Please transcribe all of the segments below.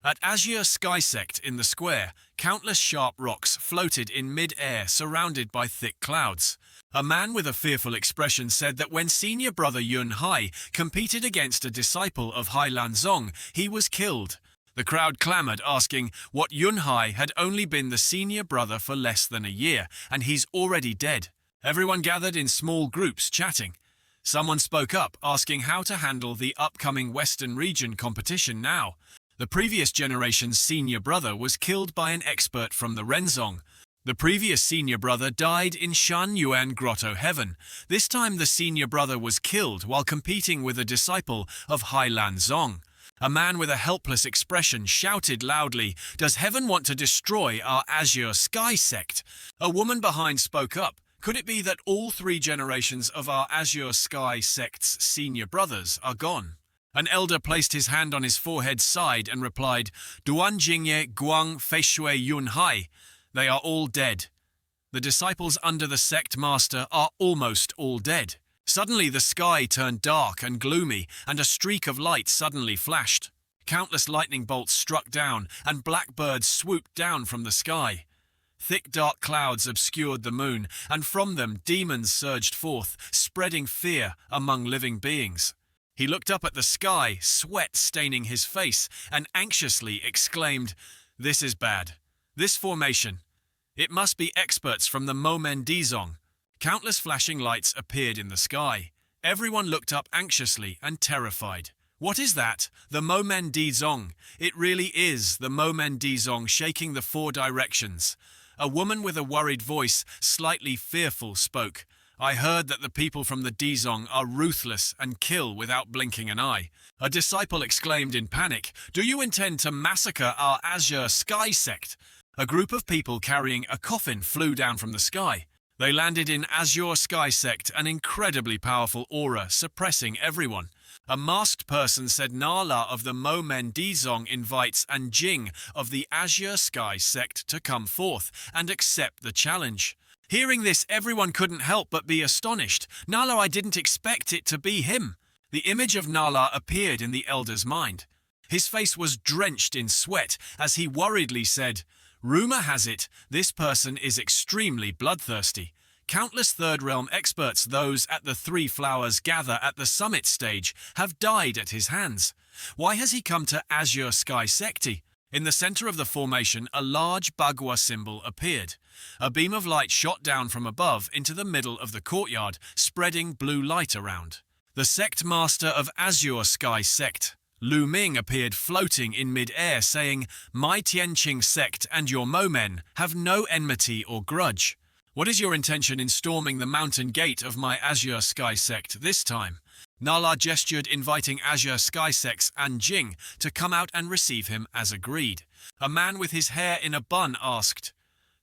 At Azure Sky Sect in the square, countless sharp rocks floated in mid-air surrounded by thick clouds. A man with a fearful expression said that when senior brother Yun Hai competed against a disciple of Hai Lanzong, he was killed. The crowd clamored, asking what Yun Hai had only been the senior brother for less than a year, and he's already dead. Everyone gathered in small groups chatting. Someone spoke up, asking how to handle the upcoming Western region competition now. The previous generation's senior brother was killed by an expert from the Renzong. The previous senior brother died in Shan Yuan Grotto Heaven. This time the senior brother was killed while competing with a disciple of Hai Lanzong. A man with a helpless expression shouted loudly, "Does heaven want to destroy our Azure Sky Sect?" A woman behind spoke up. Could it be that all three generations of our Azure Sky Sect's senior brothers are gone? An elder placed his hand on his forehead's side and replied, "Duan Jingye Guang Feishui Yun Hai." They are all dead. The disciples under the sect master are almost all dead. Suddenly the sky turned dark and gloomy, and a streak of light suddenly flashed. Countless lightning bolts struck down, and black birds swooped down from the sky. Thick dark clouds obscured the moon, and from them demons surged forth, spreading fear among living beings. He looked up at the sky, sweat staining his face, and anxiously exclaimed, "This is bad. This formation. It must be experts from the Momen Dizong." Countless flashing lights appeared in the sky. Everyone looked up anxiously and terrified. What is that? The Momen Dizong. It really is the Momen Dizong shaking the four directions. A woman with a worried voice, slightly fearful, spoke. "I heard that the people from the Dizong are ruthless and kill without blinking an eye." A disciple exclaimed in panic, "Do you intend to massacre our Azure Sky Sect?" A group of people carrying a coffin flew down from the sky. They landed in Azure Sky Sect, an incredibly powerful aura suppressing everyone. A masked person said Nala of the Momen Dizong invites Anjing of the Azure Sky Sect to come forth and accept the challenge. Hearing this, everyone couldn't help but be astonished. "Nala, I didn't expect it to be him." The image of Nala appeared in the elder's mind. His face was drenched in sweat as he worriedly said, "Rumor has it, this person is extremely bloodthirsty. Countless Third Realm experts, those at the Three Flowers gather at the summit stage, have died at his hands. Why has he come to Azure Sky Secti?" In the center of the formation, a large Bagua symbol appeared. A beam of light shot down from above into the middle of the courtyard, spreading blue light around. The sect master of Azure Sky Sect, Lu Ming, appeared floating in mid-air, saying, "My Tianqing sect and your Momen have no enmity or grudge. What is your intention in storming the mountain gate of my Azure Sky Sect this time?" Nala gestured, inviting Azure Sky Sect's Anjing to come out and receive him as agreed. A man with his hair in a bun asked,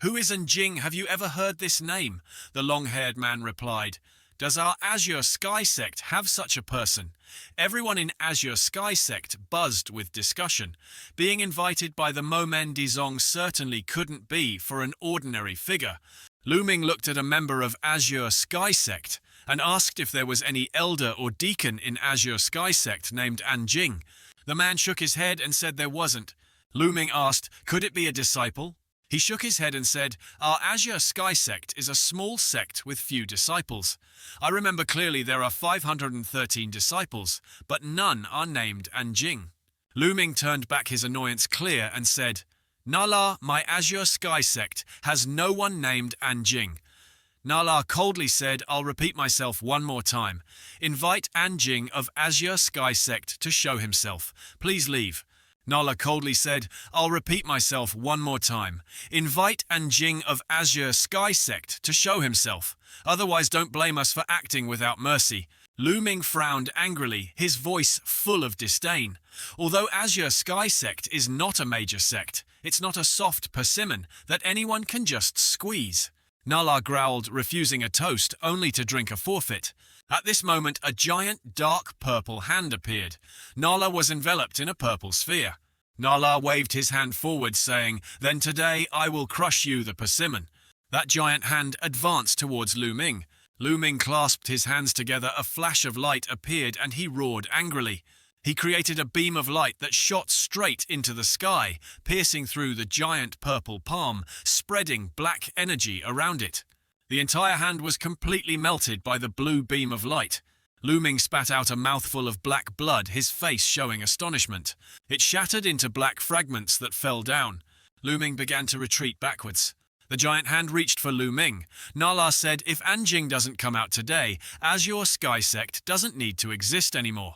"Who is Anjing? Have you ever heard this name?" The long-haired man replied, "Does our Azure Sky Sect have such a person?" Everyone in Azure Sky Sect buzzed with discussion. Being invited by the Momen Dizong certainly couldn't be for an ordinary figure. Lu Ming looked at a member of Azure Sky Sect and asked if there was any elder or deacon in Azure Sky Sect named Anjing. The man shook his head and said there wasn't. Lu Ming asked, "Could it be a disciple?" He shook his head and said, "Our Azure Sky Sect is a small sect with few disciples. I remember clearly there are 513 disciples, but none are named Anjing." Lu Ming turned back his annoyance clear and said, "Nala, my Azure Sky Sect, has no one named Anjing." Nala coldly said, "I'll repeat myself one more time. Invite Anjing of Azure Sky Sect to show himself. Please leave." Nala coldly said, "I'll repeat myself one more time. Invite Anjing of Azure Sky Sect to show himself. Otherwise don't blame us for acting without mercy." Lu Ming frowned angrily, his voice full of disdain. Although Azure Sky Sect is not a major sect, it's not a soft persimmon that anyone can just squeeze. Nala growled, refusing a toast only to drink a forfeit. At this moment, a giant dark purple hand appeared. Nala was enveloped in a purple sphere. Nala waved his hand forward, saying, "Then today I will crush you, the persimmon." That giant hand advanced towards Lu Ming. Lu Ming clasped his hands together, a flash of light appeared and he roared angrily. He created a beam of light that shot straight into the sky, piercing through the giant purple palm, spreading black energy around it. The entire hand was completely melted by the blue beam of light. Lu Ming spat out a mouthful of black blood, his face showing astonishment. It shattered into black fragments that fell down. Lu Ming began to retreat backwards. The giant hand reached for Lu Ming. Nala said, if Anjing doesn't come out today, Azure Sky Sect doesn't need to exist anymore.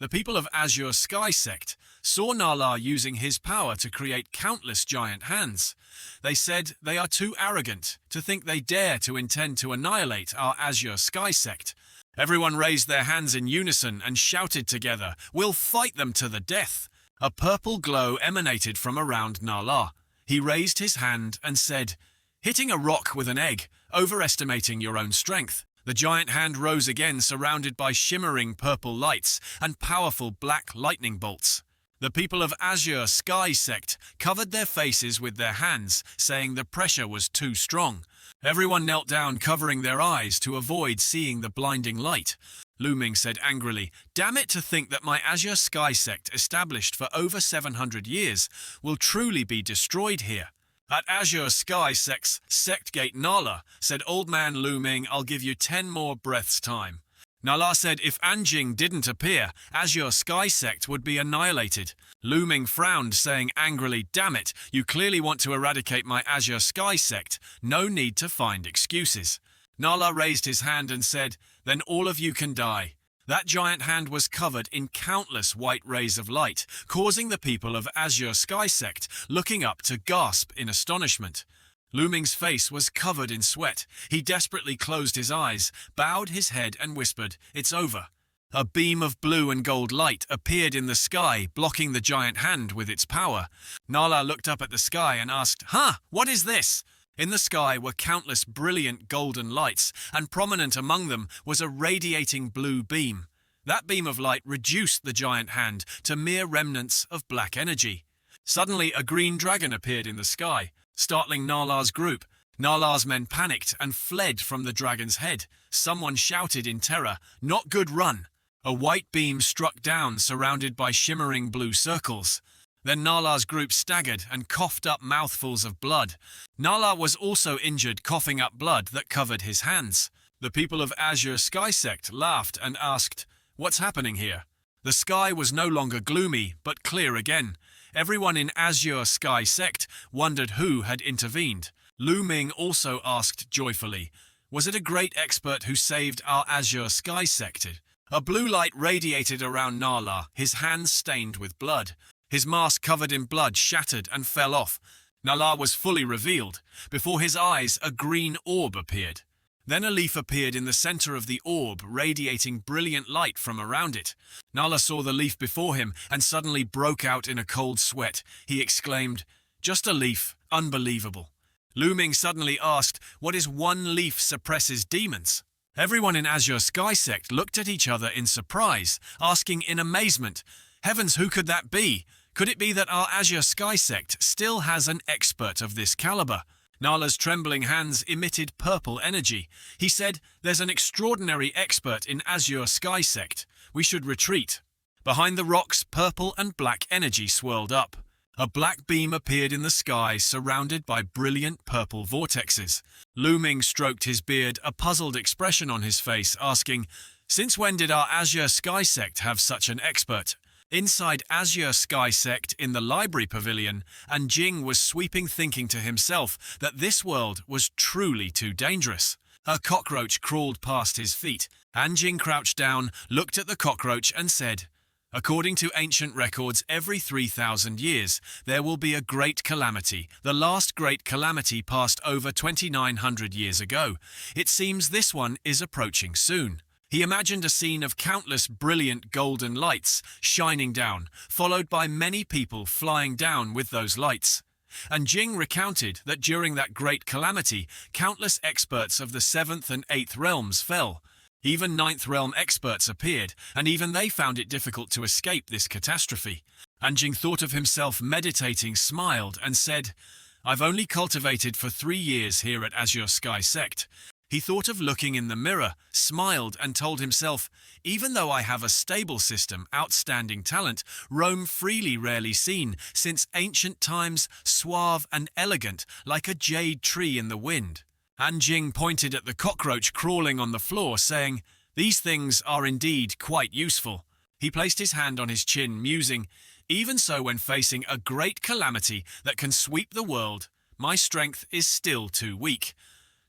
The people of Azure Sky Sect saw Nala using his power to create countless giant hands. They said they are too arrogant to think they dare to intend to annihilate our Azure Sky Sect. Everyone raised their hands in unison and shouted together, "We'll fight them to the death." A purple glow emanated from around Nala. He raised his hand and said, "Hitting a rock with an egg, overestimating your own strength." The giant hand rose again, surrounded by shimmering purple lights and powerful black lightning bolts. The people of Azure Sky Sect covered their faces with their hands, saying the pressure was too strong. Everyone knelt down, covering their eyes to avoid seeing the blinding light. Lu Ming said angrily, "Damn it, to think that my Azure Sky Sect, established for over 700 years, will truly be destroyed here." "At Azure Sky Sect's Sect Gate Nala," said Old Man Lu Ming, "I'll give you 10 more breaths' time." Nala said if Anjing didn't appear, Azure Sky Sect would be annihilated. Lu Ming frowned, saying angrily, "Damn it, you clearly want to eradicate my Azure Sky Sect. No need to find excuses." Nala raised his hand and said, "Then all of you can die." That giant hand was covered in countless white rays of light, causing the people of Azure Sky Sect looking up to gasp in astonishment. Lu Ming's face was covered in sweat. He desperately closed his eyes, bowed his head and whispered, "It's over." A beam of blue and gold light appeared in the sky, blocking the giant hand with its power. Nala looked up at the sky and asked, What is this?" In the sky were countless brilliant golden lights, and prominent among them was a radiating blue beam. That beam of light reduced the giant hand to mere remnants of black energy. Suddenly, a green dragon appeared in the sky, startling Nala's group. Nala's men panicked and fled from the dragon's head. Someone shouted in terror, "Not good, run!" A white beam struck down, surrounded by shimmering blue circles. Then Nala's group staggered and coughed up mouthfuls of blood. Nala was also injured, coughing up blood that covered his hands. The people of Azure Sky Sect laughed and asked, "What's happening here?" The sky was no longer gloomy, but clear again. Everyone in Azure Sky Sect wondered who had intervened. Lu Ming also asked joyfully, "Was it a great expert who saved our Azure Sky Sect?" A blue light radiated around Nala, his hands stained with blood. His mask covered in blood shattered and fell off. Nala was fully revealed. Before his eyes, a green orb appeared. Then a leaf appeared in the center of the orb, radiating brilliant light from around it. Nala saw the leaf before him and suddenly broke out in a cold sweat. He exclaimed, "Just a leaf, unbelievable." Lu Ming suddenly asked, "What is one leaf suppresses demons?" Everyone in Azure Sky Sect looked at each other in surprise, asking in amazement, "Heavens, who could that be? Could it be that our Azure Sky Sect still has an expert of this caliber?" Nala's trembling hands emitted purple energy. He said, "There's an extraordinary expert in Azure Sky Sect. We should retreat." Behind the rocks, purple and black energy swirled up. A black beam appeared in the sky, surrounded by brilliant purple vortexes. Lu Ming stroked his beard, a puzzled expression on his face, asking, "Since when did our Azure Sky Sect have such an expert?" Inside Azure Sky Sect, in the library pavilion, Anjing was sweeping, thinking to himself that this world was truly too dangerous. A cockroach crawled past his feet. Anjing crouched down, looked at the cockroach and said, "According to ancient records, every 3,000 years, there will be a great calamity. The last great calamity passed over 2,900 years ago. It seems this one is approaching soon." He imagined a scene of countless brilliant golden lights shining down, followed by many people flying down with those lights. And Jing recounted that during that great calamity, countless experts of the 7th and 8th realms fell. Even 9th realm experts appeared, and even they found it difficult to escape this catastrophe. Anjing thought of himself meditating, smiled, and said, "I've only cultivated for 3 years here at Azure Sky Sect. He thought of looking in the mirror, smiled and told himself, even though I have a stable system, outstanding talent, roam freely rarely seen, since ancient times, suave and elegant, like a jade tree in the wind. Anjing pointed at the cockroach crawling on the floor, saying, these things are indeed quite useful. He placed his hand on his chin, musing, even so when facing a great calamity that can sweep the world, my strength is still too weak.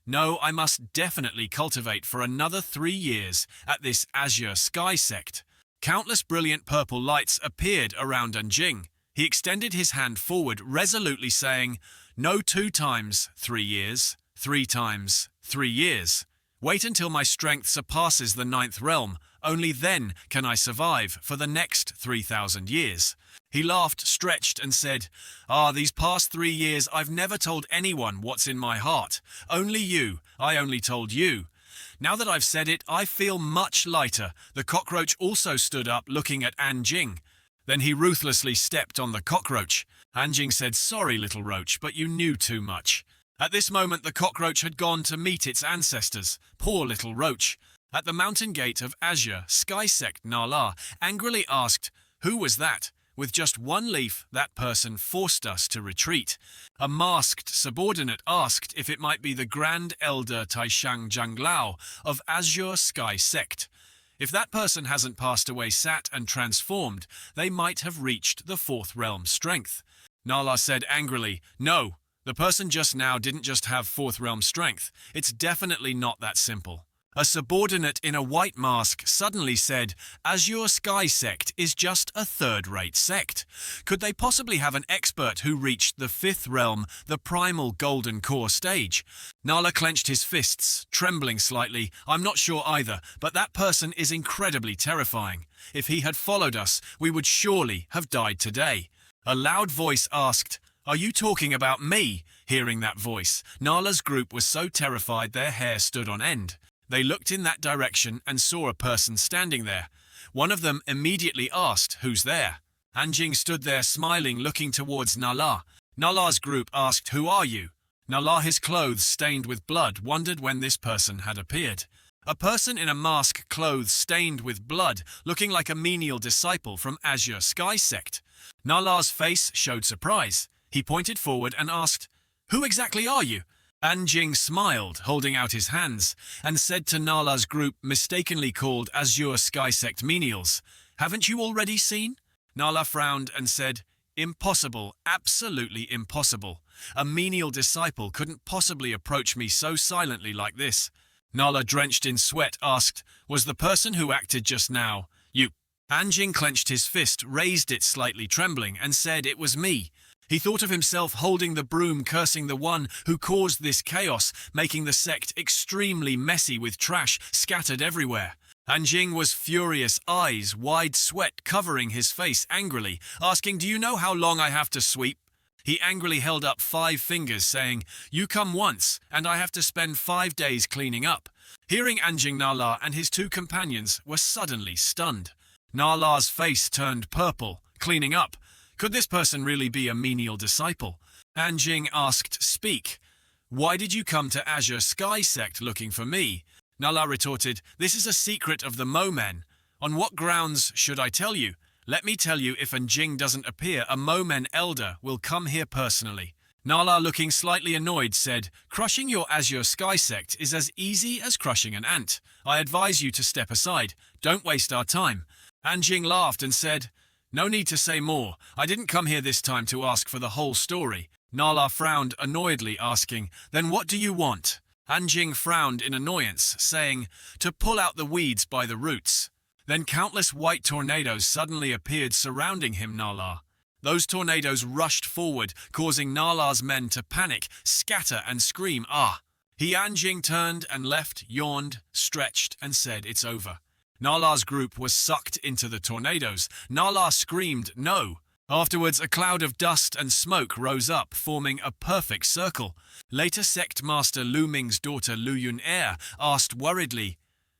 No, I must definitely cultivate for another 3 years at this azure sky sect. Countless brilliant purple lights appeared around Anjing. He extended his hand forward, resolutely saying, no 2 times 3 years, 3 times 3 years. Wait until my strength surpasses the 9th realm. Only then can I survive for the next 3,000 years. He laughed, stretched, and said, these past 3 years I've never told anyone what's in my heart. Only you. I only told you. Now that I've said it, I feel much lighter. The cockroach also stood up, looking at Anjing. Then he ruthlessly stepped on the cockroach. Anjing said, sorry, little roach, but you knew too much. At this moment, the cockroach had gone to meet its ancestors. Poor little roach. At the mountain gate of Azure, Sky Sect Nala angrily asked, who was that? With just 1 leaf, that person forced us to retreat. A masked subordinate asked if it might be the Grand Elder Taishang Zhanglao of Azure Sky Sect. If that person hasn't passed away, sat and transformed, they might have reached the 4th realm strength. Nala said angrily, no, the person just now didn't just have 4th realm strength. It's definitely not that simple. A subordinate in a white mask suddenly said, Azure Sky Sect is just a 3rd-rate sect. Could they possibly have an expert who reached the 5th realm, the primal golden core stage? Nala clenched his fists, trembling slightly. I'm not sure either, but that person is incredibly terrifying. If he had followed us, we would surely have died today. A loud voice asked, are you talking about me? Hearing that voice, Nala's group was so terrified their hair stood on end. They looked in that direction and saw a person standing there. One of them immediately asked, who's there? Anjing stood there smiling, looking towards Nala. Nala's group asked, who are you? Nala, his clothes stained with blood, wondered when this person had appeared. A person in a mask, clothes stained with blood, looking like a menial disciple from Azure Sky Sect. Nala's face showed surprise. He pointed forward and asked, who exactly are you? Anjing smiled, holding out his hands, and said to Nala's group, mistakenly called Azure Sky Sect menials, haven't you already seen? Nala frowned and said, impossible, absolutely impossible. A menial disciple couldn't possibly approach me so silently like this. Nala, drenched in sweat, asked, was the person who acted just now, you? Anjing clenched his fist, raised it slightly trembling, and said it was me. He thought of himself holding the broom, cursing the one who caused this chaos, making the sect extremely messy with trash scattered everywhere. Anjing was furious, eyes wide, sweat covering his face angrily, asking, do you know how long I have to sweep? He angrily held up 5 fingers, saying, you come once, and I have to spend 5 days cleaning up. Hearing Anjing, Nala and his 2 companions were suddenly stunned. Nala's face turned purple. Cleaning up? Could this person really be a menial disciple? Anjing asked, speak. Why did you come to Azure Sky Sect looking for me? Nala retorted, this is a secret of the Momen. On what grounds should I tell you? Let me tell you, if Anjing doesn't appear, a Momen elder will come here personally. Nala, looking slightly annoyed, said, crushing your Azure Sky Sect is as easy as crushing an ant. I advise you to step aside. Don't waste our time. Anjing laughed and said, no need to say more. I didn't come here this time to ask for the whole story. Nala frowned annoyedly, asking, then what do you want? Anjing frowned in annoyance, saying, to pull out the weeds by the roots. Then countless white tornadoes suddenly appeared surrounding him, Nala. Those tornadoes rushed forward, causing Nala's men to panic, scatter and scream, ah! Anjing turned and left, yawned, stretched and said, it's over. Nala's group was sucked into the tornadoes. Nala screamed, no. Afterwards, a cloud of dust and smoke rose up, forming a perfect circle. Later, Sect Master Lu Ming's daughter Lu Yun-er asked worriedly,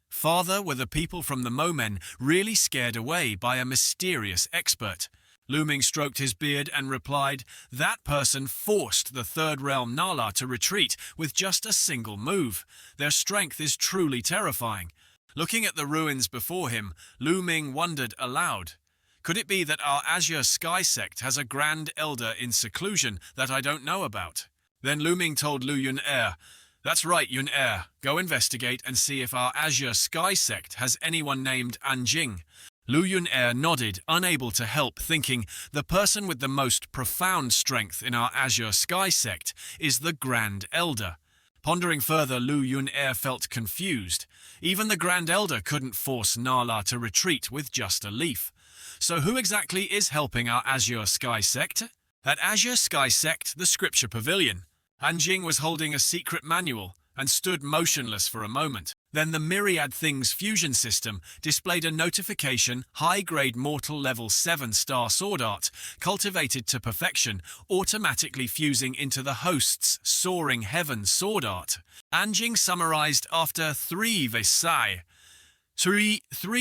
Father, were the people from the Momen really scared away by a mysterious expert? Lu Ming stroked his beard and replied, "That person forced the third realm Nala to retreat with just a single move. Their strength is truly terrifying." Looking at the ruins before him, Lu Ming wondered aloud, "Could it be that our Azure Sky sect has a grand elder in seclusion that I don't know about?" Then Lu Ming told Lu Yun-er, "That's right, Yun-er. Go investigate and see if our Azure Sky sect has anyone named Anjing." Lu Yun-er nodded, unable to help thinking, the person with the most profound strength in our Azure Sky sect is the Grand Elder. Pondering further, Lu Yun-er felt confused. Even the Grand Elder couldn't force Nala to retreat with just a leaf. So who exactly is helping our Azure Sky sect? At Azure Sky sect, the Scripture Pavilion, Anjing was holding a secret manual and stood motionless for a moment. Then the Myriad Things fusion system displayed a notification: high-grade mortal level 7-star sword art, cultivated to perfection, automatically fusing into the host's Soaring Heaven sword art. Anjing summarized after three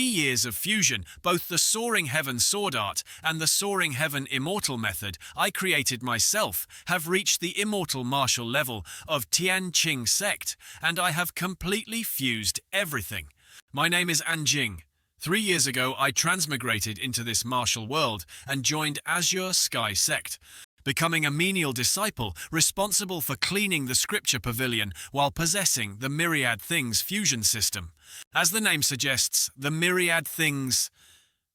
years of fusion, both the Soaring Heaven sword art and the Soaring Heaven immortal method I created myself have reached the immortal martial level of Tianqing sect, and I have completely fused everything. My name is Anjing. 3 years ago I transmigrated into this martial world and joined Azure Sky sect, becoming a menial disciple responsible for cleaning the Scripture Pavilion while possessing the Myriad Things fusion system. As the name suggests, the Myriad Things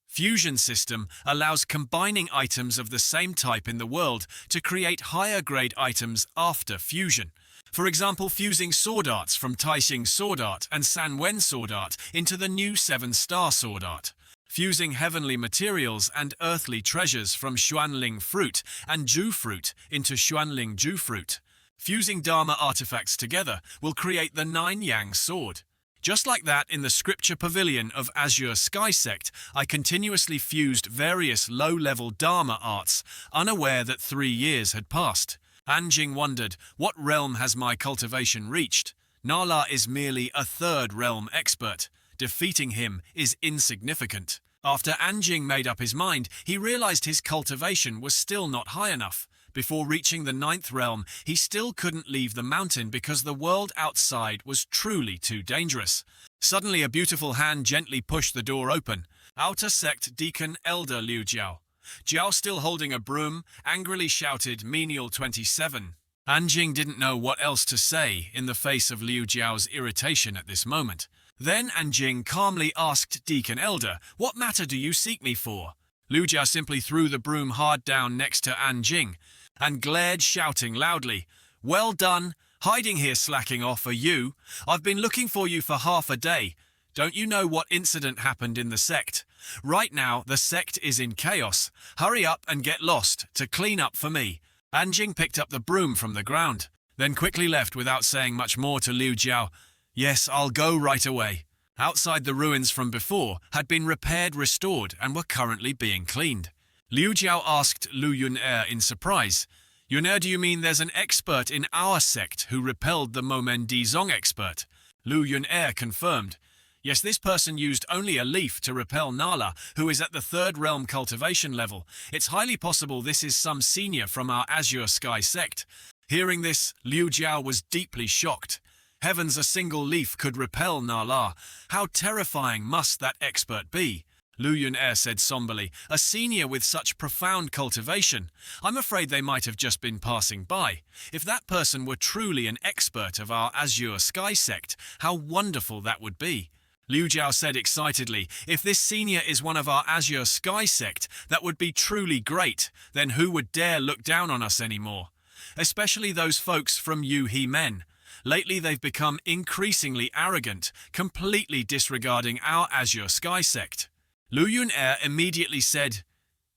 fusion system allows combining items of the same type in the world to create higher-grade items after fusion. For example, fusing sword arts from Taixing sword art and Sanwen sword art into the new 7-star sword art. Fusing heavenly materials and earthly treasures from Xuanling fruit and Ju fruit into Xuanling Ju fruit. Fusing Dharma artifacts together will create the 9-yang sword. Just like that, in the Scripture Pavilion of Azure Sky sect, I continuously fused various low-level Dharma arts, unaware that 3 years had passed. Anjing wondered, what realm has my cultivation reached? Nala is merely a 3rd realm expert. Defeating him is insignificant. After Anjing made up his mind, he realized his cultivation was still not high enough. Before reaching the 9th realm, he still couldn't leave the mountain because the world outside was truly too dangerous. Suddenly, a beautiful hand gently pushed the door open. Outer Sect Deacon Elder Liu Jiao. Jiao, still holding a broom, angrily shouted, "Menial 27. Anjing didn't know what else to say in the face of Liu Jiao's irritation at this moment. Then Anjing calmly asked Deacon Elder, "What matter do you seek me for?" Liu Jiao simply threw the broom hard down next to Anjing and glared, shouting loudly, "Well done! Hiding here slacking off are you? I've been looking for you for half a day. Don't you know what incident happened in the sect? Right now, the sect is in chaos. Hurry up and get lost to clean up for me." Anjing picked up the broom from the ground, then quickly left without saying much more to Liu Jiao. "Yes, I'll go right away." Outside, the ruins from before had been repaired, restored, and were currently being cleaned. Liu Jiao asked Lu Yun-er in surprise, "Yun-er, do you mean there's an expert in our sect who repelled the Momen Dizong expert?" Lu Yun-er confirmed, "Yes, this person used only a leaf to repel Nala, who is at the 3rd realm cultivation level. It's highly possible this is some senior from our Azure Sky sect." Hearing this, Liu Jiao was deeply shocked. Heavens, a single leaf could repel Nala. How terrifying must that expert be? Lu Yun-er said somberly, "A senior with such profound cultivation. I'm afraid they might have just been passing by. If that person were truly an expert of our Azure Sky sect, how wonderful that would be." Liu Jiao said excitedly, "If this senior is one of our Azure Sky sect, that would be truly great. Then who would dare look down on us anymore? Especially those folks from Yu He Men. Lately they've become increasingly arrogant, completely disregarding our Azure Sky sect." Lu Yun-er immediately said,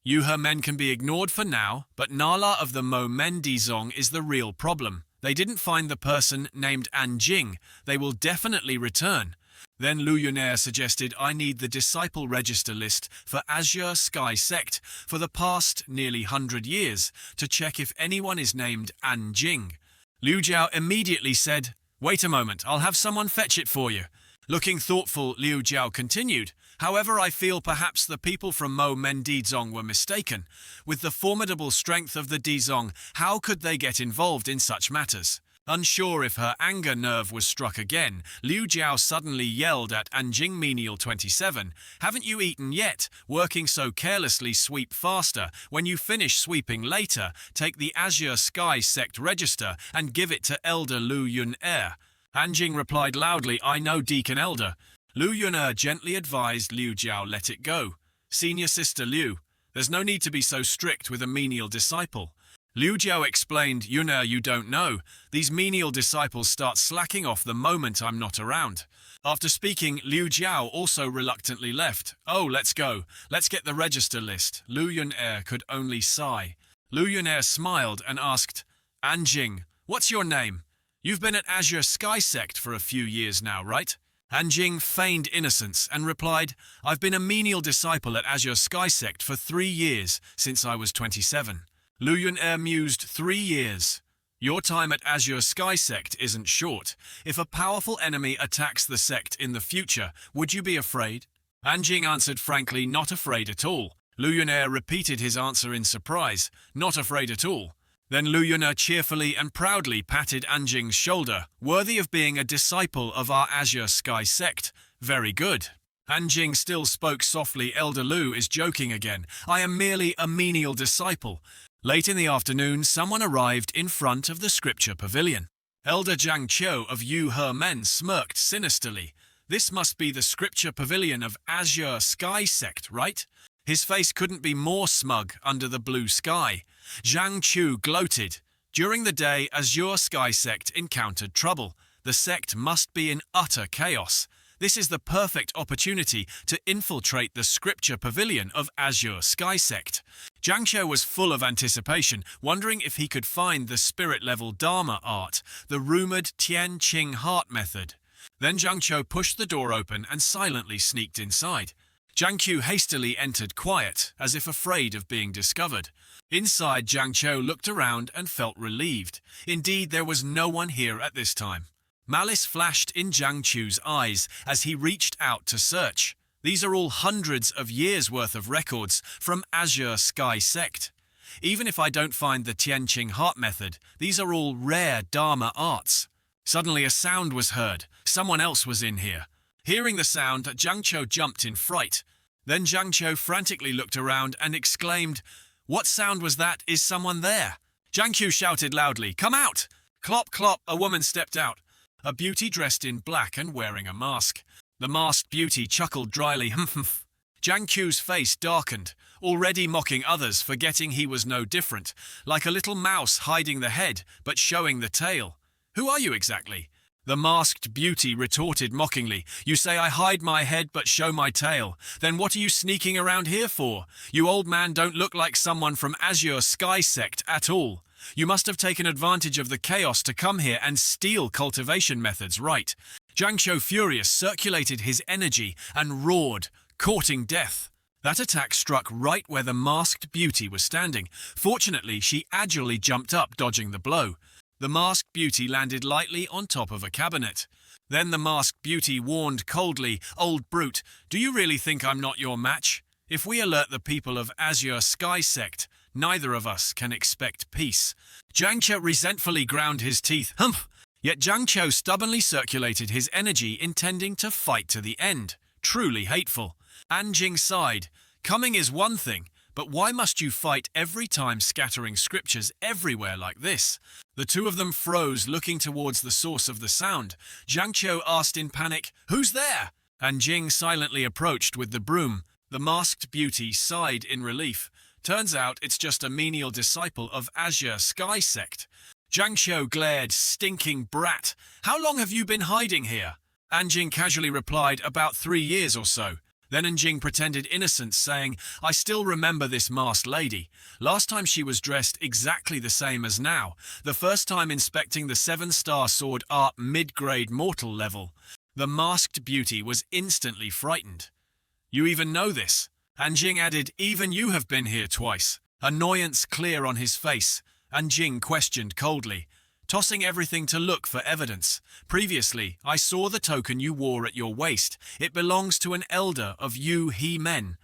"Yu He Men can be ignored for now, but Nala of the Mo Men Dizong is the real problem. They didn't find the person named Anjing. They will definitely return." Then Lu Yun-er suggested I need the disciple register list for Azure Sky sect for the past nearly 100 years to check if anyone is named Anjing. Liu Jiao immediately said, "Wait a moment, I'll have someone fetch it for you." Looking thoughtful, Liu Jiao continued, However, I feel perhaps the people from Mo Men Dizong were mistaken. With the formidable strength of the Dizong, how could they get involved in such matters? Unsure if her anger nerve was struck again, Liu Jiao suddenly yelled at Anjing Menial 27, "Haven't you eaten yet? Working so carelessly, sweep faster. When you finish sweeping later, take the Azure Sky sect register and give it to Elder Lu Yun-er." Anjing replied loudly, "I know, Deacon Elder." Lu Yun-er gently advised Liu Jiao let it go. "Senior Sister Liu, there's no need to be so strict with a menial disciple." Liu Jiao explained, "Yun-er, you don't know. These menial disciples start slacking off the moment I'm not around." After speaking, Liu Jiao also reluctantly left. "Oh, let's go. Let's get the register list." Lu Yun-er could only sigh. Lu Yun-er smiled and asked, "Anjing, what's your name? You've been at Azure Sky Sect for a few years now, right?" Anjing feigned innocence and replied, "I've been a menial disciple at Azure Sky Sect for 3 years, since I was 27. Lu Yun-er mused, 3 years. Your time at Azure Sky Sect isn't short. If a powerful enemy attacks the sect in the future, would you be afraid? Anjing answered frankly, not afraid at all. Lu Yun-er repeated his answer in surprise, not afraid at all. Then Lu Yun-er cheerfully and proudly patted Anjing's shoulder, worthy of being a disciple of our Azure Sky Sect. Very good. Anjing still spoke softly. Elder Lu is joking again. I am merely a menial disciple. Late in the afternoon, someone arrived in front of the scripture pavilion. Elder Zhang Qiu of Yu He Men smirked sinisterly. This must be the scripture pavilion of Azure Sky Sect, right? His face couldn't be more smug under the blue sky. Zhang Qiu gloated. During the day, Azure Sky Sect encountered trouble. The sect must be in utter chaos. This is the perfect opportunity to infiltrate the scripture pavilion of Azure Sky Sect. Zhang Qiu was full of anticipation, wondering if he could find the spirit-level Dharma art, the rumored Tian Qing heart method. Then Zhang Qiu pushed the door open and silently sneaked inside. Zhang Qiu hastily entered quiet, as if afraid of being discovered. Inside, Zhang Qiu looked around and felt relieved. Indeed, there was no one here at this time. Malice flashed in Zhang Qiu's eyes as he reached out to search. These are all hundreds of years' worth of records from Azure Sky Sect. Even if I don't find the Tianqing heart method, these are all rare Dharma arts. Suddenly a sound was heard. Someone else was in here. Hearing the sound, Zhang Qiu jumped in fright. Then Zhang Qiu frantically looked around and exclaimed, "What sound was that? Is someone there?" Zhang Qiu shouted loudly, "Come out!" Clop, clop, a woman stepped out. A beauty dressed in black and wearing a mask. The masked beauty chuckled dryly, humph. Zhang Qiu's face darkened, already mocking others, forgetting he was no different, like a little mouse hiding the head but showing the tail. "Who are you exactly?" The masked beauty retorted mockingly, "You say I hide my head but show my tail. Then what are you sneaking around here for? You old man don't look like someone from Azure Sky Sect at all. You must have taken advantage of the chaos to come here and steal cultivation methods, right?" Zhang Qiu, furious, circulated his energy and roared, courting death. That attack struck right where the masked beauty was standing. Fortunately, she agilely jumped up, dodging the blow. The masked beauty landed lightly on top of a cabinet. Then the masked beauty warned coldly, "Old brute, do you really think I'm not your match? If we alert the people of Azure Sky Sect, neither of us can expect peace." Zhang Qiu resentfully ground his teeth. Humph! Yet Zhang Qiu stubbornly circulated his energy, intending to fight to the end. Truly hateful. Anjing sighed. "Coming is one thing, but why must you fight every time, scattering scriptures everywhere like this?" The two of them froze, looking towards the source of the sound. Zhang Qiu asked in panic, "Who's there?" Anjing silently approached with the broom. The masked beauty sighed in relief. "Turns out it's just a menial disciple of Azure Sky Sect." Zhang Qiu glared, "Stinking brat! How long have you been hiding here?" Anjing casually replied, "About 3 years or so." Then Anjing pretended innocence, saying, "I still remember this masked lady. Last time she was dressed exactly the same as now. The first time inspecting the 7-star sword art mid-grade mortal level." The masked beauty was instantly frightened. "You even know this?" Anjing added, "Even you have been here twice." Annoyance clear on his face. Anjing questioned coldly, tossing everything to look for evidence. Previously, I saw the token you wore at your waist. It belongs to an elder of you he-men.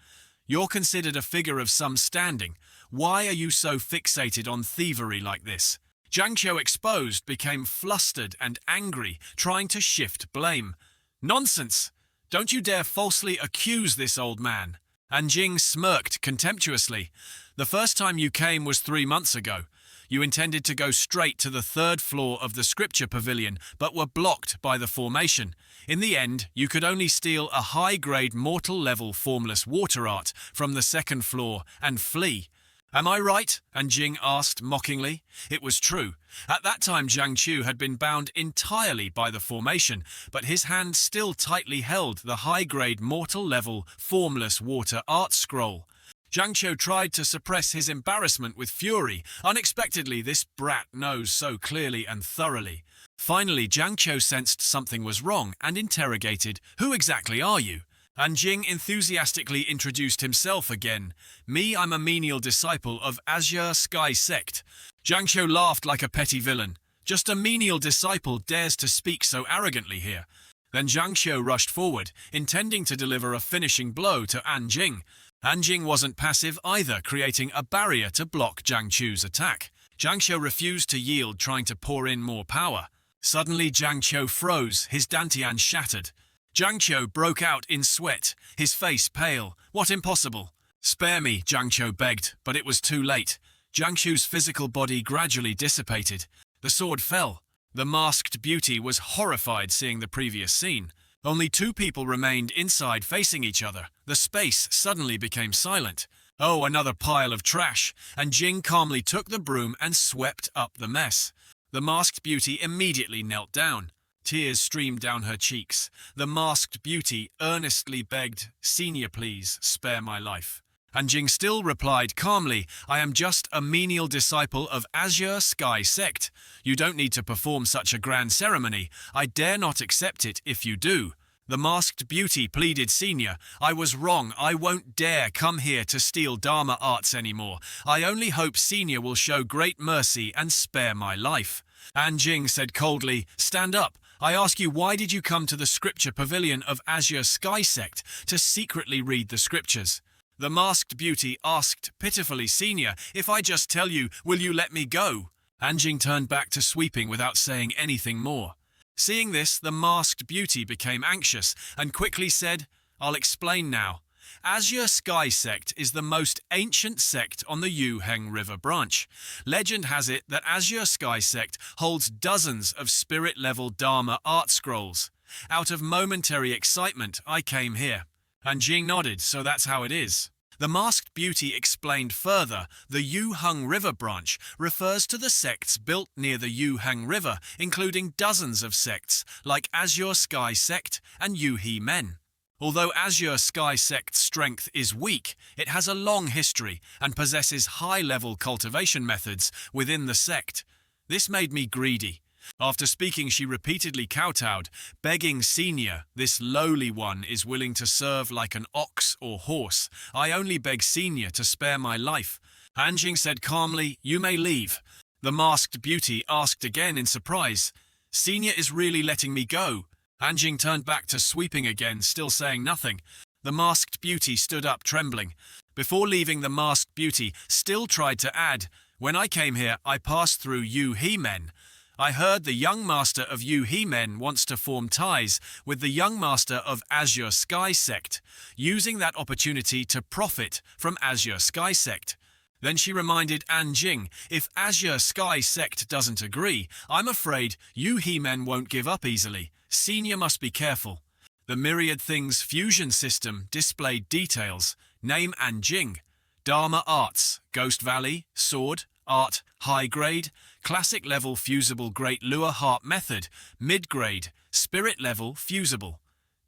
You're considered a figure of some standing. Why are you so fixated on thievery like this? Zhang Qiu, exposed, became flustered and angry, trying to shift blame. Nonsense! Don't you dare falsely accuse this old man. And Jing smirked contemptuously. The first time you came was 3 months ago. You intended to go straight to the 3rd floor of the scripture pavilion, but were blocked by the formation. In the end, you could only steal a high-grade mortal-level formless water art from the 2nd floor and flee. Am I right? And Jing asked mockingly. It was true. At that time, Zhang Qiu had been bound entirely by the formation, but his hand still tightly held the high-grade mortal-level formless water art scroll. Zhang Qiu tried to suppress his embarrassment with fury. Unexpectedly, this brat knows so clearly and thoroughly. Finally, Zhang Qiu sensed something was wrong and interrogated, "Who exactly are you?" And Jing enthusiastically introduced himself again. "Me, I'm a menial disciple of Azure Sky Sect." Zhang Qiu laughed like a petty villain. Just a menial disciple dares to speak so arrogantly here. Then Zhang Qiu rushed forward, intending to deliver a finishing blow to An Jing. An Jing wasn't passive either, creating a barrier to block Zhang Qiu's attack. Zhang Qiu refused to yield, trying to pour in more power. Suddenly Zhang Qiu froze, his dantian shattered. Zhang Qiu broke out in sweat, his face pale. What impossible? "Spare me," Zhang Qiu begged, but it was too late. Zhang Qiu's physical body gradually dissipated. The sword fell. The masked beauty was horrified seeing the previous scene. Only 2 people remained inside facing each other. The space suddenly became silent. Oh, another pile of trash, and Jing calmly took the broom and swept up the mess. The masked beauty immediately knelt down. Tears streamed down her cheeks. The masked beauty earnestly begged, "Senior, please, spare my life." And Jing still replied calmly, "I am just a menial disciple of Azure Sky Sect. You don't need to perform such a grand ceremony. I dare not accept it if you do." The masked beauty pleaded, "Senior, I was wrong. I won't dare come here to steal Dharma arts anymore. I only hope Senior will show great mercy and spare my life." And Jing said coldly, "Stand up. I ask you, why did you come to the scripture pavilion of Azure Sky Sect to secretly read the scriptures?" The masked beauty asked pitifully, "Senior, if I just tell you, will you let me go?" Anjing turned back to sweeping without saying anything more. Seeing this, the masked beauty became anxious and quickly said, "I'll explain now. Azure Sky Sect is the most ancient sect on the Yuheng River branch. Legend has it that Azure Sky Sect holds dozens of spirit-level Dharma art scrolls. Out of momentary excitement, I came here." And Jing nodded, "So that's how it is." The masked beauty explained further, the Yuheng River branch refers to the sects built near the Yuheng River, including dozens of sects like Azure Sky Sect and Yuhi Men. Although Azure Sky Sect's strength is weak, it has a long history and possesses high-level cultivation methods within the sect. This made me greedy. After speaking, she repeatedly kowtowed, begging, "Senior, this lowly one is willing to serve like an ox or horse. I only beg Senior to spare my life." Anjing said calmly, "You may leave." The masked beauty asked again in surprise, "Senior is really letting me go?" Anjing turned back to sweeping again, still saying nothing. The masked beauty stood up, trembling. Before leaving, the masked beauty still tried to add, "When I came here, I passed through Yuhi Men. I heard the young master of Yuhi Men wants to form ties with the young master of Azure Sky Sect, using that opportunity to profit from Azure Sky Sect." Then she reminded Anjing, "If Azure Sky Sect doesn't agree, I'm afraid Yuhi Men won't give up easily. Senior must be careful." The Myriad Things fusion system displayed details. Name Anjing. Dharma Arts, Ghost Valley, Sword, Art, High Grade, Classic Level Fusible Great Lure Heart Method, Mid Grade, Spirit Level Fusible.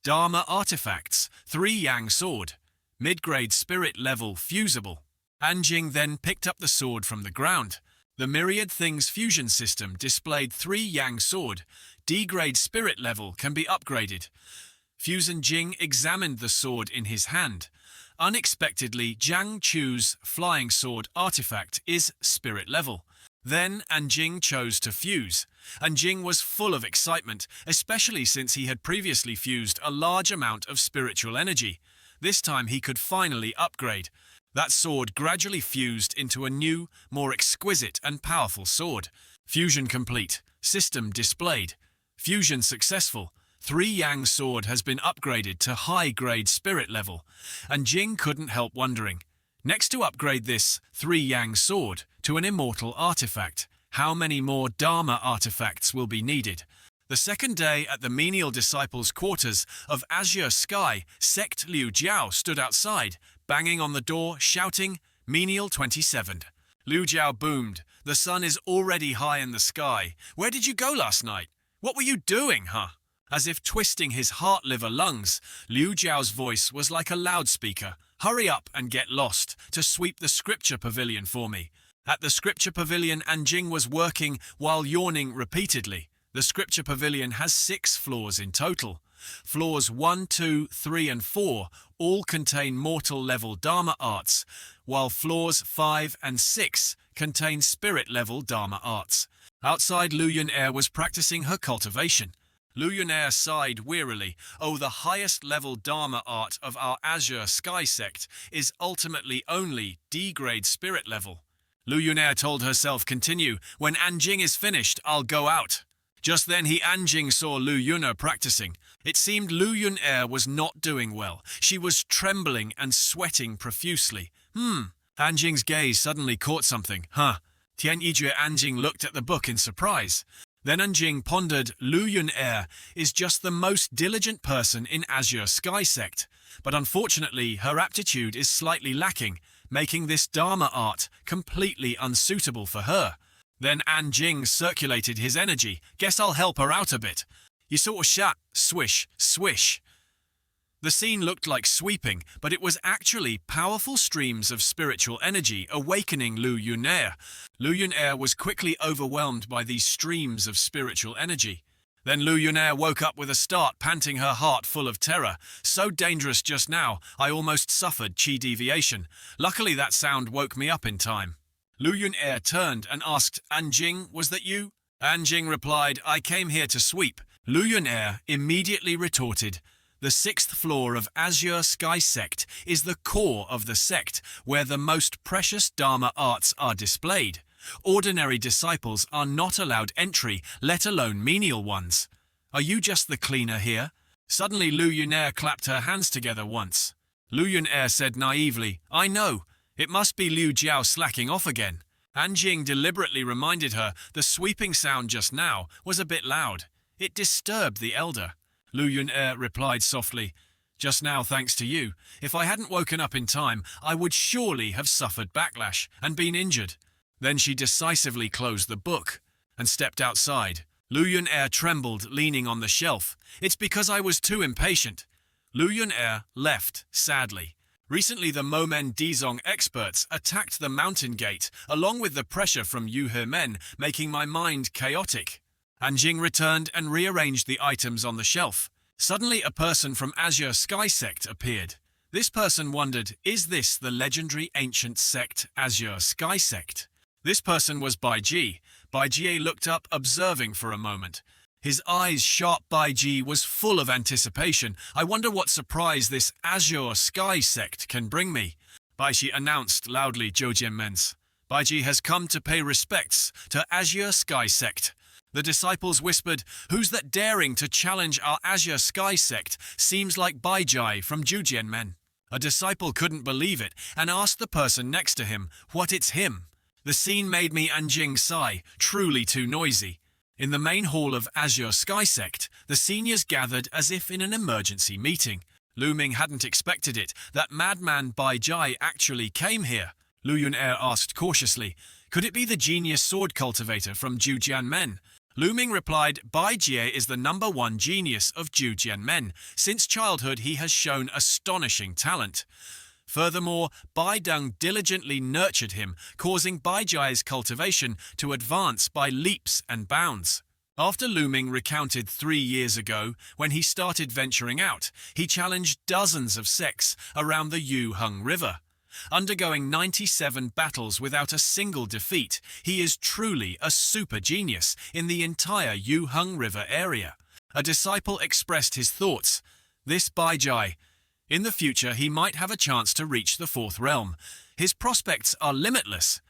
Dharma Artifacts, 3 Yang Sword, Mid Grade Spirit Level Fusible. Anjing then picked up the sword from the ground. The Myriad Things fusion system displayed 3 Yang Sword. D-grade spirit level can be upgraded. Fusen Jing examined the sword in his hand. Unexpectedly, Zhang Qiu's flying sword artifact is spirit level. Then Anjing chose to fuse. Anjing was full of excitement, especially since he had previously fused a large amount of spiritual energy. This time he could finally upgrade. That sword gradually fused into a new, more exquisite and powerful sword. Fusion complete. System displayed. Fusion successful. 3-yang sword has been upgraded to high-grade spirit level. Anjing couldn't help wondering. Next to upgrade this 3-yang sword to an immortal artifact, how many more Dharma artifacts will be needed? The second day at the menial disciples' quarters of Azure Sky, Sect Liu Jiao stood outside, banging on the door, shouting, "Menial 27. Liu Jiao boomed. "The sun is already high in the sky. Where did you go last night? What were you doing, huh?" As if twisting his heart-liver lungs, Liu Jiao's voice was like a loudspeaker. "Hurry up and get lost to sweep the scripture pavilion for me." At the scripture pavilion, Anjing was working while yawning repeatedly. The scripture pavilion has 6 floors in total. Floors 1, 2, 3 and 4 all contain mortal-level Dharma arts, while floors 5 and 6 contain spirit-level Dharma arts. Outside, Lu Yunair was practicing her cultivation. Lu Yunair sighed wearily. "Oh, the highest level Dharma art of our Azure Sky sect is ultimately only D-grade spirit level." Lu Yunair told herself, "Continue. When Anjing is finished, I'll go out." Just then Anjing saw Lu Yunair practicing. It seemed Lu Yunair was not doing well. She was trembling and sweating profusely. Anjing's gaze suddenly caught something. Tian Yijue Anjing looked at the book in surprise. Then Anjing pondered, Lu Yunair is just the most diligent person in Azure Sky sect, but unfortunately her aptitude is slightly lacking, making this Dharma art completely unsuitable for her. Then Anjing circulated his energy. "Guess I'll help her out a bit." You saw a shot, swish, swish. The scene looked like sweeping, but it was actually powerful streams of spiritual energy awakening Lu Yunair. Lu Yunair was quickly overwhelmed by these streams of spiritual energy. Then Lu Yunair woke up with a start, panting, her heart full of terror. "So dangerous just now, I almost suffered chi deviation. Luckily that sound woke me up in time." Lu Yunair turned and asked, "Anjing, was that you?" Anjing replied, "I came here to sweep." Lu Yunair immediately retorted, "The 6th floor of Azure Sky sect is the core of the sect, where the most precious Dharma arts are displayed. Ordinary disciples are not allowed entry, let alone menial ones. Are you just the cleaner here?" Suddenly Lu Yunair clapped her hands together once. Lu Yunair said naively, "I know. It must be Liu Jiao slacking off again." Anjing deliberately reminded her the sweeping sound just now was a bit loud. It disturbed the elder. Lu Yunair replied softly, "Just now, thanks to you. If I hadn't woken up in time, I would surely have suffered backlash and been injured." Then she decisively closed the book and stepped outside. Lu Yunair trembled, leaning on the shelf. "It's because I was too impatient." Lu Yunair left, sadly. Recently, the Momen Dizong experts attacked the mountain gate, along with the pressure from Yuhe men, making my mind chaotic. Anjing returned and rearranged the items on the shelf. Suddenly, a person from Azure Sky sect appeared. This person wondered, is this the legendary ancient sect Azure Sky sect? This person was Baiji. Baiji looked up, observing for a moment. His eyes sharp. Baiji was full of anticipation. "I wonder what surprise this Azure Sky sect can bring me." Baiji announced loudly, "Zhoujianmen's. Baiji has come to pay respects to Azure Sky sect." The disciples whispered, "Who's that daring to challenge our Azure Sky sect? Seems like Baiji from Zhoujianmen." A disciple couldn't believe it and asked the person next to him, "What, it's him?" The scene made me Anjing sigh, truly too noisy. In the main hall of Azure Sky sect, the seniors gathered as if in an emergency meeting. Lu Ming hadn't expected it. That madman Baiji actually came here. Lu Yunair asked cautiously, "Could it be the genius sword cultivator from Zhoujianmen?" Lu Ming replied, "Baiji is the #1 genius of Zhoujianmen. Since childhood he has shown astonishing talent. Furthermore, Bai Deng diligently nurtured him, causing Baiji's cultivation to advance by leaps and bounds." After Lu Ming recounted 3 years ago, when he started venturing out, he challenged dozens of sects around the Yu Hung River. undergoing 97 battles without a single defeat. He is truly a super genius in the entire Yuheng River area. A disciple expressed his thoughts. This Baijai. In the future, he might have a chance to reach the fourth realm. His prospects are limitless.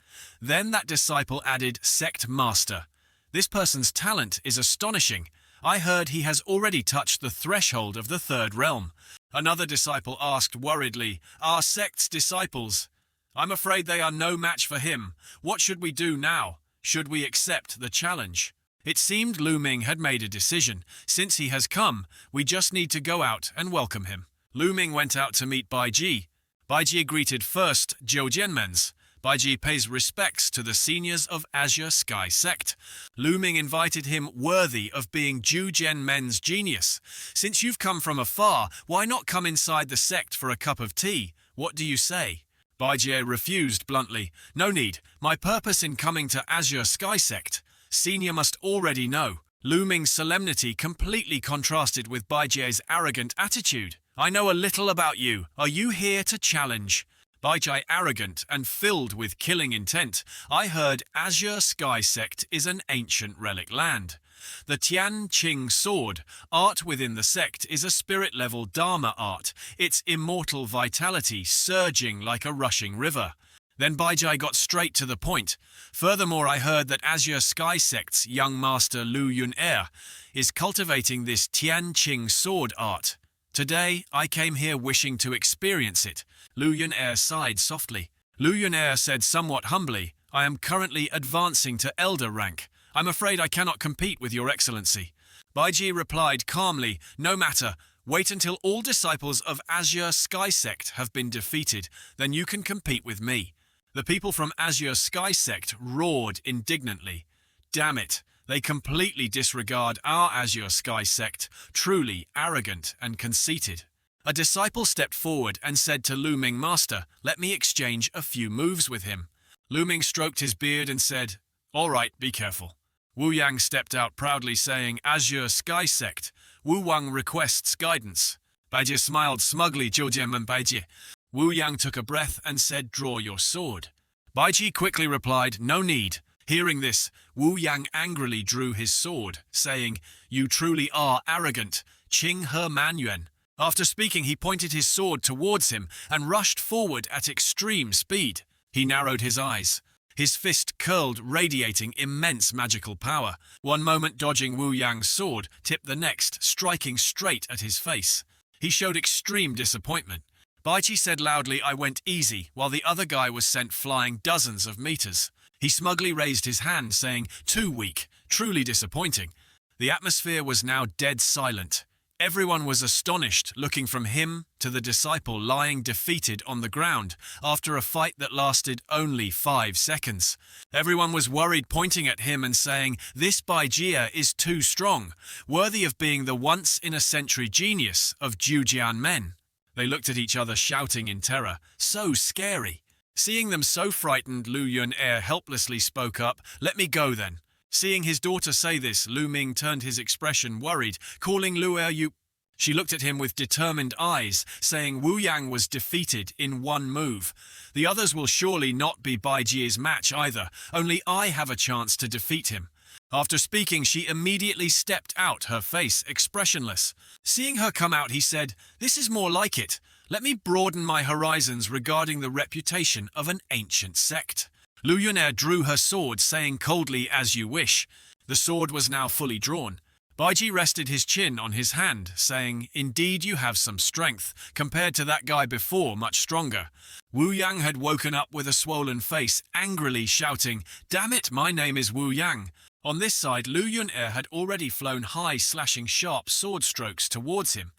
Then that disciple added Sect Master. This person's talent is astonishing. I heard he has already touched the threshold of the third realm. Another disciple asked worriedly, "Our sect's disciples? I'm afraid they are no match for him. What should we do now? Should we accept the challenge?" It seemed Lu Ming had made a decision. Since he has come, we just need to go out and welcome him. Lu Ming went out to meet Bai Ji. Bai Ji greeted first Zhou Jianmen's. Bai Ji pays respects to the seniors of Azure Sky Sect. Lu Ming invited him worthy of being Zhou Jianmen's genius. Since you've come from afar, why not come inside the sect for a cup of tea? What do you say? Bai Ji refused bluntly. No need. My purpose in coming to Azure Sky Sect. Senior must already know. Lu Ming's solemnity completely contrasted with Bai Ji's arrogant attitude. I know a little about you. Are you here to challenge? Bai Ji arrogant and filled with killing intent. I heard Azure Sky Sect is an ancient relic land. The Tian Qing sword, art within the sect, is a spirit-level Dharma art, its immortal vitality surging like a rushing river. Then Bai Ji got straight to the point. Furthermore, I heard that Azure Sky Sect's young master Lu Yun-er is cultivating this Tian Qing sword art. Today, I came here wishing to experience it. Lu Yun-er sighed softly. Lu Yun-er said somewhat humbly, I am currently advancing to elder rank. I'm afraid I cannot compete with your excellency. Bai Ji replied calmly, no matter. Wait until all disciples of Azure Sky Sect have been defeated, then you can compete with me. The people from Azure Sky Sect roared indignantly. Damn it, they completely disregard our Azure Sky Sect, truly arrogant and conceited. A disciple stepped forward and said to Lu Ming, Master, let me exchange a few moves with him. Lu Ming stroked his beard and said, all right, be careful. Wu Yang stepped out proudly saying, Azure Sky Sect, Wu Wang requests guidance. Baiji smiled smugly, Zhoujian and Baiji. Wu Yang took a breath and said, draw your sword. Baiji quickly replied, no need. Hearing this, Wu Yang angrily drew his sword, saying, you truly are arrogant, Qing He Manyuan. After speaking, he pointed his sword towards him and rushed forward at extreme speed. He narrowed his eyes. His fist curled, radiating immense magical power. One moment dodging Wu Yang's sword, tipped the next, striking straight at his face. He showed extreme disappointment. Baichi said loudly, I went easy, while the other guy was sent flying dozens of meters. He smugly raised his hand, saying, too weak, truly disappointing. The atmosphere was now dead silent. Everyone was astonished, looking from him to the disciple lying defeated on the ground after a fight that lasted only 5 seconds. Everyone was worried, pointing at him and saying, this Baijia is too strong, worthy of being the once-in-a-century genius of Zhujian men. They looked at each other shouting in terror, so scary. Seeing them so frightened, Lu Yun-er helplessly spoke up, let me go then. Seeing his daughter say this, Lu Ming turned his expression worried, calling Lu-er you. She looked at him with determined eyes, saying Wu Yang was defeated in one move. The others will surely not be Bai Ji's match either, only I have a chance to defeat him. After speaking, she immediately stepped out, her face expressionless. Seeing her come out, he said, this is more like it. Let me broaden my horizons regarding the reputation of an ancient sect. Lu Yun-er drew her sword, saying coldly, as you wish. The sword was now fully drawn. Baiji rested his chin on his hand, saying, indeed you have some strength, compared to that guy before, much stronger. Wu Yang had woken up with a swollen face, angrily shouting, damn it, my name is Wu Yang. On this side, Lu Yun-er had already flown high, slashing sharp sword strokes towards him.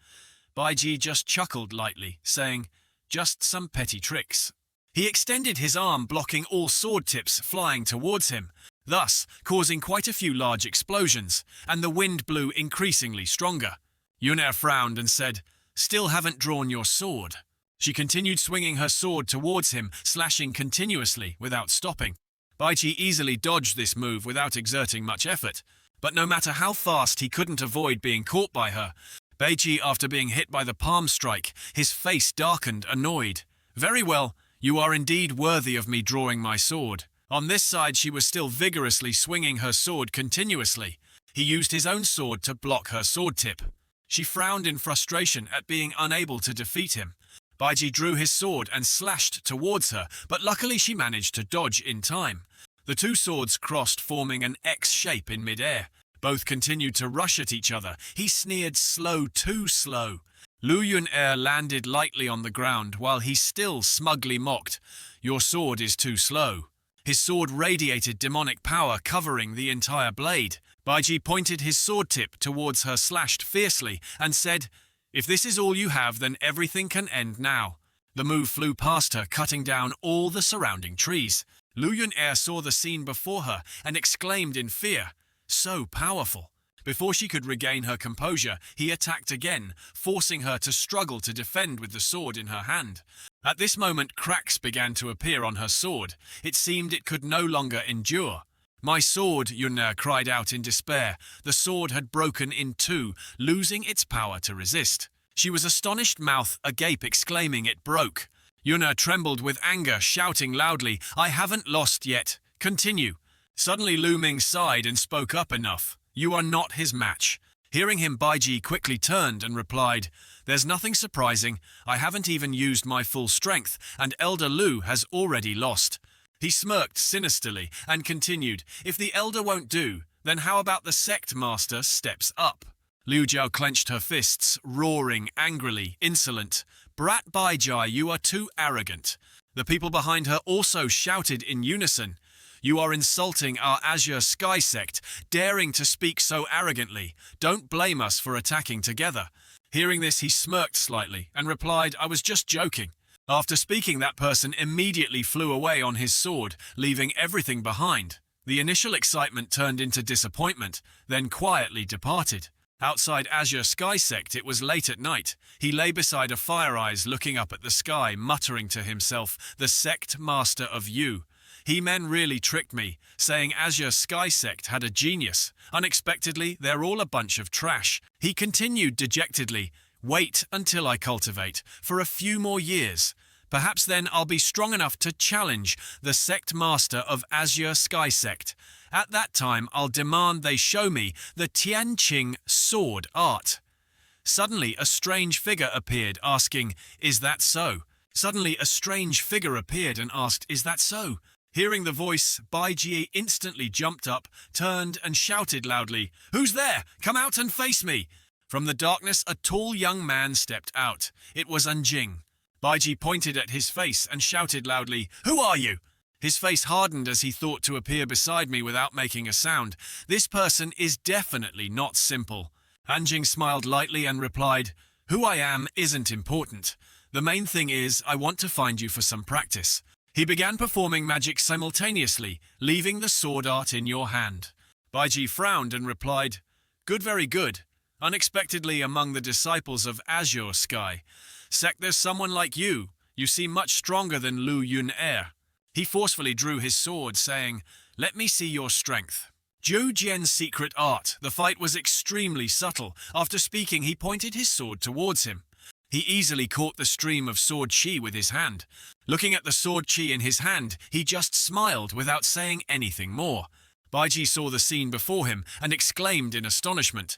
Baiji just chuckled lightly, saying, just some petty tricks. He extended his arm, blocking all sword tips flying towards him, thus causing quite a few large explosions, and the wind blew increasingly stronger. Yun-er frowned and said, still haven't drawn your sword. She continued swinging her sword towards him, slashing continuously without stopping. Baiji easily dodged this move without exerting much effort, but no matter how fast, he couldn't avoid being caught by her. Baiji, after being hit by the palm strike, his face darkened, annoyed. Very well. You are indeed worthy of me drawing my sword. On this side she was still vigorously swinging her sword continuously. He used his own sword to block her sword tip. She frowned in frustration at being unable to defeat him. Baiji drew his sword and slashed towards her, but luckily she managed to dodge in time. The two swords crossed, forming an X shape in mid-air. Both continued to rush at each other. He sneered, "Slow, too slow." Lu Yun-er landed lightly on the ground while he still smugly mocked, "Your sword is too slow." His sword radiated demonic power, covering the entire blade. Baiji pointed his sword tip towards her, slashed fiercely, and said, "If this is all you have, then everything can end now." The move flew past her, cutting down all the surrounding trees. Lu Yun-er saw the scene before her and exclaimed in fear, "So powerful." Before she could regain her composure, he attacked again, forcing her to struggle to defend with the sword in her hand. At this moment, cracks began to appear on her sword. It seemed it could no longer endure. "My sword," Yun-er cried out in despair. The sword had broken in two, losing its power to resist. She was astonished, mouth agape, exclaiming it broke. Yun-er trembled with anger, shouting loudly, "I haven't lost yet. Continue." Suddenly Lu Ming sighed and spoke up, "Enough. You are not his match." Hearing him, Baiji quickly turned and replied, "There's nothing surprising. I haven't even used my full strength, and Elder Lu has already lost." He smirked sinisterly and continued, "If the Elder won't do, then how about the sect master steps up?" Liu Jiao clenched her fists, roaring angrily, insolent, "Brat Baiji, you are too arrogant." The people behind her also shouted in unison, "You are insulting our Azure Sky sect, daring to speak so arrogantly. Don't blame us for attacking together." Hearing this, he smirked slightly and replied, "I was just joking." After speaking, that person immediately flew away on his sword, leaving everything behind. The initial excitement turned into disappointment, then quietly departed. Outside Azure Sky sect, it was late at night. He lay beside a fire eyes, looking up at the sky, muttering to himself, "The sect master of you. He men really tricked me, saying Azure Sky sect had a genius. Unexpectedly, they're all a bunch of trash." He continued dejectedly, "Wait until I cultivate, for a few more years. Perhaps then I'll be strong enough to challenge the sect master of Azure Sky sect. At that time, I'll demand they show me the Tianqing sword art." Suddenly, a strange figure appeared, asking, "Is that so?" Suddenly, a strange figure appeared and asked, "Is that so?" Hearing the voice, Baiji instantly jumped up, turned and shouted loudly, "Who's there? Come out and face me!" From the darkness, a tall young man stepped out. It was Anjing. Baiji pointed at his face and shouted loudly, "Who are you?" His face hardened as he thought to appear beside me without making a sound. This person is definitely not simple. Anjing smiled lightly and replied, "Who I am isn't important. The main thing is I want to find you for some practice." He began performing magic simultaneously, leaving the sword art in your hand. Baiji frowned and replied, "Good, very good. Unexpectedly among the disciples of Azure Sky sect there's someone like you. You seem much stronger than Lu Yun-er." He forcefully drew his sword, saying, "Let me see your strength." Zhou Jian's secret art. The fight was extremely subtle. After speaking, he pointed his sword towards him. He easily caught the stream of sword chi with his hand. Looking at the sword chi in his hand, he just smiled without saying anything more. Baiji saw the scene before him and exclaimed in astonishment,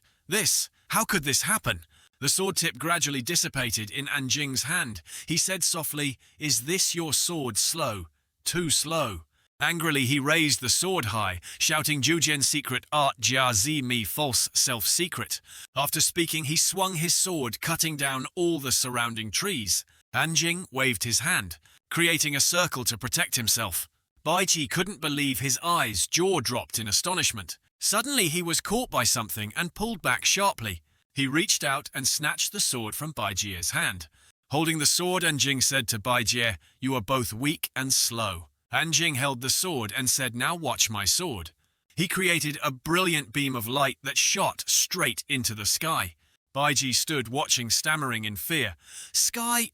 How could this happen?" The sword tip gradually dissipated in Anjing's hand. He said softly, "Is this your sword slow? Too slow." Angrily, he raised the sword high, shouting Zhujian's secret art, Jia Zi Mi false self-secret. After speaking, he swung his sword, cutting down all the surrounding trees. Anjing waved his hand, creating a circle to protect himself. Baiji couldn't believe his eyes, jaw dropped in astonishment. Suddenly, he was caught by something and pulled back sharply. He reached out and snatched the sword from Baiji's hand. Holding the sword, Anjing said to Baiji, "You are both weak and slow." Anjing held the sword and said, "Now watch my sword." He created a brilliant beam of light that shot straight into the sky. Baiji stood watching, stammering in fear. Sky!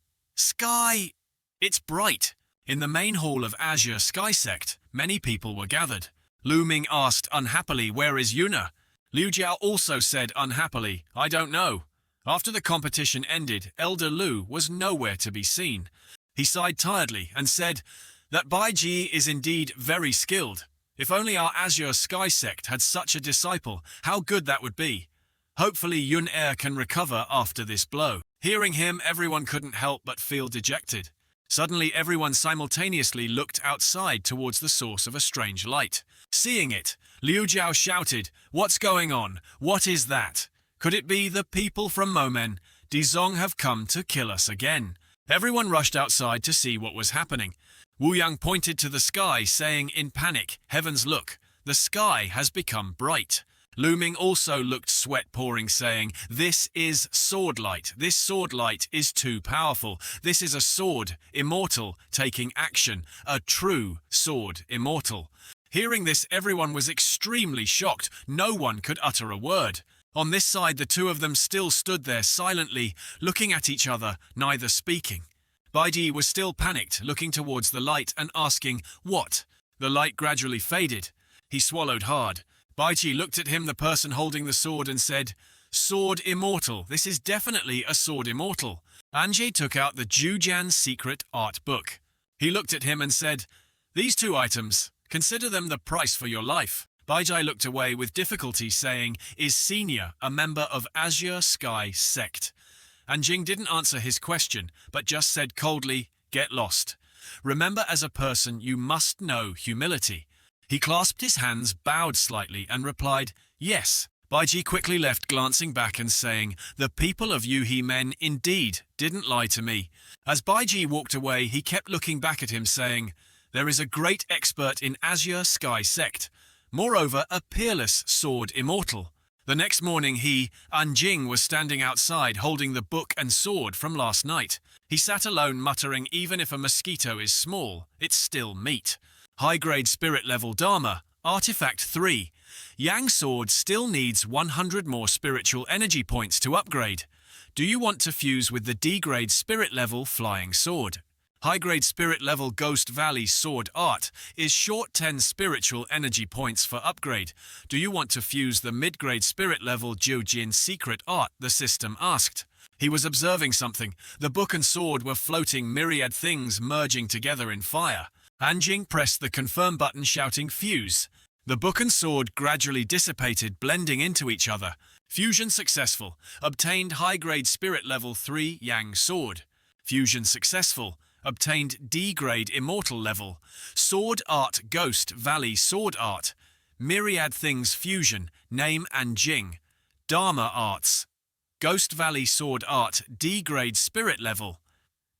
It's bright." In the main hall of Azure Sky Sect, many people were gathered. Lu Ming asked unhappily, "Where is Yuna?" Liu Jiao also said unhappily, "I don't know." After the competition ended, Elder Lu was nowhere to be seen. He sighed tiredly and said, "That Baiji is indeed very skilled. If only our Azure Sky sect had such a disciple, how good that would be. Hopefully Yun-Er can recover after this blow." Hearing him, everyone couldn't help but feel dejected. Suddenly everyone simultaneously looked outside towards the source of a strange light. Seeing it, Liu Jiao shouted, "What's going on? What is that? Could it be the people from Momen? Dizong have come to kill us again." Everyone rushed outside to see what was happening. Wu Yang pointed to the sky, saying in panic, "Heavens, look, the sky has become bright." Lu Ming also looked sweat-pouring, saying, "This is sword light. This sword light is too powerful. This is a sword, immortal, taking action. A true sword, immortal." Hearing this, everyone was extremely shocked. No one could utter a word. On this side, the two of them still stood there silently, looking at each other, neither speaking. Baidi was still panicked, looking towards the light and asking, "What?" The light gradually faded. He swallowed hard. Baiji looked at him, the person holding the sword, and said, "Sword immortal. This is definitely a sword immortal." Anji took out the Jujian secret art book. He looked at him and said, "These two items, consider them the price for your life." Baiji looked away with difficulty, saying, "Is Senior a member of Azure Sky sect?" Anjing didn't answer his question, but just said coldly, "Get lost. Remember, as a person, you must know humility." He clasped his hands, bowed slightly, and replied, "Yes." Baiji quickly left, glancing back and saying, "The people of Yuhi Men indeed didn't lie to me." As Baiji walked away, he kept looking back at him, saying, "There is a great expert in Azure Sky sect. Moreover, a peerless sword immortal." The next morning Anjing, was standing outside holding the book and sword from last night. He sat alone, muttering, "Even if a mosquito is small, it's still meat." High-grade spirit level Dharma, Artifact 3. Yang Sword still needs 100 more spiritual energy points to upgrade. Do you want to fuse with the D-grade spirit level Flying Sword? High-grade spirit level Ghost Valley Sword Art is short 10 spiritual energy points for upgrade. Do you want to fuse the mid-grade spirit level Jiujin Secret Art? The system asked. He was observing something. The book and sword were floating, myriad things merging together in fire. Anjing pressed the confirm button, shouting, "Fuse." The book and sword gradually dissipated, blending into each other. Fusion successful. Obtained high-grade spirit level 3 Yang Sword. Fusion successful. Obtained D-grade immortal level. Sword Art Ghost Valley Sword Art. Myriad Things Fusion. Name Anjing. Dharma Arts. Ghost Valley Sword Art D-grade spirit level.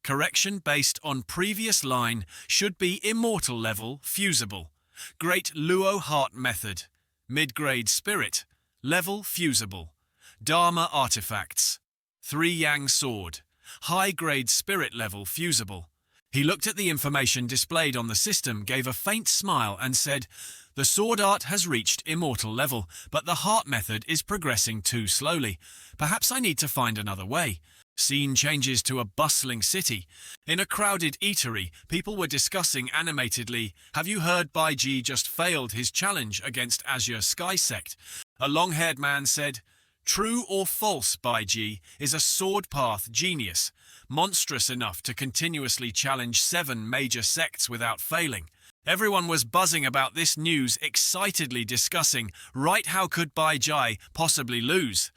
Correction based on previous line should be immortal level fusible. Great Luo Heart Method. Mid-grade spirit. Level fusible. Dharma Artifacts. 3 Yang Sword. High-grade spirit level fusible. He looked at the information displayed on the system, gave a faint smile and said, "The sword art has reached immortal level, but the heart method is progressing too slowly. Perhaps I need to find another way." Scene changes to a bustling city. In a crowded eatery, people were discussing animatedly, "Have you heard Baiji just failed his challenge against Azure Sky Sect?" A long-haired man said, "True or false, Baiji is a sword path genius, monstrous enough to continuously challenge 7 major sects without failing." Everyone was buzzing about this news, excitedly discussing, right, how could Baiji possibly lose?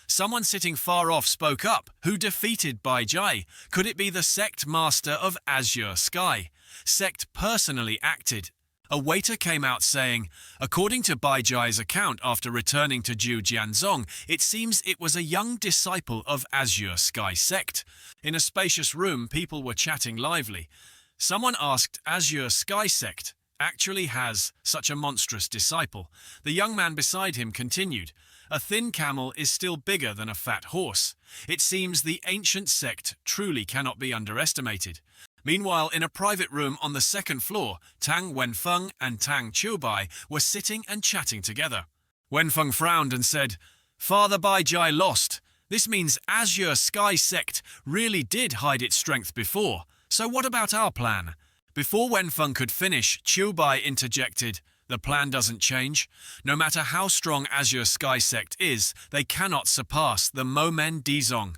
Someone sitting far off spoke up. Who defeated Baiji? Could it be the sect master of Azure Sky? Sect personally acted. A waiter came out saying, according to Baiji's account after returning to Jiuzhanzong, it seems it was a young disciple of Azure Sky sect. In a spacious room, people were chatting lively. Someone asked, Azure Sky sect actually has such a monstrous disciple? The young man beside him continued, a thin camel is still bigger than a fat horse. It seems the ancient sect truly cannot be underestimated. Meanwhile, in a private room on the second floor, Tang Wenfeng and Tang Qiubai were sitting and chatting together. Wenfeng frowned and said, Father Baiji lost. This means Azure Sky sect really did hide its strength before. So what about our plan? Before Wenfeng could finish, Qiubai interjected, the plan doesn't change. No matter how strong Azure Sky sect is, they cannot surpass the Momen Dizong.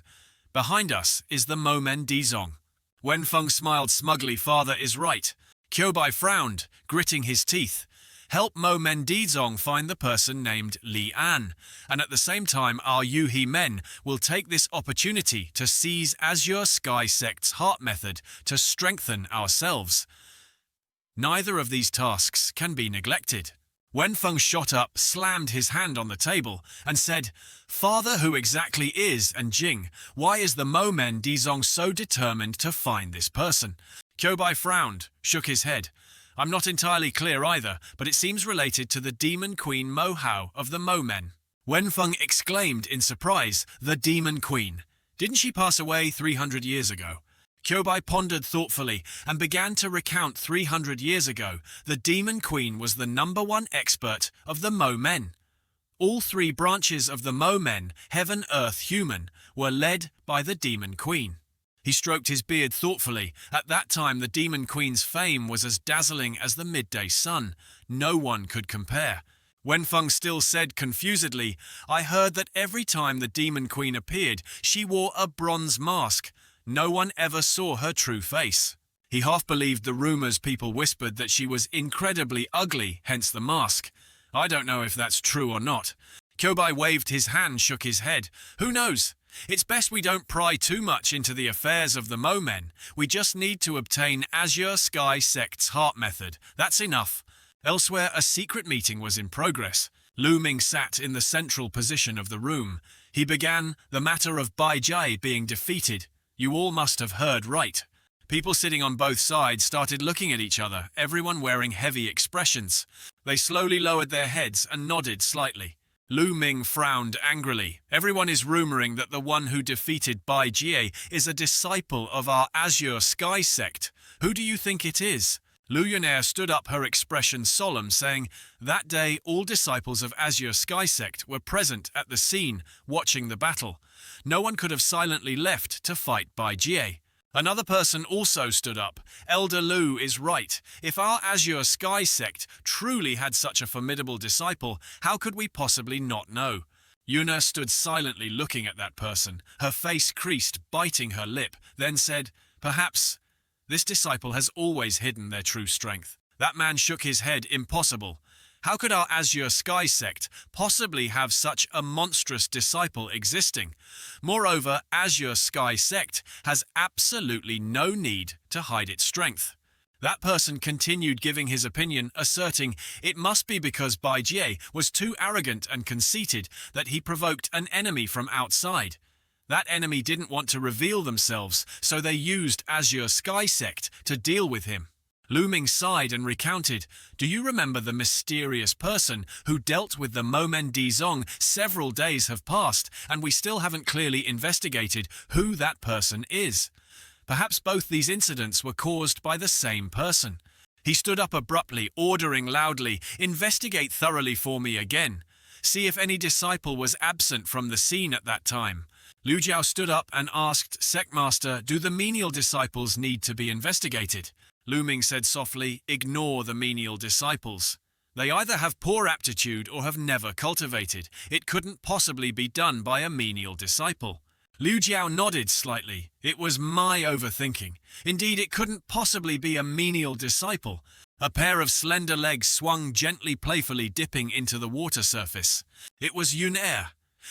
Behind us is the Momen Dizong. Wenfeng smiled smugly. Father is right. Kyobai frowned, gritting his teeth. Help Mo Mendizong find the person named Li An, and at the same time our Yuhi men will take this opportunity to seize Azure Sky Sect's heart method to strengthen ourselves. Neither of these tasks can be neglected. Wenfeng shot up, slammed his hand on the table, and said, Father, who exactly is and Jing? Why is the Mo Mendizong so determined to find this person? Kyobai frowned, shook his head. I'm not entirely clear either, but it seems related to the Demon Queen Mo Hao of the Mo Men. Wenfeng exclaimed in surprise, the Demon Queen. Didn't she pass away 300 years ago? Kyobai pondered thoughtfully and began to recount 300 years ago. The Demon Queen was the #1 expert of the Mo Men. All 3 branches of the Mo Men, heaven, earth, human, were led by the Demon Queen. He stroked his beard thoughtfully. At that time, the Demon Queen's fame was as dazzling as the midday sun. No one could compare. Wenfeng still said confusedly, I heard that every time the Demon Queen appeared, she wore a bronze mask. No one ever saw her true face. He half believed the rumors people whispered that she was incredibly ugly, hence the mask. I don't know if that's true or not. Kyobai waved his hand, shook his head. Who knows? It's best we don't pry too much into the affairs of the Mo Men. We just need to obtain Azure Sky Sect's heart method. That's enough. Elsewhere, a secret meeting was in progress. Lu Ming sat in the central position of the room. He began, the matter of Bai Jie being defeated. You all must have heard right. People sitting on both sides started looking at each other, everyone wearing heavy expressions. They slowly lowered their heads and nodded slightly. Lu Ming frowned angrily. Everyone is rumoring that the one who defeated Bai Jie is a disciple of our Azure Sky Sect. Who do you think it is? Lu Yunair stood up, her expression solemn, saying, That day all disciples of Azure Sky Sect were present at the scene, watching the battle. No one could have silently left to fight Bai Jie. Another person also stood up. Elder Lu is right. If our Azure Sky Sect truly had such a formidable disciple, how could we possibly not know? Yuna stood silently looking at that person, her face creased, biting her lip, then said, Perhaps this disciple has always hidden their true strength. That man shook his head. Impossible. How could our Azure Sky Sect possibly have such a monstrous disciple existing? Moreover, Azure Sky Sect has absolutely no need to hide its strength. That person continued giving his opinion, asserting it must be because Bai Jie was too arrogant and conceited that he provoked an enemy from outside. That enemy didn't want to reveal themselves, so they used Azure Sky Sect to deal with him. Lu Ming sighed and recounted, Do you remember the mysterious person who dealt with the Mo Mendizong? Several days have passed, and we still haven't clearly investigated who that person is. Perhaps both these incidents were caused by the same person. He stood up abruptly, ordering loudly, Investigate thoroughly for me again. See if any disciple was absent from the scene at that time. Liu Jiao stood up and asked, Sectmaster, do the menial disciples need to be investigated? Lu Ming said softly, Ignore the menial disciples. They either have poor aptitude or have never cultivated. It couldn't possibly be done by a menial disciple. Liu Jiao nodded slightly. It was my overthinking. Indeed, it couldn't possibly be a menial disciple. A pair of slender legs swung gently, playfully dipping into the water surface. It was Yunair.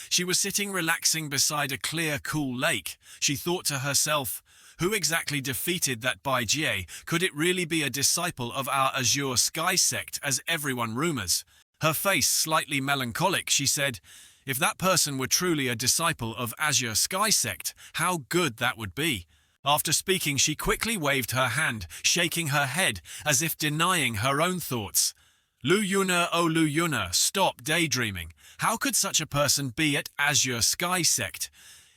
She was sitting relaxing beside a clear, cool lake. She thought to herself, who exactly defeated that Bai Jie? Could it really be a disciple of our Azure Sky Sect, as everyone rumors? Her face slightly melancholic, she said, If that person were truly a disciple of Azure Sky Sect, how good that would be. After speaking, she quickly waved her hand, shaking her head, as if denying her own thoughts. Lu Yuna, oh Lu Yuna, stop daydreaming. How could such a person be at Azure Sky Sect?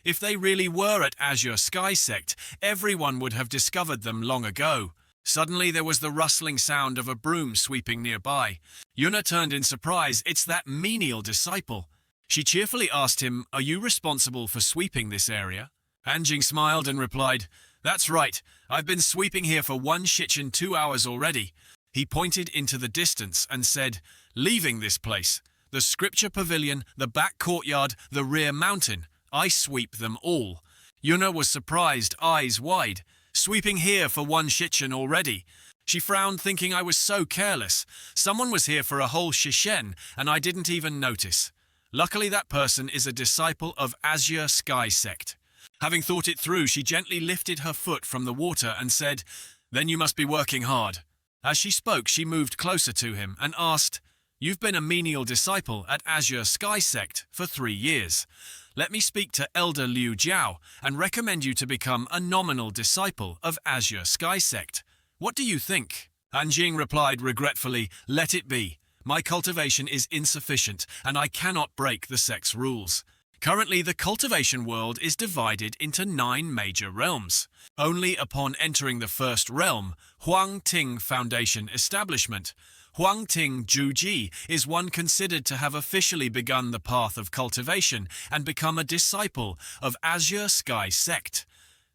If they really were at Azure Sky Sect, everyone would have discovered them long ago. Suddenly there was the rustling sound of a broom sweeping nearby. Yuna turned in surprise. It's that menial disciple. She cheerfully asked him, Are you responsible for sweeping this area? Anjing smiled and replied, That's right. I've been sweeping here for 1 shichen 2 hours already. He pointed into the distance and said, Leaving this place. The scripture pavilion, the back courtyard, the rear mountain. I sweep them all. Yuna was surprised, eyes wide. Sweeping here for one shichen already. She frowned, thinking I was so careless. Someone was here for a whole shishen, and I didn't even notice. Luckily, that person is a disciple of Azure Sky Sect. Having thought it through, she gently lifted her foot from the water and said, "Then you must be working hard." As she spoke, she moved closer to him and asked, "You've been a menial disciple at Azure Sky Sect for 3 years. Let me speak to Elder Liu Jiao and recommend you to become a nominal disciple of Azure Sky Sect. What do you think?" Anjing replied regretfully, "Let it be. My cultivation is insufficient, and I cannot break the sect's rules. Currently, the cultivation world is divided into 9 major realms. Only upon entering the first realm, Huang Ting Foundation Establishment, Huang Ting Juji is one considered to have officially begun the path of cultivation and become a disciple of Azure Sky Sect.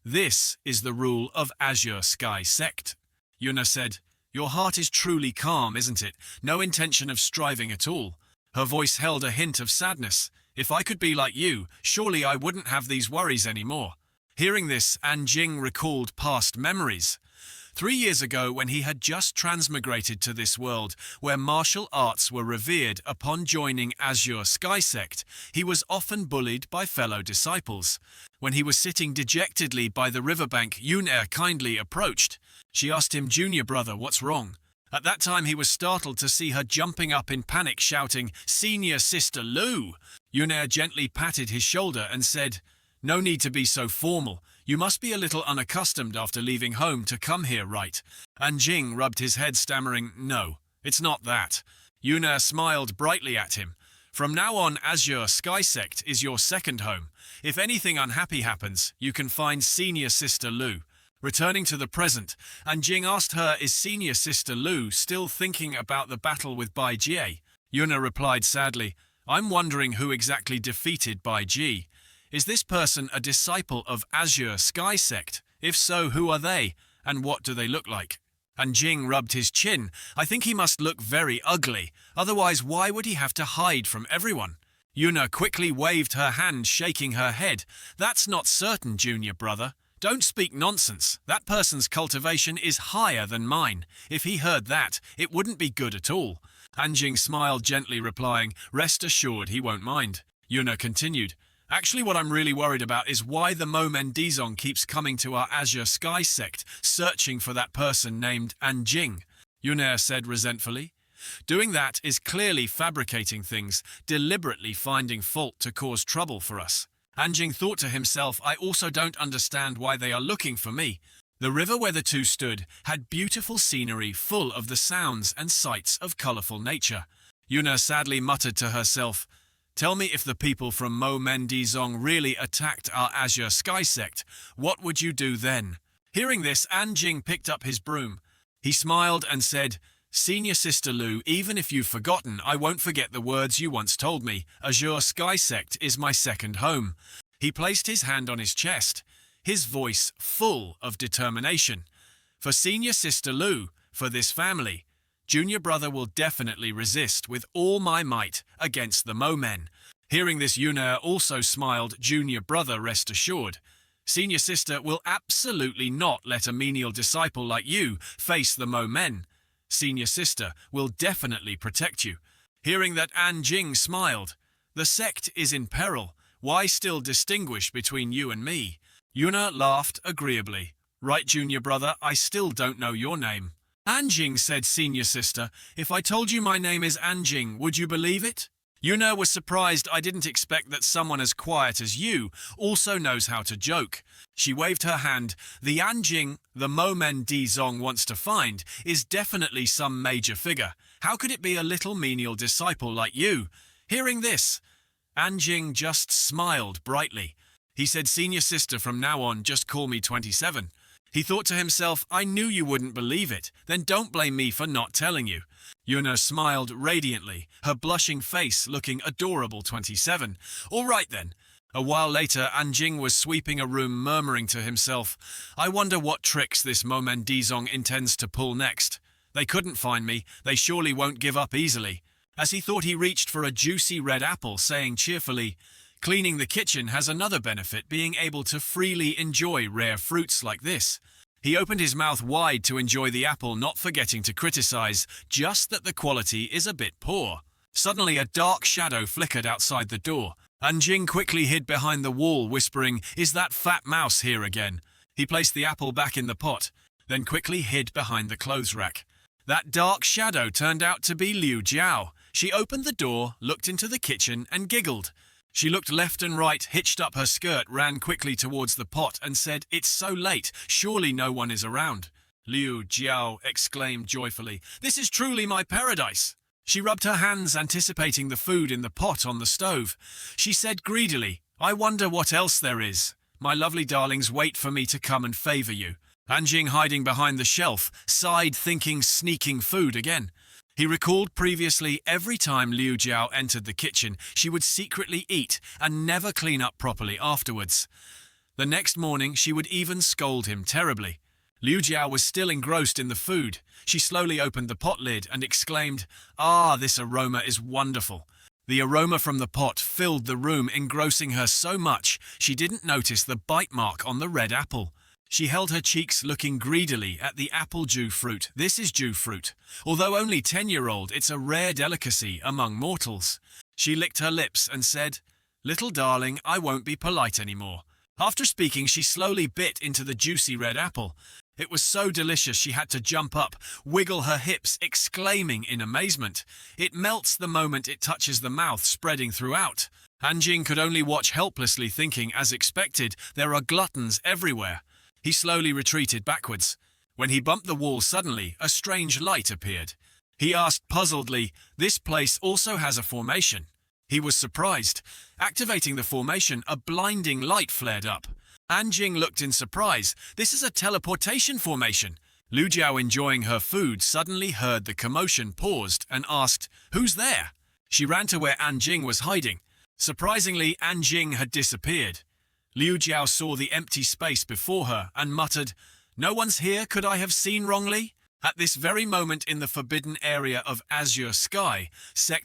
This is the rule of Azure Sky Sect." Yuna said, "Your heart is truly calm, isn't it? No intention of striving at all." Her voice held a hint of sadness. "If I could be like you, surely I wouldn't have these worries anymore." Hearing this, Anjing recalled past memories. 3 years ago, when he had just transmigrated to this world, where martial arts were revered upon joining Azure Sky Sect, he was often bullied by fellow disciples. When he was sitting dejectedly by the riverbank, Yuna kindly approached. She asked him, "Junior brother, what's wrong?" At that time, he was startled to see her jumping up in panic, shouting, "Senior Sister Lu!" Yuna gently patted his shoulder and said, "No need to be so formal. You must be a little unaccustomed after leaving home to come here, right?" Anjing rubbed his head, stammering, "No, it's not that." Yuna smiled brightly at him. "From now on, Azure Sky Sect is your second home. If anything unhappy happens, you can find Senior Sister Lu." Returning to the present, Anjing asked her, "Is Senior Sister Lu still thinking about the battle with Bai Jie?" Yuna replied sadly, "I'm wondering who exactly defeated Bai Jie. Is this person a disciple of Azure Sky Sect? If so, who are they, and what do they look like?" Anjing rubbed his chin. "I think he must look very ugly. Otherwise, why would he have to hide from everyone?" Yuna quickly waved her hand, shaking her head. "That's not certain, junior brother. Don't speak nonsense. That person's cultivation is higher than mine. If he heard that, it wouldn't be good at all." Anjing smiled gently, replying, "Rest assured he won't mind." Yuna continued, "Actually, what I'm really worried about is why the Momen Dizong keeps coming to our Azure Sky Sect, searching for that person named Anjing." Yuna said resentfully, "Doing that is clearly fabricating things, deliberately finding fault to cause trouble for us." Anjing thought to himself, "I also don't understand why they are looking for me." The river where the two stood had beautiful scenery full of the sounds and sights of colourful nature. Yuna sadly muttered to herself, "Tell me, if the people from Mo Mendizong really attacked our Azure Sky Sect, what would you do then?" Hearing this, Anjing picked up his broom. He smiled and said, "Senior Sister Lu, even if you've forgotten, I won't forget the words you once told me. Azure Sky Sect is my second home." He placed his hand on his chest, his voice full of determination. "For Senior Sister Lu, for this family, junior brother will definitely resist with all my might against the Momen." Hearing this, Yuna also smiled. "Junior brother, rest assured. Senior sister will absolutely not let a menial disciple like you face the Momen. Senior sister will definitely protect you." Hearing that, Anjing smiled. "The sect is in peril. Why still distinguish between you and me?" Yuna laughed agreeably. "Right, junior brother, I still don't know your name." Anjing said, "Senior sister, if I told you my name is Anjing, would you believe it?" Yuna was surprised. "I didn't expect that someone as quiet as you also knows how to joke." She waved her hand. "The Anjing the Momen Dizong wants to find is definitely some major figure. How could it be a little menial disciple like you?" Hearing this, Anjing just smiled brightly. He said, "Senior sister, from now on, just call me 27. He thought to himself, "I knew you wouldn't believe it. Then don't blame me for not telling you." Yuna smiled radiantly, her blushing face looking adorable. 27. "All right then." A while later, Anjing was sweeping a room, murmuring to himself, "I wonder what tricks this Momen Dizong intends to pull next. They couldn't find me. They surely won't give up easily." As he thought, he reached for a juicy red apple, saying cheerfully, "Cleaning the kitchen has another benefit, being able to freely enjoy rare fruits like this." He opened his mouth wide to enjoy the apple, not forgetting to criticize, just that the quality is a bit poor. Suddenly a dark shadow flickered outside the door. Anjing quickly hid behind the wall, whispering, "Is that fat mouse here again?" He placed the apple back in the pot, then quickly hid behind the clothes rack. That dark shadow turned out to be Liu Jiao. She opened the door, looked into the kitchen, and giggled. She looked left and right, hitched up her skirt, ran quickly towards the pot, and said, "It's so late, surely no one is around." Liu Jiao exclaimed joyfully, "This is truly my paradise." She rubbed her hands, anticipating the food in the pot on the stove. She said greedily, "I wonder what else there is. My lovely darlings wait for me to come and favor you." Anjing, hiding behind the shelf, sighed, thinking sneaking food again. He recalled previously every time Liu Jiao entered the kitchen, she would secretly eat and never clean up properly afterwards. The next morning, she would even scold him terribly. Liu Jiao was still engrossed in the food. She slowly opened the pot lid and exclaimed, "Ah, this aroma is wonderful." The aroma from the pot filled the room, engrossing her so much she didn't notice the bite mark on the red apple. She held her cheeks, looking greedily at the apple dew fruit. This is dew fruit. Although only 10-year-old, it's a rare delicacy among mortals. She licked her lips and said, "Little darling, I won't be polite anymore." After speaking, she slowly bit into the juicy red apple. It was so delicious she had to jump up, wiggle her hips, exclaiming in amazement. It melts the moment it touches the mouth, spreading throughout. Anjing could only watch helplessly, thinking, as expected, there are gluttons everywhere. He slowly retreated backwards. When he bumped the wall suddenly, a strange light appeared. He asked puzzledly, "This place also has a formation." He was surprised. Activating the formation, a blinding light flared up. Anjing looked in surprise. "This is a teleportation formation." Liu Jiao, enjoying her food, suddenly heard the commotion, paused, and asked, "Who's there?" She ran to where Anjing was hiding. Surprisingly, Anjing had disappeared. Liu Jiao saw the empty space before her and muttered, "No one's here, could I have seen wrongly?" At this very moment, in the forbidden area of azure sky,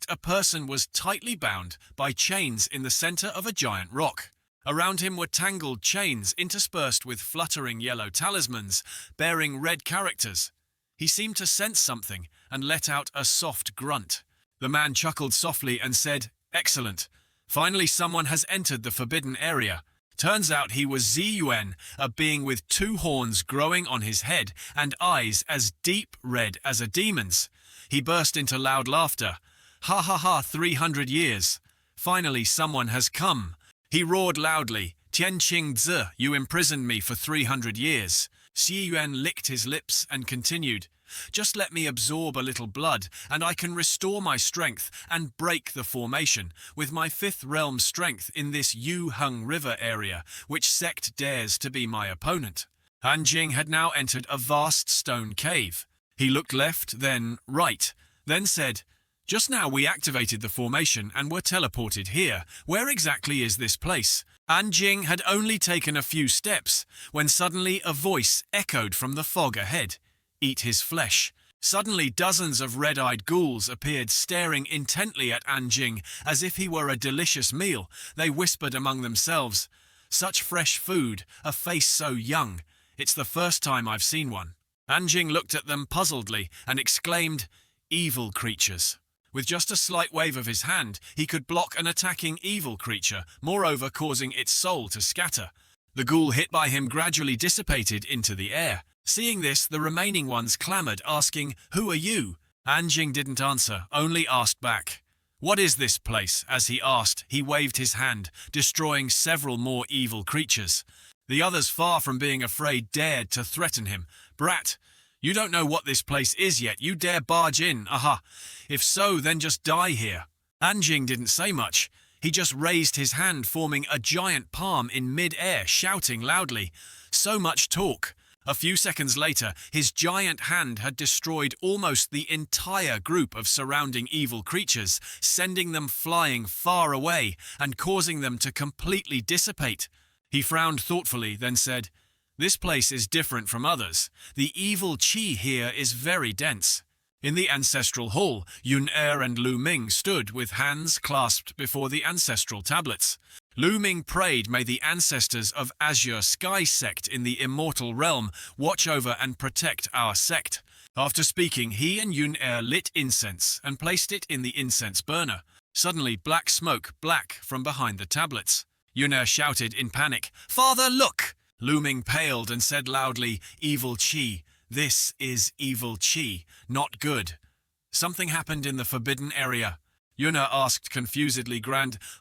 a person was tightly bound by chains in the center of a giant rock. Around him were tangled chains interspersed with fluttering yellow talismans bearing red characters. He seemed to sense something and let out a soft grunt. The man chuckled softly and said, "Excellent. Finally someone has entered the forbidden area." Turns out he was Ziyuan, a being with 2 horns growing on his head and eyes as deep red as a demon's. He burst into loud laughter. "Ha ha ha, 300 years. Finally someone has come." He roared loudly, "Tianqing Zi, you imprisoned me for 300 years. Ziyuan licked his lips and continued, "Just let me absorb a little blood, and I can restore my strength and break the formation with my 5th realm strength in this Yu Hung River area, which sect dares to be my opponent." Anjing had now entered a vast stone cave. He looked left, then right, then said, "Just now we activated the formation and were teleported here. Where exactly is this place?" Anjing had only taken a few steps when suddenly a voice echoed from the fog ahead. "Eat his flesh." Suddenly dozens of red-eyed ghouls appeared, staring intently at Anjing as if he were a delicious meal. They whispered among themselves, "Such fresh food, a face so young. It's the first time I've seen one." Anjing looked at them puzzledly and exclaimed, "Evil creatures." With just a slight wave of his hand, he could block an attacking evil creature, moreover causing its soul to scatter. The ghoul hit by him gradually dissipated into the air. Seeing this, the remaining ones clamored, asking, "Who are you?" Anjing didn't answer, only asked back, "What is this place?" As he asked, he waved his hand, destroying several more evil creatures. The others, far from being afraid, dared to threaten him. "Brat, you don't know what this place is yet. You dare barge in, aha. If so, then just die here." Anjing didn't say much. He just raised his hand, forming a giant palm in mid-air, shouting loudly, "So much talk." A few seconds later, his giant hand had destroyed almost the entire group of surrounding evil creatures, sending them flying far away and causing them to completely dissipate. He frowned thoughtfully, then said, "This place is different from others. The evil qi here is very dense. In the ancestral hall, Yun-Er and Lu Ming stood with hands clasped before the ancestral tablets. Lu Ming prayed, "May the ancestors of Azure Sky Sect in the immortal realm watch over and protect our sect." After speaking, he and Yun-Er lit incense and placed it in the incense burner. Suddenly, black smoke, black from behind the tablets. Yun-Er shouted in panic, "Father, look!" Lu Ming paled and said loudly, "Evil Qi. This is evil Qi, not good." Something happened in the forbidden area. Yuna asked confusedly,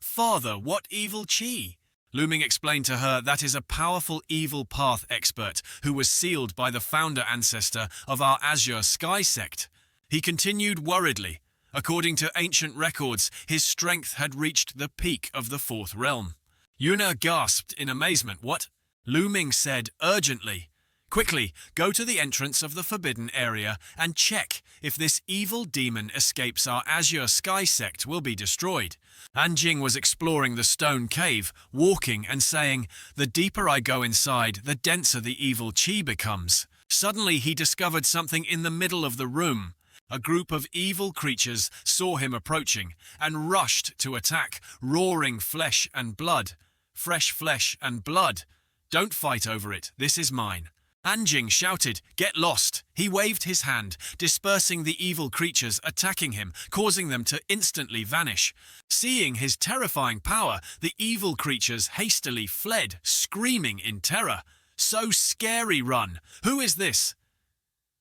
"Father, what evil Qi?" Lu Ming explained to her that is a powerful evil path expert who was sealed by the founder ancestor of our Azure Sky Sect. He continued worriedly. According to ancient records, his strength had reached the peak of the fourth realm. Yuna gasped in amazement. "What?" Lu Ming said urgently, "Quickly, go to the entrance of the forbidden area and check if this evil demon escapes our Azure Sky Sect will be destroyed." Anjing was exploring the stone cave, walking and saying, "The deeper I go inside, the denser the evil Qi becomes." Suddenly he discovered something in the middle of the room. A group of evil creatures saw him approaching and rushed to attack, roaring flesh and blood. Fresh flesh and blood. "Don't fight over it, this is mine." Anjing shouted, "Get lost!" He waved his hand, dispersing the evil creatures attacking him, causing them to instantly vanish. Seeing his terrifying power, the evil creatures hastily fled, screaming in terror. "So scary, run! Who is this?"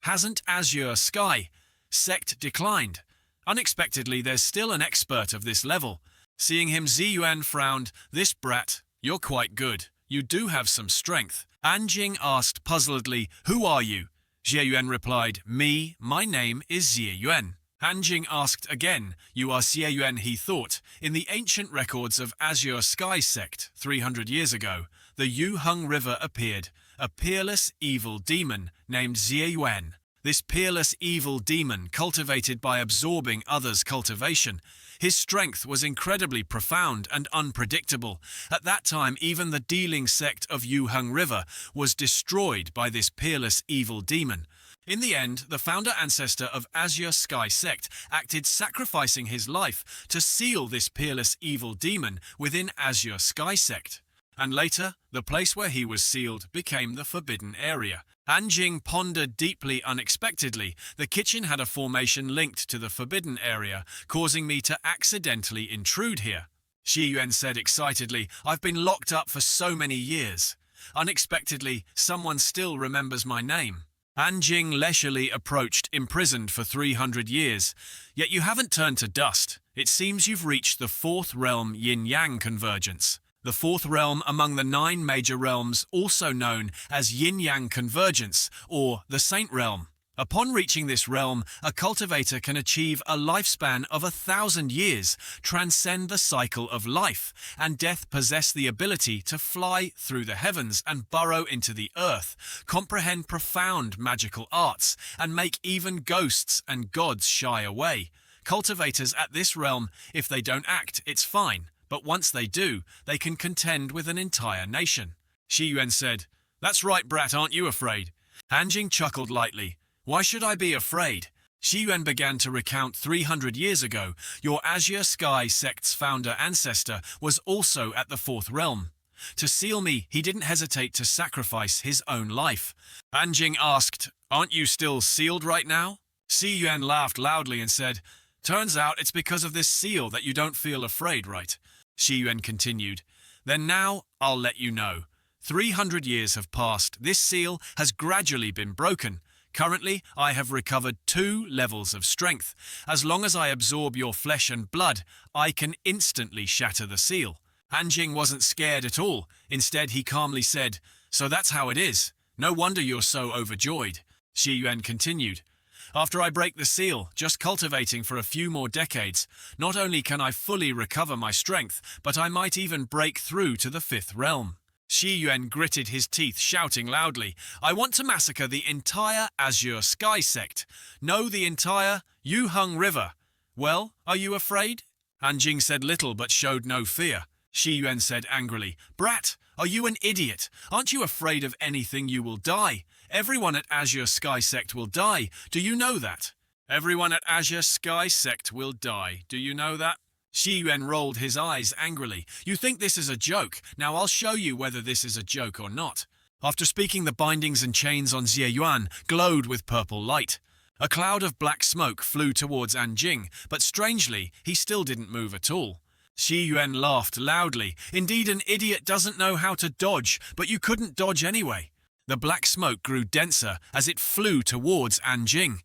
"Hasn't Azure Sky Sect declined?" Unexpectedly, there's still an expert of this level. Seeing him, Ziyuan frowned. "This brat, you're quite good. You do have some strength." Anjing asked puzzledly, "Who are you?" Ziyuan replied, "Me, my name is Ziyuan." Anjing asked again, "You are Ziyuan," he thought. In the ancient records of Azure Sky Sect, 300 years ago, the Yuheng River appeared, a peerless evil demon named Ziyuan. This peerless evil demon cultivated by absorbing others' cultivation. His strength was incredibly profound and unpredictable. At that time, even the dealing sect of Yuheng River was destroyed by this peerless evil demon. In the end, the founder ancestor of Azure Sky Sect acted, sacrificing his life to seal this peerless evil demon within Azure Sky Sect. And later, the place where he was sealed became the forbidden area. Anjing pondered deeply. Unexpectedly, the kitchen had a formation linked to the forbidden area, causing me to accidentally intrude here. Ziyuan said excitedly, "I've been locked up for so many years. Unexpectedly, someone still remembers my name." Anjing leisurely approached, "Imprisoned for 300 years. Yet you haven't turned to dust. It seems you've reached the fourth realm yin-yang convergence. The fourth realm among the 9 major realms, also known as yin-yang convergence, or the Saint Realm. Upon reaching this realm, a cultivator can achieve a lifespan of 1,000 years, transcend the cycle of life and death, possess the ability to fly through the heavens and burrow into the earth, comprehend profound magical arts, and make even ghosts and gods shy away. Cultivators at this realm, if they don't act, it's fine. But once they do, they can contend with an entire nation." Ziyuan said, "That's right, brat, aren't you afraid?" Anjing chuckled lightly. "Why should I be afraid?" Ziyuan began to recount. 300 years ago, your Azure Sky Sect's founder ancestor was also at the fourth realm. To seal me, he didn't hesitate to sacrifice his own life. Anjing asked, "Aren't you still sealed right now?" Ziyuan laughed loudly and said, "Turns out it's because of this seal that you don't feel afraid, right?" Ziyuan continued, "Then now I'll let you know. 300 years have passed. This seal has gradually been broken. Currently, I have recovered 2 levels of strength. As long as I absorb your flesh and blood, I can instantly shatter the seal." Anjing wasn't scared at all. Instead, he calmly said, "So that's how it is. No wonder you're so overjoyed." Ziyuan continued, "After I break the seal, just cultivating for a few more decades, not only can I fully recover my strength, but I might even break through to the 5th realm." Ziyuan gritted his teeth, shouting loudly, "I want to massacre the entire Azure Sky Sect. No, the entire Yuheng River." "Well, are you afraid?" Anjing said little but showed no fear. Ziyuan said angrily, "Brat, are you an idiot? Aren't you afraid of anything? You will die. Everyone at Azure Sky Sect will die. Do you know that?" Everyone at Azure Sky Sect will die. Do you know that? Shi Yuan rolled his eyes angrily. You think this is a joke? Now I'll show you whether this is a joke or not. After speaking, the bindings and chains on Xie Yuan glowed with purple light. A cloud of black smoke flew towards Anjing, but strangely, he still didn't move at all. Shi Yuan laughed loudly. Indeed, an idiot doesn't know how to dodge, but you couldn't dodge anyway. The black smoke grew denser as it flew towards Anjing.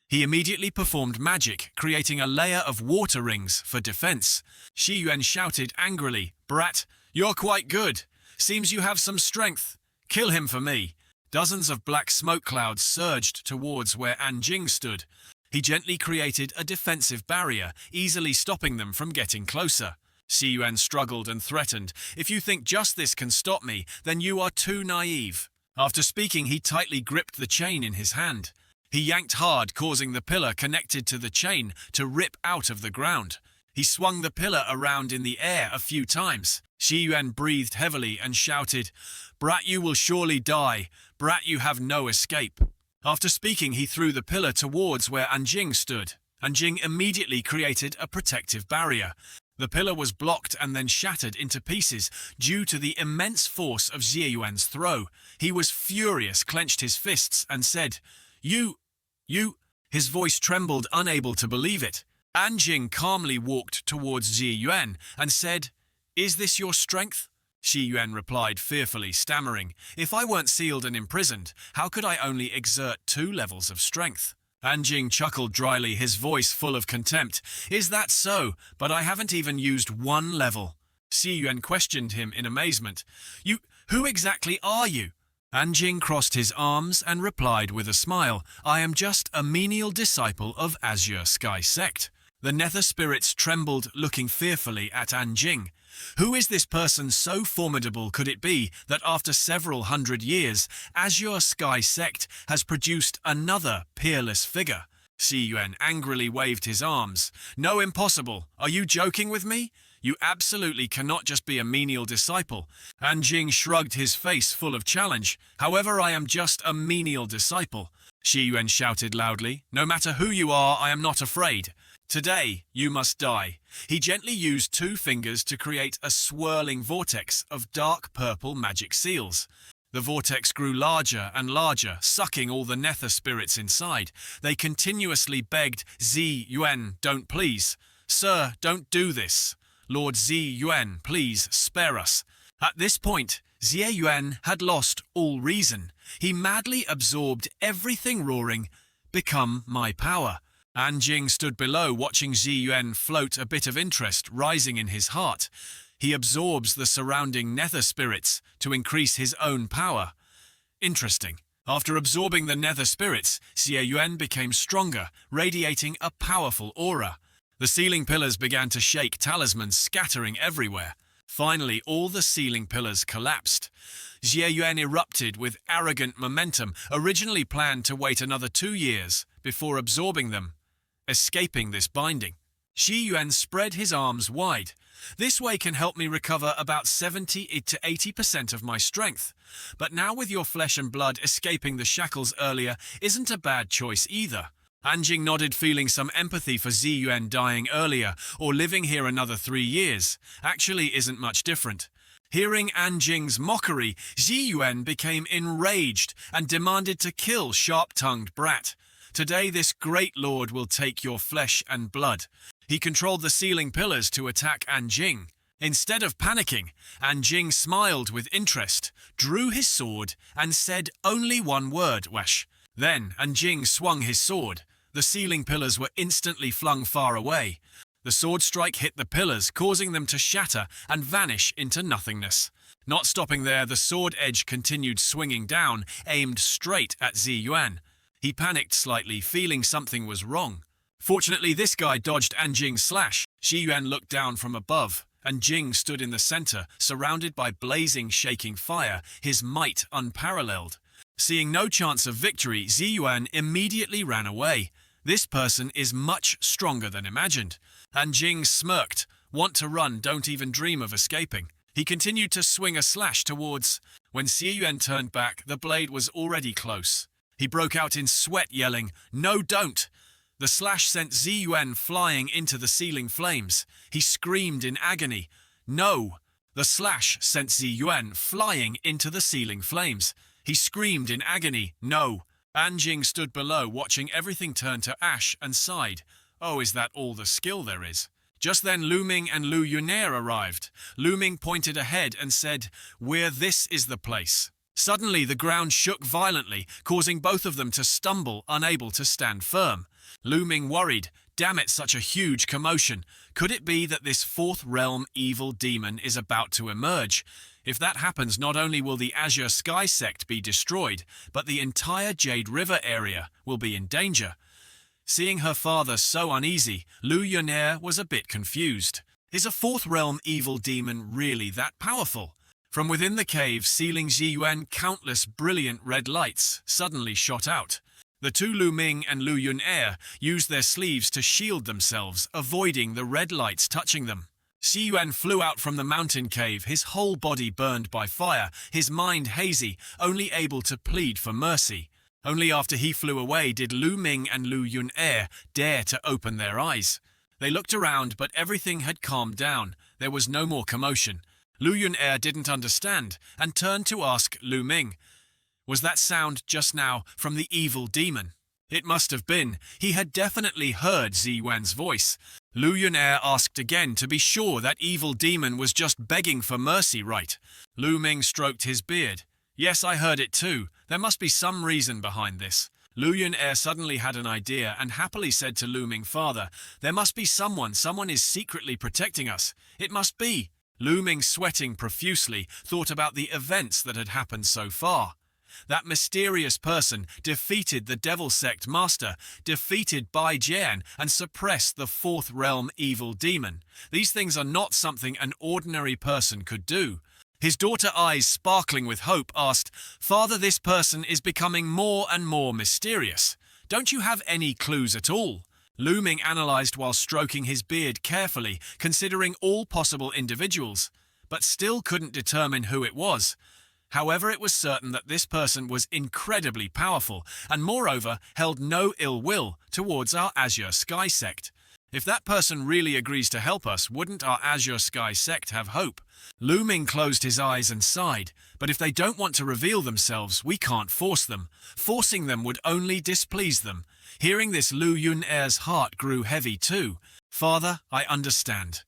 He immediately performed magic, creating a layer of water rings for defense. Shi Yuan shouted angrily, "Brat, you're quite good. Seems you have some strength. Kill him for me." Dozens of black smoke clouds surged towards where Anjing stood. He gently created a defensive barrier, easily stopping them from getting closer. Shi Yuan struggled and threatened, "If you think just this can stop me, then you are too naive." After speaking, he tightly gripped the chain in his hand. He yanked hard, causing the pillar connected to the chain to rip out of the ground. He swung the pillar around in the air a few times. Shi Yuan breathed heavily and shouted, "Brat, you will surely die. Brat, you have no escape." After speaking, he threw the pillar towards where Anjing stood. Anjing immediately created a protective barrier. The pillar was blocked and then shattered into pieces due to the immense force of Xie Yuan's throw. He was furious, clenched his fists, and said, You... His voice trembled, unable to believe it. Anjing calmly walked towards Xie Yuan and said, "Is this your strength?" Xie Yuan replied fearfully, stammering, "If I weren't sealed and imprisoned, how could I only exert 2 levels of strength?" Anjing chuckled dryly, his voice full of contempt. "Is that so? But I haven't even used 1 level." Xie Yuan questioned him in amazement. Who exactly are you?" Anjing crossed his arms and replied with a smile, "I am just a menial disciple of Azure Sky Sect." The nether spirits trembled, looking fearfully at Anjing. Who is this person so formidable could it be that after several hundred years, Azure Sky Sect has produced another peerless figure? Xie Yuan angrily waved his arms. "No, impossible. Are you joking with me? You absolutely cannot just be a menial disciple." Anjing shrugged, his face full of challenge. "However, I am just a menial disciple." Xie Yuan shouted loudly, "No matter who you are, I am not afraid. Today, you must die." He gently used 2 fingers to create a swirling vortex of dark purple magic seals. The vortex grew larger and larger, sucking all the nether spirits inside. They continuously begged, "Xie Yuan, don't please. Sir, don't do this. Lord Xie Yuan, please spare us." At this point, Xie Yuan had lost all reason. He madly absorbed everything, roaring, "Become my power." Anjing stood below, watching Xie Yuan float, a bit of interest rising in his heart. He absorbs the surrounding nether spirits to increase his own power. Interesting. After absorbing the nether spirits, Xie Yuan became stronger, radiating a powerful aura. The ceiling pillars began to shake, talismans scattering everywhere. Finally, all the ceiling pillars collapsed. Xie Yuan erupted with arrogant momentum, originally planned to wait another 2 years before absorbing them, escaping this binding. Xie Yuan spread his arms wide. "This way can help me recover about 70 to 80% of my strength. But now with your flesh and blood escaping the shackles earlier isn't a bad choice either." Anjing nodded, feeling some empathy for Xie Yuan dying earlier or living here another 3 years. Actually isn't much different. Hearing Anjing's mockery, Xie Yuan became enraged and demanded to kill sharp-tongued brat. "Today this great lord will take your flesh and blood." He controlled the ceiling pillars to attack Anjing. Instead of panicking, Anjing smiled with interest, drew his sword, and said only 1 word, "Wash." Then Anjing swung his sword. The ceiling pillars were instantly flung far away. The sword strike hit the pillars, causing them to shatter and vanish into nothingness. Not stopping there, the sword edge continued swinging down, aimed straight at Xie Yuan. He panicked slightly, feeling something was wrong. Fortunately, this guy dodged Anjing's slash. Xie Yuan looked down from above. Anjing stood in the center, surrounded by blazing, shaking fire, his might unparalleled. Seeing no chance of victory, Xie Yuan immediately ran away. This person is much stronger than imagined. Anjing smirked. "Want to run, don't even dream of escaping." He continued to swing a slash towards. When Xie Yuan turned back, the blade was already close. He broke out in sweat, yelling, "No, don't!" The slash sent Ziyuan flying into the ceiling flames. He screamed in agony. No! The slash sent Ziyuan flying into the ceiling flames. He screamed in agony. No! Anjing stood below, watching everything turn to ash, and sighed. Oh, is that all the skill there is? Just then Lu Ming and Lu Yunair arrived. Lu Ming pointed ahead and said, This is the place. Suddenly the ground shook violently, causing both of them to stumble, unable to stand firm. Lu Ming worried. Damn it, such a huge commotion. Could it be that this fourth realm evil demon is about to emerge? If that happens, not only will the Azure Sky sect be destroyed, but the entire Jade River area will be in danger. Seeing her father so uneasy, Lu Yunair was a bit confused. Is a fourth realm evil demon really that powerful? From within the cave, sealing Ziyuan, countless brilliant red lights suddenly shot out. The two Lu Ming and Lu Yunair used their sleeves to shield themselves, avoiding the red lights touching them. Ziyuan flew out from the mountain cave, his whole body burned by fire, his mind hazy, only able to plead for mercy. Only after he flew away did Lu Ming and Lu Yunair dare to open their eyes. They looked around, but everything had calmed down. There was no more commotion. Lu Yunair didn't understand and turned to ask Lu Ming, was that sound just now from the evil demon? It must have been. He had definitely heard Ziyuan's voice. Lu Yunair asked again to be sure that evil demon was just begging for mercy, right? Lu Ming stroked his beard. Yes, I heard it too. There must be some reason behind this. Lu Yunair suddenly had an idea and happily said to Lu Ming, Father, there must be someone is secretly protecting us. It must be. Lu Ming, sweating profusely, thought about the events that had happened so far. That mysterious person defeated the Devil Sect Master, defeated Bai Jian, and suppressed the fourth realm evil demon. These things are not something an ordinary person could do. His daughter, eyes sparkling with hope, asked, Father, this person is becoming more and more mysterious. Don't you have any clues at all? Lu Ming analyzed while stroking his beard carefully, considering all possible individuals, but still couldn't determine who it was. However, it was certain that this person was incredibly powerful and moreover held no ill will towards our Azure Sky sect. If that person really agrees to help us, wouldn't our Azure Sky sect have hope? Lu Ming closed his eyes and sighed, but if they don't want to reveal themselves, we can't force them. Forcing them would only displease them. Hearing this, Lu Yunair's heart grew heavy too. Father, I understand.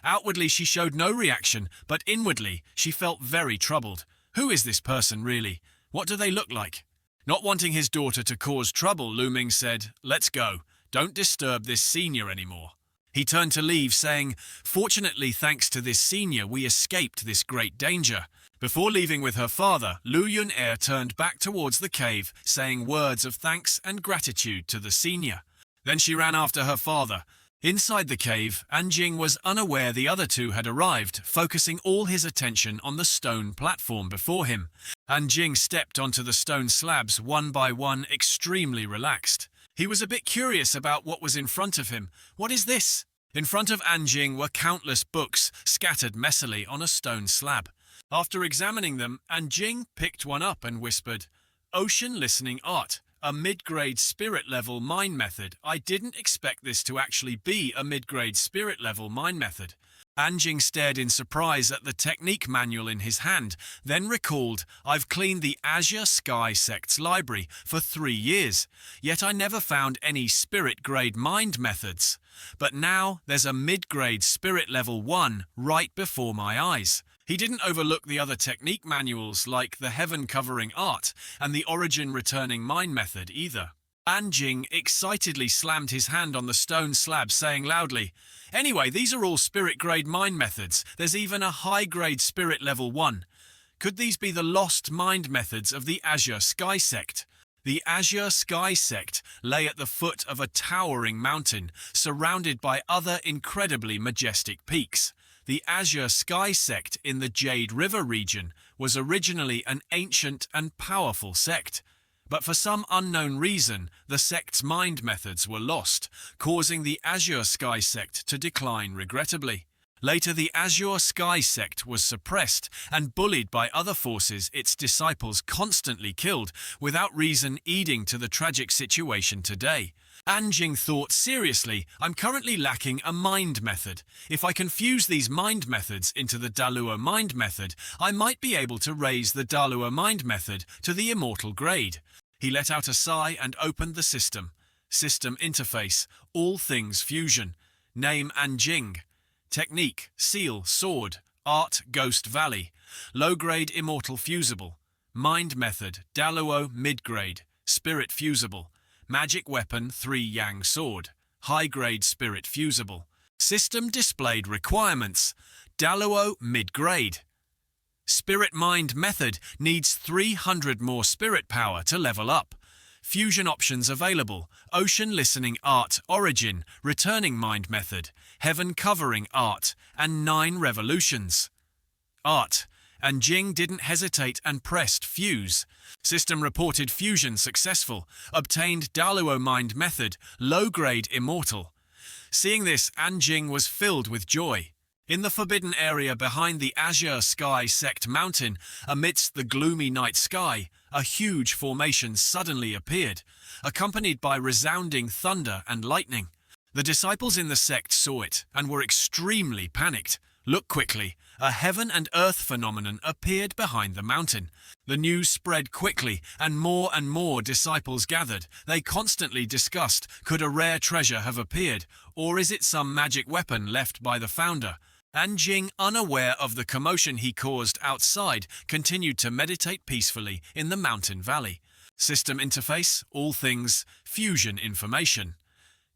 Outwardly she showed no reaction, but inwardly she felt very troubled. Who is this person really? What do they look like? Not wanting his daughter to cause trouble, Lu Ming said, Let's go. Don't disturb this senior anymore. He turned to leave, saying, Fortunately, thanks to this senior, we escaped this great danger. Before leaving with her father, Lu Yunair turned back towards the cave, saying words of thanks and gratitude to the senior. Then she ran after her father. Inside the cave, Anjing was unaware the other two had arrived, focusing all his attention on the stone platform before him. Anjing stepped onto the stone slabs one by one, extremely relaxed. He was a bit curious about what was in front of him. What is this? In front of Anjing were countless books scattered messily on a stone slab. After examining them, Anjing picked one up and whispered, Ocean Listening Art. A mid-grade spirit-level mind method. I didn't expect this to actually be a mid-grade spirit-level mind method. Anjing stared in surprise at the technique manual in his hand, then recalled, I've cleaned the Azure Sky sect's library for 3 years, yet I never found any spirit-grade mind methods. But now there's a mid-grade spirit-level 1 right before my eyes. He didn't overlook the other technique manuals like the Heaven Covering Art and the Origin Returning Mind method either. Anjing excitedly slammed his hand on the stone slab, saying loudly, Anyway, these are all spirit-grade mind methods. There's even a high-grade spirit level 1. Could these be the lost mind methods of the Azure Sky sect? The Azure Sky sect lay at the foot of a towering mountain, surrounded by other incredibly majestic peaks. The Azure Sky sect in the Jade River region was originally an ancient and powerful sect, but for some unknown reason, the sect's mind methods were lost, causing the Azure Sky sect to decline regrettably. Later, the Azure Sky sect was suppressed and bullied by other forces its disciples constantly killed, without reason, leading to the tragic situation today. Anjing thought, seriously, I'm currently lacking a mind method. If I can fuse these mind methods into the Devour mind method, I might be able to raise the Devour mind method to the immortal grade. He let out a sigh and opened the system. System interface, all things fusion. Name Anjing. Technique, seal, sword. Art, Ghost Valley. Low-grade immortal fusible. Mind method, Devour mid-grade. Spirit fusible. Magic weapon, 3-yang sword. High-grade spirit fusible. System displayed requirements. Devour mid-grade. Spirit mind method needs 300 more spirit power to level up. Fusion options available. Ocean listening art origin, returning mind method, heaven covering art, and 9 revolutions. Art. Anjing didn't hesitate and pressed fuse. System reported fusion successful. Obtained Devour mind method, low-grade immortal. Seeing this, Anjing was filled with joy. In the forbidden area behind the Azure Sky Sect Mountain, amidst the gloomy night sky, a huge formation suddenly appeared, accompanied by resounding thunder and lightning. The disciples in the sect saw it and were extremely panicked. Look quickly, a heaven and earth phenomenon appeared behind the mountain. The news spread quickly, and more disciples gathered. They constantly discussed, could a rare treasure have appeared, or is it some magic weapon left by the founder? Anjing, unaware of the commotion he caused outside, continued to meditate peacefully in the mountain valley. System interface, all things, fusion information.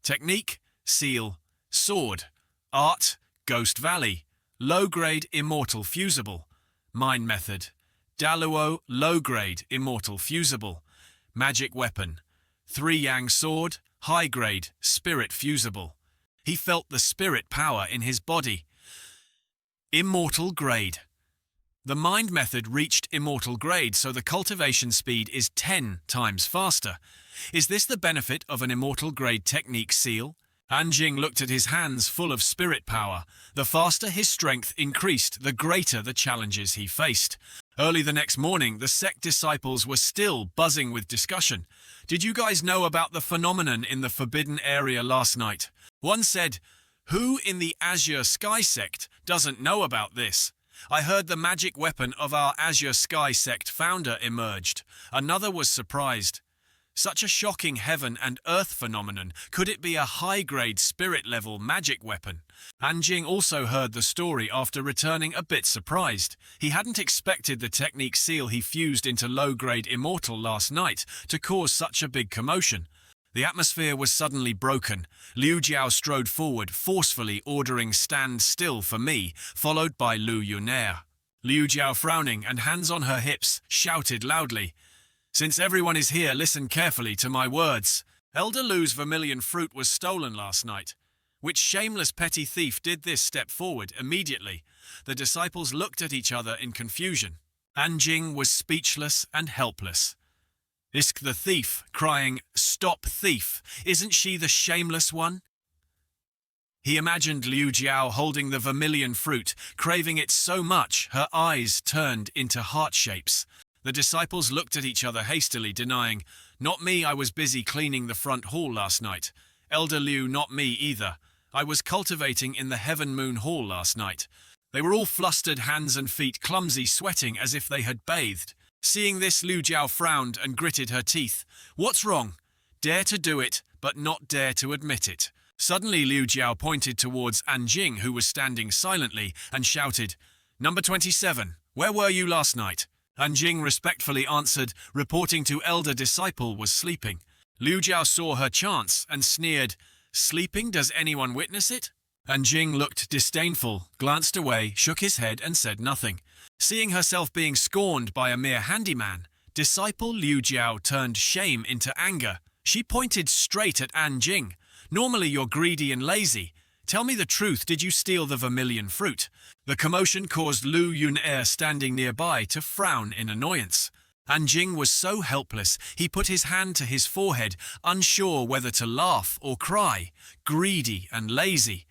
Technique, seal, sword. Art, Ghost Valley. Low-grade immortal fusible. Mind method. Devour low-grade immortal fusible. Magic weapon. 3-yang sword, high-grade spirit fusible. He felt the spirit power in his body. Immortal grade. The mind method reached immortal grade, so the cultivation speed is 10 times faster. Is this the benefit of an immortal grade technique seal? Anjing looked at his hands full of spirit power. The faster his strength increased, the greater the challenges he faced. Early the next morning, the sect disciples were still buzzing with discussion. Did you guys know about the phenomenon in the forbidden area last night? One said, who in the Azure Sky sect doesn't know about this? I heard the magic weapon of our Azure Sky sect founder emerged. Another was surprised. Such a shocking heaven and earth phenomenon, could it be a high-grade spirit-level magic weapon? Anjing also heard the story after returning a bit surprised. He hadn't expected the technique seal he fused into low-grade immortal last night to cause such a big commotion. The atmosphere was suddenly broken. Liu Jiao strode forward, forcefully ordering "Stand still for me," followed by Lu Yunair. Liu Jiao, frowning and hands on her hips, shouted loudly, "Since everyone is here, listen carefully to my words. Elder Lu's vermilion fruit was stolen last night. Which shameless petty thief did this? Step forward immediately." The disciples looked at each other in confusion. Anjing was speechless and helpless. Isk the thief, crying, "Stop thief, isn't she the shameless one?" He imagined Liu Jiao holding the vermilion fruit, craving it so much her eyes turned into heart shapes. The disciples looked at each other hastily, denying, "Not me, I was busy cleaning the front hall last night. Elder Liu, not me either. I was cultivating in the Heaven Moon Hall last night." They were all flustered, hands and feet clumsy, sweating as if they had bathed. Seeing this, Liu Jiao frowned and gritted her teeth. "What's wrong? Dare to do it, but not dare to admit it." Suddenly Liu Jiao pointed towards Anjing, who was standing silently, and shouted, "Number 27, where were you last night?" Anjing respectfully answered, reporting to elder disciple was sleeping. Liu Jiao saw her chance and sneered, "Sleeping? Does anyone witness it?" Anjing looked disdainful, glanced away, shook his head and said nothing. Seeing herself being scorned by a mere handyman, disciple Liu Jiao turned shame into anger. She pointed straight at Anjing. "Normally you're greedy and lazy. Tell me the truth, did you steal the vermilion fruit?" The commotion caused Lu Yunair, standing nearby, to frown in annoyance. Anjing was so helpless, he put his hand to his forehead, unsure whether to laugh or cry. Greedy and lazy.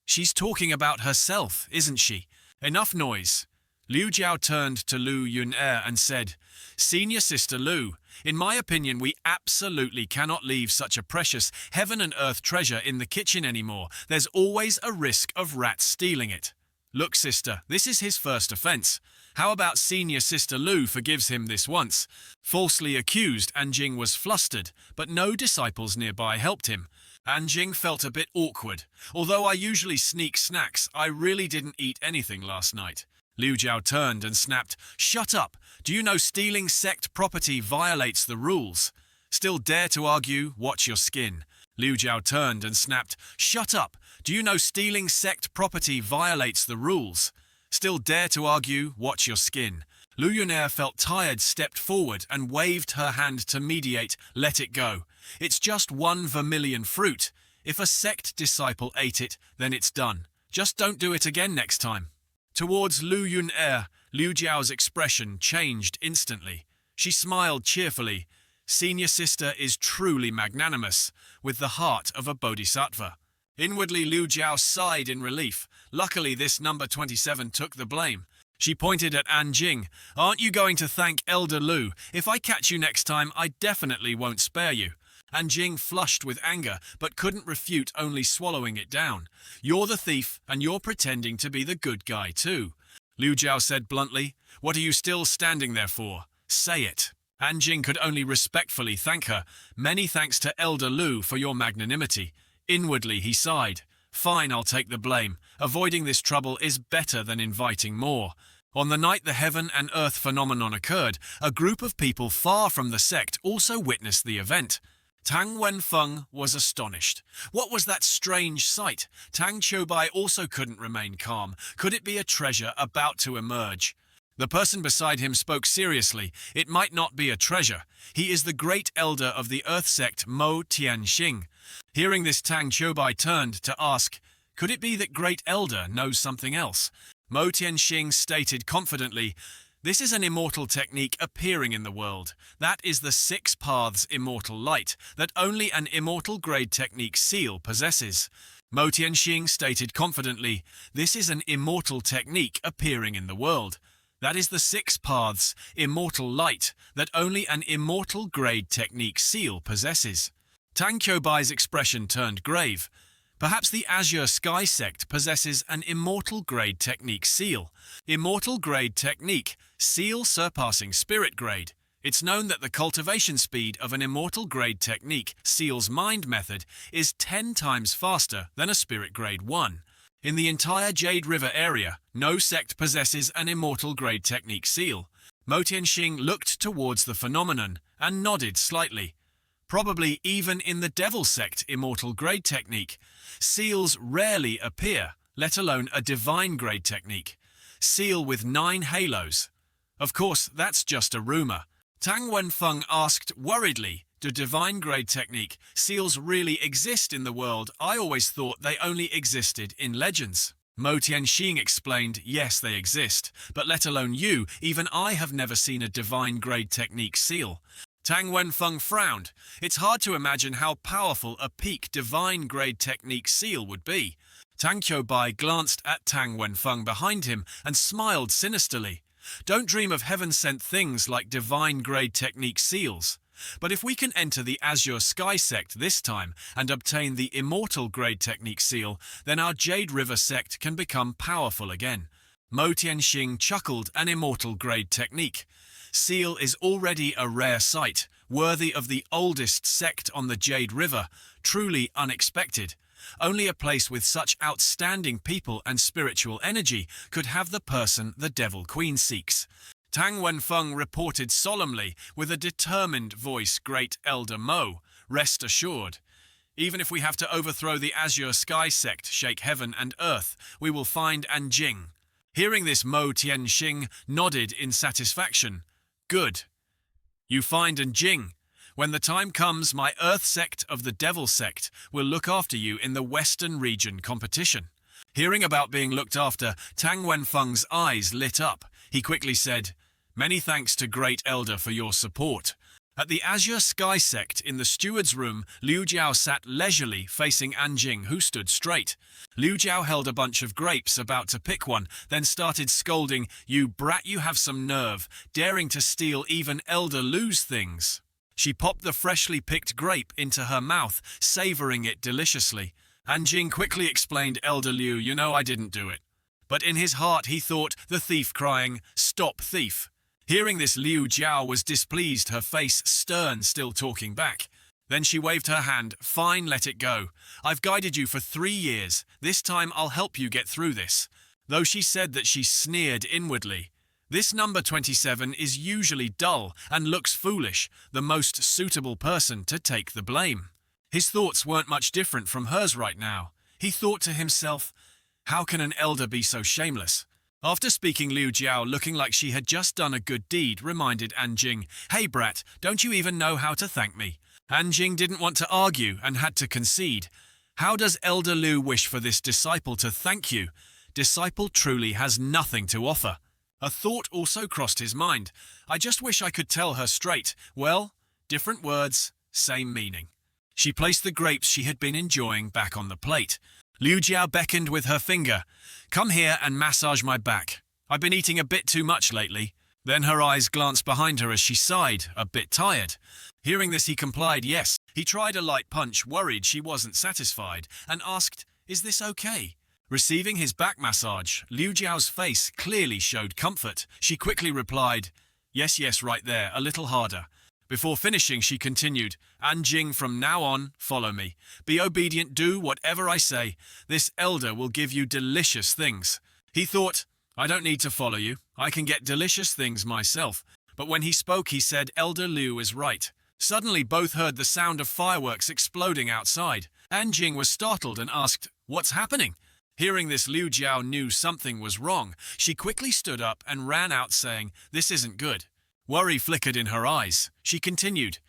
She's talking about herself, isn't she? Enough noise. Liu Jiao turned to Lu Yun-er and said, "Senior Sister Lu, in my opinion we absolutely cannot leave such a precious heaven and earth treasure in the kitchen anymore. There's always a risk of rats stealing it. Look, sister, this is his first offense. How about Senior Sister Lu forgives him this once?" Falsely accused, Anjing was flustered, but no disciples nearby helped him. Anjing felt a bit awkward. "Although I usually sneak snacks, I really didn't eat anything last night." Liu Jiao turned and snapped, "Shut up! Do you know stealing sect property violates the rules? Still dare to argue? Watch your skin." Liu Jiao turned and snapped, "Shut up! Do you know stealing sect property violates the rules? Still dare to argue? Watch your skin." Lu Yun'er felt tired, stepped forward and waved her hand to mediate. "Let it go. It's just one vermilion fruit. If a sect disciple ate it, then it's done. Just don't do it again next time." Towards Lu Yun'er, Liu Jiao's expression changed instantly. She smiled cheerfully. Senior Sister is truly magnanimous, with the heart of a bodhisattva. Inwardly, Liu Jiao sighed in relief. Luckily, this number 27 took the blame. She pointed at Anjing. "Aren't you going to thank Elder Lu? If I catch you next time, I definitely won't spare you." Anjing flushed with anger, but couldn't refute, only swallowing it down. "You're the thief, and you're pretending to be the good guy too." Liu Jiao said bluntly, "What are you still standing there for? Say it." Anjing could only respectfully thank her. "Many thanks to Elder Lu for your magnanimity." Inwardly, he sighed. "Fine, I'll take the blame. Avoiding this trouble is better than inviting more." On the night the heaven and earth phenomenon occurred, a group of people far from the sect also witnessed the event. Tang Wenfeng was astonished. What was that strange sight? Tang Qiubai also couldn't remain calm. Could it be a treasure about to emerge? The person beside him spoke seriously. "It might not be a treasure. He is the great elder of the earth sect Mo Tianxing." Hearing this, Tang Qiubai turned to ask, "Could it be that great elder knows something else?" Mo Tianxing stated confidently, "This is an immortal technique appearing in the world. That is the 6 paths immortal light that only an immortal grade technique seal possesses." Mo Tianxing stated confidently, "This is an immortal technique appearing in the world. That is the 6 paths immortal light that only an immortal grade technique seal possesses." Tang Qiubai's expression turned grave. Perhaps the Azure Sky sect possesses an immortal grade technique seal. Immortal grade technique, seal surpassing spirit grade. It's known that the cultivation speed of an immortal grade technique, seal's mind method, is 10 times faster than a spirit grade 1. In the entire Jade River area, no sect possesses an immortal grade technique seal. Mo Tianxing looked towards the phenomenon and nodded slightly. Probably even in the Devil sect immortal grade technique, seals rarely appear, let alone a divine grade technique. Seal with 9 halos. Of course, that's just a rumor. Tang Wenfeng asked worriedly, "Do divine grade technique seals really exist in the world? I always thought they only existed in legends." Mo Tianxing explained, "Yes, they exist, but let alone you, even I have never seen a divine grade technique seal." Tang Wenfeng frowned. It's hard to imagine how powerful a peak divine grade technique seal would be. Tang Qiubai glanced at Tang Wenfeng behind him and smiled sinisterly. "Don't dream of heaven-sent things like divine grade technique seals. But if we can enter the Azure Sky sect this time and obtain the immortal grade technique seal, then our Jade River sect can become powerful again." Mo Tianxing chuckled. "An immortal grade technique. Seal is already a rare sight, worthy of the oldest sect on the Jade River, truly unexpected. Only a place with such outstanding people and spiritual energy could have the person the Devil Queen seeks." Tang Wenfeng reported solemnly, with a determined voice, "Great Elder Mo, rest assured. Even if we have to overthrow the Azure Sky sect, shake heaven and earth, we will find Anjing." Hearing this, Mo Tianxing nodded in satisfaction. "Good. You find Anjing. When the time comes, my Earth sect of the Devil sect will look after you in the Western region competition." Hearing about being looked after, Tang Wenfeng's eyes lit up. He quickly said, "Many thanks to Great Elder for your support." At the Azure Sky sect in the steward's room, Liu Jiao sat leisurely facing Anjing, who stood straight. Liu Jiao held a bunch of grapes, about to pick one, then started scolding, "You brat, you have some nerve, daring to steal even Elder Lu's things." She popped the freshly picked grape into her mouth, savoring it deliciously. Anjing quickly explained, "Elder Liu, you know I didn't do it." But in his heart he thought, the thief, crying, "Stop, thief." Hearing this, Liu Jiao was displeased, her face stern, still talking back. Then she waved her hand, "Fine, let it go. I've guided you for 3 years. This time I'll help you get through this." Though she said that she sneered inwardly. This number 27 is usually dull and looks foolish, the most suitable person to take the blame. His thoughts weren't much different from hers right now. He thought to himself, how can an elder be so shameless? After speaking, Liu Jiao, looking like she had just done a good deed, reminded Anjing, "Hey brat, don't you even know how to thank me?" Anjing didn't want to argue and had to concede. "How does Elder Liu wish for this disciple to thank you? Disciple truly has nothing to offer." A thought also crossed his mind. "I just wish I could tell her straight. Well, different words, same meaning." She placed the grapes she had been enjoying back on the plate. Liu Jiao beckoned with her finger. "Come here and massage my back. I've been eating a bit too much lately." Then her eyes glanced behind her as she sighed, a bit tired. Hearing this, he complied, yes. He tried a light punch, worried she wasn't satisfied, and asked, "Is this okay?" Receiving his back massage, Liu Jiao's face clearly showed comfort. She quickly replied, "Yes, yes, right there, a little harder." Before finishing, she continued, "Anjing, from now on, follow me. Be obedient, do whatever I say. This elder will give you delicious things." He thought, "I don't need to follow you. I can get delicious things myself." But when he spoke, he said, "Elder Liu is right." Suddenly, both heard the sound of fireworks exploding outside. Anjing was startled and asked, "What's happening?" Hearing this, Liu Jiao knew something was wrong. She quickly stood up and ran out, saying, "This isn't good." Worry flickered in her eyes. She continued,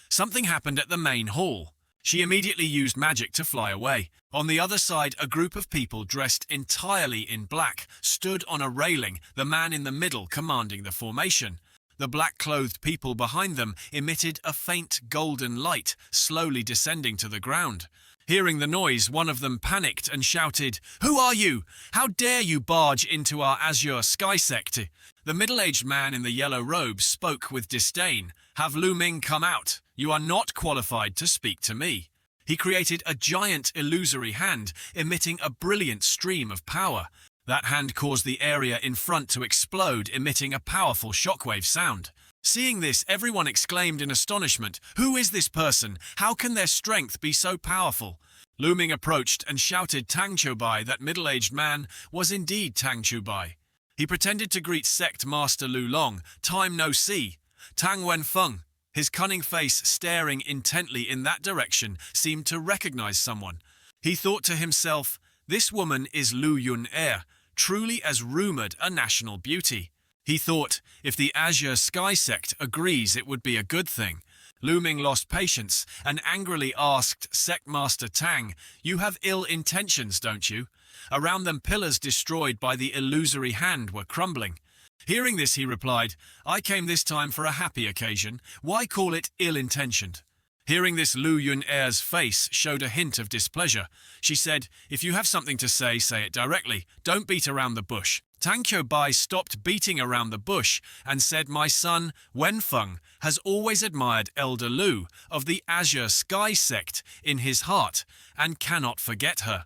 "Something happened at the main hall." She immediately used magic to fly away. On the other side, a group of people dressed entirely in black stood on a railing, the man in the middle commanding the formation. The black-clothed people behind them emitted a faint golden light, slowly descending to the ground. Hearing the noise, one of them panicked and shouted, "Who are you? How dare you barge into our Azure Sky sector?" The middle-aged man in the yellow robe spoke with disdain. "Have Lu Ming come out. You are not qualified to speak to me." He created a giant illusory hand, emitting a brilliant stream of power. That hand caused the area in front to explode, emitting a powerful shockwave sound. Seeing this, everyone exclaimed in astonishment, "Who is this person? How can their strength be so powerful?" Lu Ming approached and shouted Tang Chubai. That middle-aged man was indeed Tang Chubai. He pretended to greet Sect Master Lu Long. "Time no see." Tang Wenfeng, his cunning face staring intently in that direction, seemed to recognize someone. He thought to himself, "This woman is Lu Yun-er, truly as rumored a national beauty." He thought, if the Azure Sky sect agrees, it would be a good thing. Lu Ming lost patience and angrily asked Sect Master Tang, "You have ill intentions, don't you?" Around them, pillars destroyed by the illusory hand were crumbling. Hearing this, he replied, "I came this time for a happy occasion. Why call it ill-intentioned?" Hearing this, Lu Yun-er's face showed a hint of displeasure. She said, "If you have something to say it directly. Don't beat around the bush." Tang Qiubai stopped beating around the bush and said, "My son, Wenfeng, has always admired Elder Lu of the Azure Sky sect in his heart and cannot forget her.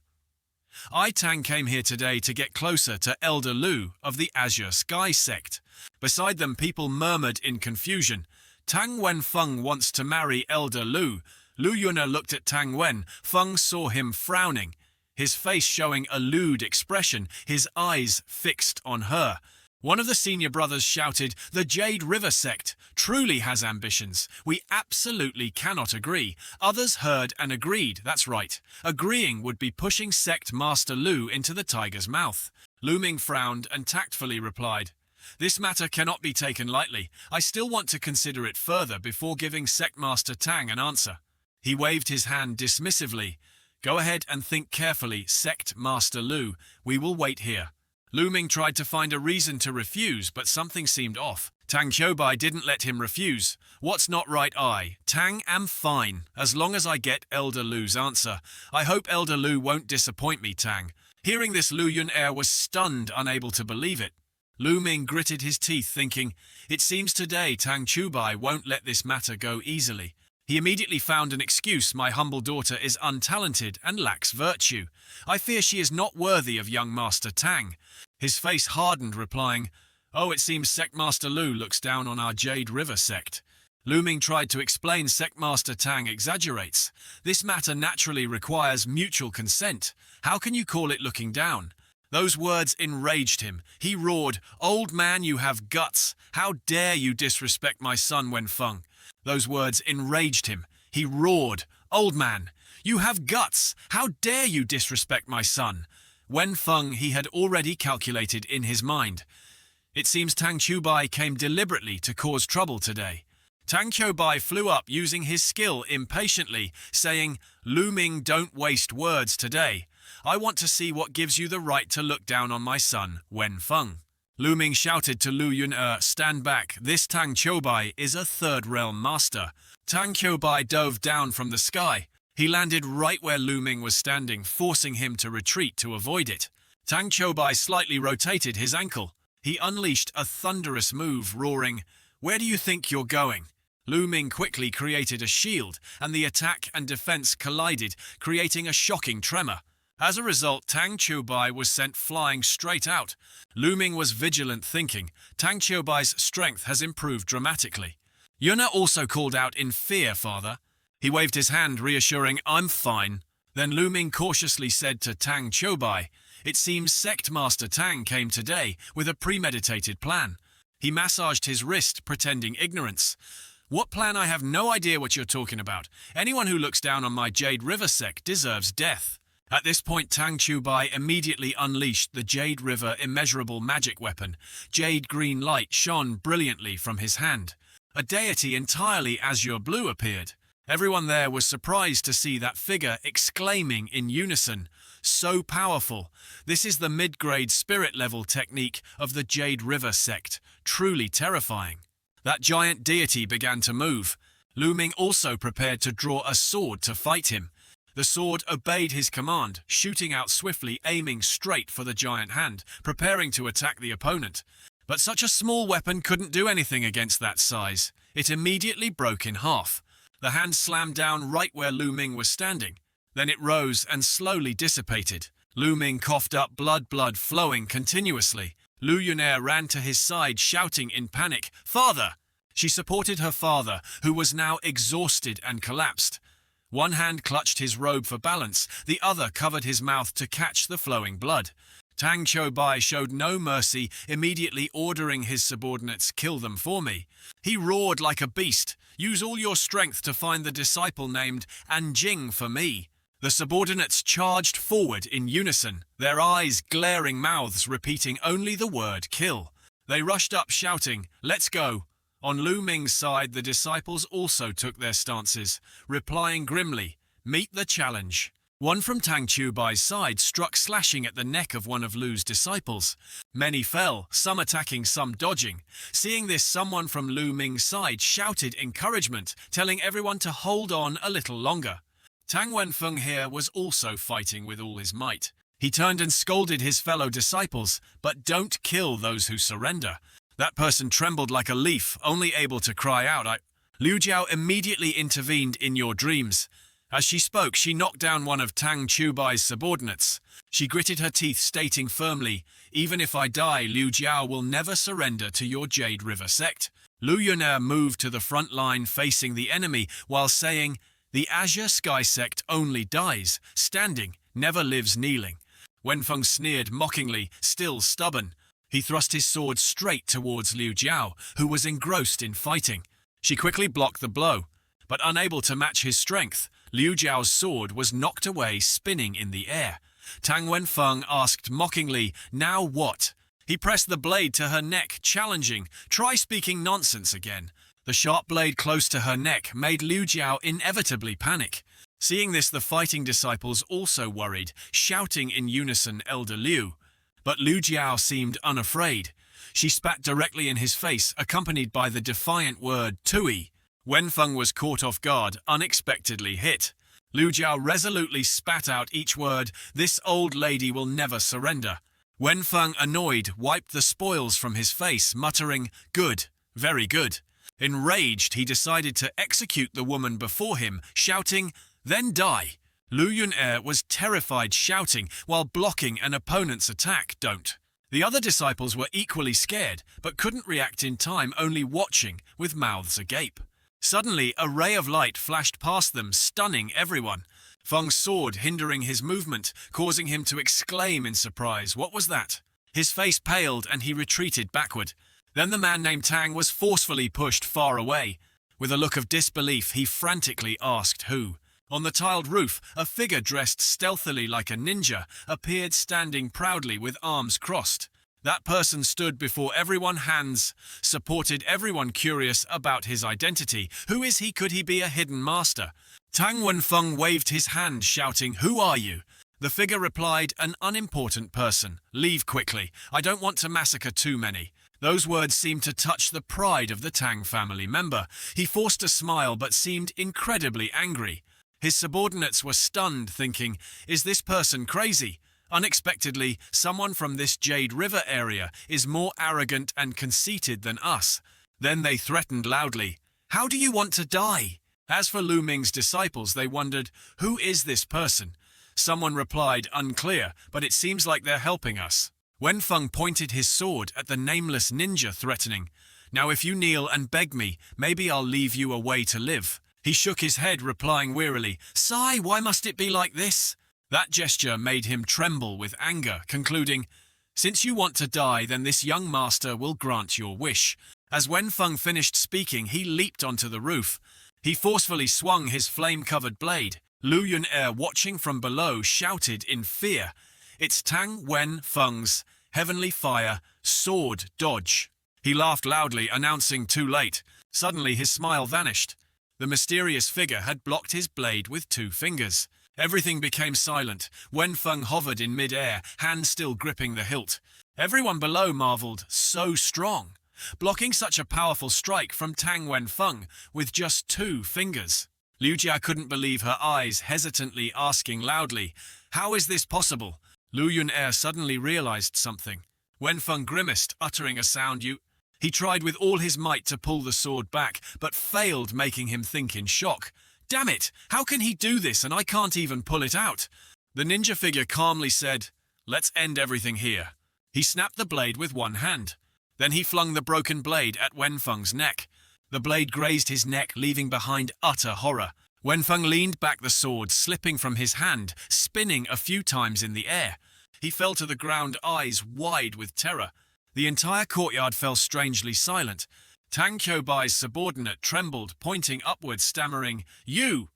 I, Tang, came here today to get closer to Elder Lu of the Azure Sky sect." Beside them, people murmured in confusion, "Tang Wenfeng wants to marry Elder Lu." Lu Yun'er looked at Tang Wen. Feng saw him frowning, his face showing a lewd expression, his eyes fixed on her. One of the senior brothers shouted, "The Jade River sect truly has ambitions. We absolutely cannot agree." Others heard and agreed. That's right. Agreeing would be pushing Sect Master Lu into the tiger's mouth. Lu Ming frowned and tactfully replied, "This matter cannot be taken lightly. I still want to consider it further before giving Sect Master Tang an answer." He waved his hand dismissively. "Go ahead and think carefully, Sect Master Lu. We will wait here." Lu Ming tried to find a reason to refuse, but something seemed off. Tang Qiubai didn't let him refuse. What's not right? Tang am fine, as long as I get Elder Lu's answer. I hope Elder Lu won't disappoint me, Tang. Hearing this, Lu Yun'er was stunned, unable to believe it. Lu Ming gritted his teeth, thinking, it seems today Tang Qiubai won't let this matter go easily. He immediately found an excuse. My humble daughter is untalented and lacks virtue. I fear she is not worthy of young Master Tang. His face hardened, replying, oh, it seems Sect Master Lu looks down on our Jade River sect. Lu Ming tried to explain. Sect Master Tang exaggerates. This matter naturally requires mutual consent. How can you call it looking down? Those words enraged him. He roared, old man, you have guts. How dare you disrespect my son Wenfeng? Those words enraged him. He roared, old man, you have guts. How dare you disrespect my son? Wenfeng he had already calculated in his mind. It seems Tang Qiubai came deliberately to cause trouble today. Tang Qiubai flew up using his skill impatiently, saying, Lu Ming, don't waste words today. I want to see what gives you the right to look down on my son, Wenfeng. Lu Ming shouted to Lu Yun'er, stand back, this Tang Qiubai is a third realm master. Tang Qiubai dove down from the sky. He landed right where Lu Ming was standing, forcing him to retreat to avoid it. Tang Qiubai slightly rotated his ankle. He unleashed a thunderous move, roaring, where do you think you're going? Lu Ming quickly created a shield, and the attack and defense collided, creating a shocking tremor. As a result, Tang Qiubai was sent flying straight out. Lu Ming was vigilant, thinking, Tang Qiubai's strength has improved dramatically. Yuna also called out in fear, father. He waved his hand, reassuring, I'm fine. Then Lu Ming cautiously said to Tang Qiubai, it seems Sect Master Tang came today with a premeditated plan. He massaged his wrist, pretending ignorance. What plan? I have no idea what you're talking about. Anyone who looks down on my Jade River sect deserves death. At this point, Tang Qiubai immediately unleashed the Jade River immeasurable magic weapon. Jade green light shone brilliantly from his hand. A deity entirely azure blue appeared. Everyone there was surprised to see that figure, exclaiming in unison, so powerful. This is the mid-grade spirit level technique of the Jade River sect. Truly terrifying. That giant deity began to move. Lu Ming also prepared to draw a sword to fight him. The sword obeyed his command, shooting out swiftly, aiming straight for the giant hand, preparing to attack the opponent. But such a small weapon couldn't do anything against that size. It immediately broke in half. The hand slammed down right where Lu Ming was standing. Then it rose and slowly dissipated. Lu Ming coughed up blood flowing continuously. Lu Yun'er ran to his side, shouting in panic, Father! She supported her father, who was now exhausted and collapsed. One hand clutched his robe for balance, the other covered his mouth to catch the flowing blood. Tang Qiubai showed no mercy, immediately ordering his subordinates, kill them for me. He roared like a beast, use all your strength to find the disciple named Anjing for me. The subordinates charged forward in unison, their eyes glaring, mouths repeating only the word kill. They rushed up shouting, let's go. On Lu Ming's side, the disciples also took their stances, replying grimly, meet the challenge. One from Tang Qiubai's side struck, slashing at the neck of one of Lu's disciples. Many fell, some attacking, some dodging. Seeing this, someone from Lu Ming's side shouted encouragement, telling everyone to hold on a little longer. Tang Wenfeng here was also fighting with all his might. He turned and scolded his fellow disciples, but don't kill those who surrender. That person trembled like a leaf, only able to cry out, Liu Jiao immediately intervened in your dreams. As she spoke, she knocked down one of Tang Qiubai's subordinates. She gritted her teeth, stating firmly, even if I die, Liu Jiao will never surrender to your Jade River sect. Lu Yun'er moved to the front line facing the enemy, while saying, the Azure Sky sect only dies standing, never lives kneeling. Wenfeng sneered mockingly, still stubborn. He thrust his sword straight towards Liu Jiao, who was engrossed in fighting. She quickly blocked the blow, but unable to match his strength, Liu Jiao's sword was knocked away, spinning in the air. Tang Wenfeng asked mockingly, now what? He pressed the blade to her neck, challenging, try speaking nonsense again. The sharp blade close to her neck made Liu Jiao inevitably panic. Seeing this, the fighting disciples also worried, shouting in unison, Elder Liu. But Lu Jiao seemed unafraid. She spat directly in his face, accompanied by the defiant word "tui." Wenfeng was caught off guard, unexpectedly hit. Lu Jiao resolutely spat out each word, "This old lady will never surrender." Wenfeng, annoyed, wiped the spoils from his face, muttering, "Good, very good." Enraged, he decided to execute the woman before him, shouting, "Then die." Lu Yun'er was terrified, shouting while blocking an opponent's attack, "Don't." The other disciples were equally scared, but couldn't react in time, only watching, with mouths agape. Suddenly, a ray of light flashed past them, stunning everyone. Feng's sword hindering his movement, causing him to exclaim in surprise, "What was that?" His face paled and he retreated backward. Then the man named Tang was forcefully pushed far away. With a look of disbelief, he frantically asked who. On the tiled roof, a figure dressed stealthily like a ninja appeared, standing proudly with arms crossed. That person stood before everyone, hands supported, everyone curious about his identity. Who is he? Could he be a hidden master? Tang Wenfeng waved his hand, shouting, "Who are you?" The figure replied, "An unimportant person. Leave quickly. I don't want to massacre too many." Those words seemed to touch the pride of the Tang family member. He forced a smile but seemed incredibly angry. His subordinates were stunned, thinking, "Is this person crazy?" Unexpectedly, someone from this Jade River area is more arrogant and conceited than us. Then they threatened loudly, "How do you want to die?" As for Lu Ming's disciples, they wondered, "Who is this person?" Someone replied, "Unclear, but it seems like they're helping us." Wenfeng pointed his sword at the nameless ninja, threatening, "Now if you kneel and beg me, maybe I'll leave you a way to live." He shook his head, replying wearily, "Sigh, why must it be like this?" That gesture made him tremble with anger, concluding, "Since you want to die, then this young master will grant your wish." As Wenfeng finished speaking, he leaped onto the roof. He forcefully swung his flame-covered blade. Lu Yun'er, watching from below, shouted in fear, "It's Tang Wenfeng's heavenly fire sword dodge." He laughed loudly, announcing, "Too late." Suddenly his smile vanished. The mysterious figure had blocked his blade with 2 fingers. Everything became silent. Wenfeng hovered in mid-air, hand still gripping the hilt. Everyone below marveled, so strong, blocking such a powerful strike from Tang Wenfeng with just 2 fingers. Liu Jia couldn't believe her eyes, hesitantly asking loudly, "How is this possible?" Lu Yun'er suddenly realized something. Wenfeng grimaced, uttering a sound He tried with all his might to pull the sword back, but failed, making him think in shock. "Damn it! How can he do this and I can't even pull it out?" The ninja figure calmly said, "Let's end everything here." He snapped the blade with one hand. Then he flung the broken blade at Wenfeng's neck. The blade grazed his neck, leaving behind utter horror. Wenfeng leaned back, the sword slipping from his hand, spinning a few times in the air. He fell to the ground, eyes wide with terror. The entire courtyard fell strangely silent. Tang Qiubai's subordinate trembled, pointing upwards, stammering, You!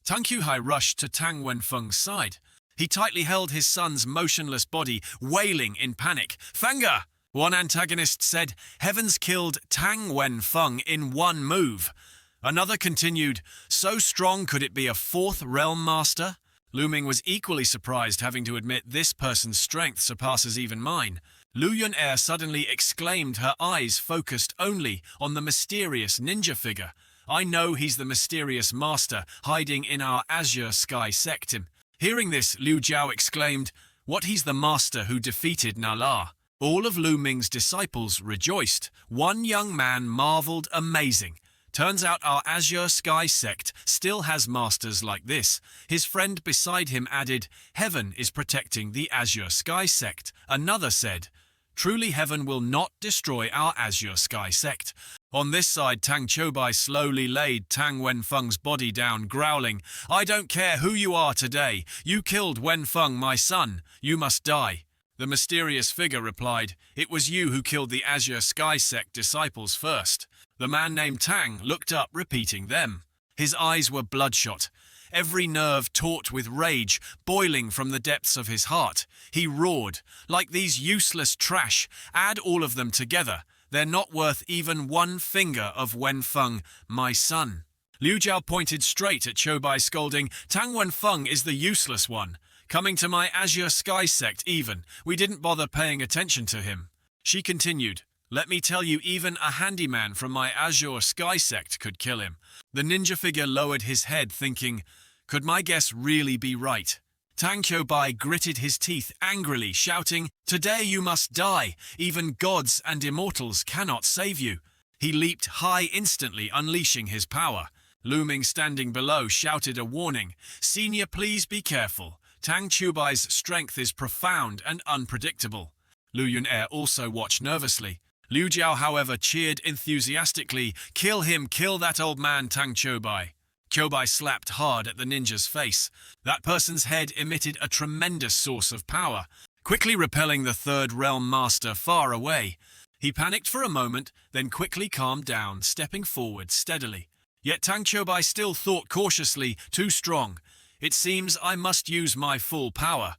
Tang Qiuhai rushed to Tang Wenfeng's side. He tightly held his son's motionless body, wailing in panic. "Fanga!" One antagonist said, "Heavens killed Tang Wenfeng in one move." Another continued, "So strong, could it be a 4th realm master?" Lu Ming was equally surprised, having to admit, "This person's strength surpasses even mine." Lu Yun'er suddenly exclaimed, her eyes focused only on the mysterious ninja figure. "I know he's the mysterious master hiding in our azure sky sectum." Hearing this, Liu Jiao exclaimed, "What, he's the master who defeated Nala?" All of Lu Ming's disciples rejoiced. One young man marveled, "Amazing. Turns out our azure sky sect still has masters like this." His friend beside him added, "Heaven is protecting the azure sky sect." Another said, "Truly heaven will not destroy our azure sky sect." On this side, Tang Qiubai slowly laid Tang Wenfeng's body down, growling, "I don't care who you are today. You killed Wenfeng, my son. You must die." The mysterious figure replied, "It was you who killed the azure sky sect disciples first." The man named Tang looked up, repeating them. His eyes were bloodshot, every nerve taut with rage, boiling from the depths of his heart. He roared, "Like these useless trash, add all of them together. They're not worth even 1 finger of Wenfeng, my son." Liu Jiao pointed straight at Qiubai, scolding, "Tang Wenfeng is the useless one. Coming to my Azure Sky sect even, we didn't bother paying attention to him. She continued, let me tell you, even a handyman from my Azure Sky sect could kill him. The ninja figure lowered his head, thinking, could my guess really be right? Tang Qiubai gritted his teeth angrily, shouting, today you must die. Even gods and immortals cannot save you. He leaped high instantly, unleashing his power. Lu Ming, standing below, shouted a warning. Senior, please be careful. Tang Qiubai's strength is profound and unpredictable. Lu Yun'er also watched nervously. Liu Jiao, however, cheered enthusiastically, kill him, kill that old man Tang Qiubai. Qiubai slapped hard at the ninja's face. That person's head emitted a tremendous source of power, quickly repelling the Third Realm Master far away. He panicked for a moment, then quickly calmed down, stepping forward steadily. Yet Tang Qiubai still thought cautiously, too strong. It seems I must use my full power.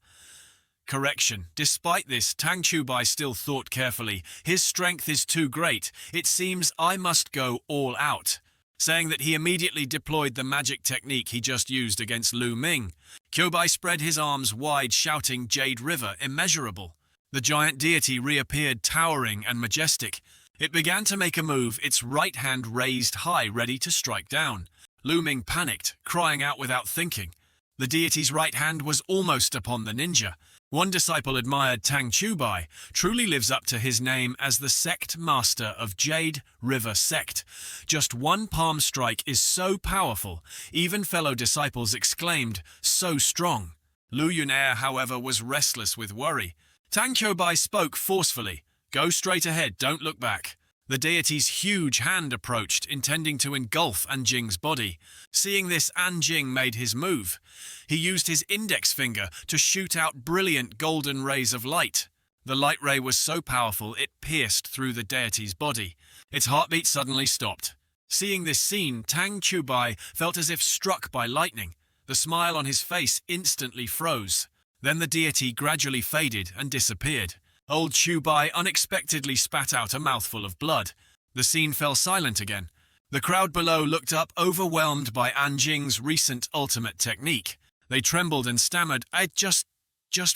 Correction. Despite this, Tang Qiubai still thought carefully. His strength is too great. It seems I must go all out. Saying that, he immediately deployed the magic technique he just used against Lu Ming. Qiubai spread his arms wide, shouting, Jade River, immeasurable. The giant deity reappeared, towering and majestic. It began to make a move, its right hand raised high, ready to strike down. Lu Ming panicked, crying out without thinking. The deity's right hand was almost upon the ninja. One disciple admired Tang Qiubai, truly lives up to his name as the sect master of Jade River Sect. Just one palm strike is so powerful, even fellow disciples exclaimed, so strong. Lu Yun'er, however, was restless with worry. Tang Qiubai spoke forcefully, go straight ahead, don't look back. The deity's huge hand approached, intending to engulf Anjing's body. Seeing this, Anjing made his move. He used his index finger to shoot out brilliant golden rays of light. The light ray was so powerful it pierced through the deity's body. Its heartbeat suddenly stopped. Seeing this scene, Tang Qiubai felt as if struck by lightning. The smile on his face instantly froze. Then the deity gradually faded and disappeared. Old Qiubai unexpectedly spat out a mouthful of blood. The scene fell silent again. The crowd below looked up, overwhelmed by Anjing's recent ultimate technique. They trembled and stammered, just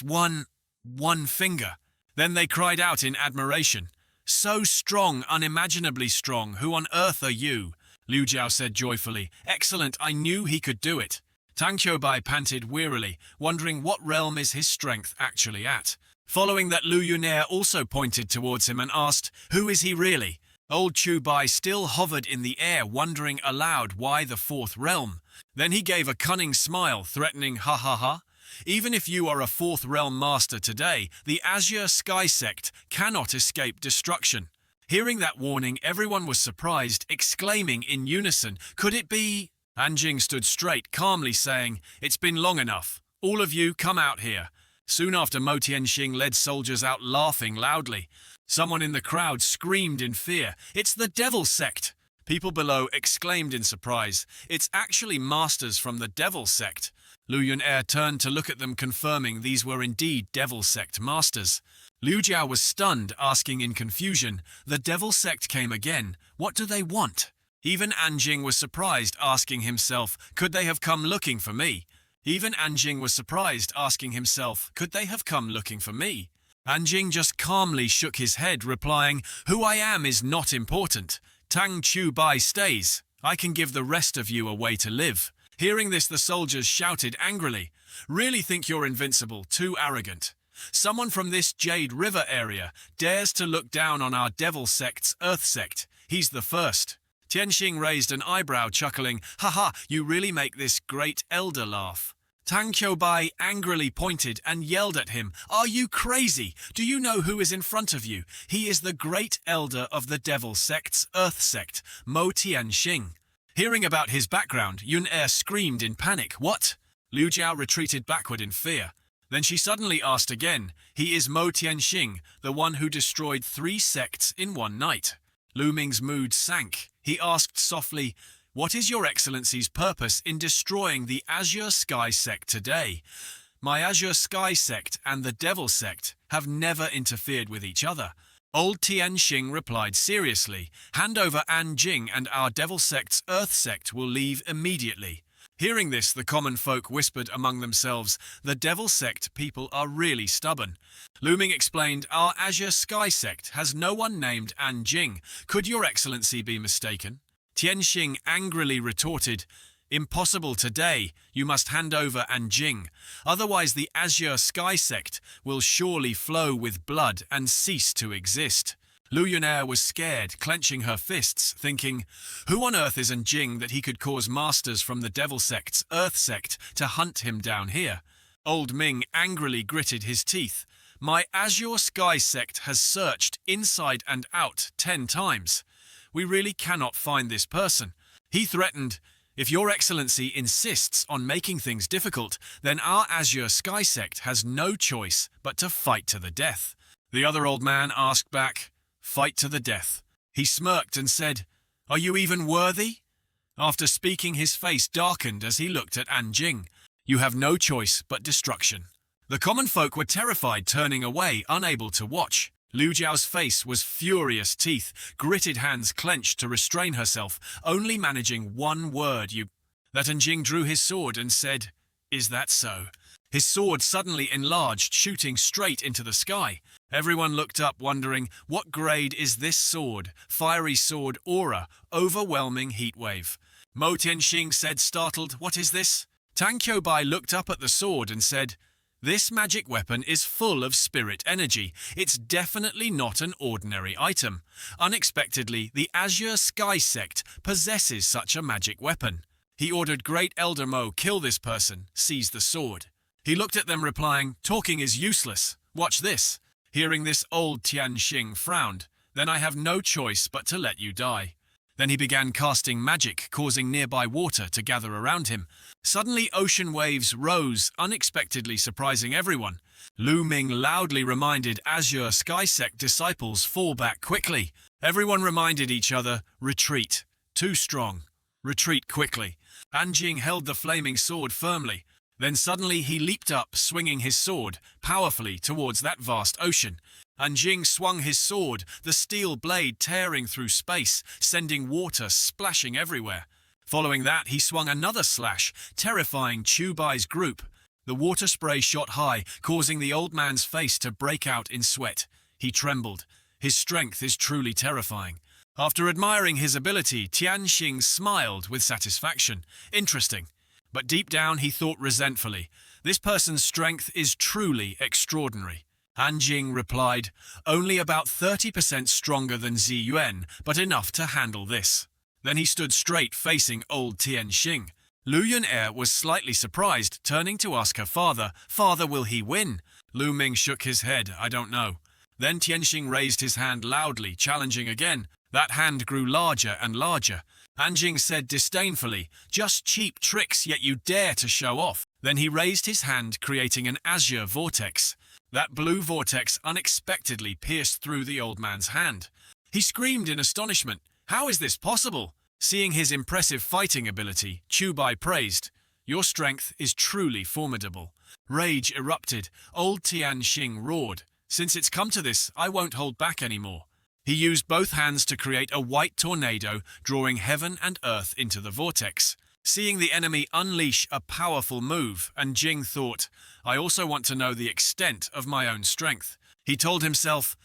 one finger. Then they cried out in admiration. So strong, unimaginably strong, who on earth are you? Liu Jiao said joyfully. Excellent, I knew he could do it. Tang Qiubai panted wearily, wondering what realm is his strength actually at. Following that, Lu Yun'er also pointed towards him and asked, who is he really? Old Qiubai still hovered in the air, wondering aloud why the fourth realm. Then he gave a cunning smile, threatening, ha ha ha. Even if you are a fourth realm master today, the Azure Sky sect cannot escape destruction. Hearing that warning, everyone was surprised, exclaiming in unison, could it be? Anjing stood straight, calmly saying, it's been long enough. All of you come out here. Soon after, Mo Tianxing led soldiers out, laughing loudly. Someone in the crowd screamed in fear, it's the Devil Sect! People below exclaimed in surprise, it's actually masters from the Devil Sect. Lu Yun'er turned to look at them, confirming these were indeed Devil Sect masters. Liu Jiao was stunned, asking in confusion, the Devil Sect came again, what do they want? Even Anjing was surprised, asking himself, could they have come looking for me? Even Anjing was surprised, asking himself, could they have come looking for me? Anjing just calmly shook his head, replying, who I am is not important. Tang Qiubai stays. I can give the rest of you a way to live. Hearing this, the soldiers shouted angrily, really think you're invincible, too arrogant. Someone from this Jade River area dares to look down on our Devil Sect's Earth Sect. He's the first. Tianxing raised an eyebrow, chuckling, haha, you really make this great elder laugh. Tang Qiubai angrily pointed and yelled at him, are you crazy? Do you know who is in front of you? He is the great elder of the Devil Sect's Earth Sect, Mo Tianxing. Hearing about his background, Yun'er screamed in panic, what? Liu Jiao retreated backward in fear. Then she suddenly asked again, he is Mo Tianxing, the one who destroyed 3 sects in one night. Lu Ming's mood sank. He asked softly, what is your excellency's purpose in destroying the Azure Sky sect today? My Azure Sky sect and the Devil sect have never interfered with each other. Old Tianxing replied seriously, hand over Anjing and our Devil sect's Earth sect will leave immediately. Hearing this, the common folk whispered among themselves, the Devil Sect people are really stubborn. Lu Ming explained, our Azure Sky Sect has no one named An Jing. Could your excellency be mistaken? Tianxing angrily retorted, impossible today. You must hand over An Jing. Otherwise the Azure Sky Sect will surely flow with blood and cease to exist. Lu Yunair was scared, clenching her fists, thinking, who on earth is An Jing that he could cause masters from the Devil Sect's Earth Sect to hunt him down here? Old Ming angrily gritted his teeth. My Azure Sky Sect has searched inside and out 10 times. We really cannot find this person. He threatened, if your excellency insists on making things difficult, then our Azure Sky Sect has no choice but to fight to the death. The other old man asked back, fight to the death. He smirked and said, are you even worthy? After speaking, his face darkened as he looked at An Jing. You have no choice but destruction. The common folk were terrified, turning away, unable to watch. Lu Jiao's face was furious, teeth, gritted hands clenched to restrain herself, only managing one word, you... That An Jing drew his sword and said, is that so? His sword suddenly enlarged, shooting straight into the sky. Everyone looked up, wondering, what grade is this sword? Fiery sword aura, overwhelming heatwave. Mo Tianxing said, startled, what is this? Tang Qiubai looked up at the sword and said, this magic weapon is full of spirit energy. It's definitely not an ordinary item. Unexpectedly, the Azure Sky Sect possesses such a magic weapon. He ordered Great Elder Mo, kill this person, seize the sword. He looked at them, replying, talking is useless. Watch this. Hearing this, old Tianxing frowned. Then I have no choice but to let you die. Then he began casting magic, causing nearby water to gather around him. Suddenly ocean waves rose, unexpectedly surprising everyone. Lu Ming loudly reminded Azure Sky Sect disciples, fall back quickly. Everyone reminded each other, retreat. Too strong. Retreat quickly. An Jing held the flaming sword firmly. Then suddenly he leaped up, swinging his sword powerfully towards that vast ocean. An Jing swung his sword, the steel blade tearing through space, sending water splashing everywhere. Following that, he swung another slash, terrifying Qiubai's group. The water spray shot high, causing the old man's face to break out in sweat. He trembled. His strength is truly terrifying. After admiring his ability, Tianxing smiled with satisfaction. Interesting. But deep down he thought resentfully, this person's strength is truly extraordinary. An Jing replied, only about 30% stronger than Zi Yuan, but enough to handle this. Then he stood straight, facing old Tianxing. Lu Yunair was slightly surprised, turning to ask her father, Father, will he win? Lu Ming shook his head, I don't know. Then Tianxing raised his hand loudly, challenging again. That hand grew larger and larger. An Jing said disdainfully, just cheap tricks, yet you dare to show off. Then he raised his hand, creating an azure vortex. That blue vortex unexpectedly pierced through the old man's hand. He screamed in astonishment, how is this possible? Seeing his impressive fighting ability, Qiubai praised, your strength is truly formidable. Rage erupted. Old Tianxing roared, since it's come to this, I won't hold back anymore. He used both hands to create a white tornado, drawing heaven and earth into the vortex. Seeing the enemy unleash a powerful move, An Jing thought, I also want to know the extent of my own strength. He told himself,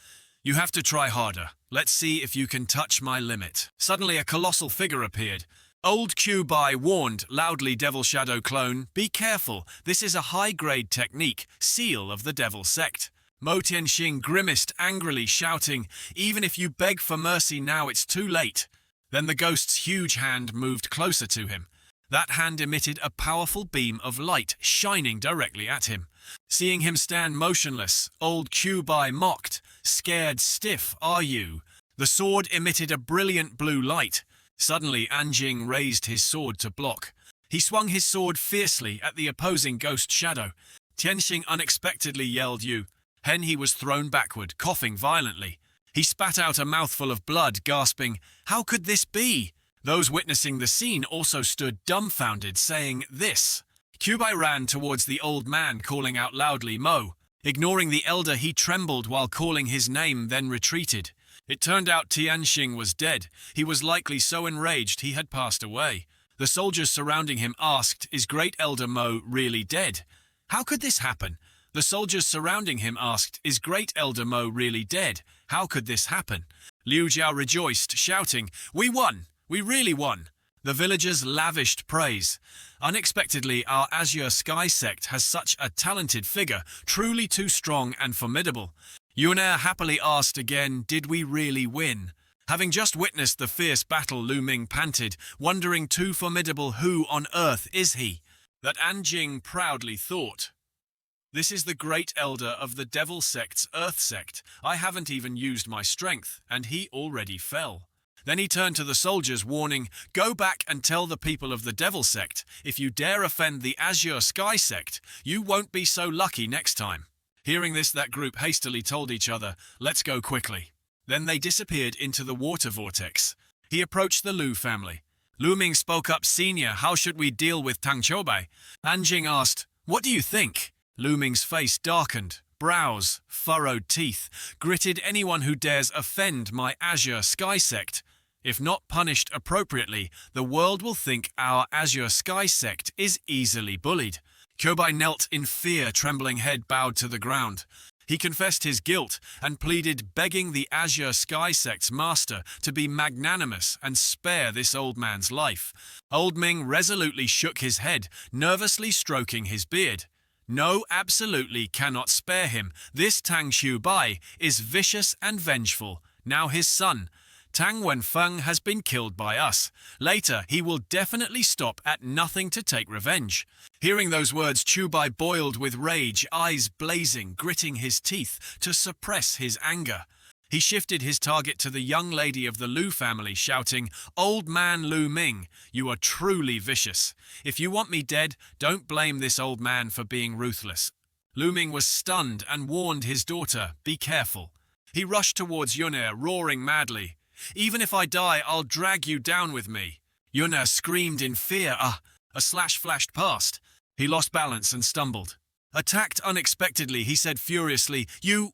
you have to try harder. Let's see if you can touch my limit. Suddenly a colossal figure appeared. Old Qiubai warned, loudly, Devil Shadow clone, be careful, this is a high-grade technique, seal of the Devil Sect. Mo Tianxing grimaced angrily, shouting, even if you beg for mercy now, it's too late. Then the ghost's huge hand moved closer to him. That hand emitted a powerful beam of light, shining directly at him. Seeing him stand motionless, old Qiubai mocked, scared stiff are you? The sword emitted a brilliant blue light. Suddenly An Jing raised his sword to block. He swung his sword fiercely at the opposing ghost shadow. Tianxing unexpectedly yelled you. Then he was thrown backward, coughing violently. He spat out a mouthful of blood, gasping, how could this be? Those witnessing the scene also stood dumbfounded, saying, this. Qiubai ran towards the old man, calling out loudly, Mo. Ignoring the elder, he trembled while calling his name, then retreated. It turned out Tianxing was dead. He was likely so enraged he had passed away. The soldiers surrounding him asked, "Is Great Elder Mo really dead? How could this happen?" The soldiers surrounding him asked, "Is Great Elder Mo really dead? How could this happen?" Liu Jiao rejoiced, shouting, "We won! We really won!" The villagers lavished praise. Unexpectedly, our Azure Sky sect has such a talented figure, truly too strong and formidable. Yunair happily asked again, "Did we really win?" Having just witnessed the fierce battle, Lu Ming panted, wondering, too formidable, who on earth is he? That Anjing proudly thought, "This is the great elder of the Devil sect's Earth sect. I haven't even used my strength, and he already fell." Then he turned to the soldiers, warning, "Go back and tell the people of the Devil sect, if you dare offend the Azure Sky sect, you won't be so lucky next time." Hearing this, that group hastily told each other, "Let's go quickly." Then they disappeared into the water vortex. He approached the Lu family. Lu Ming spoke up, "Senior, how should we deal with Tang Chobei?" Anjing asked, "What do you think?" Lu Ming's face darkened, brows, furrowed teeth, gritted. "Anyone who dares offend my Azure Sky sect, if not punished appropriately, the world will think our Azure Sky sect is easily bullied." Chobei knelt in fear, trembling head bowed to the ground. He confessed his guilt and pleaded, begging the Azure Sky sect's master to be magnanimous and spare this old man's life. Old Ming resolutely shook his head, nervously stroking his beard. "No, absolutely cannot spare him. This Tang Xiubai is vicious and vengeful. Now his son, Tang Wenfeng, has been killed by us. Later, he will definitely stop at nothing to take revenge." Hearing those words, Chubai boiled with rage, eyes blazing, gritting his teeth to suppress his anger. He shifted his target to the young lady of the Lu family, shouting, "Old man Lu Ming, you are truly vicious. If you want me dead, don't blame this old man for being ruthless." Lu Ming was stunned and warned his daughter, "Be careful." He rushed towards Yunair, roaring madly, "Even if I die, I'll drag you down with me." Yunair screamed in fear. A slash flashed past. He lost balance and stumbled. Attacked unexpectedly, he said furiously, You!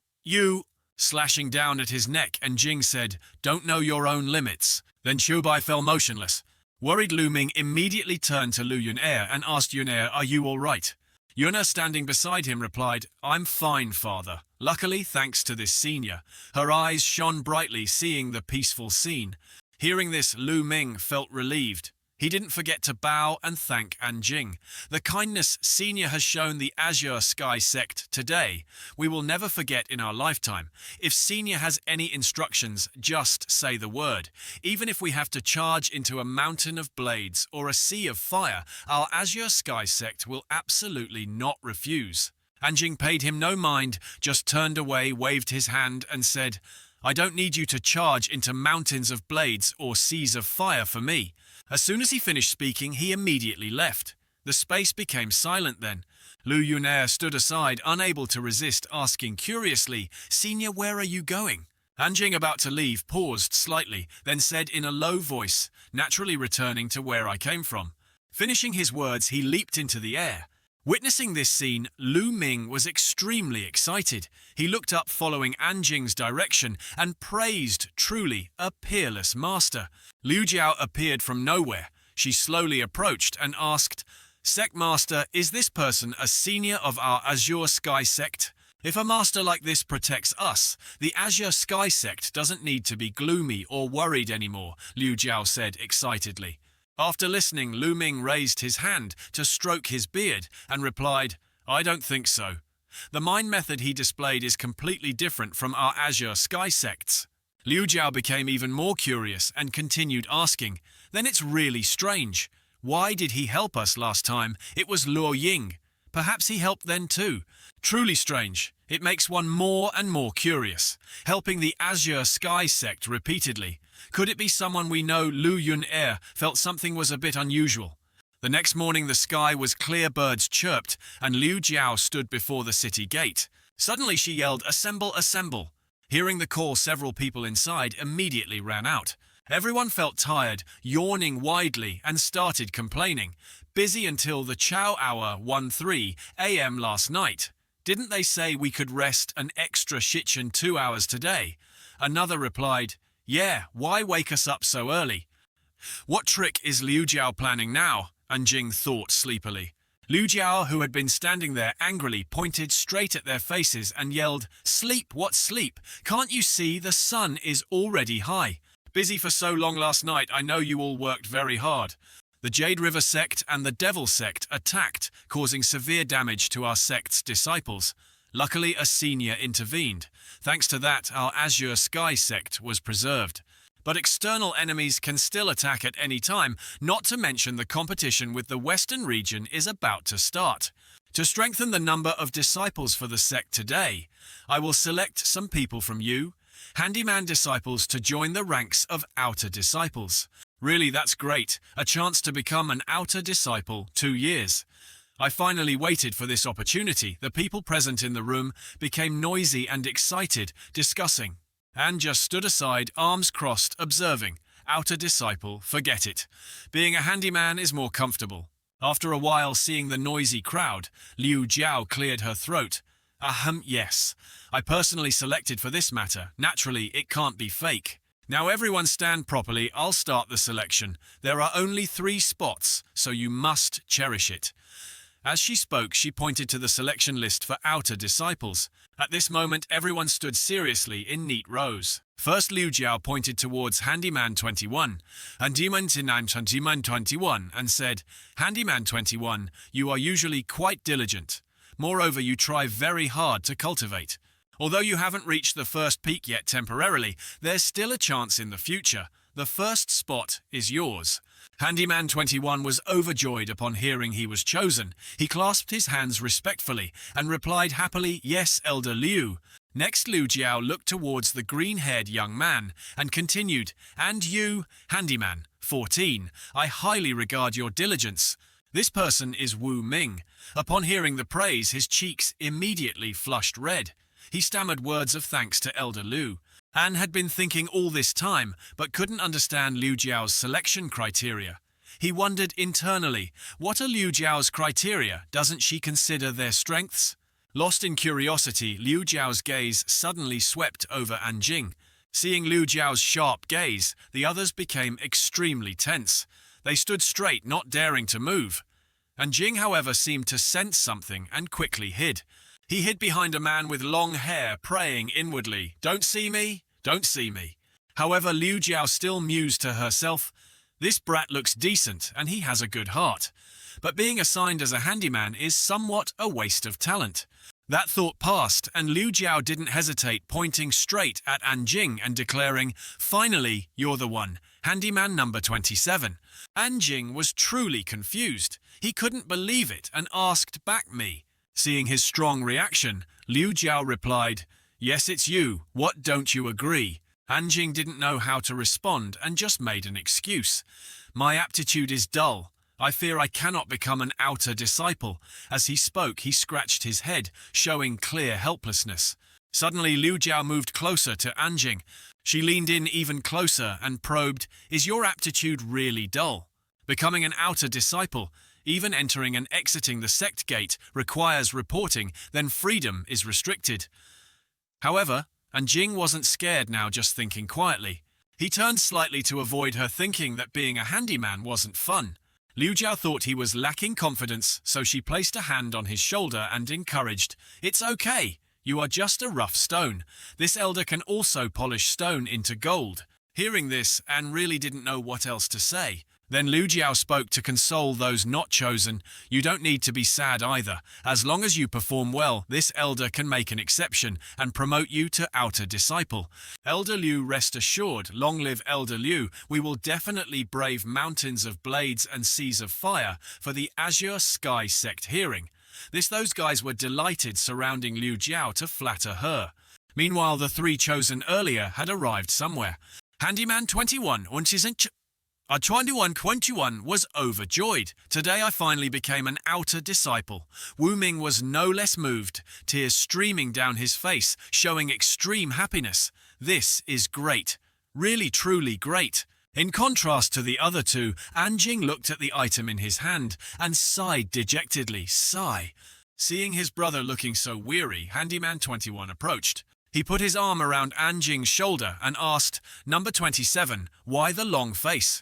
Slashing down at his neck, and Jing said, "Don't know your own limits." Then Chubai fell motionless. Worried, Lu Ming immediately turned to Lu Yunair and asked Yunair, "Are you all right?" Yunair, standing beside him, replied, "I'm fine, father. Luckily, thanks to this senior." Her eyes shone brightly, seeing the peaceful scene. Hearing this, Lu Ming felt relieved. He didn't forget to bow and thank Anjing. The kindness Senior has shown the Azure Sky sect today, we will never forget in our lifetime. If Senior has any instructions, just say the word. Even if we have to charge into a mountain of blades or a sea of fire, our Azure Sky sect will absolutely not refuse. Anjing paid him no mind, just turned away, waved his hand and said, "I don't need you to charge into mountains of blades or seas of fire for me." As soon as he finished speaking, he immediately left. The space became silent then. Lu Yunair stood aside, unable to resist, asking curiously, "Senior, where are you going?" Anjing, about to leave, paused slightly, then said in a low voice, "Naturally returning to where I came from." Finishing his words, he leaped into the air. Witnessing this scene, Lu Ming was extremely excited. He looked up following Anjing's direction and praised, truly, a peerless master. Liu Jiao appeared from nowhere. She slowly approached and asked, "Sect Master, is this person a senior of our Azure Sky sect? If a master like this protects us, the Azure Sky sect doesn't need to be gloomy or worried anymore," Liu Jiao said excitedly. After listening, Lu Ming raised his hand to stroke his beard and replied, "I don't think so. The mind method he displayed is completely different from our Azure Sky sects." Liu Jiao became even more curious and continued asking, "Then it's really strange. Why did he help us last time? It was Luo Ying. Perhaps he helped then too. Truly strange. It makes one more and more curious. Helping the Azure Sky sect repeatedly. Could it be someone we know?" Lu Yunair felt something was a bit unusual. The next morning the sky was clear, birds chirped, and Liu Jiao stood before the city gate. Suddenly she yelled, "Assemble, assemble!" Hearing the call, several people inside immediately ran out. Everyone felt tired, yawning widely, and started complaining. "Busy until the chow hour 1:03 a.m. last night. Didn't they say we could rest an extra shichen 2 hours today?" Another replied, "Yeah, why wake us up so early?" What trick is Liu Jiao planning now? Anjing thought sleepily. Liu Jiao, who had been standing there angrily, pointed straight at their faces and yelled, "Sleep, what sleep? Can't you see the sun is already high? Busy for so long last night, I know you all worked very hard." The Jade River sect and the Devil sect attacked, causing severe damage to our sect's disciples. Luckily, a senior intervened. Thanks to that, our Azure Sky sect was preserved. But external enemies can still attack at any time, not to mention the competition with the Western region is about to start. To strengthen the number of disciples for the sect today, I will select some people from you, handyman disciples, to join the ranks of outer disciples. Really, that's great. A chance to become an outer disciple, 2 years. I finally waited for this opportunity. The people present in the room became noisy and excited, discussing. Anne just stood aside, arms crossed, observing. Outer disciple, forget it. Being a handyman is more comfortable. After a while, seeing the noisy crowd, Liu Jiao cleared her throat. Yes. I personally selected for this matter. Naturally, it can't be fake. Now everyone stand properly, I'll start the selection. There are only 3 spots, so you must cherish it. As she spoke, she pointed to the selection list for outer disciples. At this moment, everyone stood seriously in neat rows. First, Liu Jiao pointed towards Handyman 21, Handyman 21, and said, "Handyman 21, you are usually quite diligent. Moreover, you try very hard to cultivate. Although you haven't reached the first peak yet temporarily, there's still a chance in the future. The first spot is yours." Handyman 21 was overjoyed upon hearing he was chosen. He clasped his hands respectfully and replied happily, "Yes, Elder Liu." Next, Liu Jiao looked towards the green-haired young man and continued, "And you, Handyman 14, I highly regard your diligence. This person is Wu Ming." Upon hearing the praise, his cheeks immediately flushed red. He stammered words of thanks to Elder Liu. Anne had been thinking all this time, but couldn't understand Liu Jiao's selection criteria. He wondered internally, what are Liu Jiao's criteria? Doesn't she consider their strengths? Lost in curiosity, Liu Jiao's gaze suddenly swept over Anjing. Seeing Liu Jiao's sharp gaze, the others became extremely tense. They stood straight, not daring to move. Anjing, however, seemed to sense something and quickly hid. He hid behind a man with long hair, praying inwardly, "Don't see me, don't see me." However, Liu Jiao still mused to herself, "This brat looks decent and he has a good heart. But being assigned as a handyman is somewhat a waste of talent." That thought passed, and Liu Jiao didn't hesitate, pointing straight at Anjing and declaring, "Finally, you're the one, handyman number 27. Anjing was truly confused. He couldn't believe it and asked back me. Seeing his strong reaction, Liu Jiao replied, "Yes, it's you. What don't you agree?" Anjing didn't know how to respond and just made an excuse. "My aptitude is dull. I fear I cannot become an outer disciple." As he spoke, he scratched his head, showing clear helplessness. Suddenly, Liu Jiao moved closer to Anjing. She leaned in even closer and probed, "Is your aptitude really dull? Becoming an outer disciple, even entering and exiting the sect gate, requires reporting, then freedom is restricted." However, Anjing wasn't scared now, just thinking quietly. He turned slightly to avoid her, thinking that being a handyman wasn't fun. Liu Jiao thought he was lacking confidence, so she placed a hand on his shoulder and encouraged, "It's okay. You are just a rough stone. This elder can also polish stone into gold." Hearing this, Anne really didn't know what else to say. Then Liu Jiao spoke to console those not chosen. "You don't need to be sad either. As long as you perform well, this elder can make an exception and promote you to outer disciple. Elder Liu, rest assured, long live Elder Liu. We will definitely brave mountains of blades and seas of fire for the Azure Sky sect hearing." Those guys were delighted, surrounding Liu Jiao to flatter her. Meanwhile, the 3 chosen earlier had arrived somewhere. Handyman 21 21 was overjoyed. "Today I finally became an outer disciple." Wu Ming was no less moved, tears streaming down his face, showing extreme happiness. "This is great. Really, truly great." In contrast to the other 2, Anjing looked at the item in his hand and sighed dejectedly. Seeing his brother looking so weary, Handyman 21 approached. He put his arm around Anjing's shoulder and asked, "Number 27, why the long face?"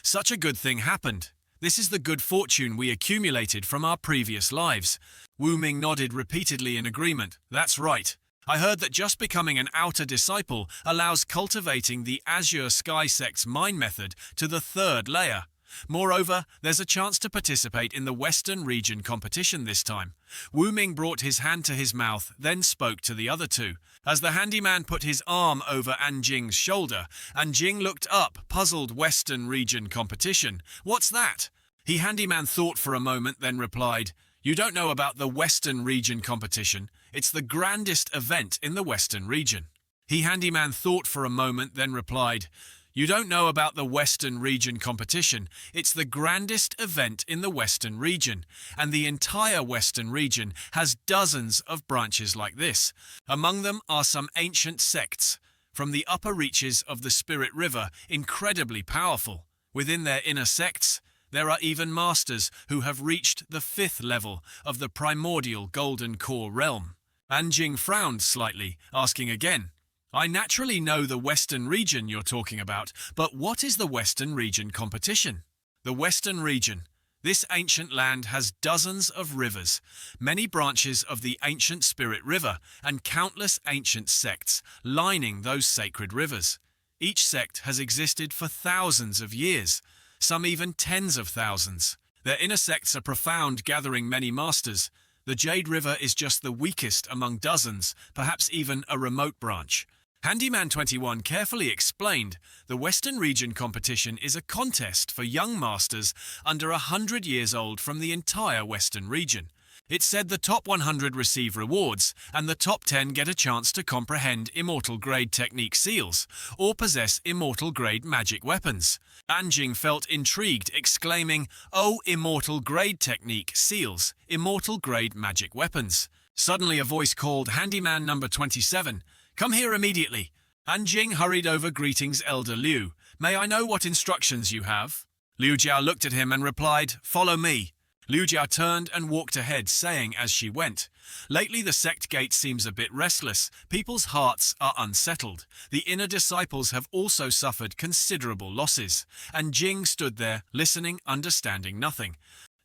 Such a good thing happened. This is the good fortune we accumulated from our previous lives. Wu Ming nodded repeatedly in agreement. That's right. I heard that just becoming an outer disciple allows cultivating the Azure Sky Sect's mind method to the third layer. Moreover, there's a chance to participate in the Western region competition this time. Wu Ming brought his hand to his mouth, then spoke to the other two. As the handyman put his arm over Anjing's shoulder, Anjing looked up, puzzled. Western region competition. What's that? Handyman thought for a moment, then replied, You don't know about the Western region competition. It's the grandest event in the Western region. Handyman thought for a moment, then replied, You don't know about the Western region competition. It's the grandest event in the Western region, and the entire Western region has dozens of branches like this. Among them are some ancient sects, from the upper reaches of the Spirit River, incredibly powerful. Within their inner sects, there are even masters who have reached the 5th level of the primordial Golden Core realm. Anjing frowned slightly, asking again, I naturally know the Western region you're talking about, but what is the Western region competition? The Western region. This ancient land has dozens of rivers, many branches of the ancient Spirit River, and countless ancient sects lining those sacred rivers. Each sect has existed for thousands of years, some even tens of thousands. Their inner sects are profound, gathering many masters. The Jade River is just the weakest among dozens, perhaps even a remote branch. Handyman 21 carefully explained, the Western region competition is a contest for young masters under 100 years old from the entire Western region. It said the top 100 receive rewards, and the top 10 get a chance to comprehend immortal-grade technique seals, or possess immortal-grade magic weapons. Anjing felt intrigued, exclaiming, Oh, immortal-grade technique seals, immortal-grade magic weapons. Suddenly a voice called Handyman number 27. Come here immediately. Anjing hurried over. Greetings, Elder Liu. May I know what instructions you have? Liu Jiao looked at him and replied, Follow me. Liu Jiao turned and walked ahead, saying as she went, Lately the sect gate seems a bit restless. People's hearts are unsettled. The inner disciples have also suffered considerable losses. And Jing stood there, listening, understanding nothing.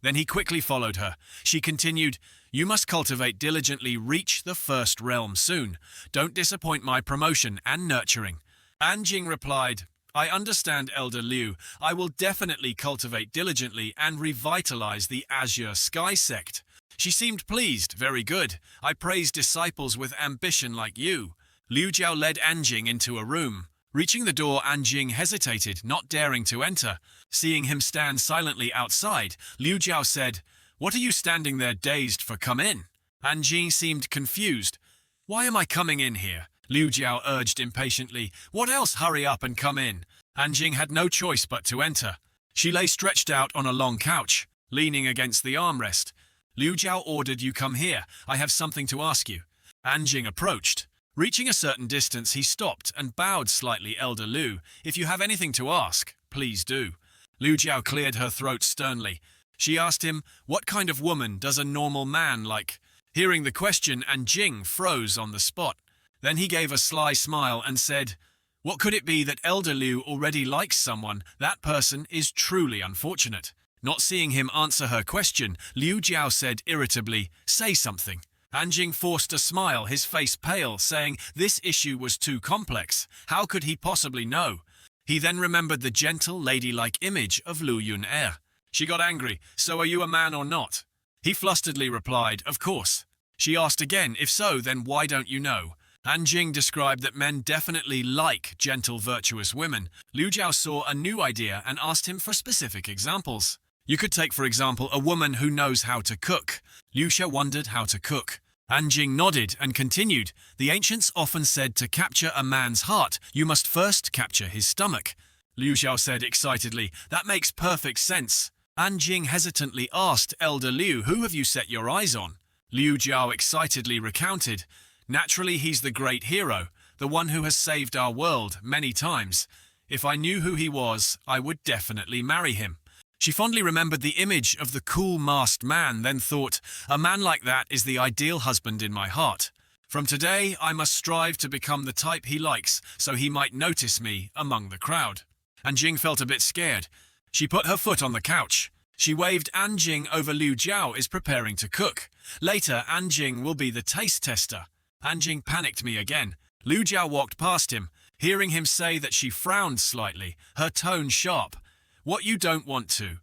Then he quickly followed her. She continued, You must cultivate diligently, reach the first realm soon. Don't disappoint my promotion and nurturing. Anjing replied, I understand, Elder Liu. I will definitely cultivate diligently and revitalize the Azure Sky Sect. She seemed pleased. Very good. I praise disciples with ambition like you. Liu Jiao led Anjing into a room. Reaching the door, Anjing hesitated, not daring to enter. Seeing him stand silently outside, Liu Jiao said, What are you standing there dazed for? Come in. Anjing seemed confused. Why am I coming in here? Liu Jiao urged impatiently. What else? Hurry up and come in. Anjing had no choice but to enter. She lay stretched out on a long couch, leaning against the armrest. Liu Jiao ordered, You come here. I have something to ask you. Anjing approached. Reaching a certain distance, he stopped and bowed slightly. Elder Liu, if you have anything to ask, please do. Liu Jiao cleared her throat sternly. She asked him, What kind of woman does a normal man like? Hearing the question, Anjing froze on the spot. Then he gave a sly smile and said, What could it be that Elder Liu already likes someone? That person is truly unfortunate. Not seeing him answer her question, Liu Jiao said irritably, Say something. Anjing forced a smile, his face pale, saying this issue was too complex. How could he possibly know? He then remembered the gentle, ladylike image of Lu Yun-er. She got angry. So are you a man or not? He flusteredly replied, Of course. She asked again, If so, then why don't you know? Anjing described that men definitely like gentle, virtuous women. Liu Jiao saw a new idea and asked him for specific examples. You could take, for example, a woman who knows how to cook. Liu Xia wondered how to cook. Anjing nodded and continued, The ancients often said to capture a man's heart, you must first capture his stomach. Liu Xiao said excitedly, That makes perfect sense. Anjing hesitantly asked, Elder Liu, who have you set your eyes on? Liu Jiao excitedly recounted, Naturally, he's the great hero, the one who has saved our world many times. If I knew who he was, I would definitely marry him. She fondly remembered the image of the cool masked man, then thought, A man like that is the ideal husband in my heart. From today, I must strive to become the type he likes, so he might notice me among the crowd. Anjing felt a bit scared. She put her foot on the couch. She waved Anjing over Liu Jiao is preparing to cook. Later, Anjing will be the taste tester. Anjing panicked me again. Liu Jiao walked past him, hearing him say that she frowned slightly, her tone sharp. What you don't want to.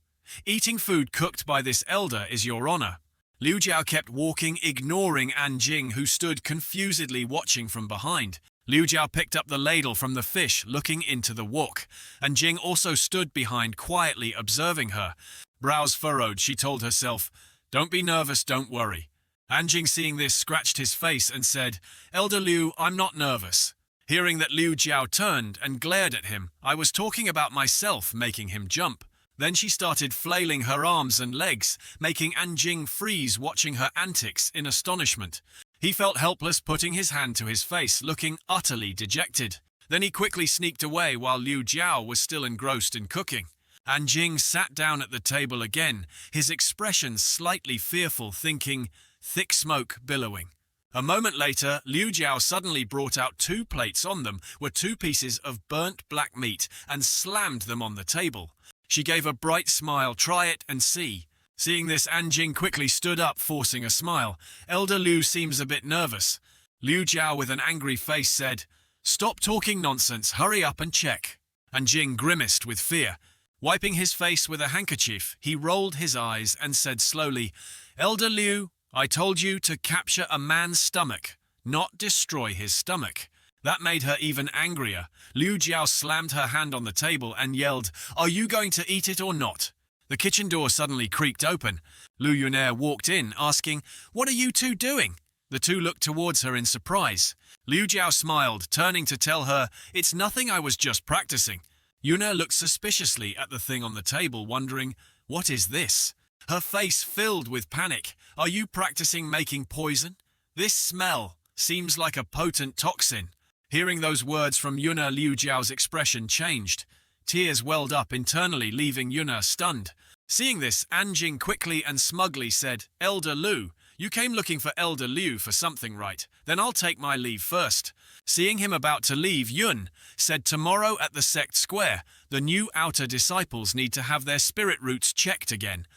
Eating food cooked by this elder is your honor. Liu Jiao kept walking, ignoring Anjing, who stood confusedly watching from behind. Liu Jiao picked up the ladle from the fish, looking into the wok. Anjing also stood behind, quietly observing her. Brows furrowed, she told herself, "Don't be nervous, don't worry." Anjing, seeing this, scratched his face and said, "Elder Liu, I'm not nervous." Hearing that Liu Jiao turned and glared at him, I was talking about myself, making him jump. Then she started flailing her arms and legs, making Anjing freeze, watching her antics in astonishment. He felt helpless, putting his hand to his face, looking utterly dejected. Then he quickly sneaked away while Liu Jiao was still engrossed in cooking. Anjing sat down at the table again, his expression slightly fearful, thinking, thick smoke billowing. A moment later, Liu Jiao suddenly brought out 2 plates. On them were 2 pieces of burnt black meat and slammed them on the table. She gave a bright smile. "Try it and see." Seeing this, Anjing quickly stood up, forcing a smile. "Elder Liu seems a bit nervous." Liu Jiao, with an angry face, said, "Stop talking nonsense, hurry up and check." Anjing grimaced with fear. Wiping his face with a handkerchief, he rolled his eyes and said slowly, "Elder Liu, I told you to capture a man's stomach, not destroy his stomach." That made her even angrier. Liu Jiao slammed her hand on the table and yelled, "Are you going to eat it or not?" The kitchen door suddenly creaked open. Liu Yunair walked in, asking, "What are you two doing?" The two looked towards her in surprise. Liu Jiao smiled, turning to tell her, "It's nothing, I was just practicing." Yunair looked suspiciously at the thing on the table, wondering, "What is this?" Her face filled with panic. "Are you practicing making poison? This smell seems like a potent toxin." Hearing those words from Yuna, Liu Jiao's expression changed. Tears welled up internally, leaving Yuna stunned. Seeing this, Anjing quickly and smugly said, "Elder Liu, you came looking for Elder Liu for something, right? Then I'll take my leave first." Seeing him about to leave, Yun said, "Tomorrow at the sect square, the new outer disciples need to have their spirit roots checked again.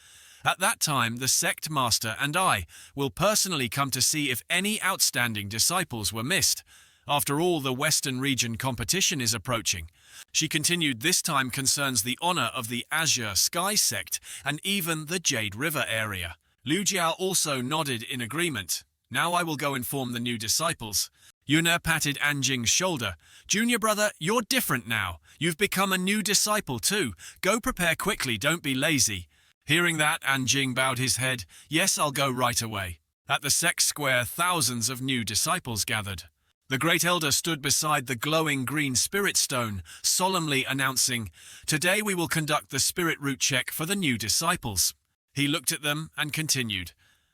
At that time, the sect master and I will personally come to see if any outstanding disciples were missed. After all, the Western region competition is approaching." She continued, "This time concerns the honor of the Azure Sky sect and even the Jade River area." Liu Jiao also nodded in agreement. "Now I will go inform the new disciples." Yuna patted Anjing's shoulder. "Junior brother, you're different now. You've become a new disciple too. Go prepare quickly, don't be lazy." Hearing that, Anjing bowed his head. "Yes, I'll go right away." At the sect square, thousands of new disciples gathered. The great elder stood beside the glowing green spirit stone, solemnly announcing, "Today we will conduct the spirit root check for the new disciples." He looked at them and continued,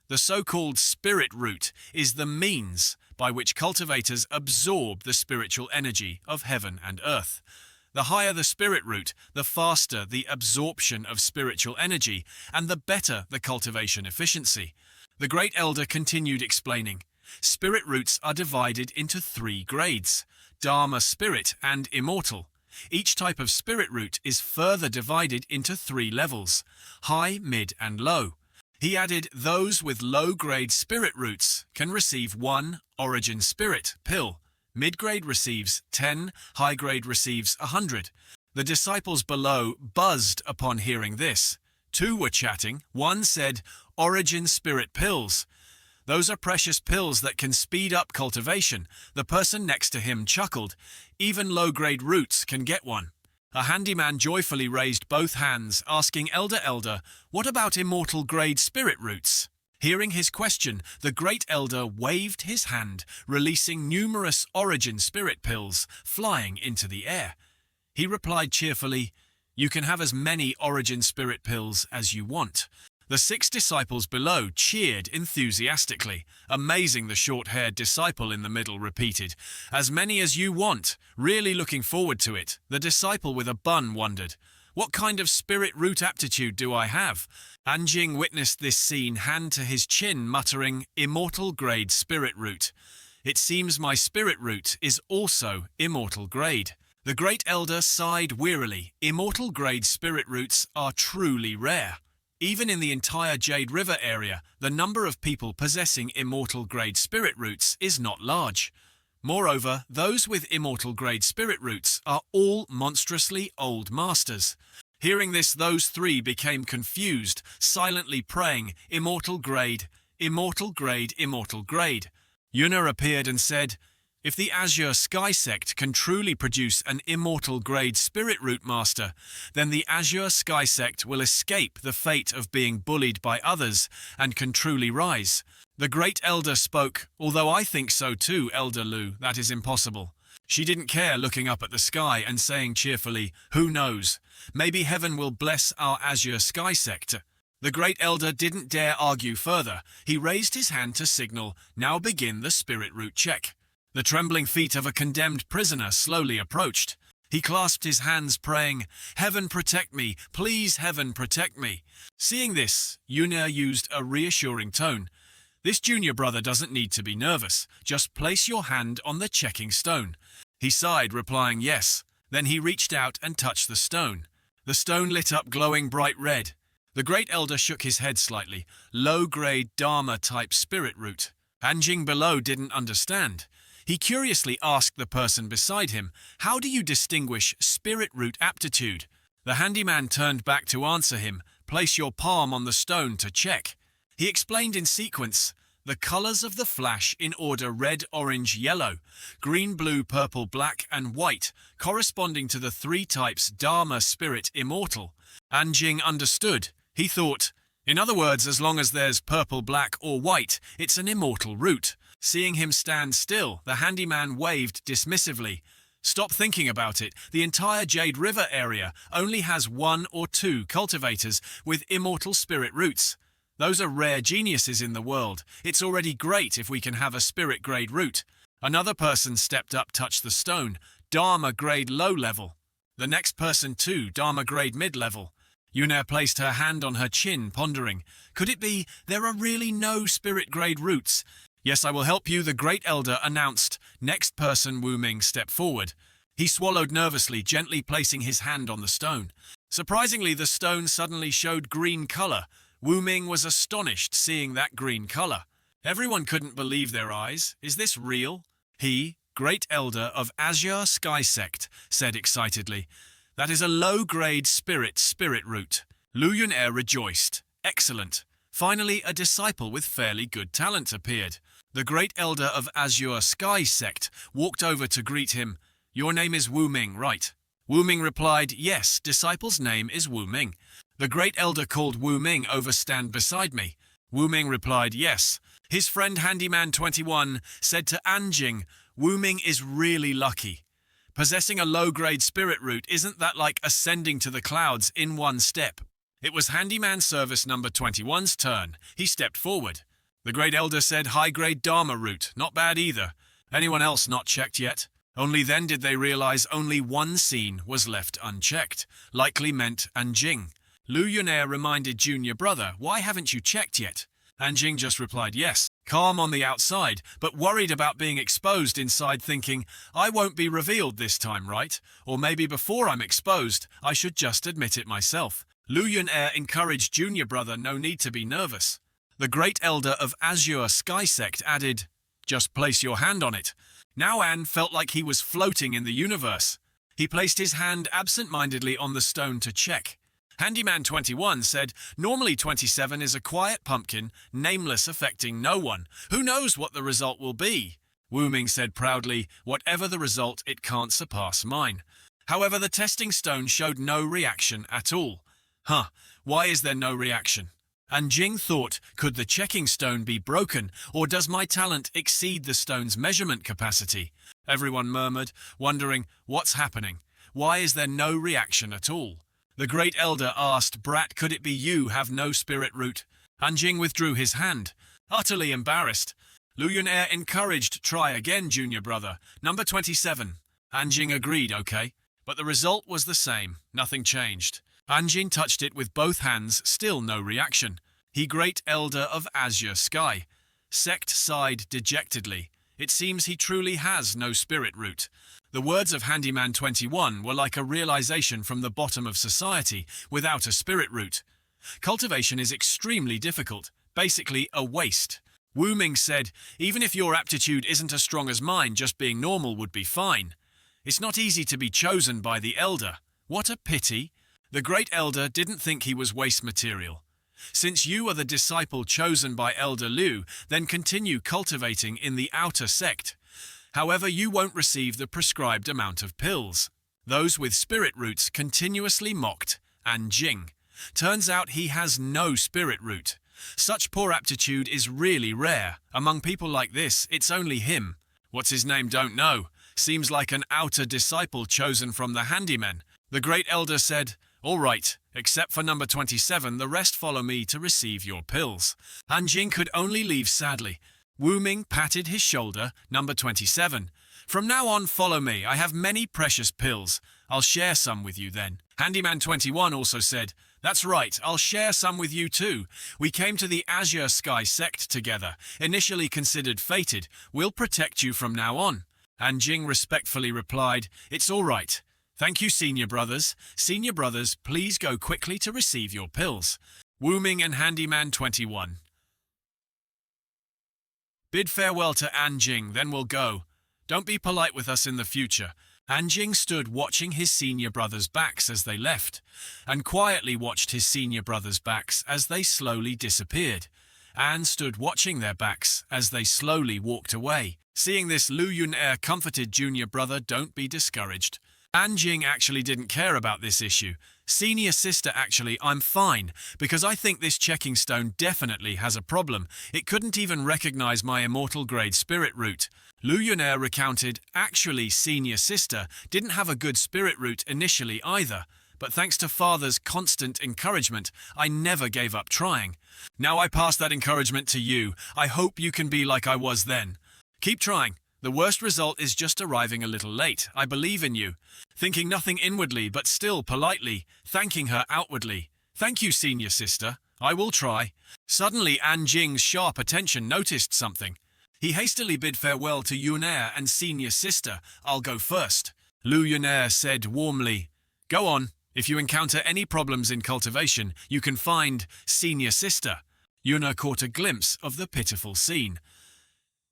"The so-called spirit root is the means by which cultivators absorb the spiritual energy of heaven and earth. The higher the spirit root, the faster the absorption of spiritual energy, and the better the cultivation efficiency." The great elder continued explaining, "Spirit roots are divided into 3 grades, Dharma spirit and immortal. Each type of spirit root is further divided into 3 levels, high, mid, and low." He added, "Those with low-grade spirit roots can receive 1 origin spirit pill. Mid-grade receives 10, high-grade receives 100. The disciples below buzzed upon hearing this. 2 were chatting. One said, "Origin spirit pills. Those are precious pills that can speed up cultivation." The person next to him chuckled. "Even low-grade roots can get one." A handyman joyfully raised both hands, asking, Elder, what about immortal grade spirit roots?" Hearing his question, the great elder waved his hand, releasing numerous origin spirit pills, flying into the air. He replied cheerfully, "You can have as many origin spirit pills as you want." The 6 disciples below cheered enthusiastically. Amazing, the short-haired disciple in the middle repeated. "As many as you want. Really looking forward to it." The disciple with a bun wondered, "What kind of spirit root aptitude do I have?" Anjing witnessed this scene, hand to his chin, muttering, "Immortal grade spirit root. It seems my spirit root is also immortal grade." The great elder sighed wearily. Immortal-grade spirit roots are truly rare. Even in the entire Jade River area, the number of people possessing immortal-grade spirit roots is not large. Moreover, those with immortal-grade spirit roots are all monstrously old masters. Hearing this, those three became confused, silently praying, "Immortal grade, immortal grade, immortal grade." Yuna appeared and said, "If the Azure Sky Sect can truly produce an immortal-grade spirit root master, then the Azure Sky Sect will escape the fate of being bullied by others and can truly rise." The Great Elder spoke, "Although I think so too, Elder Lu, that is impossible." She didn't care, looking up at the sky and saying cheerfully, "Who knows? Maybe heaven will bless our Azure Sky Sect." The Great Elder didn't dare argue further. He raised his hand to signal, "Now begin the spirit root check." The trembling feet of a condemned prisoner slowly approached. He clasped his hands, praying, "Heaven protect me, please heaven protect me." Seeing this, Yuna used a reassuring tone. "This junior brother doesn't need to be nervous. Just place your hand on the checking stone." He sighed, replying yes. Then he reached out and touched the stone. The stone lit up, glowing bright red. The Great Elder shook his head slightly. "Low-grade Dharma-type spirit root." Anjing below didn't understand. He curiously asked the person beside him, "How do you distinguish spirit root aptitude?" The handyman turned back to answer him, "Place your palm on the stone to check." He explained in sequence, "The colors of the flash in order: red, orange, yellow, green, blue, purple, black, and white, corresponding to the three types Dharma, spirit, immortal." Anjing understood. He thought, "In other words, as long as there's purple, black, or white, it's an immortal root." Seeing him stand still, the handyman waved dismissively. "Stop thinking about it. The entire Jade River area only has 1 or 2 cultivators with immortal spirit roots. Those are rare geniuses in the world. It's already great if we can have a spirit-grade root." Another person stepped up, touched the stone. "Dharma-grade low-level." The next person too, Dharma-grade mid-level. Yuna placed her hand on her chin, pondering. Could it be there are really no spirit-grade roots? "Yes, I will help you," the Great Elder announced. Next person, Wu Ming, stepped forward. He swallowed nervously, gently placing his hand on the stone. Surprisingly, the stone suddenly showed green color. Wu Ming was astonished seeing that green color. Everyone couldn't believe their eyes. "Is this real?" He, Great Elder of Azure Sky Sect, said excitedly. "That is a low-grade spirit root." Lu Yun'er rejoiced. "Excellent." Finally, a disciple with fairly good talent appeared. The Great Elder of Azure Sky Sect walked over to greet him. "Your name is Wu Ming, right?" Wu Ming replied, "Yes, disciple's name is Wu Ming." The Great Elder called Wu Ming over, "Stand beside me." Wu Ming replied, "Yes." His friend Handyman 21 said to Anjing, "Wu Ming is really lucky. Possessing a low-grade spirit root, isn't that like ascending to the clouds in one step?" It was Handyman Service number 21's turn. He stepped forward. The Great Elder said, "High-grade Dharma root, not bad either. Anyone else not checked yet?" Only then did they realize only one scene was left unchecked, likely meant Anjing. Lu Yun'er reminded junior brother, "Why haven't you checked yet?" Anjing just replied, "Yes." Calm on the outside, but worried about being exposed inside, thinking, "I won't be revealed this time, right? Or maybe before I'm exposed, I should just admit it myself." Lu Yun'er encouraged junior brother, "No need to be nervous." The Great Elder of Azure Sky Sect added, "Just place your hand on it." Now An felt like he was floating in the universe. He placed his hand absent-mindedly on the stone to check. Handyman 21 said, "Normally 27 is a quiet pumpkin, nameless, affecting no one. Who knows what the result will be?" Wu Ming said proudly, "Whatever the result, it can't surpass mine." However, the testing stone showed no reaction at all. Why is there no reaction? Anjing thought, could the checking stone be broken, or does my talent exceed the stone's measurement capacity? Everyone murmured, wondering, what's happening? Why is there no reaction at all? The Great Elder asked, "Brat, could it be you have no spirit root?" Anjing withdrew his hand. Utterly embarrassed, Lu Yun'er encouraged, "Try again, junior brother. Number 27. Anjing agreed, okay. But the result was the same. Nothing changed. Anjing touched it with both hands, still no reaction. He, Great Elder of Azure Sky Sect, sighed dejectedly. It seems he truly has no spirit root. The words of Handyman 21 were like a realization from the bottom of society without a spirit root. Cultivation is extremely difficult, basically a waste. Wu Ming said, even if your aptitude isn't as strong as mine, just being normal would be fine. It's not easy to be chosen by the elder. What a pity. The great elder didn't think he was waste material. Since you are the disciple chosen by Elder Liu, then continue cultivating in the outer sect. However, you won't receive the prescribed amount of pills. Those with spirit roots continuously mocked An Jing. Turns out he has no spirit root. Such poor aptitude is really rare. Among people like this, it's only him. What's his name, don't know. Seems like an outer disciple chosen from the handymen. The great elder said, all right, except for number 27, the rest follow me to receive your pills. An Jing could only leave sadly. Wu Ming patted his shoulder, number 27. From now on, follow me. I have many precious pills. I'll share some with you then. Handyman 21 also said, that's right, I'll share some with you too. We came to the Azure Sky sect together, initially considered fated. We'll protect you from now on. An Jing respectfully replied, it's all right. Thank you, senior brothers. Senior brothers, please go quickly to receive your pills. Wu Ming and Handyman 21. Bid farewell to An Jing, then we'll go. Don't be polite with us in the future. An Jing stood watching his senior brothers' backs as they left, and quietly watched his senior brothers' backs as they slowly disappeared. An stood watching their backs as they slowly walked away. Seeing this, Lu Yun-er comforted junior brother, don't be discouraged. An Jing actually didn't care about this issue. Senior sister, actually, I'm fine, because I think this checking stone definitely has a problem. It couldn't even recognize my immortal grade spirit root. Lu Yun-er recounted, actually, senior sister didn't have a good spirit root initially either, but thanks to father's constant encouragement, I never gave up trying. Now I pass that encouragement to you. I hope you can be like I was then. Keep trying. The worst result is just arriving a little late. I believe in you. Thinking nothing inwardly, but still politely, thanking her outwardly. Thank you, senior sister. I will try. Suddenly, An Jing's sharp attention noticed something. He hastily bid farewell to Yun-er and senior sister. I'll go first. Lu Yun-er said warmly, go on. If you encounter any problems in cultivation, you can find senior sister. Yun-er caught a glimpse of the pitiful scene.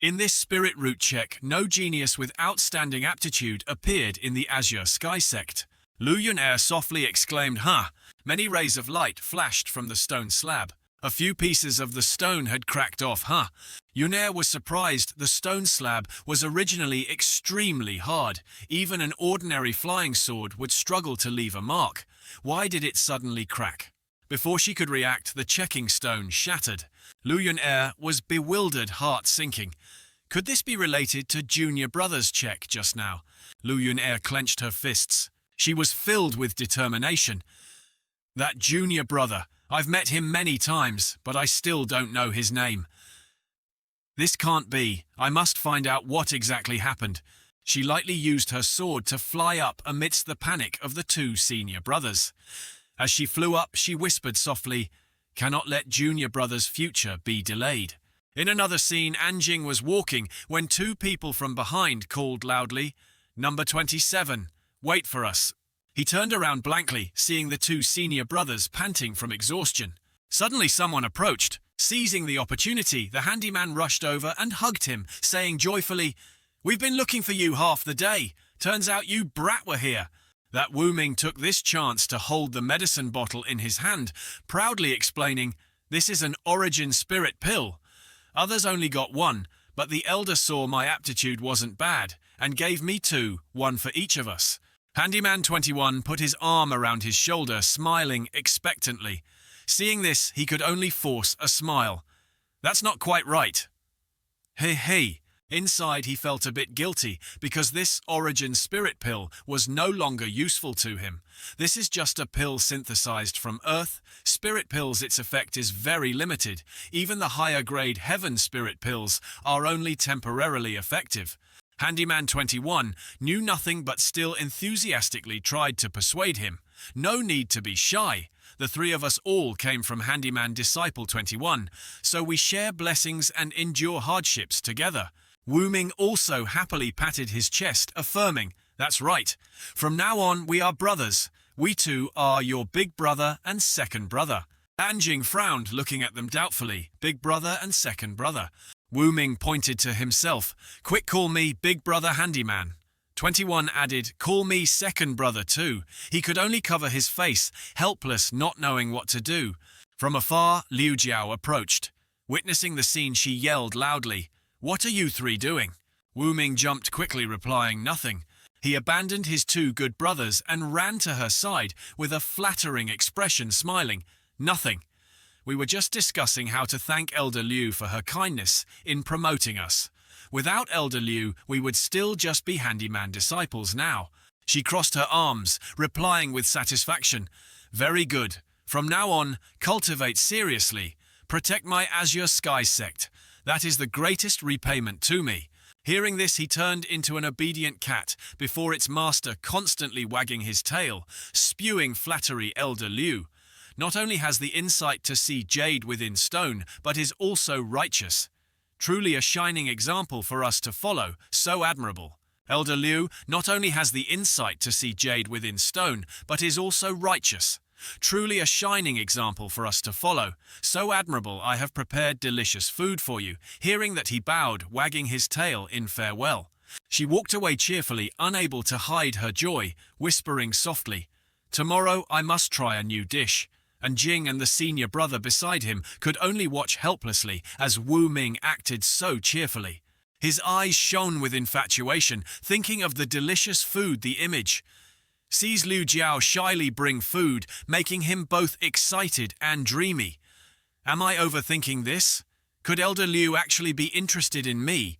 In this spirit root check, no genius with outstanding aptitude appeared in the Azure Sky sect. Lu Yun-er softly exclaimed, huh? Many rays of light flashed from the stone slab. A few pieces of the stone had cracked off, huh? Yun-er was surprised. The stone slab was originally extremely hard. Even an ordinary flying sword would struggle to leave a mark. Why did it suddenly crack? Before she could react, the checking stone shattered. Lu Yun-er was bewildered, heart sinking. Could this be related to junior brother's check just now? Lu Yun-er clenched her fists. She was filled with determination. That junior brother, I've met him many times, but I still don't know his name. This can't be. I must find out what exactly happened. She lightly used her sword to fly up amidst the panic of the two senior brothers. As she flew up, she whispered softly, cannot let junior brother's future be delayed. In another scene, An Jing was walking when two people from behind called loudly, number 27, wait for us. He turned around blankly, seeing the two senior brothers panting from exhaustion. Suddenly someone approached. Seizing the opportunity, the handyman rushed over and hugged him, saying joyfully, we've been looking for you half the day. Turns out you brat were here. That Wu Ming took this chance to hold the medicine bottle in his hand, proudly explaining, this is an origin spirit pill. Others only got one, but the elder saw my aptitude wasn't bad, and gave me two, one for each of us. Handyman 21 put his arm around his shoulder, smiling expectantly. Seeing this, he could only force a smile. That's not quite right. Hey. Inside, he felt a bit guilty because this origin spirit pill was no longer useful to him. This is just a pill synthesized from Earth. Spirit pills, its effect is very limited. Even the higher grade heaven spirit pills are only temporarily effective. Handyman 21 knew nothing but still enthusiastically tried to persuade him. No need to be shy. The three of us all came from Handyman Disciple 21, so we share blessings and endure hardships together. Wu Ming also happily patted his chest, affirming, "That's right. From now on, we are brothers. We two are your big brother and second brother." Anjing frowned, looking at them doubtfully. Big brother and second brother. Wu Ming pointed to himself. "Quick, call me Big Brother Handyman." 21 added, "Call me second brother too." He could only cover his face, helpless, not knowing what to do. From afar, Liu Jiao approached. Witnessing the scene, she yelled loudly, "What are you three doing?" Wu Ming jumped quickly, replying, "Nothing." He abandoned his two good brothers and ran to her side with a flattering expression, smiling, "Nothing. We were just discussing how to thank Elder Liu for her kindness in promoting us. Without Elder Liu, we would still just be handyman disciples now." She crossed her arms, replying with satisfaction, "Very good. From now on, cultivate seriously. Protect my Azure Sky sect. That is the greatest repayment to me." Hearing this, he turned into an obedient cat before its master, constantly wagging his tail, spewing flattery. Elder Liu not only has the insight to see jade within stone, but is also righteous. Truly a shining example for us to follow, so admirable. Elder Liu not only has the insight to see jade within stone, but is also righteous. Truly a shining example for us to follow, so admirable. I have prepared delicious food for you. Hearing that, he bowed, wagging his tail in farewell. She walked away cheerfully, unable to hide her joy, whispering softly, "Tomorrow I must try a new dish." And Jing and the senior brother beside him could only watch helplessly as Wu Ming acted so cheerfully. His eyes shone with infatuation, thinking of the delicious food the image sees Liu Jiao shyly bring food, making him both excited and dreamy. Am I overthinking this? Could Elder Liu actually be interested in me,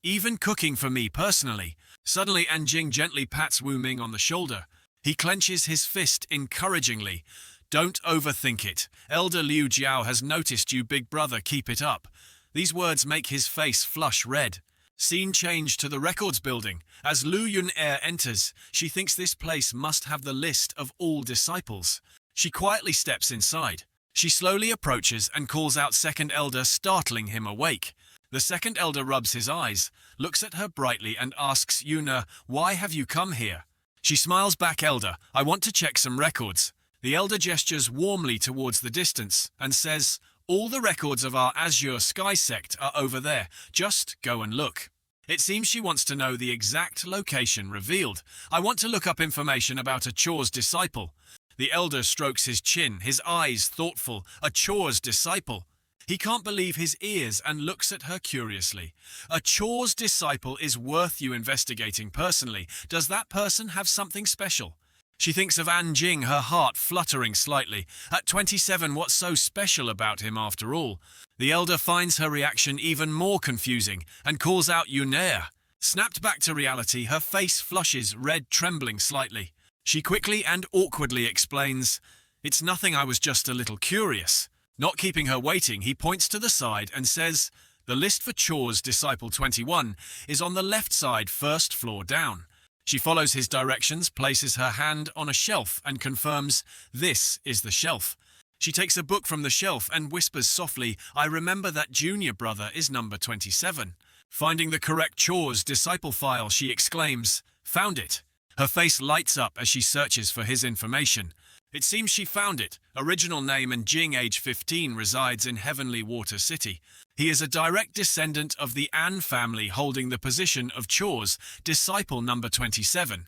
even cooking for me personally? Suddenly, Anjing gently pats Wu Ming on the shoulder. He clenches his fist encouragingly. "Don't overthink it. Elder Liu Jiao has noticed you, big brother. Keep it up." These words make his face flush red. Scene change to the records building. As Lu Yun-er enters, she thinks this place must have the list of all disciples. She quietly steps inside. She slowly approaches and calls out second elder, startling him awake. The second elder rubs his eyes, looks at her brightly and asks, "Yuna, why have you come here?" She smiles back, "Elder, I want to check some records." The elder gestures warmly towards the distance and says, "All the records of our Azure Sky sect are over there. Just go and look." It seems she wants to know the exact location revealed. "I want to look up information about a Chor's disciple." The elder strokes his chin, his eyes thoughtful. A Chor's disciple. He can't believe his ears and looks at her curiously. A Chor's disciple is worth you investigating personally. Does that person have something special? She thinks of Anjing, her heart fluttering slightly. At 27, what's so special about him after all? The elder finds her reaction even more confusing and calls out, "Yun-er." Snapped back to reality, her face flushes red, trembling slightly. She quickly and awkwardly explains, "It's nothing, I was just a little curious." Not keeping her waiting, he points to the side and says, "The list for Chor's disciple 21 is on the left side, first floor down." She follows his directions, places her hand on a shelf and confirms, "This is the shelf." She takes a book from the shelf and whispers softly, "I remember that junior brother is number 27. Finding the correct Chor's disciple file, she exclaims, "Found it." Her face lights up as she searches for his information. It seems she found it. Original name and Jing, age 15, resides in Heavenly Water City. He is a direct descendant of the An family, holding the position of Chor's disciple number 27.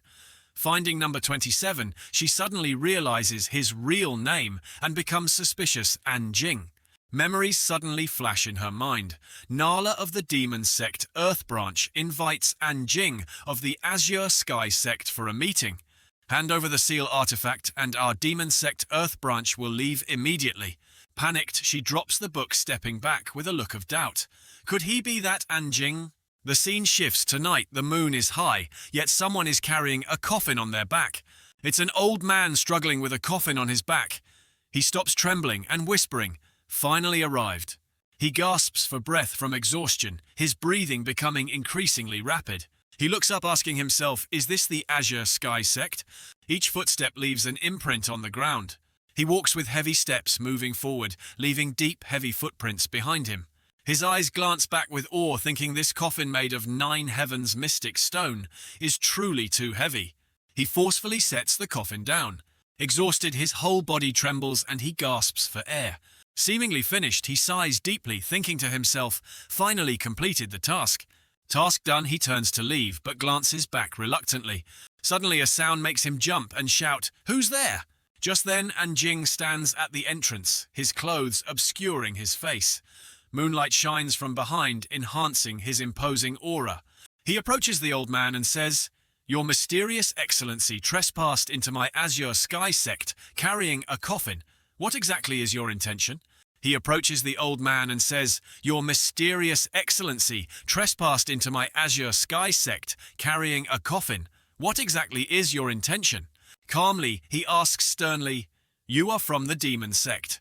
Finding number 27, she suddenly realizes his real name and becomes suspicious. An Jing. Memories suddenly flash in her mind. Nala of the Demon Sect Earth Branch invites An Jing of the Azure Sky Sect for a meeting. Hand over the seal artifact and our Demon Sect Earth Branch will leave immediately. Panicked, she drops the book, stepping back with a look of doubt. Could he be that Anjing? The scene shifts. Tonight, the moon is high, yet someone is carrying a coffin on their back. It's an old man struggling with a coffin on his back. He stops, trembling and whispering, "Finally arrived." He gasps for breath from exhaustion, his breathing becoming increasingly rapid. He looks up, asking himself, is this the Azure Sky Sect? Each footstep leaves an imprint on the ground. He walks with heavy steps, moving forward, leaving deep, heavy footprints behind him. His eyes glance back with awe, thinking this coffin made of 9 heavens mystic stone is truly too heavy. He forcefully sets the coffin down. Exhausted, his whole body trembles and he gasps for air. Seemingly finished, he sighs deeply, thinking to himself, finally completed the task. Task done, he turns to leave, but glances back reluctantly. Suddenly a sound makes him jump and shout, "Who's there?" Just then, Anjing stands at the entrance, his clothes obscuring his face. Moonlight shines from behind, enhancing his imposing aura. He approaches the old man and says, "Your mysterious excellency trespassed into my azure sky sect, carrying a coffin. What exactly is your intention?" He approaches the old man and says, "Your mysterious excellency trespassed into my azure sky sect, carrying a coffin. What exactly is your intention?" Calmly, he asks sternly, "You are from the demon sect."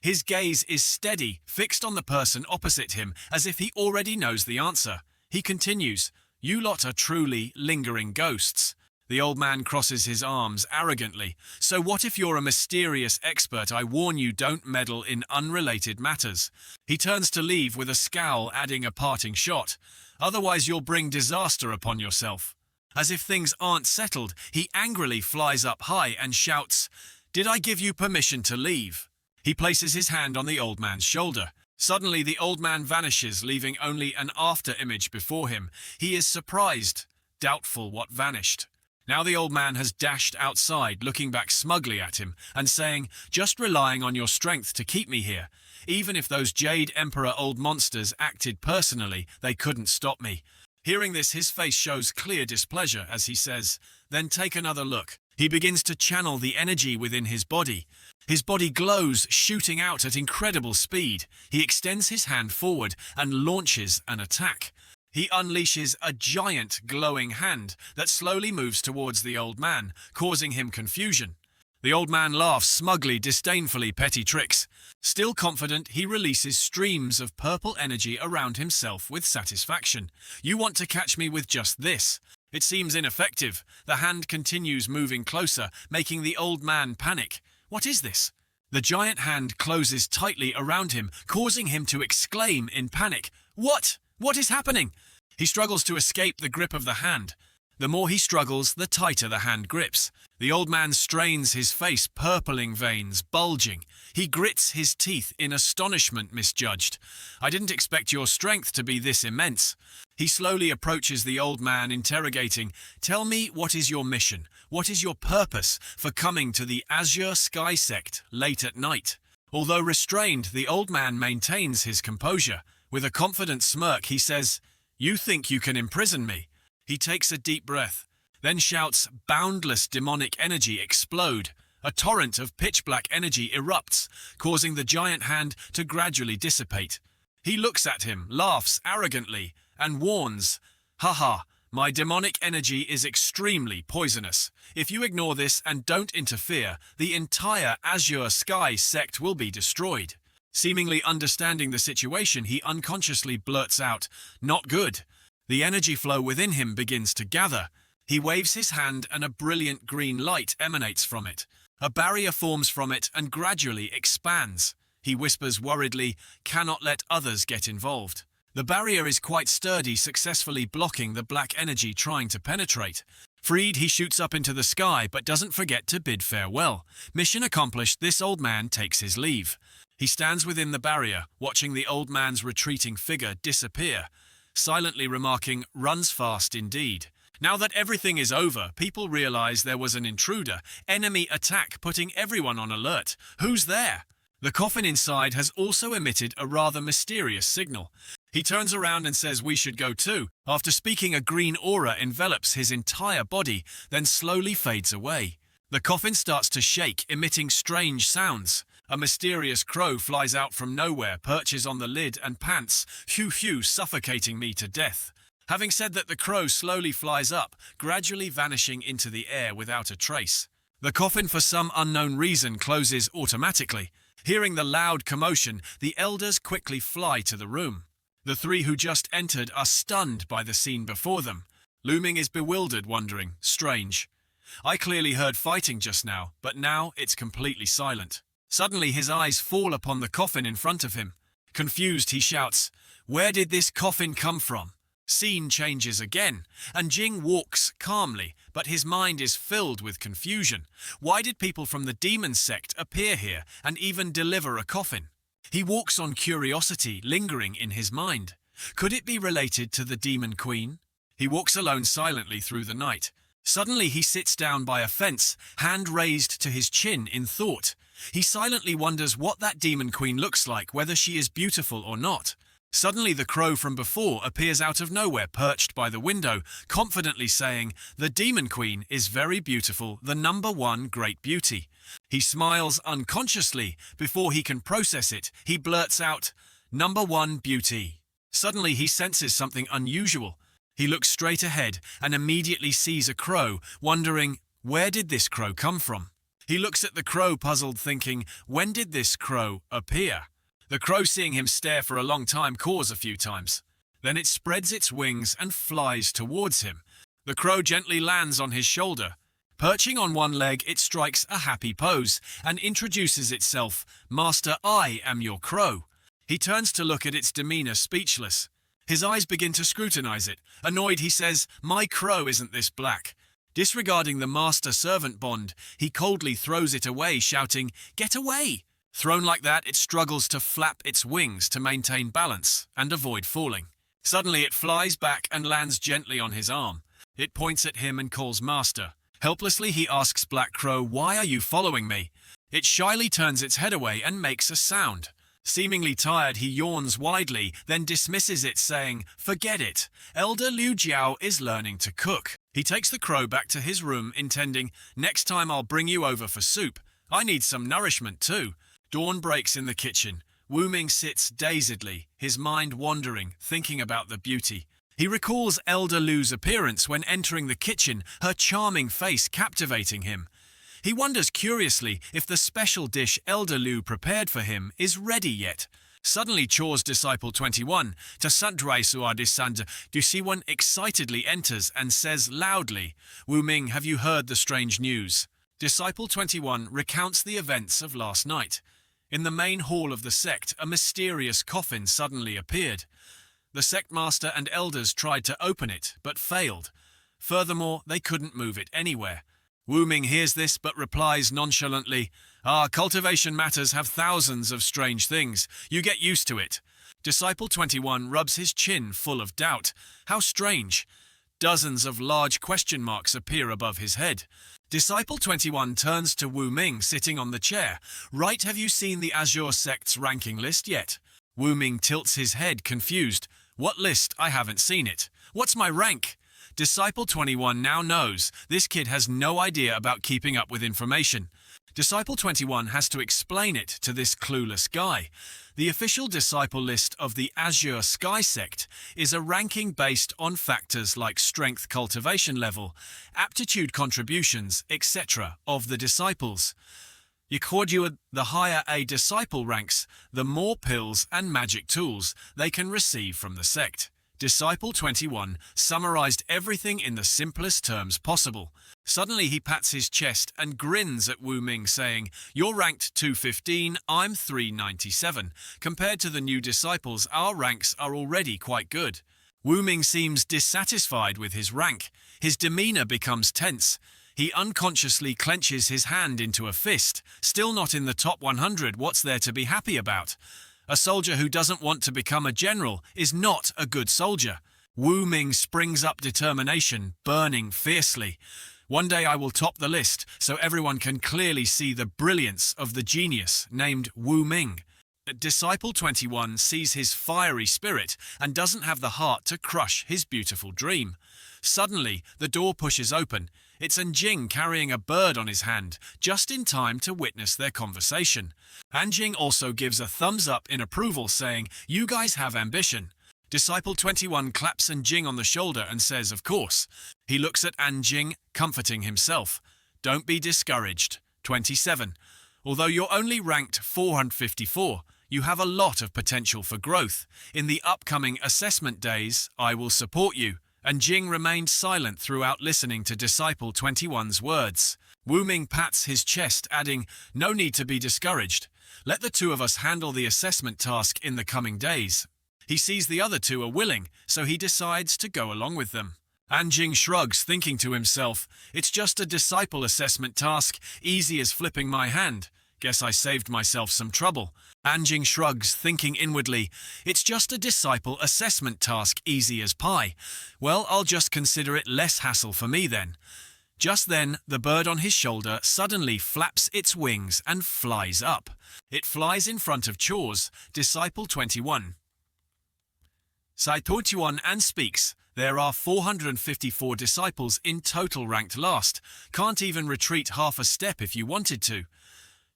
His gaze is steady, fixed on the person opposite him, as if he already knows the answer. He continues, "You lot are truly lingering ghosts." The old man crosses his arms arrogantly. "So what if you're a mysterious expert? I warn you, don't meddle in unrelated matters." He turns to leave with a scowl, adding a parting shot. "Otherwise you'll bring disaster upon yourself." As if things aren't settled, he angrily flies up high and shouts, "Did I give you permission to leave?" He places his hand on the old man's shoulder. Suddenly the old man vanishes, leaving only an after-image before him. He is surprised, doubtful what vanished. Now the old man has dashed outside, looking back smugly at him and saying, "Just relying on your strength to keep me here. Even if those Jade Emperor old monsters acted personally, they couldn't stop me." Hearing this, his face shows clear displeasure as he says, "Then take another look." He begins to channel the energy within his body. His body glows, shooting out at incredible speed. He extends his hand forward and launches an attack. He unleashes a giant glowing hand that slowly moves towards the old man, causing him confusion. The old man laughs smugly, disdainfully, petty tricks. Still confident, he releases streams of purple energy around himself with satisfaction. "You want to catch me with just this?" It seems ineffective. The hand continues moving closer, making the old man panic. What is this? The giant hand closes tightly around him, causing him to exclaim in panic, "What? What is happening?" He struggles to escape the grip of the hand. The more he struggles, the tighter the hand grips. The old man strains his face, purpling veins bulging. He grits his teeth in astonishment, misjudged. "I didn't expect your strength to be this immense." He slowly approaches the old man, interrogating, "Tell me, what is your mission? What is your purpose for coming to the Azure Sky Sect late at night?" Although restrained, the old man maintains his composure. With a confident smirk, he says, "You think you can imprison me?" He takes a deep breath, then shouts, "Boundless demonic energy explode." A torrent of pitch-black energy erupts, causing the giant hand to gradually dissipate. He looks at him, laughs arrogantly, and warns, "Haha, my demonic energy is extremely poisonous. If you ignore this and don't interfere, the entire Azure Sky sect will be destroyed." Seemingly understanding the situation, he unconsciously blurts out, "Not good." The energy flow within him begins to gather. He waves his hand and a brilliant green light emanates from it. A barrier forms from it and gradually expands. He whispers worriedly, "Cannot let others get involved." The barrier is quite sturdy, successfully blocking the black energy trying to penetrate. Freed, he shoots up into the sky, but doesn't forget to bid farewell. Mission accomplished, this old man takes his leave. He stands within the barrier, watching the old man's retreating figure disappear, silently remarking, "Runs fast indeed." Now that everything is over, people realize there was an intruder. Enemy attack, putting everyone on alert. Who's there? The coffin inside has also emitted a rather mysterious signal. He turns around and says we should go too. After speaking, a green aura envelops his entire body, then slowly fades away. The coffin starts to shake, emitting strange sounds. A mysterious crow flies out from nowhere, perches on the lid and pants, "Phew phew, suffocating me to death." Having said that, the crow slowly flies up, gradually vanishing into the air without a trace. The coffin, for some unknown reason, closes automatically. Hearing the loud commotion, the elders quickly fly to the room. The three who just entered are stunned by the scene before them. Looming is bewildered, wondering, "Strange. I clearly heard fighting just now, but now it's completely silent." Suddenly his eyes fall upon the coffin in front of him. Confused, he shouts, "Where did this coffin come from?" Scene changes again, and Jing walks calmly, but his mind is filled with confusion. Why did people from the demon sect appear here and even deliver a coffin? He walks on curiosity lingering in his mind. Could it be related to the demon queen? He walks alone silently through the night. Suddenly he sits down by a fence, hand raised to his chin in thought. He silently wonders what that demon queen looks like, whether she is beautiful or not. Suddenly the crow from before appears out of nowhere, perched by the window, confidently saying, "The demon queen is very beautiful, the number one great beauty." He smiles unconsciously. Before he can process it, he blurts out, "Number one beauty." Suddenly he senses something unusual. He looks straight ahead and immediately sees a crow, wondering, where did this crow come from? He looks at the crow, puzzled, thinking, when did this crow appear? The crow, seeing him stare for a long time, caws a few times. Then it spreads its wings and flies towards him. The crow gently lands on his shoulder. Perching on one leg, it strikes a happy pose and introduces itself, "Master, I am your crow." He turns to look at its demeanor, speechless. His eyes begin to scrutinize it. Annoyed, he says, "My crow isn't this black." Disregarding the master-servant bond, he coldly throws it away, shouting, "Get away!" Thrown like that, it struggles to flap its wings to maintain balance and avoid falling. Suddenly it flies back and lands gently on his arm. It points at him and calls master. Helplessly he asks Black Crow, "Why are you following me?" It shyly turns its head away and makes a sound. Seemingly tired, he yawns widely, then dismisses it, saying, "Forget it. Elder Liu Jiao is learning to cook." He takes the crow back to his room, intending, "Next time I'll bring you over for soup. I need some nourishment too." Dawn breaks in the kitchen. Wu Ming sits dazedly, his mind wandering, thinking about the beauty. He recalls Elder Lu's appearance when entering the kitchen, her charming face captivating him. He wonders curiously if the special dish Elder Lu prepared for him is ready yet. Suddenly Chor's disciple 21, Tasandrai Suadisanda Dusiwan, excitedly enters and says loudly, "Wu Ming, have you heard the strange news?" Disciple 21 recounts the events of last night. In the main hall of the sect, a mysterious coffin suddenly appeared. The sect master and elders tried to open it, but failed. Furthermore, they couldn't move it anywhere. Wu Ming hears this, but replies nonchalantly, Cultivation matters have thousands of strange things. You get used to it." Disciple 21 rubs his chin, full of doubt. How strange. Dozens of large question marks appear above his head. Disciple 21 turns to Wu Ming, sitting on the chair. "Right, have you seen the Azure sect's ranking list yet?" Wu Ming tilts his head, confused. "What list? I haven't seen it. What's my rank?" Disciple 21 now knows this kid has no idea about keeping up with information. Disciple 21 has to explain it to this clueless guy. The official disciple list of the Azure Sky sect is a ranking based on factors like strength cultivation level, aptitude contributions, etc. of the disciples. The higher a disciple ranks, the more pills and magic tools they can receive from the sect. Disciple 21 summarized everything in the simplest terms possible. Suddenly he pats his chest and grins at Wu Ming, saying, "You're ranked 215, I'm 397. Compared to the new disciples, our ranks are already quite good." Wu Ming seems dissatisfied with his rank. His demeanor becomes tense. He unconsciously clenches his hand into a fist. Still not in the top 100, what's there to be happy about? A soldier who doesn't want to become a general is not a good soldier. Wu Ming springs up, determination burning fiercely. "One day I will top the list, so everyone can clearly see the brilliance of the genius named Wu Ming." Disciple 21 sees his fiery spirit and doesn't have the heart to crush his beautiful dream. Suddenly, the door pushes open. It's Anjing carrying a bird on his hand, just in time to witness their conversation. Anjing also gives a thumbs up in approval, saying, "You guys have ambition." Disciple 21 claps Anjing on the shoulder and says, "Of course." He looks at Anjing, comforting himself. "Don't be discouraged." 27. Although you're only ranked 454, you have a lot of potential for growth. In the upcoming assessment days, I will support you. And Jing remained silent throughout, listening to Disciple 21's words. Wu Ming pats his chest, adding, "No need to be discouraged. Let the two of us handle the assessment task in the coming days. He sees the other two are willing, so he decides to go along with them. Anjing shrugs, thinking to himself, it's just a disciple assessment task, easy as flipping my hand. Guess I saved myself some trouble. Anjing shrugs, thinking inwardly, it's just a disciple assessment task, easy as pie. Well, I'll just consider it less hassle for me then. Just then, the bird on his shoulder suddenly flaps its wings and flies up. It flies in front of Chores, Disciple 21. Saitochuan and speaks. There are 454 disciples in total ranked last. Can't even retreat half a step if you wanted to.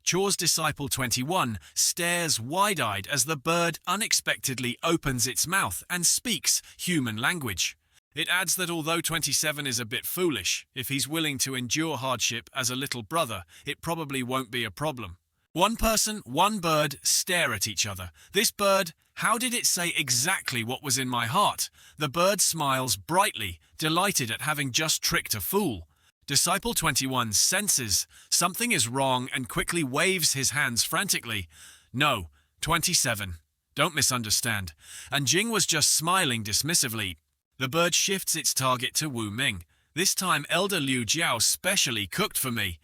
Chores Disciple 21 stares wide-eyed as the bird unexpectedly opens its mouth and speaks human language. It adds that although 27 is a bit foolish, if he's willing to endure hardship as a little brother, it probably won't be a problem. One person, one bird stare at each other. This bird, how did it say exactly what was in my heart? The bird smiles brightly, delighted at having just tricked a fool. Disciple 21 senses something is wrong and quickly waves his hands frantically. No, 27. Don't misunderstand. And Jing was just smiling dismissively. The bird shifts its target to Wu Ming. This time Elder Liu Jiao specially cooked for me.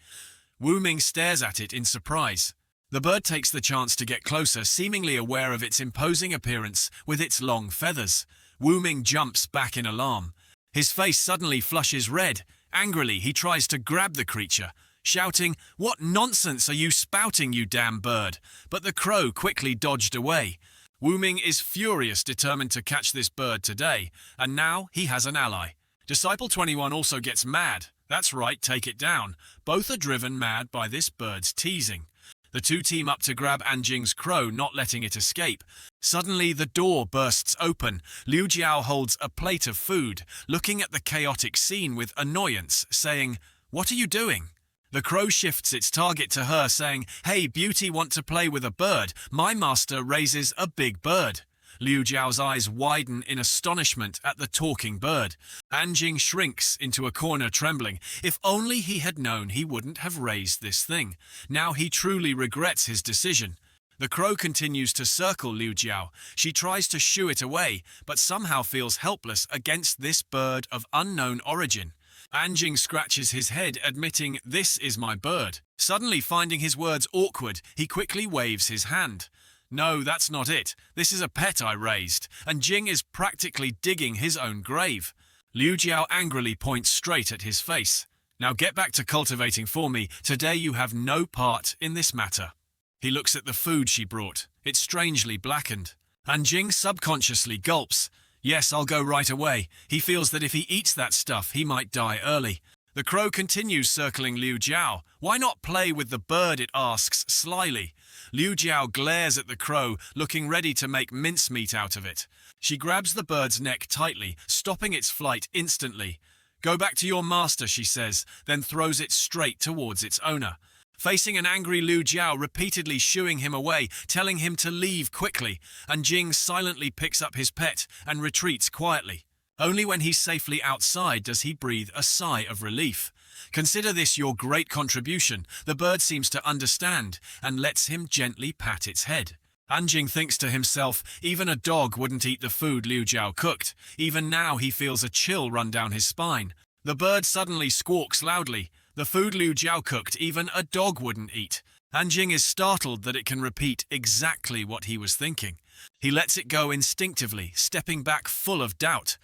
Wu Ming stares at it in surprise. The bird takes the chance to get closer, seemingly aware of its imposing appearance with its long feathers. Wu Ming jumps back in alarm. His face suddenly flushes red. Angrily, he tries to grab the creature, shouting, "What nonsense are you spouting, you damn bird?" But the crow quickly dodged away. Wu Ming is furious, determined to catch this bird today, and now he has an ally. Disciple 21 also gets mad. That's right, take it down. Both are driven mad by this bird's teasing. The two team up to grab Anjing's crow, not letting it escape. Suddenly, the door bursts open. Liu Jiao holds a plate of food, looking at the chaotic scene with annoyance, saying, "What are you doing?" The crow shifts its target to her, saying, "Hey, beauty, want to play with a bird? My master raises a big bird." Liu Jiao's eyes widen in astonishment at the talking bird. Anjing shrinks into a corner, trembling. If only he had known he wouldn't have raised this thing. Now he truly regrets his decision. The crow continues to circle Liu Jiao. She tries to shoo it away, but somehow feels helpless against this bird of unknown origin. Anjing scratches his head, admitting, "This is my bird." Suddenly finding his words awkward, he quickly waves his hand. "No, that's not it. This is a pet I raised," and Jing is practically digging his own grave. Liu Jiao angrily points straight at his face. "Now get back to cultivating for me. Today you have no part in this matter." He looks at the food she brought. It's strangely blackened. And Jing subconsciously gulps. "Yes, I'll go right away." He feels that if he eats that stuff, he might die early. The crow continues circling Liu Jiao. "Why not play with the bird?" it asks slyly. Liu Jiao glares at the crow, looking ready to make mincemeat out of it. She grabs the bird's neck tightly, stopping its flight instantly. "Go back to your master," she says, then throws it straight towards its owner. Facing an angry Liu Jiao, repeatedly shooing him away, telling him to leave quickly, and Jing silently picks up his pet and retreats quietly. Only when he's safely outside does he breathe a sigh of relief. "Consider this your great contribution." The bird seems to understand and lets him gently pat its head. Anjing thinks to himself, even a dog wouldn't eat the food Liu Jiao cooked. Even now he feels a chill run down his spine. The bird suddenly squawks loudly. The food Liu Jiao cooked, even a dog wouldn't eat. Anjing is startled that it can repeat exactly what he was thinking. He lets it go instinctively, stepping back full of doubt.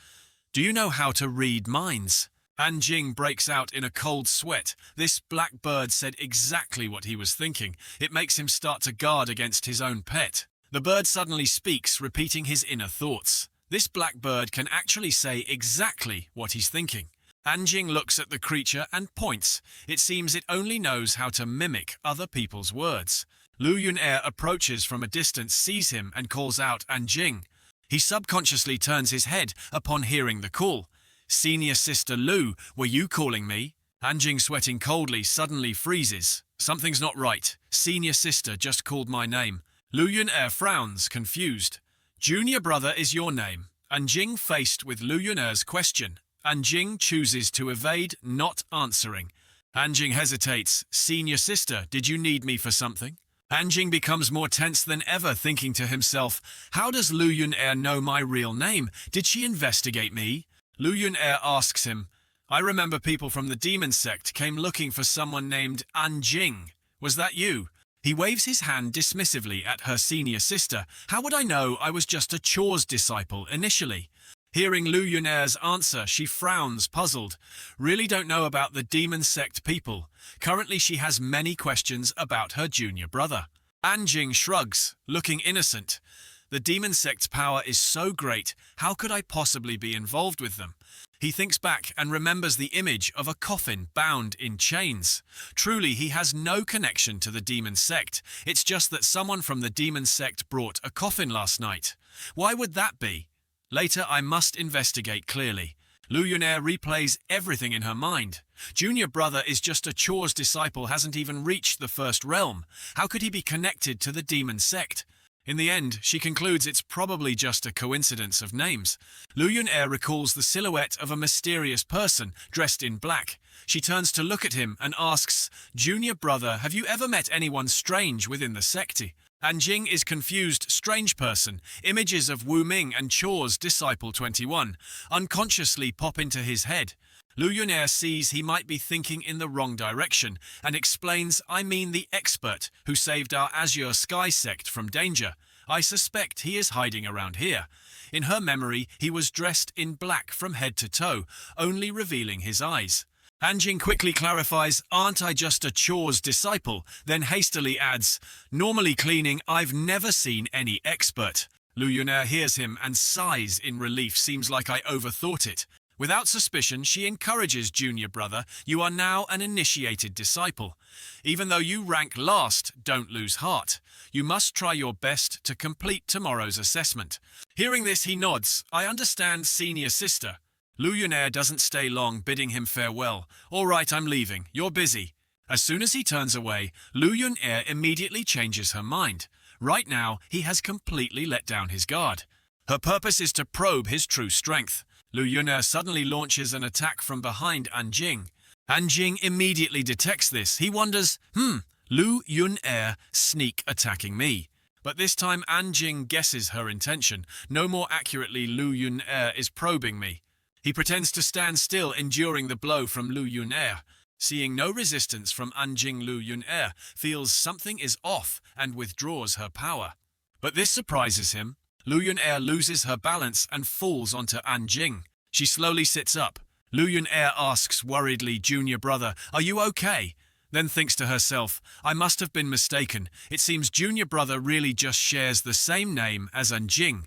"Do you know how to read minds?" Anjing breaks out in a cold sweat. This black bird said exactly what he was thinking. It makes him start to guard against his own pet. The bird suddenly speaks, repeating his inner thoughts. This black bird can actually say exactly what he's thinking. Anjing looks at the creature and points. It seems it only knows how to mimic other people's words. Lu Yunair approaches from a distance, sees him, and calls out Anjing. He subconsciously turns his head upon hearing the call. "Senior Sister Lu, were you calling me?" Anjing, sweating coldly, suddenly freezes. Something's not right. Senior Sister just called my name. Lu Yunair frowns, confused. "Junior brother is your name." Anjing faced with Lu Yunair's question. Anjing chooses to evade, not answering. Anjing hesitates. "Senior Sister, did you need me for something?" Anjing becomes more tense than ever, thinking to himself, how does Lu Yun-er know my real name? Did she investigate me? Lu Yun-er asks him, I remember people from the demon sect came looking for someone named Anjing. Was that you? He waves his hand dismissively at her senior sister. How would I know? I was just a chores disciple initially. Hearing Lu Yun-er's answer, she frowns, puzzled. Really don't know about the demon sect people. Currently she has many questions about her junior brother. Anjing shrugs, looking innocent. The demon sect's power is so great, how could I possibly be involved with them? He thinks back and remembers the image of a coffin bound in chains. Truly, he has no connection to the demon sect. It's just that someone from the demon sect brought a coffin last night. Why would that be? Later, I must investigate clearly. Lu Yun-er replays everything in her mind. Junior brother is just a chores disciple, hasn't even reached the first realm. How could he be connected to the demon sect? In the end, she concludes it's probably just a coincidence of names. Lu Yun-er recalls the silhouette of a mysterious person dressed in black. She turns to look at him and asks, Junior brother, have you ever met anyone strange within the sect? Anjing is confused, strange person. Images of Wu Ming and Chor's Disciple 21 unconsciously pop into his head. Lu Yun-er sees he might be thinking in the wrong direction and explains, I mean the expert who saved our Azure Sky sect from danger. I suspect he is hiding around here. In her memory, he was dressed in black from head to toe, only revealing his eyes. Anjing quickly clarifies, aren't I just a chores disciple? Then hastily adds, normally cleaning, I've never seen any expert. Lu Yun-er hears him and sighs in relief, seems like I overthought it. Without suspicion, she encourages junior brother, you are now an initiated disciple. Even though you rank last, don't lose heart. You must try your best to complete tomorrow's assessment. Hearing this, he nods, I understand, senior sister. Lu Yun-er doesn't stay long, bidding him farewell. All right, I'm leaving. You're busy. As soon as he turns away, Lu Yun-er immediately changes her mind. Right now, he has completely let down his guard. Her purpose is to probe his true strength. Lu Yun-er suddenly launches an attack from behind Anjing. Anjing immediately detects this. He wonders, Lu Yun-er sneak attacking me. But this time Anjing guesses her intention. No more accurately, Lu Yun-er is probing me. He pretends to stand still, enduring the blow from Lu Yun-er. Seeing no resistance from Anjing, Lu Yun-er feels something is off and withdraws her power. But this surprises him. Lu Yun-er loses her balance and falls onto Anjing. She slowly sits up. Lu Yun-er asks worriedly, junior brother, are you okay? Then thinks to herself, I must have been mistaken. It seems junior brother really just shares the same name as Anjing.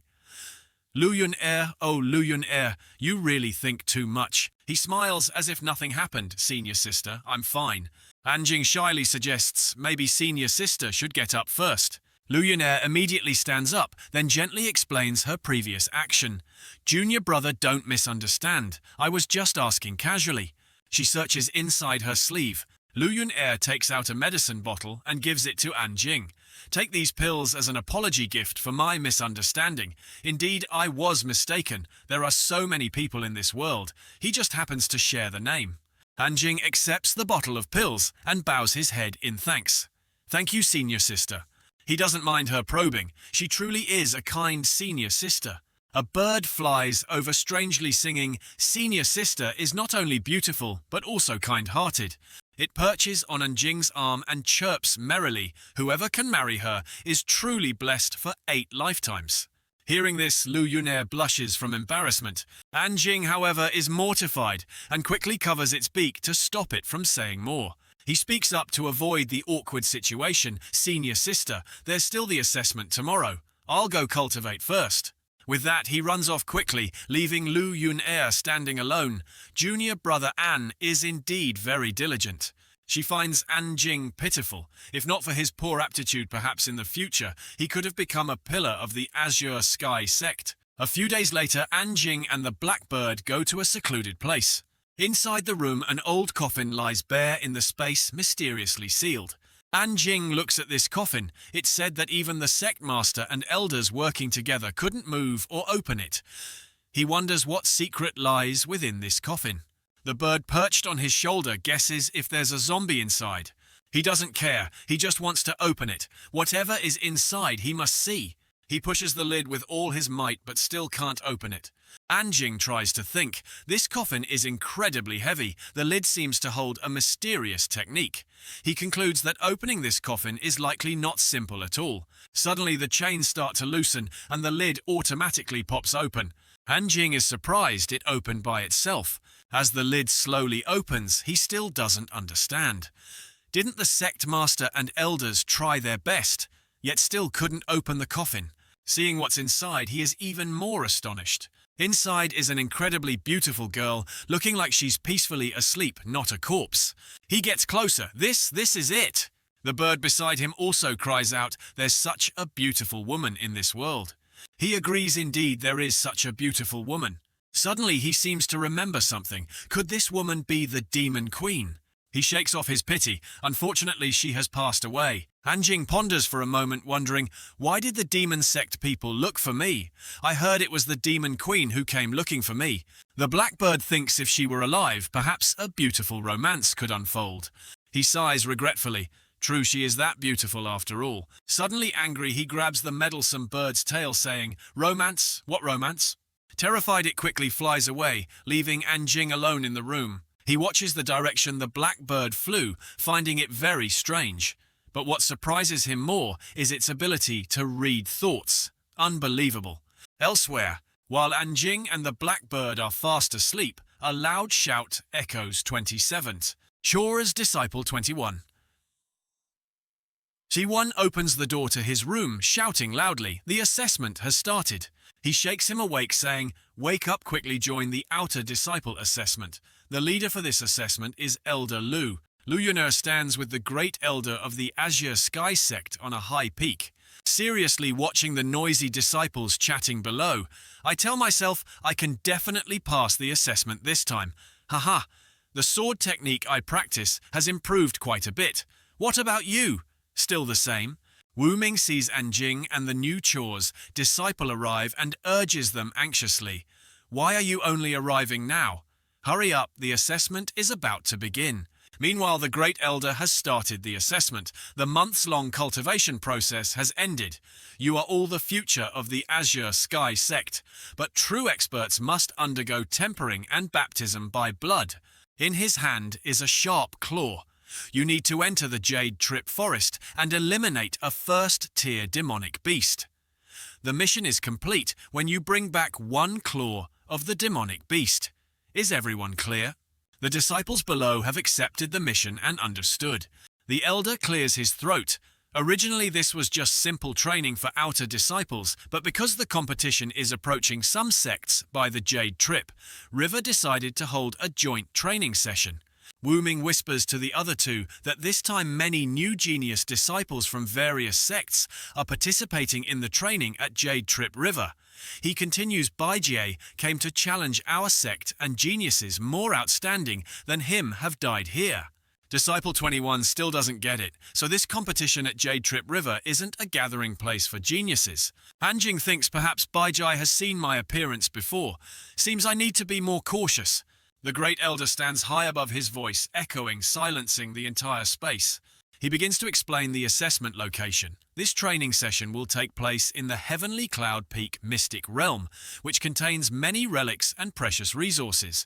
Lu Yun-er, oh Lu Yun-er, you really think too much. He smiles as if nothing happened, senior sister, I'm fine. Anjing shyly suggests maybe senior sister should get up first. Lu Yun-er immediately stands up, then gently explains her previous action. Junior brother, don't misunderstand. I was just asking casually. She searches inside her sleeve. Lu Yun-er takes out a medicine bottle and gives it to Anjing. Take these pills as an apology gift for my misunderstanding. Indeed, I was mistaken. There are so many people in this world. He just happens to share the name. Anjing accepts the bottle of pills and bows his head in thanks. Thank you, senior sister. He doesn't mind her probing. She truly is a kind senior sister. A bird flies over strangely singing, Senior sister is not only beautiful, but also kind-hearted. It perches on Anjing's arm and chirps merrily. Whoever can marry her is truly blessed for 8 lifetimes. Hearing this, Lu Yun-er blushes from embarrassment. Anjing, however, is mortified and quickly covers its beak to stop it from saying more. He speaks up to avoid the awkward situation. Senior sister, there's still the assessment tomorrow. I'll go cultivate first. With that, he runs off quickly, leaving Lu Yun-er standing alone. Junior brother An is indeed very diligent. She finds Anjing pitiful. If not for his poor aptitude, perhaps in the future, he could have become a pillar of the Azure Sky sect. A few days later, Anjing and the Blackbird go to a secluded place. Inside the room, an old coffin lies bare in the space, mysteriously sealed. Anjing looks at this coffin. It's said that even the sect master and elders working together couldn't move or open it. He wonders what secret lies within this coffin. The bird perched on his shoulder guesses if there's a zombie inside. He doesn't care, he just wants to open it. Whatever is inside he must see. He pushes the lid with all his might but still can't open it. Anjing tries to think. This coffin is incredibly heavy. The lid seems to hold a mysterious technique. He concludes that opening this coffin is likely not simple at all. Suddenly the chains start to loosen and the lid automatically pops open. Anjing is surprised it opened by itself. As the lid slowly opens, he still doesn't understand. Didn't the sect master and elders try their best, yet still couldn't open the coffin? Seeing what's inside, he is even more astonished. Inside is an incredibly beautiful girl, looking like she's peacefully asleep, not a corpse. He gets closer. This is it. The bird beside him also cries out, "There's such a beautiful woman in this world." He agrees indeed there is such a beautiful woman. Suddenly he seems to remember something. Could this woman be the Demon Queen? He shakes off his pity. Unfortunately, she has passed away. Anjing ponders for a moment, wondering, why did the demon sect people look for me? I heard it was the Demon Queen who came looking for me. The blackbird thinks if she were alive, perhaps a beautiful romance could unfold. He sighs regretfully. True, she is that beautiful after all. Suddenly angry, he grabs the meddlesome bird's tail, saying, "Romance? What romance?" Terrified, it quickly flies away, leaving Anjing alone in the room. He watches the direction the blackbird flew, finding it very strange. But what surprises him more is its ability to read thoughts. Unbelievable. Elsewhere, while Anjing and the blackbird are fast asleep, a loud shout echoes 27th. Chora's Disciple 21. T1 opens the door to his room, shouting loudly, "The assessment has started." He shakes him awake, saying, "Wake up quickly, join the outer disciple assessment." The leader for this assessment is Elder Lu. Lu Yun'er stands with the great elder of the Azure Sky sect on a high peak, seriously watching the noisy disciples chatting below. I tell myself I can definitely pass the assessment this time. Haha, the sword technique I practice has improved quite a bit. What about you? Still the same? Wu Ming sees Anjing and the new Chora's disciple arrive and urges them anxiously. Why are you only arriving now? Hurry up, the assessment is about to begin. Meanwhile, the Great Elder has started the assessment. The months-long cultivation process has ended. You are all the future of the Azure Sky sect, but true experts must undergo tempering and baptism by blood. In his hand is a sharp claw. You need to enter the Jade Trip Forest and eliminate a first-tier demonic beast. The mission is complete when you bring back one claw of the demonic beast. Is everyone clear? The disciples below have accepted the mission and understood. The elder clears his throat. Originally, this was just simple training for outer disciples, but because the competition is approaching some sects by the Jade Trip, River decided to hold a joint training session. Wu Ming whispers to the other two that this time many new genius disciples from various sects are participating in the training at Jade Trip River. He continues, Baijie came to challenge our sect and geniuses more outstanding than him have died here. Disciple 21 still doesn't get it, so this competition at Jade Trip River isn't a gathering place for geniuses. Anjing thinks perhaps Baijie has seen my appearance before. Seems I need to be more cautious. The Great Elder stands high above his voice, echoing, silencing the entire space. He begins to explain the assessment location. This training session will take place in the Heavenly Cloud Peak Mystic Realm, which contains many relics and precious resources.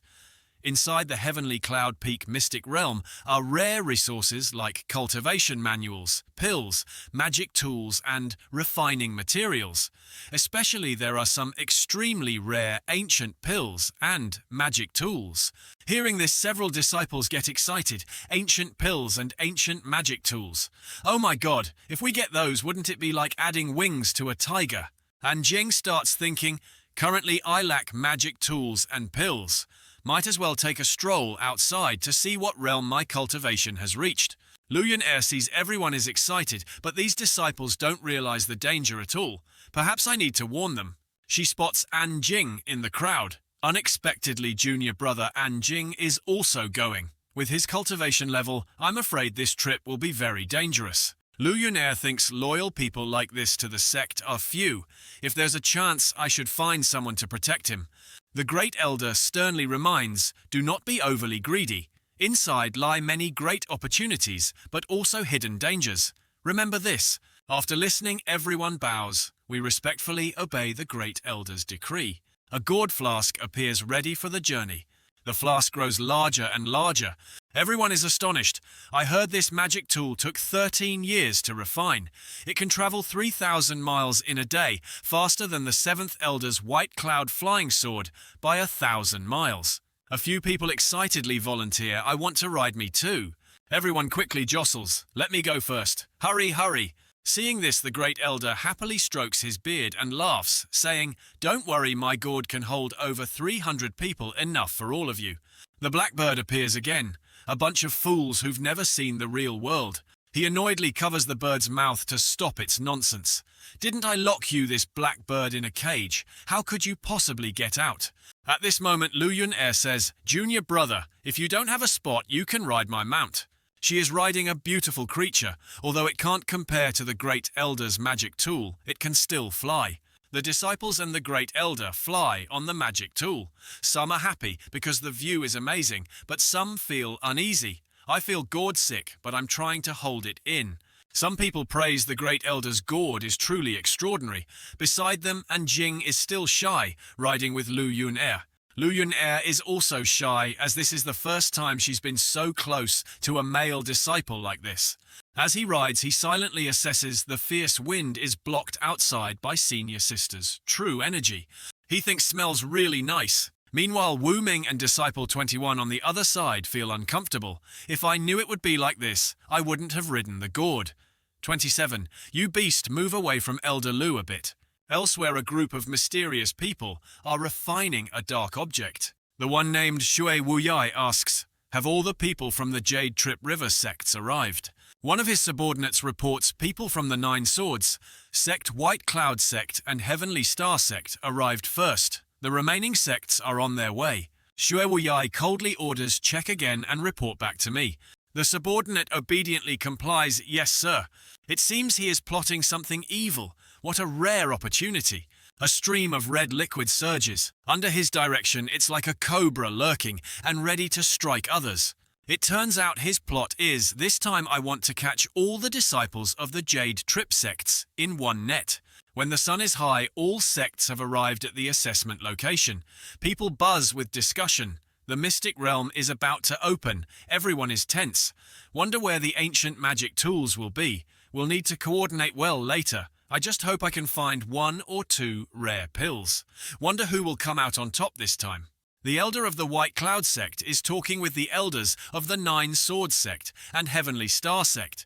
Inside the Heavenly Cloud Peak Mystic Realm are rare resources like cultivation manuals, pills, magic tools, and refining materials. Especially there are some extremely rare ancient pills and magic tools. Hearing this, several disciples get excited. Ancient pills and ancient magic tools. Oh my god, if we get those, wouldn't it be like adding wings to a tiger? Anjing starts thinking, currently I lack magic tools and pills. Might as well take a stroll outside to see what realm my cultivation has reached. Lu Yun'er sees everyone is excited, but these disciples don't realize the danger at all. Perhaps I need to warn them. She spots Anjing in the crowd. Unexpectedly, junior brother Anjing is also going. With his cultivation level, I'm afraid this trip will be very dangerous. Lu Yun'er thinks loyal people like this to the sect are few. If there's a chance, I should find someone to protect him. The Great Elder sternly reminds, do not be overly greedy. Inside lie many great opportunities, but also hidden dangers. Remember this, after listening everyone bows. We respectfully obey the great elder's decree. A gourd flask appears ready for the journey. The flask grows larger and larger. Everyone is astonished. I heard this magic tool took 13 years to refine. It can travel 3,000 miles in a day, faster than the 7th Elder's white cloud flying sword by 1,000 miles. A few people excitedly volunteer, I want to ride me too. Everyone quickly jostles. Let me go first. Hurry, hurry. Seeing this, the great elder happily strokes his beard and laughs, saying, "Don't worry, my gourd can hold over 300 people, enough for all of you." The blackbird appears again, a bunch of fools who've never seen the real world. He annoyedly covers the bird's mouth to stop its nonsense. "Didn't I lock you, this blackbird, in a cage? How could you possibly get out?" At this moment, Lu Yun-er says, "Junior brother, if you don't have a spot, you can ride my mount." She is riding a beautiful creature. Although it can't compare to the great elder's magic tool, it can still fly. The disciples and the great elder fly on the magic tool. Some are happy because the view is amazing, but some feel uneasy. I feel gourd sick, but I'm trying to hold it in. Some people praise the great elder's gourd is truly extraordinary. Beside them, and Jing is still shy, riding with Lu Yun-er. Lu Yun-er is also shy, as this is the first time she's been so close to a male disciple like this. As he rides, he silently assesses the fierce wind is blocked outside by senior sister's true energy. He thinks smells really nice. Meanwhile, Wu Ming and Disciple 21 on the other side feel uncomfortable. If I knew it would be like this, I wouldn't have ridden the gourd. 27. You beast, move away from Elder Lu a bit. Elsewhere, a group of mysterious people are refining a dark object. The one named Shui Wuyai asks, "Have all the people from the Jade Trip River sects arrived?" One of his subordinates reports people from the Nine Swords, Sect White Cloud Sect and Heavenly Star Sect arrived first. The remaining sects are on their way. Shui Wuyai coldly orders check again and report back to me. The subordinate obediently complies, "Yes, sir." It seems he is plotting something evil. What a rare opportunity. A stream of red liquid surges. Under his direction, it's like a cobra lurking and ready to strike others. It turns out his plot is, this time I want to catch all the disciples of the Jade Trip sects in one net. When the sun is high, all sects have arrived at the assessment location. People buzz with discussion. The mystic realm is about to open. Everyone is tense. Wonder where the ancient magic tools will be. We'll need to coordinate well later. I just hope I can find 1 or 2 rare pills. Wonder who will come out on top this time. The elder of the White Cloud sect is talking with the elders of the Nine Swords sect and Heavenly Star sect.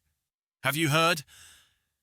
Have you heard?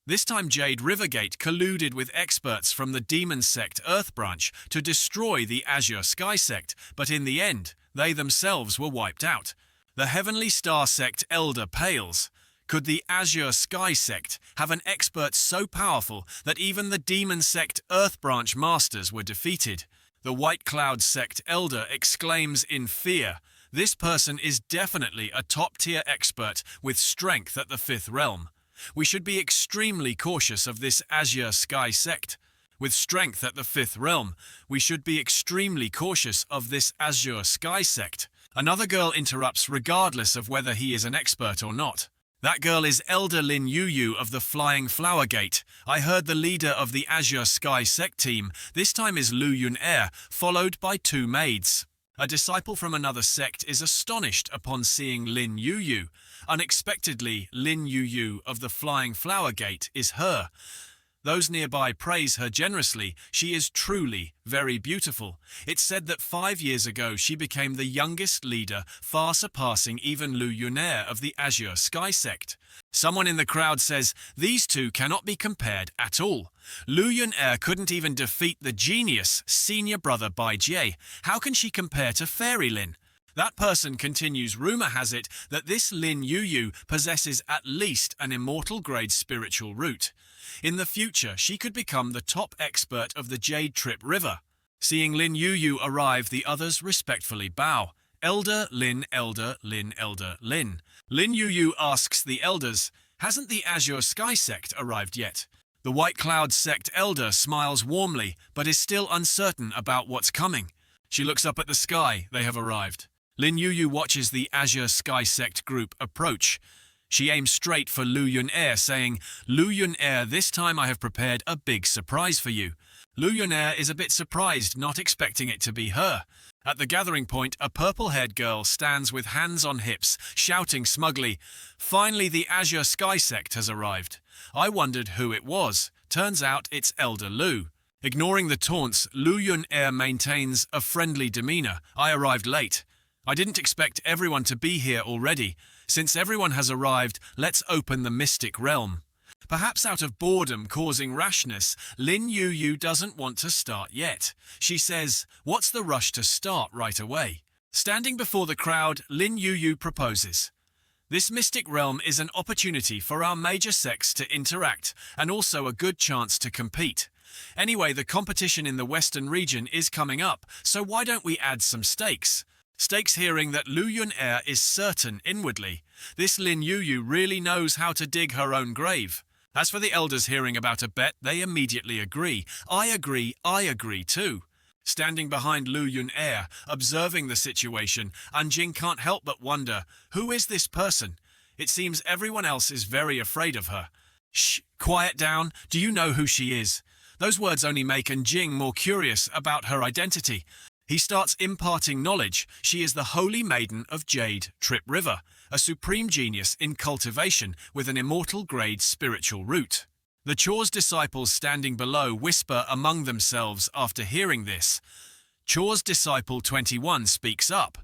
This time Jade Rivergate colluded with experts from the Demon sect Earth branch to destroy the Azure Sky sect, but in the end, they themselves were wiped out. The Heavenly Star sect elder pales. Could the Azure Sky sect have an expert so powerful that even the Demon sect Earth branch masters were defeated? The White Cloud sect elder exclaims in fear, "This person is definitely a top-tier expert with strength at the 5th realm. We should be extremely cautious of this Azure Sky sect. With strength at the 5th realm, we should be extremely cautious of this Azure Sky sect." Another girl interrupts regardless of whether he is an expert or not. That girl is Elder Lin Yuyu of the Flying Flower Gate. I heard the leader of the Azure Sky sect team. This time is Lu Yun-er, followed by 2 maids. A disciple from another sect is astonished upon seeing Lin Yuyu. Unexpectedly, Lin Yuyu of the Flying Flower Gate is her. Those nearby praise her generously. She is truly very beautiful. It's said that 5 years ago she became the youngest leader, far surpassing even Lu Yun-er of the Azure Sky sect. Someone in the crowd says, "These two cannot be compared at all. Lu Yun-er couldn't even defeat the genius senior brother Bai Jie. How can she compare to Fairy Lin?" That person continues, "Rumor has it that this Lin Yuyu possesses at least an immortal grade spiritual root. In the future, she could become the top expert of the Jade Trip River." Seeing Lin Yuyu arrive, the others respectfully bow. Elder Lin, Elder Lin, Elder Lin. Lin Yuyu asks the elders, "Hasn't the Azure Sky sect arrived yet?" The White Cloud sect elder smiles warmly, but is still uncertain about what's coming. She looks up at the sky. They have arrived. Lin Yuyu watches the Azure Sky Sect group approach. She aims straight for Lu Yunair, saying, "Lu Yunair, this time I have prepared a big surprise for you." Lu Yunair is a bit surprised, not expecting it to be her. At the gathering point, a purple-haired girl stands with hands on hips, shouting smugly, "Finally the Azure Sky Sect has arrived. I wondered who it was. Turns out it's Elder Lu." Ignoring the taunts, Lu Yunair maintains a friendly demeanor. "I arrived late. I didn't expect everyone to be here already. Since everyone has arrived, let's open the Mystic Realm." Perhaps out of boredom causing rashness, Lin Yuyu doesn't want to start yet. She says, "What's the rush to start right away?" Standing before the crowd, Lin Yuyu proposes. "This Mystic Realm is an opportunity for our major sects to interact and also a good chance to compete. Anyway, the competition in the Western region is coming up, so why don't we add some stakes?" Stakes hearing that Lu Yunair is certain inwardly. This Lin Yuyu really knows how to dig her own grave. As for the elders hearing about a bet, they immediately agree. I agree too." Standing behind Lu Yunair, observing the situation, Anjing can't help but wonder, who is this person? It seems everyone else is very afraid of her. "Shh, quiet down. Do you know who she is?" Those words only make Anjing more curious about her identity. He starts imparting knowledge. She is the Holy Maiden of Jade Trip River, a supreme genius in cultivation with an immortal-grade spiritual root. The Chaw's disciples standing below whisper among themselves after hearing this. Chaw's disciple 21 speaks up.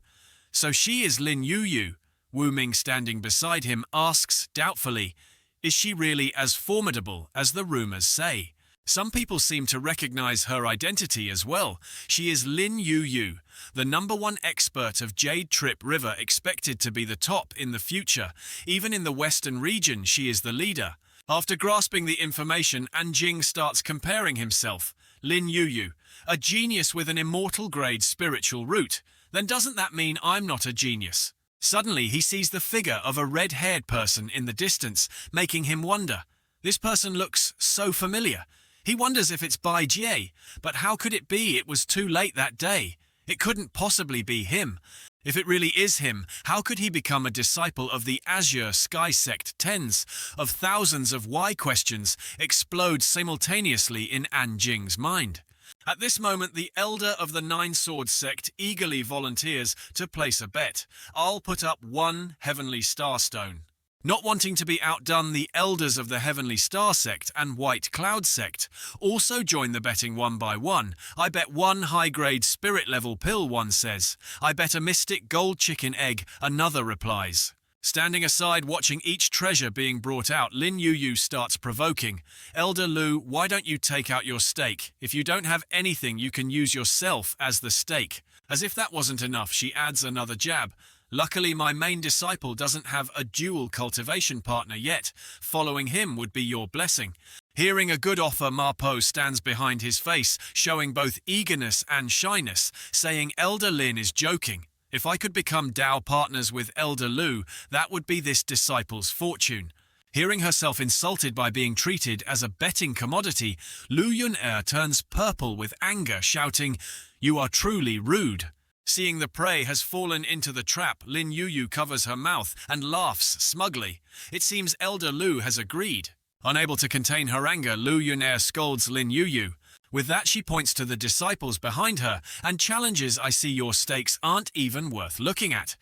"So she is Lin Yuyu." Wu Ming standing beside him asks doubtfully, "Is she really as formidable as the rumors say?" Some people seem to recognize her identity as well. She is Lin Yuyu, the #1 expert of Jade Trip River, expected to be the top in the future. Even in the Western region, she is the leader. After grasping the information, Anjing starts comparing himself. "Lin Yuyu, a genius with an immortal-grade spiritual root. Then doesn't that mean I'm not a genius?" Suddenly, he sees the figure of a red-haired person in the distance, making him wonder. This person looks so familiar. He wonders if it's Bai Jie, but how could it be? It was too late that day. It couldn't possibly be him. If it really is him, how could he become a disciple of the Azure Sky Sect? Tens of thousands of why questions explode simultaneously in Anjing's mind. At this moment, the elder of the Nine Swords sect eagerly volunteers to place a bet. "I'll put up 1 Heavenly Star Stone." Not wanting to be outdone, the elders of the Heavenly Star sect and White Cloud sect also join the betting one by one. "I bet 1 high-grade spirit-level pill," one says. "I bet a mystic gold chicken egg," another replies. Standing aside watching each treasure being brought out, Lin Yuyu starts provoking. "Elder Lu, why don't you take out your stake? If you don't have anything, you can use yourself as the stake." As if that wasn't enough, she adds another jab. "Luckily, my main disciple doesn't have a dual cultivation partner yet. Following him would be your blessing." Hearing a good offer, Ma Po stands behind his face, showing both eagerness and shyness, saying, "Elder Lin is joking. If I could become Dao partners with Elder Lu, that would be this disciple's fortune." Hearing herself insulted by being treated as a betting commodity, Lu Yunair turns purple with anger, shouting, "You are truly rude." Seeing the prey has fallen into the trap, Lin Yuyu covers her mouth and laughs smugly. It seems Elder Lu has agreed. Unable to contain her anger, Lu Yunair scolds Lin Yuyu. With that, she points to the disciples behind her and challenges, "I see your stakes aren't even worth looking at.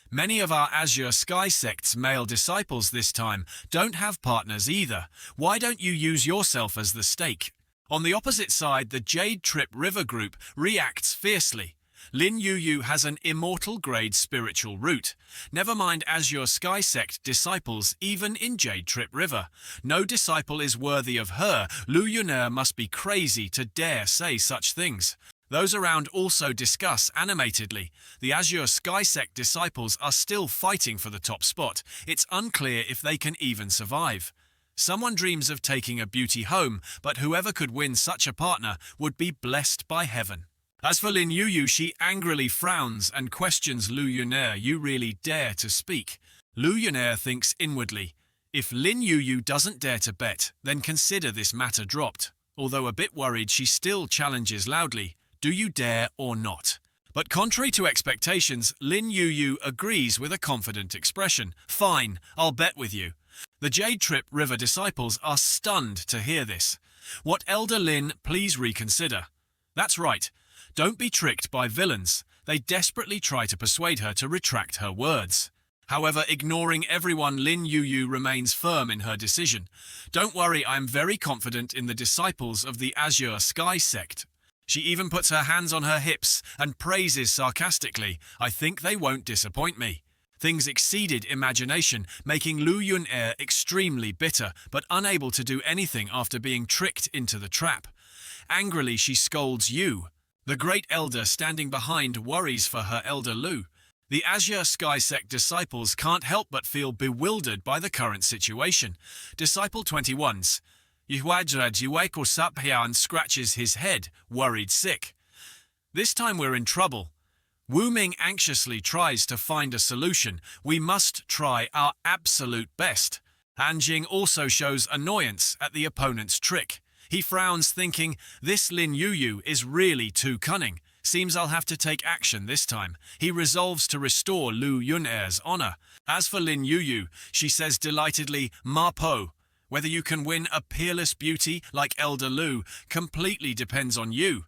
Many of our Azure Sky Sect's male disciples this time don't have partners either. Why don't you use yourself as the stake?" On the opposite side, the Jade Trip River group reacts fiercely. Lin Yuyu has an immortal-grade spiritual root. Never mind Azure Sky Sect disciples, even in Jade Trip River. No disciple is worthy of her. Lu Yunair must be crazy to dare say such things. Those around also discuss animatedly. The Azure Sky Sect disciples are still fighting for the top spot. It's unclear if they can even survive. Someone dreams of taking a beauty home, but whoever could win such a partner would be blessed by heaven. As for Lin Yuyu, she angrily frowns and questions Lu Yunair. "You really dare to speak?" Lu Yunair thinks inwardly. If Lin Yuyu doesn't dare to bet, then consider this matter dropped. Although a bit worried, she still challenges loudly. "Do you dare or not?" But contrary to expectations, Lin Yu agrees with a confident expression. Fine, I'll bet with you. The Jade Trip River disciples are stunned to hear this. What Elder Lin, please reconsider. That's right. Don't be tricked by villains. They desperately try to persuade her to retract her words. However, ignoring everyone, Lin Yu remains firm in her decision. Don't worry, I am very confident in the disciples of the Azure Sky sect. She even puts her hands on her hips and praises sarcastically, I think they won't disappoint me. Things exceeded imagination, making Lu Yun-er extremely bitter, but unable to do anything after being tricked into the trap. Angrily, she scolds Yu. The great elder standing behind worries for her elder Lu. The Azure Sky sect disciples can't help but feel bewildered by the current situation. Disciple 21's Yuhuajrad Saphian scratches his head, worried sick. This time we're in trouble. Wu Ming anxiously tries to find a solution. We must try our absolute best. Han Jing also shows annoyance at the opponent's trick. He frowns, thinking, this Lin Yu is really too cunning. Seems I'll have to take action this time. He resolves to restore Lu Yun-er's honor. As for Lin Yu, she says delightedly, Ma Po, whether you can win a peerless beauty like Elder Lu completely depends on you.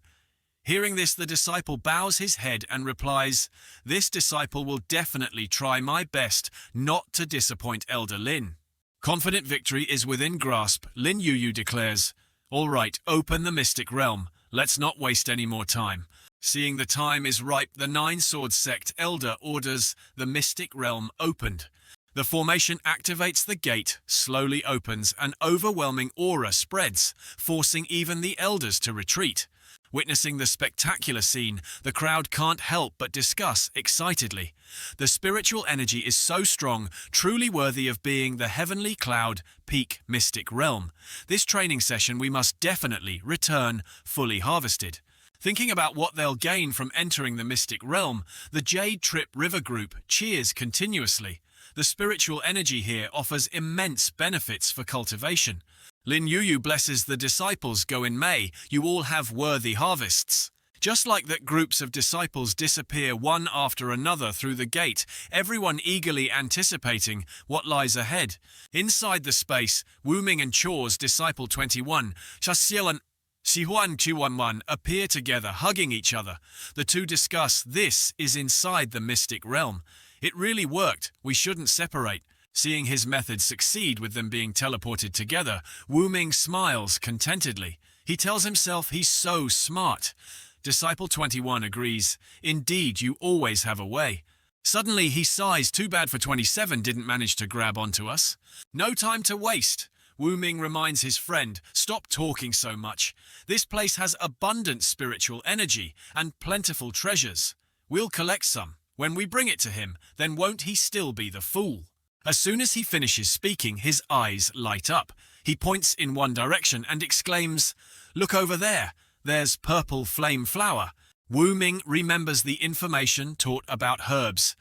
Hearing this, the disciple bows his head and replies, this disciple will definitely try my best not to disappoint Elder Lin. Confident victory is within grasp, Lin Yu declares, all right, open the Mystic Realm. Let's not waste any more time. Seeing the time is ripe, the Nine Swords Sect Elder orders the Mystic Realm opened. The formation activates the gate, slowly opens, an overwhelming aura spreads, forcing even the elders to retreat. Witnessing the spectacular scene, the crowd can't help but discuss excitedly. The spiritual energy is so strong, truly worthy of being the heavenly cloud peak mystic realm. This training session we must definitely return fully harvested. Thinking about what they'll gain from entering the mystic realm, the Jade Trip River group cheers continuously. The spiritual energy here offers immense benefits for cultivation. Lin Yu blesses the disciples go in May, you all have worthy harvests. Just like that, groups of disciples disappear one after another through the gate, everyone eagerly anticipating what lies ahead. Inside the space, Wu Ming and Chaw's disciple 21, Shasilan Sihuan 211 appear together, hugging each other. The two discuss this is inside the mystic realm. It really worked, we shouldn't separate. Seeing his method succeed with them being teleported together, Wu Ming smiles contentedly. He tells himself he's so smart. Disciple 21 agrees, indeed you always have a way. Suddenly he sighs, too bad for 27 didn't manage to grab onto us. No time to waste. Wu Ming reminds his friend, stop talking so much. This place has abundant spiritual energy and plentiful treasures. We'll collect some. When we bring it to him, then won't he still be the fool? As soon as he finishes speaking, his eyes light up. He points in one direction and exclaims, look over there, there's purple flame flower. Wu Ming remembers the information taught about herbs.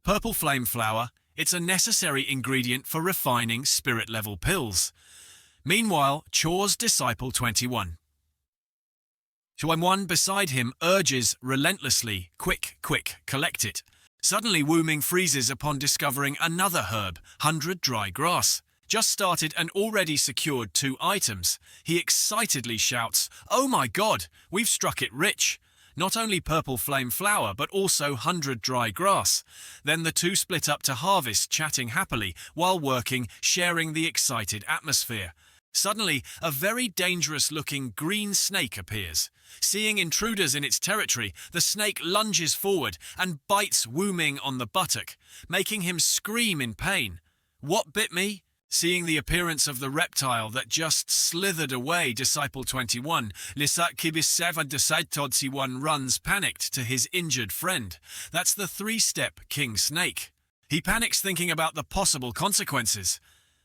Purple flame flower, it's a necessary ingredient for refining spirit-level pills. Meanwhile, Chaw's disciple 21. Chuan beside him urges relentlessly, quick, collect it. Suddenly Wu Ming freezes upon discovering another herb, 100 dry grass. Just started and already secured 2 items. He excitedly shouts, oh my god, we've struck it rich. Not only purple flame flower, but also 100 dry grass. Then the two split up to harvest, chatting happily, while working, sharing the excited atmosphere. Suddenly, a very dangerous-looking green snake appears. Seeing intruders in its territory, the snake lunges forward and bites Wu Ming on the buttock, making him scream in pain. What bit me? Seeing the appearance of the reptile that just slithered away, disciple 21, Lisat Kibis 7 Decide Todsi 1 runs panicked to his injured friend. That's the 3-step king snake. He panics thinking about the possible consequences.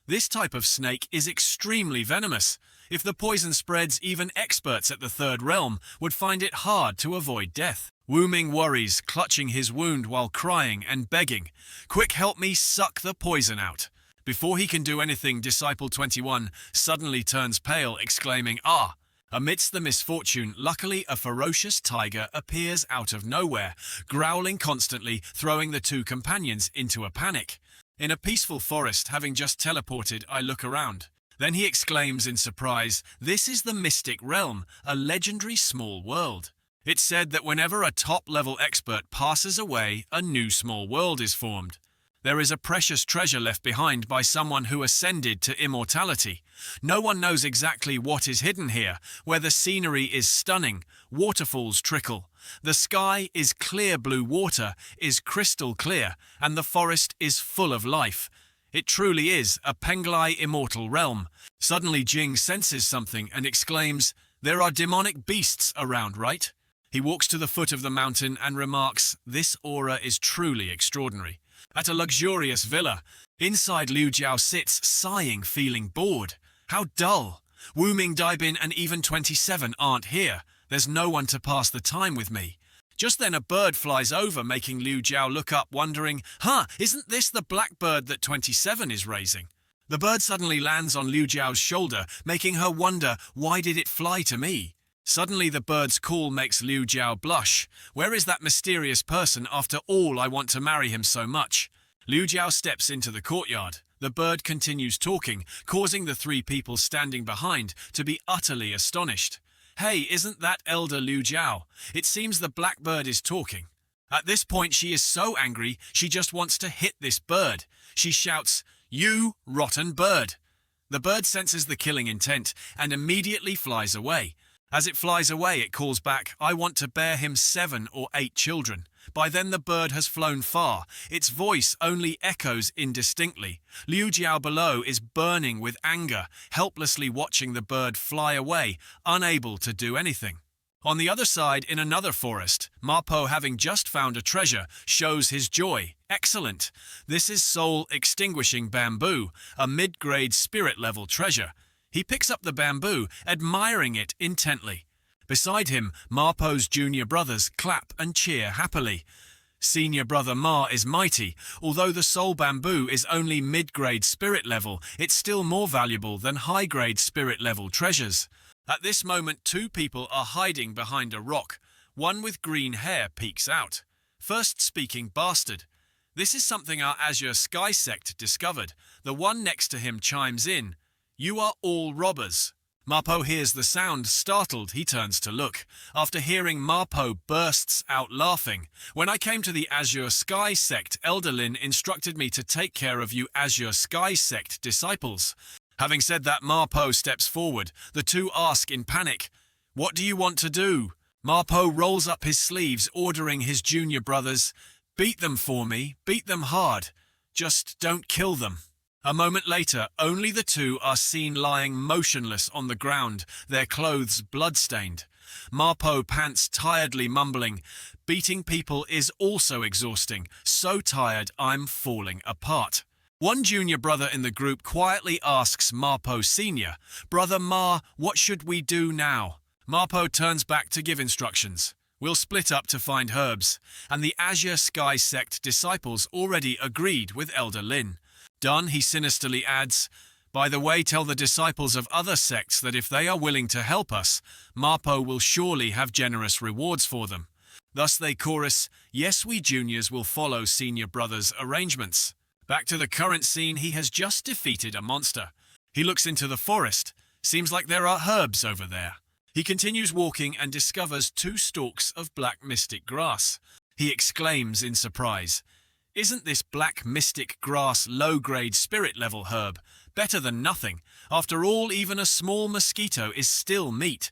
This type of snake is extremely venomous. If the poison spreads, even experts at the third realm would find it hard to avoid death. Wu Ming worries, clutching his wound while crying and begging, quick, help me suck the poison out. Before he can do anything, disciple 21 suddenly turns pale, exclaiming, Amidst the misfortune, luckily a ferocious tiger appears out of nowhere, growling constantly, throwing the two companions into a panic. In a peaceful forest, having just teleported, I look around. Then he exclaims in surprise, "This is the Mystic Realm, a legendary small world." It's said that whenever a top-level expert passes away, a new small world is formed. There is a precious treasure left behind by someone who ascended to immortality. No one knows exactly what is hidden here, where the scenery is stunning, waterfalls trickle. The sky is clear blue water, is crystal clear, and the forest is full of life. It truly is a Penglai immortal realm. Suddenly Jing senses something and exclaims, "There are demonic beasts around, right?" He walks to the foot of the mountain and remarks, "This aura is truly extraordinary." At a luxurious villa, inside Liu Jiao sits, sighing, feeling bored. How dull! Wu Ming, Daibin and even 27 aren't here. There's no one to pass the time with me. Just then a bird flies over, making Liu Jiao look up, wondering, isn't this the blackbird that 27 is raising? The bird suddenly lands on Liu Jiao's shoulder, making her wonder, why did it fly to me? Suddenly the bird's call makes Liu Jiao blush. Where is that mysterious person? After all, I want to marry him so much. Liu Jiao steps into the courtyard. The bird continues talking, causing the three people standing behind to be utterly astonished. "Hey, isn't that Elder Liu Jiao? It seems the blackbird is talking." At this point she is so angry, she just wants to hit this bird. She shouts, "You rotten bird!" The bird senses the killing intent and immediately flies away. As it flies away, it calls back, "I want to bear him 7 or 8 children." By then the bird has flown far. Its voice only echoes indistinctly. Liu Jiao below is burning with anger, helplessly watching the bird fly away, unable to do anything. On the other side, in another forest, Ma Po, having just found a treasure, shows his joy. Excellent! This is soul-extinguishing bamboo, a mid-grade spirit-level treasure. He picks up the bamboo, admiring it intently. Beside him, Ma Po's junior brothers clap and cheer happily. Senior brother Ma is mighty. Although the soul bamboo is only mid-grade spirit level, it's still more valuable than high-grade spirit level treasures. At this moment, 2 people are hiding behind a rock. One with green hair peeks out. First speaking bastard. This is something our Azure Sky sect discovered. The one next to him chimes in, "You are all robbers." Ma Po hears the sound. Startled, he turns to look. After hearing, Ma Po bursts out laughing. "When I came to the Azure Sky sect, Elder Lin instructed me to take care of you Azure Sky sect disciples." Having said that, Ma Po steps forward. The two ask in panic, "What do you want to do?" Ma Po rolls up his sleeves, ordering his junior brothers, "Beat them for me, beat them hard. Just don't kill them." A moment later, only the two are seen lying motionless on the ground, their clothes blood-stained. Ma Po pants tiredly, mumbling, "Beating people is also exhausting. So tired I'm falling apart." One junior brother in the group quietly asks Ma Po Senior, "Brother Ma, what should we do now?" Ma Po turns back to give instructions. "We'll split up to find herbs." And the Azure Sky sect disciples already agreed with Elder Lin. Done, he sinisterly adds, "By the way, tell the disciples of other sects that if they are willing to help us, Ma Po will surely have generous rewards for them." Thus they chorus, "Yes, we juniors will follow senior brother's arrangements." Back to the current scene, he has just defeated a monster. He looks into the forest. Seems like there are herbs over there. He continues walking and discovers 2 stalks of black mystic grass. He exclaims in surprise, "Isn't this black mystic grass low-grade spirit-level herb? Better than nothing. After all, even a small mosquito is still meat."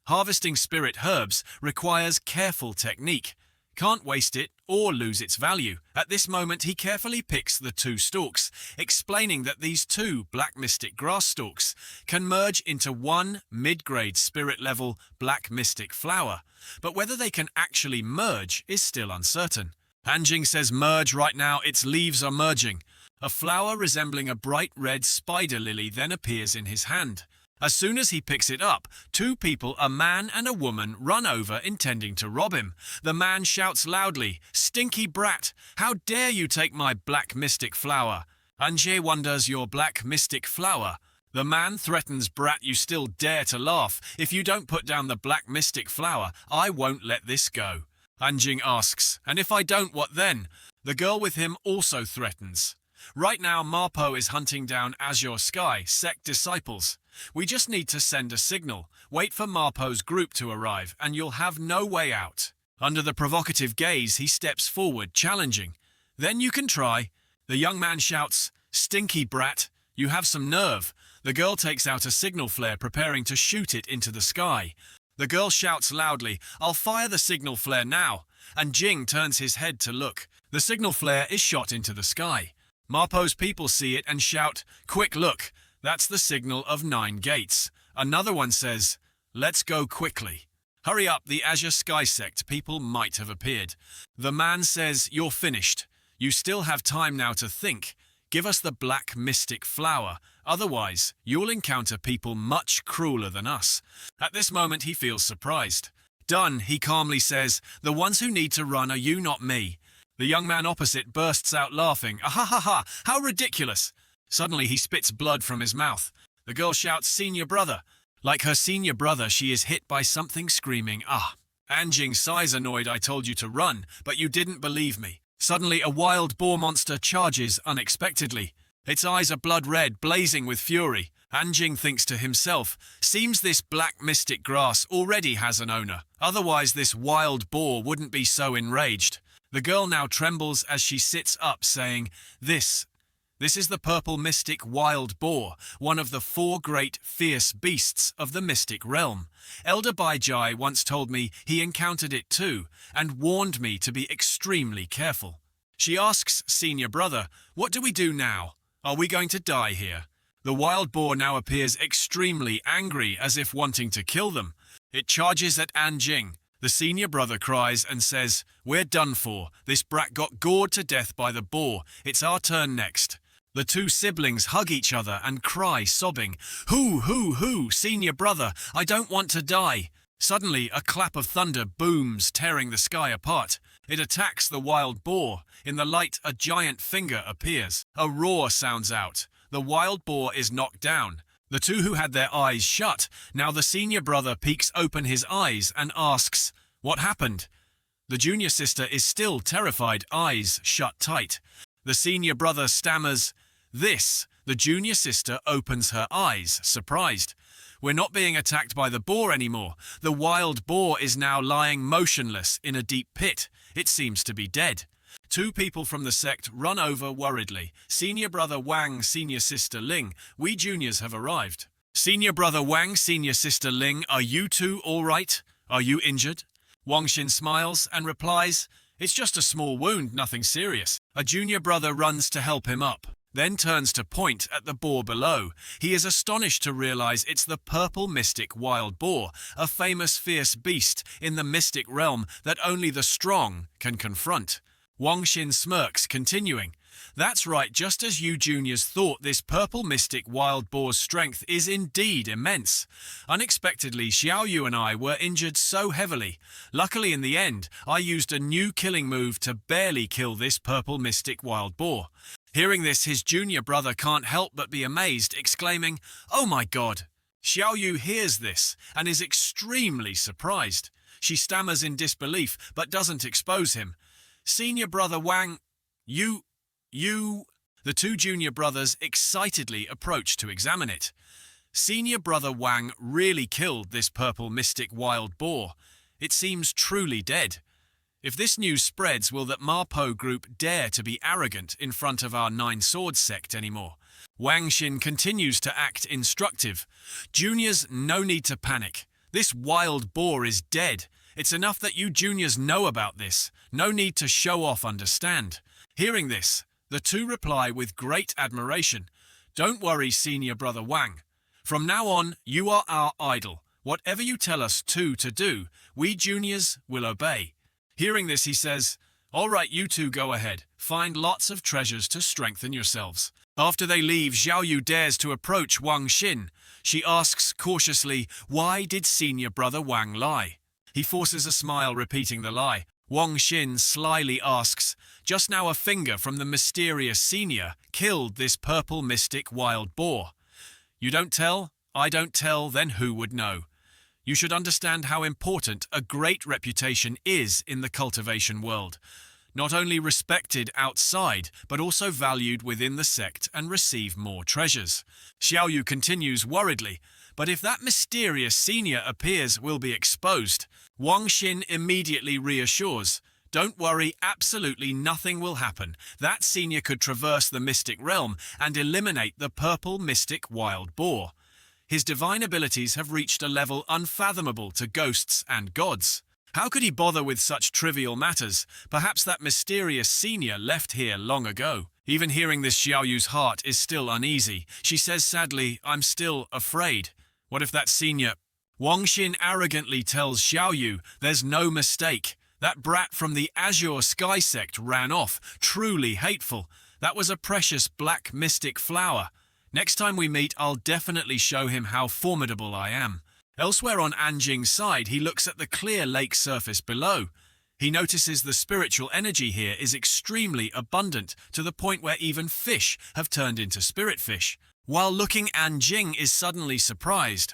Harvesting spirit herbs requires careful technique. Can't waste it or lose its value. At this moment, he carefully picks the 2 stalks, explaining that these 2 black mystic grass stalks can merge into one mid-grade spirit-level black mystic flower. But whether they can actually merge is still uncertain. Hanjing says merge right now, its leaves are merging. A flower resembling a bright red spider lily then appears in his hand. As soon as he picks it up, 2 people, a man and a woman, run over intending to rob him. The man shouts loudly, "Stinky brat! How dare you take my black mystic flower?" Anje wonders, "Your black mystic flower?" The man threatens, "Brat, you still dare to laugh. If you don't put down the black mystic flower, I won't let this go." Anjing asks, "And if I don't, what then?" The girl with him also threatens. Right now, Marpo is hunting down Azure Sky sect disciples. We just need to send a signal. Wait for Marpo's group to arrive, and you'll have no way out. Under the provocative gaze, he steps forward, challenging. "Then you can try." The young man shouts, "Stinky brat, you have some nerve." The girl takes out a signal flare, preparing to shoot it into the sky. The girl shouts loudly, "I'll fire the signal flare now," and Jing turns his head to look. The signal flare is shot into the sky. Marpo's people see it and shout, "Quick, look, that's the signal of 9 gates." Another one says, "Let's go quickly." Hurry up, the Azure Sky sect people might have appeared. The man says, "You're finished. You still have time now to think. Give us the black mystic flower. Otherwise, you'll encounter people much crueler than us." At this moment, he feels surprised. "Done," he calmly says. "The ones who need to run are you, not me." The young man opposite bursts out laughing. "Ah ha ha ha, how ridiculous." Suddenly, he spits blood from his mouth. The girl shouts, "Senior brother." Like her senior brother, she is hit by something, screaming, "Ah." Anjing sighs, annoyed. "I told you to run, but you didn't believe me." Suddenly, a wild boar monster charges unexpectedly. Its eyes are blood red, blazing with fury. Anjing thinks to himself, "Seems this black mystic grass already has an owner. Otherwise, this wild boar wouldn't be so enraged." The girl now trembles as she sits up, saying, This is the purple mystic wild boar, one of the 4 great fierce beasts of the mystic realm. Elder Baijai once told me he encountered it too, and warned me to be extremely careful." She asks senior brother, "What do we do now? Are we going to die here?" The wild boar now appears extremely angry, as if wanting to kill them. It charges at Anjing. The senior brother cries and says, "We're done for. This brat got gored to death by the boar. It's our turn next." The 2 siblings hug each other and cry, sobbing, Hoo, senior brother, I don't want to die." Suddenly, a clap of thunder booms, tearing the sky apart. It attacks the wild boar. In the light, a giant finger appears. A roar sounds out. The wild boar is knocked down. The 2 who had their eyes shut, now the senior brother peeks open his eyes and asks, "What happened?" The junior sister is still terrified, eyes shut tight. The senior brother stammers, "This." The junior sister opens her eyes, surprised. "We're not being attacked by the boar anymore. The wild boar is now lying motionless in a deep pit. It seems to be dead." 2 people from the sect run over worriedly. "Senior brother Wang, senior sister Ling, we juniors have arrived." "Senior brother Wang, senior sister Ling, are you 2 all right? Are you injured?" Wang Xin smiles and replies, "It's just a small wound, nothing serious." A junior brother runs to help him up, then turns to point at the boar below. He is astonished to realize it's the purple mystic wild boar, a famous fierce beast in the mystic realm that only the strong can confront. Wang Xin smirks, continuing, "That's right, just as you juniors thought, this purple mystic wild boar's strength is indeed immense. Unexpectedly, Xiao Yu and I were injured so heavily. Luckily, in the end, I used a new killing move to barely kill this purple mystic wild boar." Hearing this, his junior brother can't help but be amazed, exclaiming, "Oh my god!" Xiao Yu hears this and is extremely surprised. She stammers in disbelief but doesn't expose him. "Senior brother Wang, you... The 2 junior brothers excitedly approach to examine it. Senior brother Wang really killed this purple mystic wild boar. It seems truly dead. If this news spreads, will that Marpo group dare to be arrogant in front of our 9 Swords sect anymore? Wang Xin continues to act instructive. "Juniors, no need to panic. This wild boar is dead. It's enough that you juniors know about this. No need to show off, understand?" Hearing this, the 2 reply with great admiration, "Don't worry, senior brother Wang. From now on, you are our idol. Whatever you tell us to do, we juniors will obey." Hearing this, he says, "All right, you 2 go ahead. Find lots of treasures to strengthen yourselves." After they leave, Xiao Yu dares to approach Wang Xin. She asks cautiously, "Why did senior brother Wang lie?" He forces a smile, repeating the lie. Wang Xin slyly asks, "Just now a finger from the mysterious senior killed this purple mystic wild boar. You don't tell, I don't tell, then who would know? You should understand how important a great reputation is in the cultivation world. Not only respected outside, but also valued within the sect and receive more treasures. Xiaoyu continues worriedly, but if that mysterious senior appears, we'll be exposed. Wang Xin immediately reassures, don't worry, absolutely nothing will happen. That senior could traverse the mystic realm and eliminate the purple mystic wild boar. His divine abilities have reached a level unfathomable to ghosts and gods. How could he bother with such trivial matters? Perhaps that mysterious senior left here long ago. Even hearing this, Xiaoyu's heart is still uneasy. She says sadly, I'm still afraid. What if that senior... Wang Xin arrogantly tells Xiaoyu, there's no mistake. That brat from the Azure Sky sect ran off, truly hateful. That was a precious black mystic flower. Next time we meet, I'll definitely show him how formidable I am. Elsewhere on Anjing's side, he looks at the clear lake surface below. He notices the spiritual energy here is extremely abundant, to the point where even fish have turned into spirit fish. While looking, Anjing is suddenly surprised.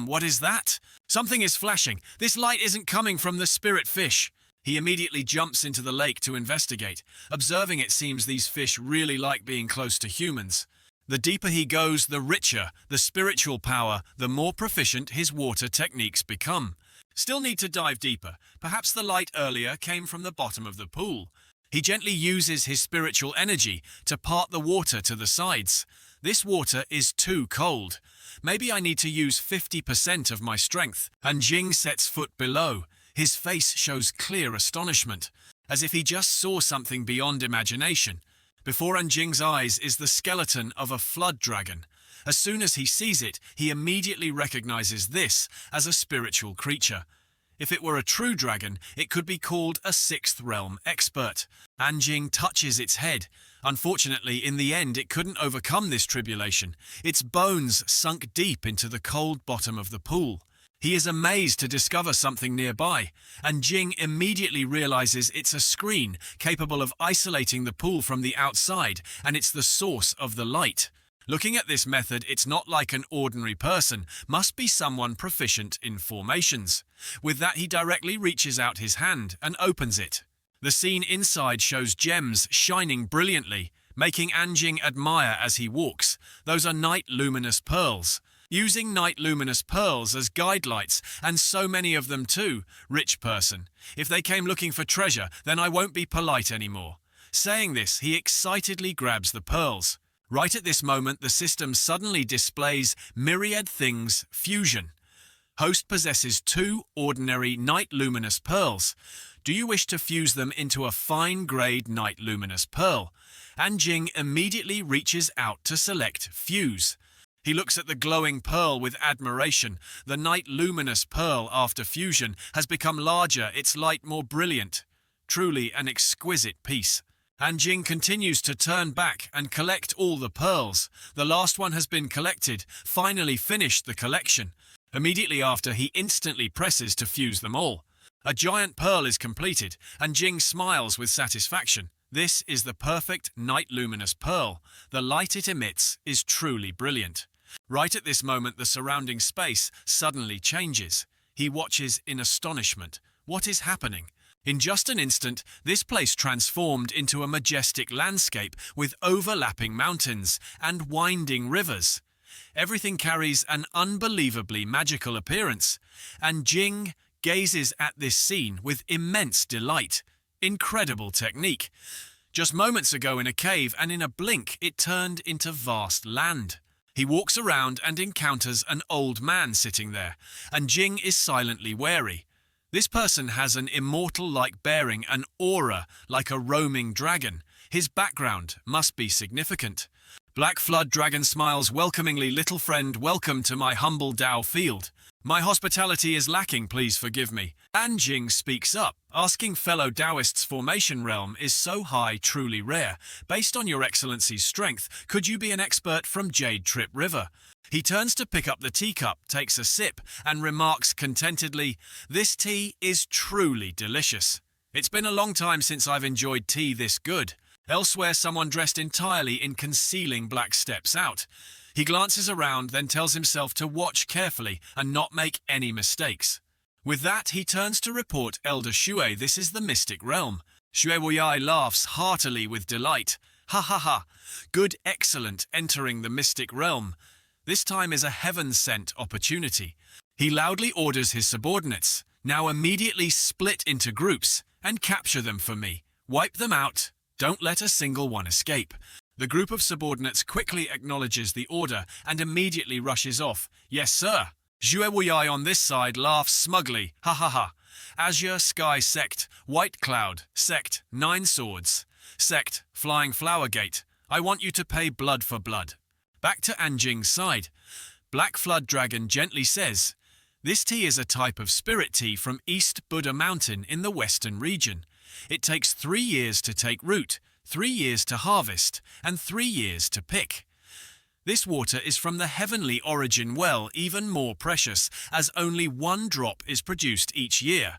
What is that? Something is flashing. This light isn't coming from the spirit fish. He immediately jumps into the lake to investigate. Observing, it seems these fish really like being close to humans. The deeper he goes, the richer the spiritual power, the more proficient his water techniques become. Still need to dive deeper. Perhaps the light earlier came from the bottom of the pool. He gently uses his spiritual energy to part the water to the sides. This water is too cold. Maybe I need to use 50% of my strength. Anjing sets foot below. His face shows clear astonishment, as if he just saw something beyond imagination. Before Anjing's eyes is the skeleton of a flood dragon. As soon as he sees it, he immediately recognizes this as a spiritual creature. If it were a true dragon, it could be called a sixth realm expert. Anjing touches its head. Unfortunately, in the end, it couldn't overcome this tribulation. Its bones sunk deep into the cold bottom of the pool. He is amazed to discover something nearby, and Jing immediately realizes it's a screen capable of isolating the pool from the outside, and it's the source of the light. Looking at this method, it's not like an ordinary person, must be someone proficient in formations. With that, he directly reaches out his hand and opens it. The scene inside shows gems shining brilliantly, making Anjing admire as he walks. Those are night luminous pearls. Using night luminous pearls as guide lights, and so many of them too, rich person. If they came looking for treasure, then I won't be polite anymore. Saying this, he excitedly grabs the pearls. Right at this moment, the system suddenly displays Myriad Things Fusion. Host possesses 2 ordinary night luminous pearls. Do you wish to fuse them into a fine-grade night luminous pearl? Anjing immediately reaches out to select Fuse. He looks at the glowing pearl with admiration. The night luminous pearl, after fusion, has become larger, its light more brilliant. Truly an exquisite piece. Anjing continues to turn back and collect all the pearls. The last one has been collected, finally finished the collection. Immediately after, he instantly presses to fuse them all. A giant pearl is completed, and Jing smiles with satisfaction. This is the perfect night luminous pearl. The light it emits is truly brilliant. Right at this moment, the surrounding space suddenly changes. He watches in astonishment. What is happening? In just an instant, this place transformed into a majestic landscape with overlapping mountains and winding rivers. Everything carries an unbelievably magical appearance, and Jing gazes at this scene with immense delight. Incredible technique. Just moments ago in a cave, and in a blink it turned into vast land. He walks around and encounters an old man sitting there, and Jing is silently wary. This person has an immortal-like bearing, an aura like a roaming dragon. His background must be significant. Black Flood Dragon smiles welcomingly. Little friend, welcome to my humble Dao field. My hospitality is lacking, please forgive me. Anjing speaks up, asking fellow Taoists, formation realm is so high, truly rare. Based on your excellency's strength, could you be an expert from Jade Trip River? He turns to pick up the teacup, takes a sip, and remarks contentedly, this tea is truly delicious. It's been a long time since I've enjoyed tea this good. Elsewhere, someone dressed entirely in concealing black steps out. He glances around, then tells himself to watch carefully and not make any mistakes. With that, he turns to report Elder Shui. This is the mystic realm. Shui Wuyi laughs heartily with delight. Ha ha ha. Good, excellent, entering the mystic realm. This time is a heaven-sent opportunity. He loudly orders his subordinates, now immediately split into groups, and capture them for me. Wipe them out. Don't let a single one escape. The group of subordinates quickly acknowledges the order and immediately rushes off. Yes, sir. Zhue Wuyi on this side laughs smugly. Ha ha ha. Azure Sky Sect, White Cloud, Sect, 9 Swords. Sect, Flying Flower Gate. I want you to pay blood for blood. Back to Anjing's side. Black Flood Dragon gently says, this tea is a type of spirit tea from East Buddha Mountain in the western region. It takes 3 years to take root, 3 years to harvest, and 3 years to pick. This water is from the heavenly origin well, even more precious, as only 1 drop is produced each year.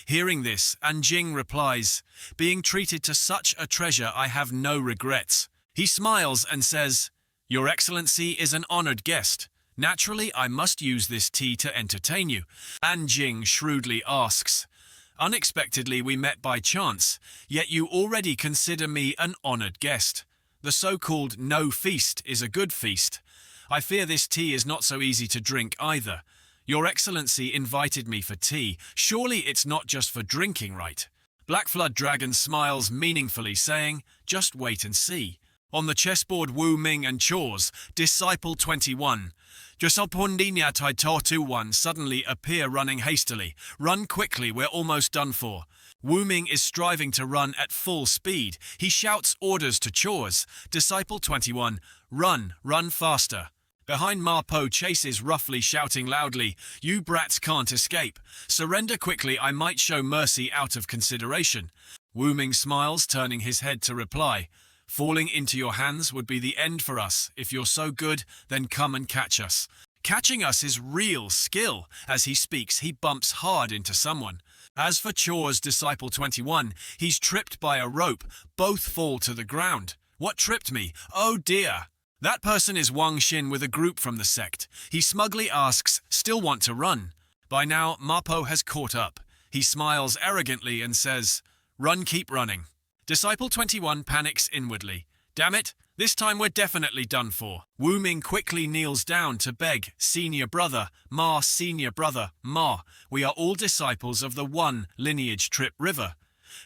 Hearing this, Anjing replies, being treated to such a treasure I have no regrets. He smiles and says, Your Excellency is an honored guest. Naturally, I must use this tea to entertain you. Anjing shrewdly asks, Unexpectedly we met by chance, yet you already consider me an honored guest. The so-called no feast is a good feast. I fear this tea is not so easy to drink either. Your Excellency invited me for tea. Surely it's not just for drinking, right? Black Flood Dragon smiles meaningfully, saying, Just wait and see. On the chessboard, Wu Ming and Chores, Disciple 21. Josopundinya Taito 21 suddenly appear running hastily. Run quickly, we're almost done for. Wu Ming is striving to run at full speed. He shouts orders to Chores. Disciple 21, run, run faster. Behind Ma Po chases roughly, shouting loudly, You brats can't escape. Surrender quickly, I might show mercy out of consideration. Wu Ming smiles, turning his head to reply, Falling into your hands would be the end for us. If you're so good, then come and catch us. Catching us is real skill. As he speaks, he bumps hard into someone. As for Chores, Disciple 21, he's tripped by a rope. Both fall to the ground. What tripped me? Oh dear. That person is Wang Xin with a group from the sect. He smugly asks, Still want to run? By now, Mapo has caught up. He smiles arrogantly and says, Run, keep running. Disciple 21 panics inwardly. Damn it, this time we're definitely done for. Wu Ming quickly kneels down to beg, Senior brother, Ma, we are all disciples of the one lineage Trip River.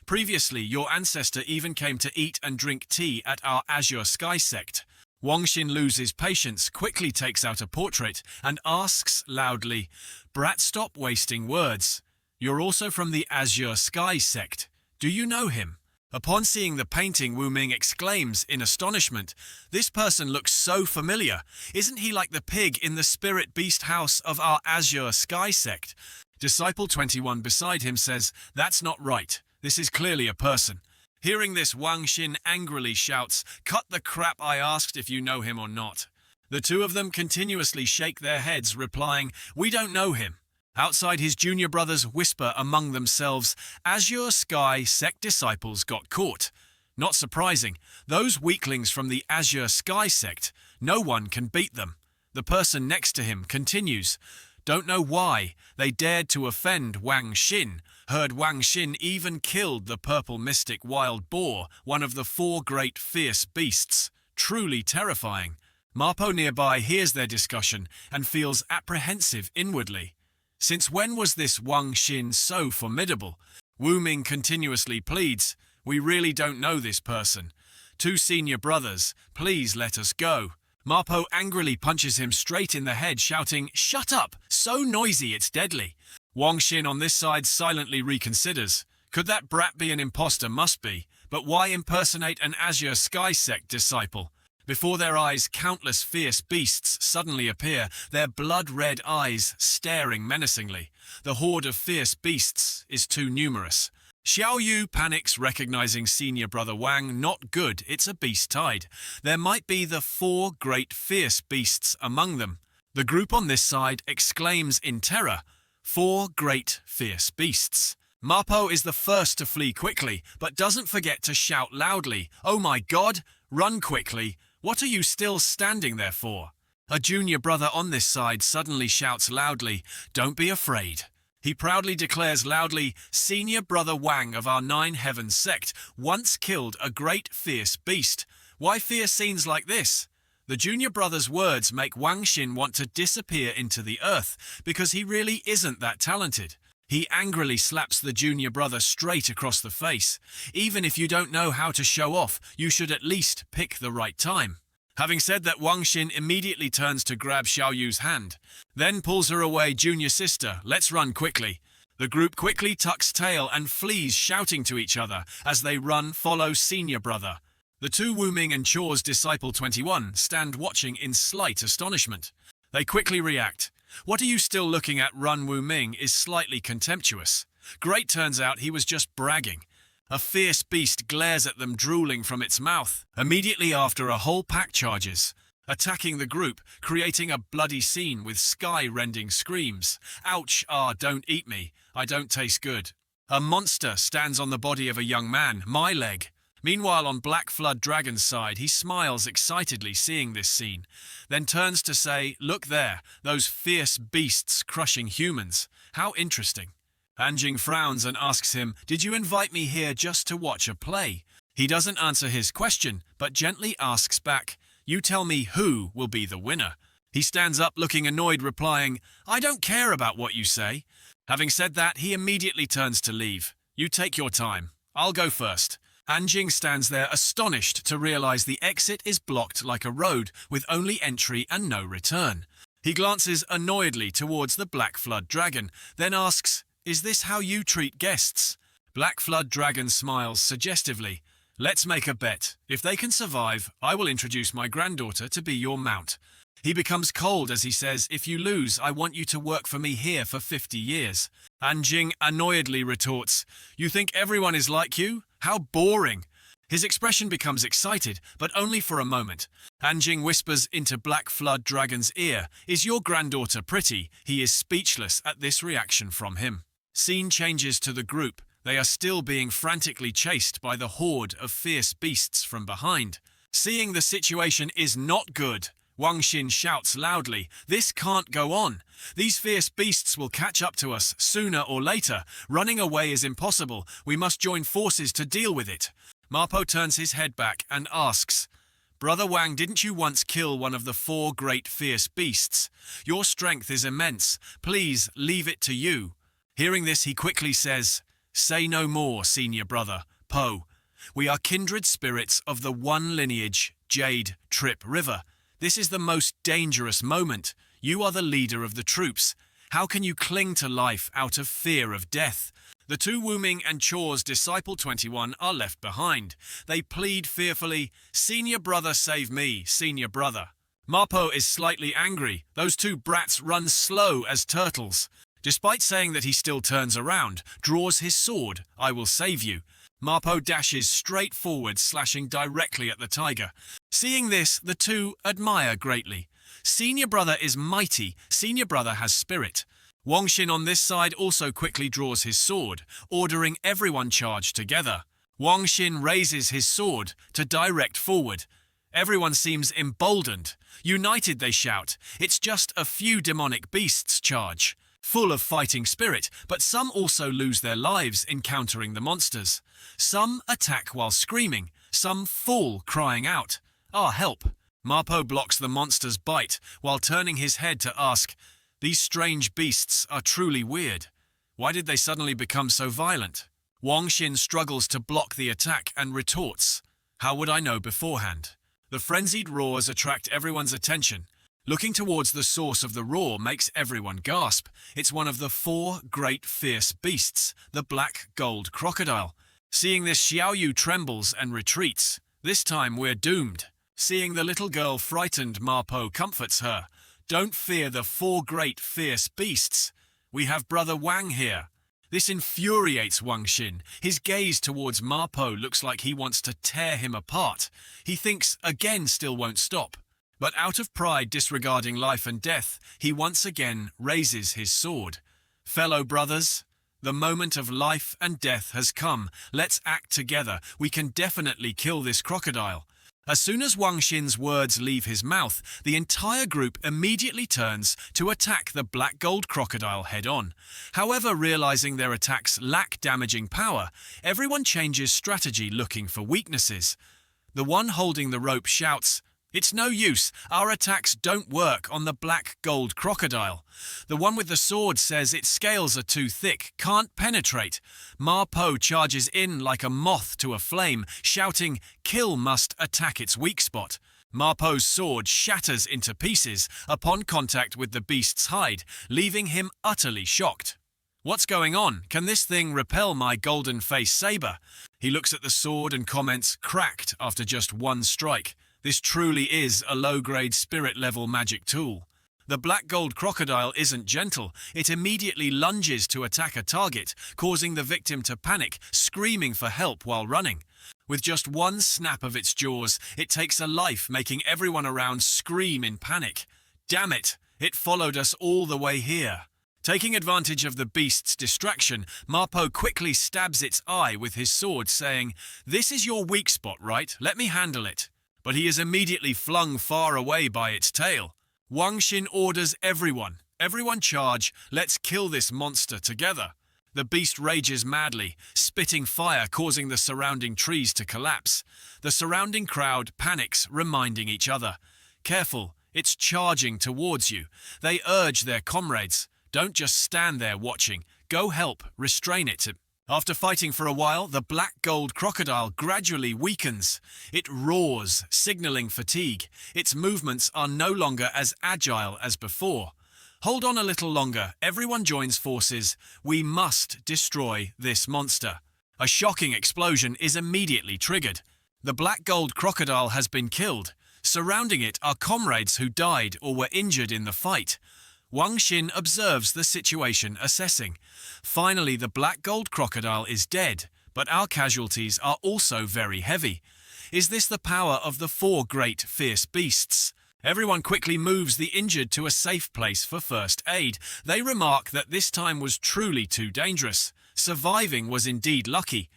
Previously, your ancestor even came to eat and drink tea at our Azure Sky sect. Wang Xin loses patience, quickly takes out a portrait, and asks loudly, Brat, stop wasting words. You're also from the Azure Sky sect. Do you know him? Upon seeing the painting, Wu Ming exclaims in astonishment, This person looks so familiar. Isn't he like the pig in the spirit beast house of our Azure Sky sect? Disciple 21 beside him says, That's not right. This is clearly a person. Hearing this, Wang Xin angrily shouts, Cut the crap, I asked if you know him or not. The two of them continuously shake their heads, replying, We don't know him. Outside, his junior brothers whisper among themselves, Azure Sky sect disciples got caught. Not surprising, those weaklings from the Azure Sky sect, no one can beat them. The person next to him continues, Don't know why, they dared to offend Wang Xin. Heard Wang Xin even killed the purple mystic wild boar, one of the 4 great fierce beasts. Truly terrifying. Mapo nearby hears their discussion and feels apprehensive inwardly. Since when was this Wang Xin so formidable? Wu Ming continuously pleads, We really don't know this person. 2 senior brothers, please let us go. Mapo angrily punches him straight in the head, shouting, Shut up! So noisy it's deadly. Wang Xin on this side silently reconsiders. Could that brat be an imposter? Must be. But why impersonate an Azure Sky sect disciple? Before their eyes, countless fierce beasts suddenly appear, their blood-red eyes staring menacingly. The horde of fierce beasts is too numerous. Xiao Yu panics, recognizing senior brother Wang. Not good, it's a beast tide. There might be the 4 great fierce beasts among them. The group on this side exclaims in terror, 4 great fierce beasts. Mapo is the first to flee quickly, but doesn't forget to shout loudly, Oh my God, run quickly. What are you still standing there for? A junior brother on this side suddenly shouts loudly, "Don't be afraid." He proudly declares loudly, "Senior brother Wang of our Nine Heavens sect once killed a great fierce beast. Why fear scenes like this?" The junior brother's words make Wang Xin want to disappear into the earth because he really isn't that talented. He angrily slaps the junior brother straight across the face. Even if you don't know how to show off, you should at least pick the right time. Having said that, Wang Xin immediately turns to grab Xiaoyu's hand, then pulls her away. "Junior sister, let's run quickly." The group quickly tucks tail and flees, shouting to each other. As they run, follow senior brother. The two Wuming and Chaw's disciple 21 stand watching in slight astonishment. They quickly react. "What are you still looking at?" Run Wuming is slightly contemptuous. Great, turns out he was just bragging. A fierce beast glares at them, drooling from its mouth. Immediately after, a whole pack charges, attacking the group, creating a bloody scene with sky-rending screams. "Ouch, don't eat me, I don't taste good." A monster stands on the body of a young man, "My leg." Meanwhile, on Black Flood Dragon's side, he smiles excitedly seeing this scene, then turns to say, "Look there, those fierce beasts crushing humans. How interesting." Anjing frowns and asks him, "Did you invite me here just to watch a play?" He doesn't answer his question, but gently asks back, "You tell me who will be the winner." He stands up looking annoyed, replying, "I don't care about what you say." Having said that, he immediately turns to leave. "You take your time. I'll go first." Anjing stands there astonished to realize the exit is blocked like a road with only entry and no return. He glances annoyedly towards the Black Flood Dragon, then asks, "Is this how you treat guests?" Black Flood Dragon smiles suggestively. "Let's make a bet. If they can survive, I will introduce my granddaughter to be your mount." He becomes cold as he says, "If you lose, I want you to work for me here for 50 years. Anjing annoyedly retorts, "You think everyone is like you? How boring." His expression becomes excited, but only for a moment. Anjing whispers into Black Flood Dragon's ear, "Is your granddaughter pretty?" He is speechless at this reaction from him. Scene changes to the group. They are still being frantically chased by the horde of fierce beasts from behind. Seeing the situation is not good, Wang Xin shouts loudly, "This can't go on. These fierce beasts will catch up to us sooner or later. Running away is impossible. We must join forces to deal with it." Mapo turns his head back and asks, "Brother Wang, didn't you once kill one of the 4 great fierce beasts? Your strength is immense. Please leave it to you." Hearing this, he quickly says, "Say no more, senior brother, Po. We are kindred spirits of the one lineage, Jade Trip River. This is the most dangerous moment. You are the leader of the troops. How can you cling to life out of fear of death?" The two Wuming and Chaw's disciple 21 are left behind. They plead fearfully, "Senior brother, save me, senior brother." Mapo is slightly angry. Those two brats run slow as turtles. Despite saying that, he still turns around, draws his sword. "I will save you." Mapo dashes straight forward, slashing directly at the tiger. Seeing this, the two admire greatly. Senior brother is mighty. Senior brother has spirit. Wang Xin on this side also quickly draws his sword, ordering everyone charge together. Wang Xin raises his sword to direct forward. Everyone seems emboldened. United they shout, "It's just a few demonic beasts charge." Full of fighting spirit, but some also lose their lives encountering the monsters. Some attack while screaming, some fall crying out, "Ah, help!" Mapo blocks the monster's bite while turning his head to ask, "These strange beasts are truly weird. Why did they suddenly become so violent?" Wang Xin struggles to block the attack and retorts, "How would I know beforehand?" The frenzied roars attract everyone's attention. Looking towards the source of the roar makes everyone gasp. It's one of the 4 great fierce beasts, the black gold crocodile. Seeing this, Xiaoyu trembles and retreats. "This time we're doomed." Seeing the little girl frightened, Mapo comforts her. "Don't fear the 4 great fierce beasts. We have brother Wang here." This infuriates Wang Xin. His gaze towards Mapo looks like he wants to tear him apart. He thinks again still won't stop. But out of pride, disregarding life and death, he once again raises his sword. "Fellow brothers, the moment of life and death has come. Let's act together. We can definitely kill this crocodile." As soon as Wang Xin's words leave his mouth, the entire group immediately turns to attack the black gold crocodile head-on. However, realizing their attacks lack damaging power, everyone changes strategy looking for weaknesses. The one holding the rope shouts, "It's no use, our attacks don't work on the black gold crocodile." The one with the sword says its scales are too thick, can't penetrate. Ma Po charges in like a moth to a flame, shouting, "Kill must attack its weak spot." Ma Po's sword shatters into pieces upon contact with the beast's hide, leaving him utterly shocked. "What's going on? Can this thing repel my golden face saber?" He looks at the sword and comments, "Cracked after just one strike. This truly is a low-grade spirit-level magic tool." The black gold crocodile isn't gentle. It immediately lunges to attack a target, causing the victim to panic, screaming for help while running. With just one snap of its jaws, it takes a life, making everyone around scream in panic. Damn it! It followed us all the way here. Taking advantage of the beast's distraction, Ma Po quickly stabs its eye with his sword, saying, "This is your weak spot, right? Let me handle it." But he is immediately flung far away by its tail. Wang Xin orders everyone charge, let's kill this monster together. The beast rages madly, spitting fire, causing the surrounding trees to collapse. The surrounding crowd panics, reminding each other, "Careful, it's charging towards you." They urge their comrades, "Don't just stand there watching, go help, restrain it." After fighting for a while, the black gold crocodile gradually weakens. It roars, signaling fatigue. Its movements are no longer as agile as before. Hold on a little longer, everyone joins forces. We must destroy this monster. A shocking explosion is immediately triggered. The black gold crocodile has been killed. Surrounding it are comrades who died or were injured in the fight. Wang Xin observes the situation, assessing. Finally, the black gold crocodile is dead, but our casualties are also very heavy. Is this the power of the four great fierce beasts? Everyone quickly moves the injured to a safe place for first aid. They remark that this time was truly too dangerous. Surviving was indeed lucky.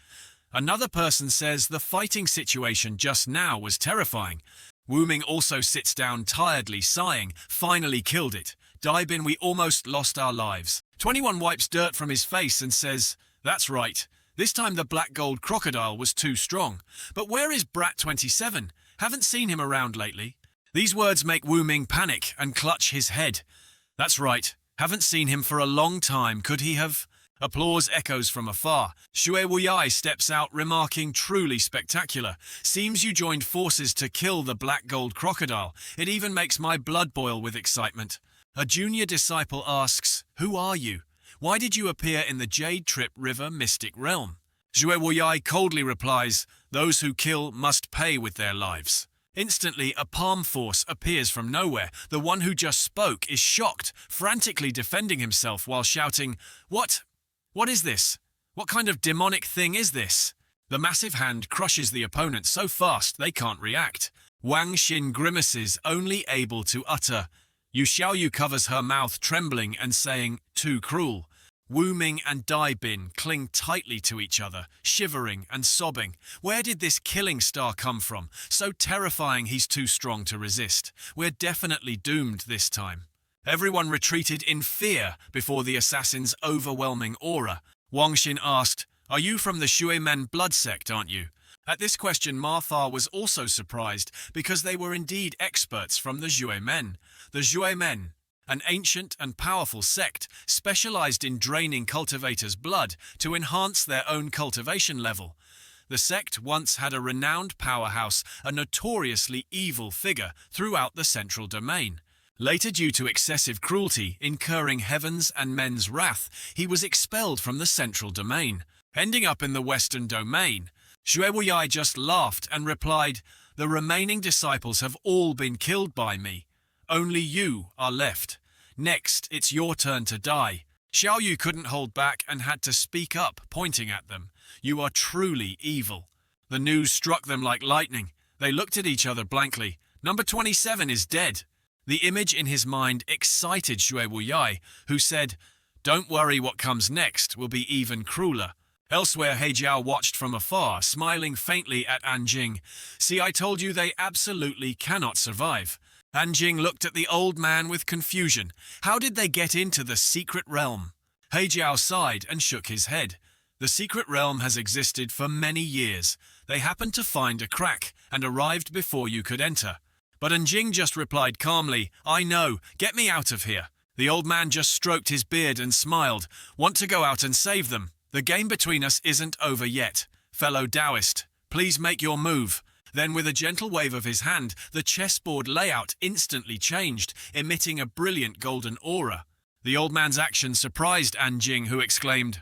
Another person says the fighting situation just now was terrifying. Wu Ming also sits down tiredly, sighing, "Finally killed it. Daibin, we almost lost our lives." 21 wipes dirt from his face and says, "That's right. This time the black gold crocodile was too strong. But where is Brat 27? Haven't seen him around lately." These words make Wu Ming panic and clutch his head. "That's right. Haven't seen him for a long time. Could he have?" Applause echoes from afar. Xue Wuyai steps out, remarking, "Truly spectacular. Seems you joined forces to kill the black gold crocodile. It even makes my blood boil with excitement." A junior disciple asks, "Who are you? Why did you appear in the Jade Trip River Mystic Realm?" Xue Wuyai coldly replies, "Those who kill must pay with their lives." Instantly, a palm force appears from nowhere. The one who just spoke is shocked, frantically defending himself while shouting, "What? What is this? What kind of demonic thing is this?" The massive hand crushes the opponent so fast they can't react. Wang Xin grimaces, only able to utter, Yu Xiaoyu covers her mouth, trembling and saying, "Too cruel." Wu Ming and Dai Bin cling tightly to each other, shivering and sobbing. Where did this killing star come from? So terrifying he's too strong to resist. We're definitely doomed this time. Everyone retreated in fear before the assassin's overwhelming aura. Wang Xin asked, "Are you from the Shui Men blood sect, aren't you?" At this question, Ma Fa was also surprised, because they were indeed experts from the Shui Men. The Shui Men, an ancient and powerful sect, specialized in draining cultivators' blood to enhance their own cultivation level. The sect once had a renowned powerhouse, a notoriously evil figure throughout the central domain. Later, due to excessive cruelty, incurring heaven's and men's wrath, he was expelled from the central domain, ending up in the western domain. Xue Wuyai just laughed and replied, "The remaining disciples have all been killed by me. Only you are left. Next, it's your turn to die." Xiao Yu couldn't hold back and had to speak up, pointing at them. "You are truly evil." The news struck them like lightning. They looked at each other blankly. Number 27 is dead. The image in his mind excited Xue Wuyai, who said, "Don't worry, what comes next will be even crueler." Elsewhere, He Jiao watched from afar, smiling faintly at Anjing. See, I told you they absolutely cannot survive. Anjing looked at the old man with confusion. How did they get into the secret realm? He Jiao sighed and shook his head. The secret realm has existed for many years. They happened to find a crack and arrived before you could enter. But Anjing just replied calmly, I know, get me out of here. The old man just stroked his beard and smiled. Want to go out and save them? The game between us isn't over yet. Fellow Taoist, please make your move. Then with a gentle wave of his hand, the chessboard layout instantly changed, emitting a brilliant golden aura. The old man's action surprised Anjing, who exclaimed,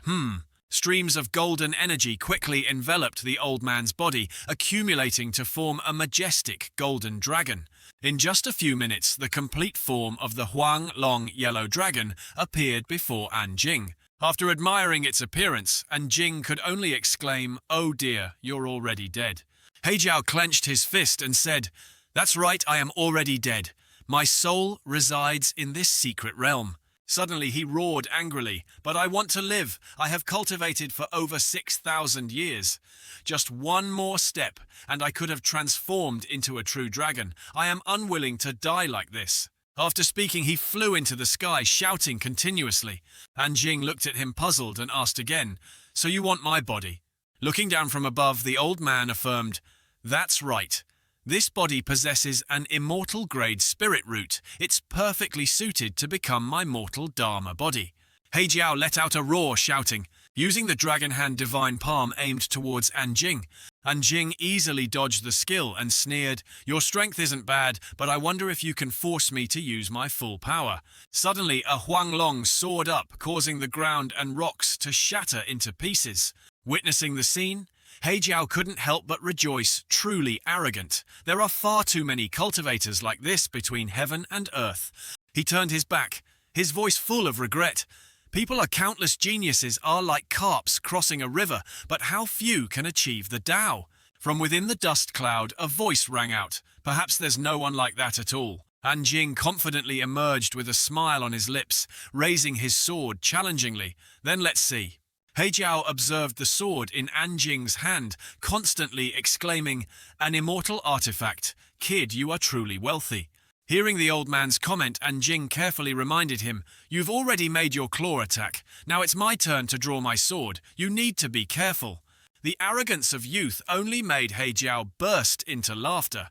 Streams of golden energy quickly enveloped the old man's body, accumulating to form a majestic golden dragon. In just a few minutes, the complete form of the Huang Long Yellow Dragon appeared before Anjing. After admiring its appearance, Anjing could only exclaim, Oh dear, you're already dead. He Jiao clenched his fist and said, That's right, I am already dead. My soul resides in this secret realm. Suddenly he roared angrily, But I want to live. I have cultivated for over 6,000 years. Just one more step, and I could have transformed into a true dragon. I am unwilling to die like this. After speaking, he flew into the sky, shouting continuously. Anjing looked at him puzzled and asked again, So you want my body? Looking down from above, the old man affirmed, That's right. This body possesses an immortal-grade spirit root. It's perfectly suited to become my mortal Dharma body. He Jiao let out a roar, shouting, using the dragon hand divine palm aimed towards Anjing. Anjing easily dodged the skill and sneered, Your strength isn't bad, but I wonder if you can force me to use my full power. Suddenly, a Huanglong soared up, causing the ground and rocks to shatter into pieces. Witnessing the scene, He Jiao couldn't help but rejoice, truly arrogant. There are far too many cultivators like this between heaven and earth. He turned his back, his voice full of regret. People are countless geniuses are like carps crossing a river, but how few can achieve the Tao? From within the dust cloud, a voice rang out. Perhaps there's no one like that at all. Anjing confidently emerged with a smile on his lips, raising his sword challengingly. Then let's see. He Jiao observed the sword in Anjing's hand, constantly exclaiming, An immortal artifact. Kid, you are truly wealthy. Hearing the old man's comment, Anjing carefully reminded him, You've already made your claw attack. Now it's my turn to draw my sword. You need to be careful. The arrogance of youth only made He Jiao burst into laughter.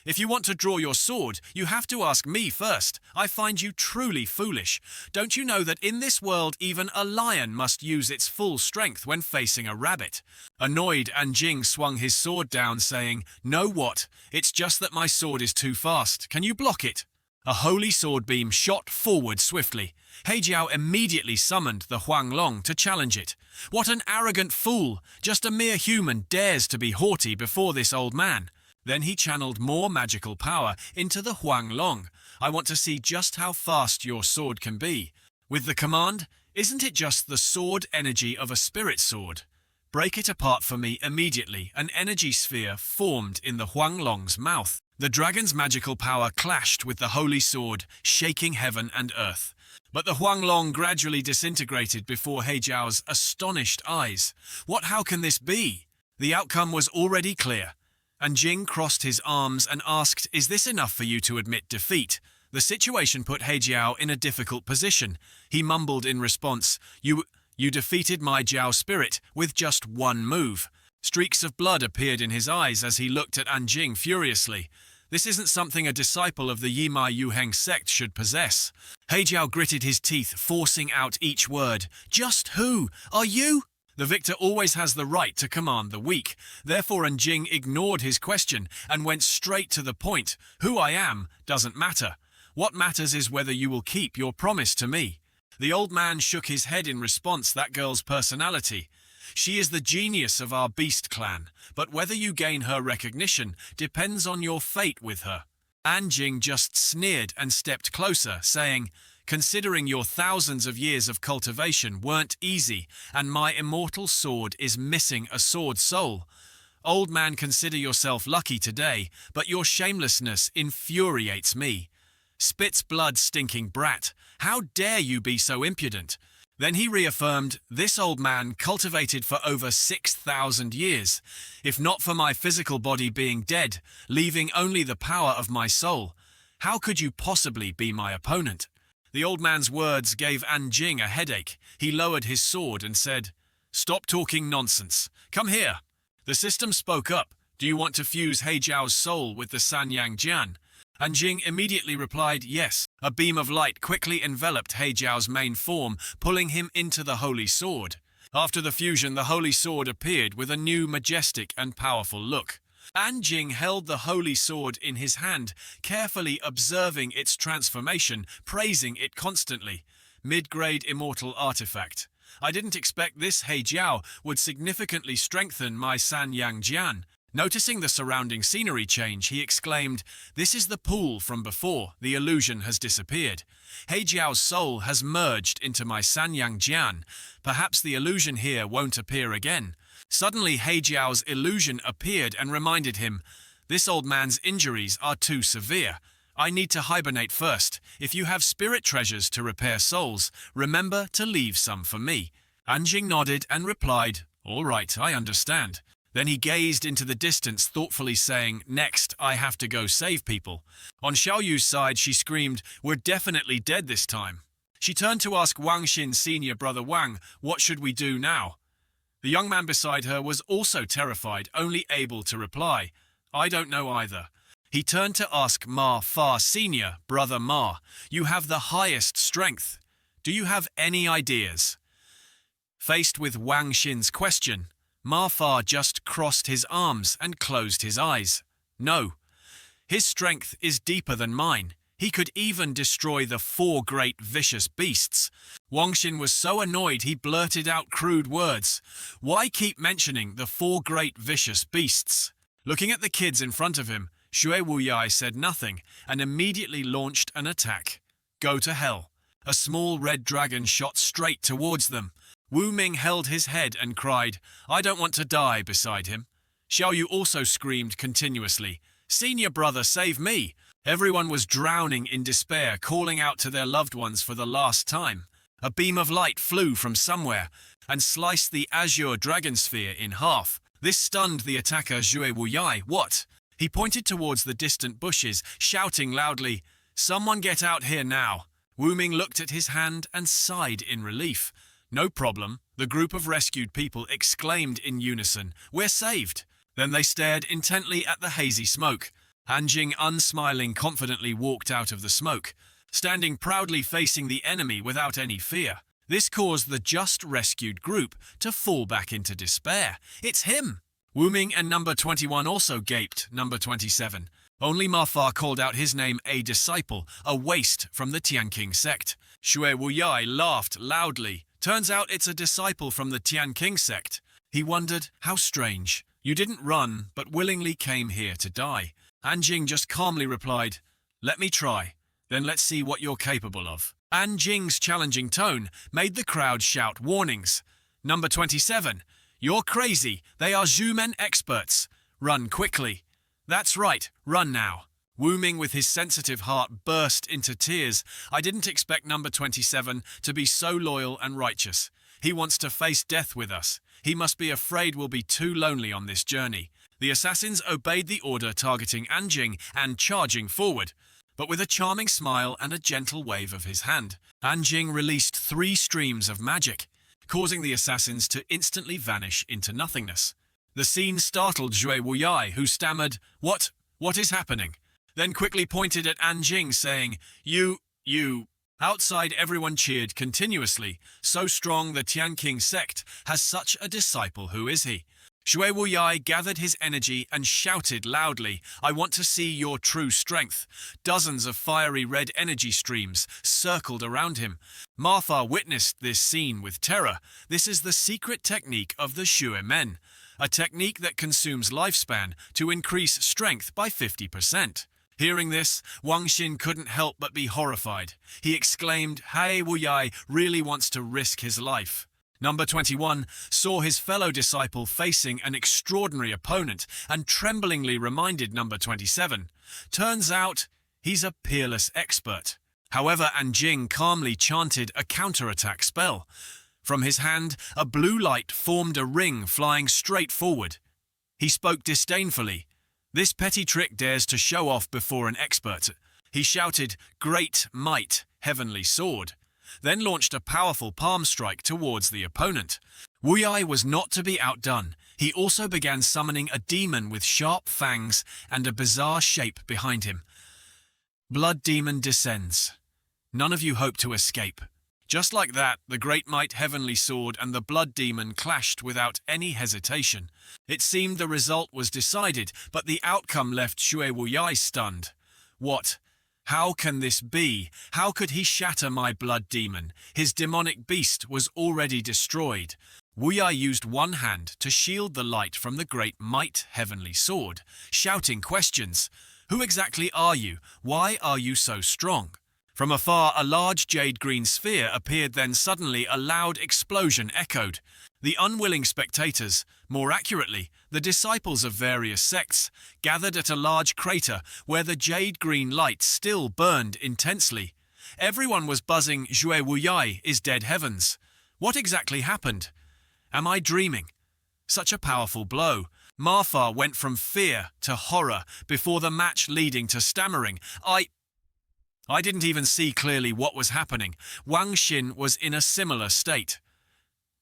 If you want to draw your sword, you have to ask me first. I find you truly foolish. Don't you know that in this world even a lion must use its full strength when facing a rabbit? Annoyed, Anjing swung his sword down, saying, Know what? It's just that my sword is too fast. Can you block it? A holy sword beam shot forward swiftly. He Jiao immediately summoned the Huanglong to challenge it. What an arrogant fool! Just a mere human dares to be haughty before this old man. Then he channeled more magical power into the Huanglong. I want to see just how fast your sword can be. With the command, Isn't it just the sword energy of a spirit sword? Break it apart for me immediately. An energy sphere formed in the Huanglong's mouth. The dragon's magical power clashed with the holy sword, shaking heaven and earth. But the Huanglong gradually disintegrated before He Jiao's astonished eyes. How can this be? The outcome was already clear. Anjing crossed his arms and asked, Is this enough for you to admit defeat? The situation put He Jiao in a difficult position. He mumbled in response, You defeated my Jiao spirit with just one move. Streaks of blood appeared in his eyes as he looked at Anjing furiously. This isn't something a disciple of the Yimai Yuheng sect should possess. He Jiao gritted his teeth, forcing out each word. Just who? Are you? The victor always has the right to command the weak. Therefore Anjing ignored his question and went straight to the point. Who I am doesn't matter. What matters is whether you will keep your promise to me. The old man shook his head in response. That girl's personality. She is the genius of our beast clan, but whether you gain her recognition depends on your fate with her. Anjing just sneered and stepped closer, saying, Considering your thousands of years of cultivation weren't easy, and my immortal sword is missing a sword soul. Old man, consider yourself lucky today, but your shamelessness infuriates me. Spit's blood stinking brat, how dare you be so impudent? Then he reaffirmed, "This old man cultivated for over 6,000 years. If not for my physical body being dead, leaving only the power of my soul, how could you possibly be my opponent?" The old man's words gave An Jing a headache. He lowered his sword and said, "Stop talking nonsense. Come here." The system spoke up. "Do you want to fuse He Jiao's soul with the Sanyang Jian?" An Jing immediately replied, "Yes." A beam of light quickly enveloped He Jiao's main form, pulling him into the Holy Sword. After the fusion, the Holy Sword appeared with a new, majestic and powerful look. An Jing held the Holy Sword in his hand, carefully observing its transformation, praising it constantly. Mid-grade immortal artifact. I didn't expect this He Jiao would significantly strengthen my Sanyang Jian. Noticing the surrounding scenery change, he exclaimed, "This is the pool from before. The illusion has disappeared. He Jiao's soul has merged into my Sanyang Jian. Perhaps the illusion here won't appear again." Suddenly, He Jiao's illusion appeared and reminded him, "This old man's injuries are too severe. I need to hibernate first. If you have spirit treasures to repair souls, remember to leave some for me." An Jing nodded and replied, "All right, I understand." Then he gazed into the distance, thoughtfully saying, "Next, I have to go save people." On Xiaoyu's side, she screamed, "We're definitely dead this time." She turned to ask Wang Xin's senior brother Wang, "What should we do now?" The young man beside her was also terrified, only able to reply, "I don't know either." He turned to ask Ma Fa senior brother Ma, "You have the highest strength. Do you have any ideas?" Faced with Wang Xin's question, Ma Fa just crossed his arms and closed his eyes. "No. His strength is deeper than mine. He could even destroy the 4 great vicious beasts." Wang Xin was so annoyed he blurted out crude words. "Why keep mentioning the 4 great vicious beasts?" Looking at the kids in front of him, Xue Wuyai said nothing and immediately launched an attack. "Go to hell." A small red dragon shot straight towards them. Wu Ming held his head and cried, "I don't want to die," beside him. Xiaoyu also screamed continuously, "Senior brother, save me!" Everyone was drowning in despair, calling out to their loved ones for the last time. A beam of light flew from somewhere and sliced the azure dragon sphere in half. This stunned the attacker Xue Wuyai. "What?" He pointed towards the distant bushes, shouting loudly, "Someone get out here now!" Wu Ming looked at his hand and sighed in relief. "No problem," the group of rescued people exclaimed in unison, "We're saved." Then they stared intently at the hazy smoke. An Jing, unsmiling, confidently walked out of the smoke, standing proudly facing the enemy without any fear. This caused the just rescued group to fall back into despair. "It's him!" Wu Ming and number 21 also gaped. Number 27. Only Ma Fa called out his name, "A disciple, a waste from the Tianqing sect." Xue Wuyai laughed loudly. "Turns out it's a disciple from the Tianqing sect." He wondered, "How strange. You didn't run, but willingly came here to die." An Jing just calmly replied, "Let me try. Then let's see what you're capable of." An Jing's challenging tone made the crowd shout warnings. Number 27. "You're crazy. They are Zhumen experts. Run quickly." "That's right. Run now." Wu Ming, with his sensitive heart, burst into tears. "I didn't expect number 27 to be so loyal and righteous. He wants to face death with us. He must be afraid we'll be too lonely on this journey." The assassins obeyed the order, targeting An Jing and charging forward. But with a charming smile and a gentle wave of his hand, An Jing released 3 streams of magic, causing the assassins to instantly vanish into nothingness. The scene startled Xue Wuyai, who stammered, What is happening?" Then quickly pointed at An Jing, saying, You. Outside, everyone cheered continuously. "So strong, the Tianqing sect has such a disciple. Who is he?" Xue Wuyai gathered his energy and shouted loudly, "I want to see your true strength." Dozens of fiery red energy streams circled around him. Ma Fa witnessed this scene with terror. This is the secret technique of the Xue men, a technique that consumes lifespan to increase strength by 50%. Hearing this, Wang Xin couldn't help but be horrified. He exclaimed, "He Wuyai really wants to risk his life." Number 21 saw his fellow disciple facing an extraordinary opponent and tremblingly reminded number 27, "Turns out he's a peerless expert." However, Anjing calmly chanted a counterattack spell. From his hand, a blue light formed a ring flying straight forward. He spoke disdainfully. "This petty trick dares to show off before an expert." He shouted, "Great might, heavenly sword," then launched a powerful palm strike towards the opponent. Wu Yai was not to be outdone. He also began summoning a demon with sharp fangs and a bizarre shape behind him. Blood demon descends. None of you hope to escape. Just like that, the great might heavenly sword and the blood demon clashed without any hesitation. It seemed the result was decided, but the outcome left Xue Wuyai stunned. What? How can this be? How could he shatter my blood demon? His demonic beast was already destroyed. Wuyai used one hand to shield the light from the great might heavenly sword, shouting questions. "Who exactly are you? Why are you so strong?" From afar, a large jade-green sphere appeared, then suddenly a loud explosion echoed. The unwilling spectators, more accurately, the disciples of various sects, gathered at a large crater where the jade-green light still burned intensely. Everyone was buzzing, "Xue Wuyai is dead heavens." What exactly happened? Am I dreaming? Such a powerful blow. Manhwa went from fear to horror before the match, leading to stammering. I didn't even see clearly what was happening. Wang Xin was in a similar state.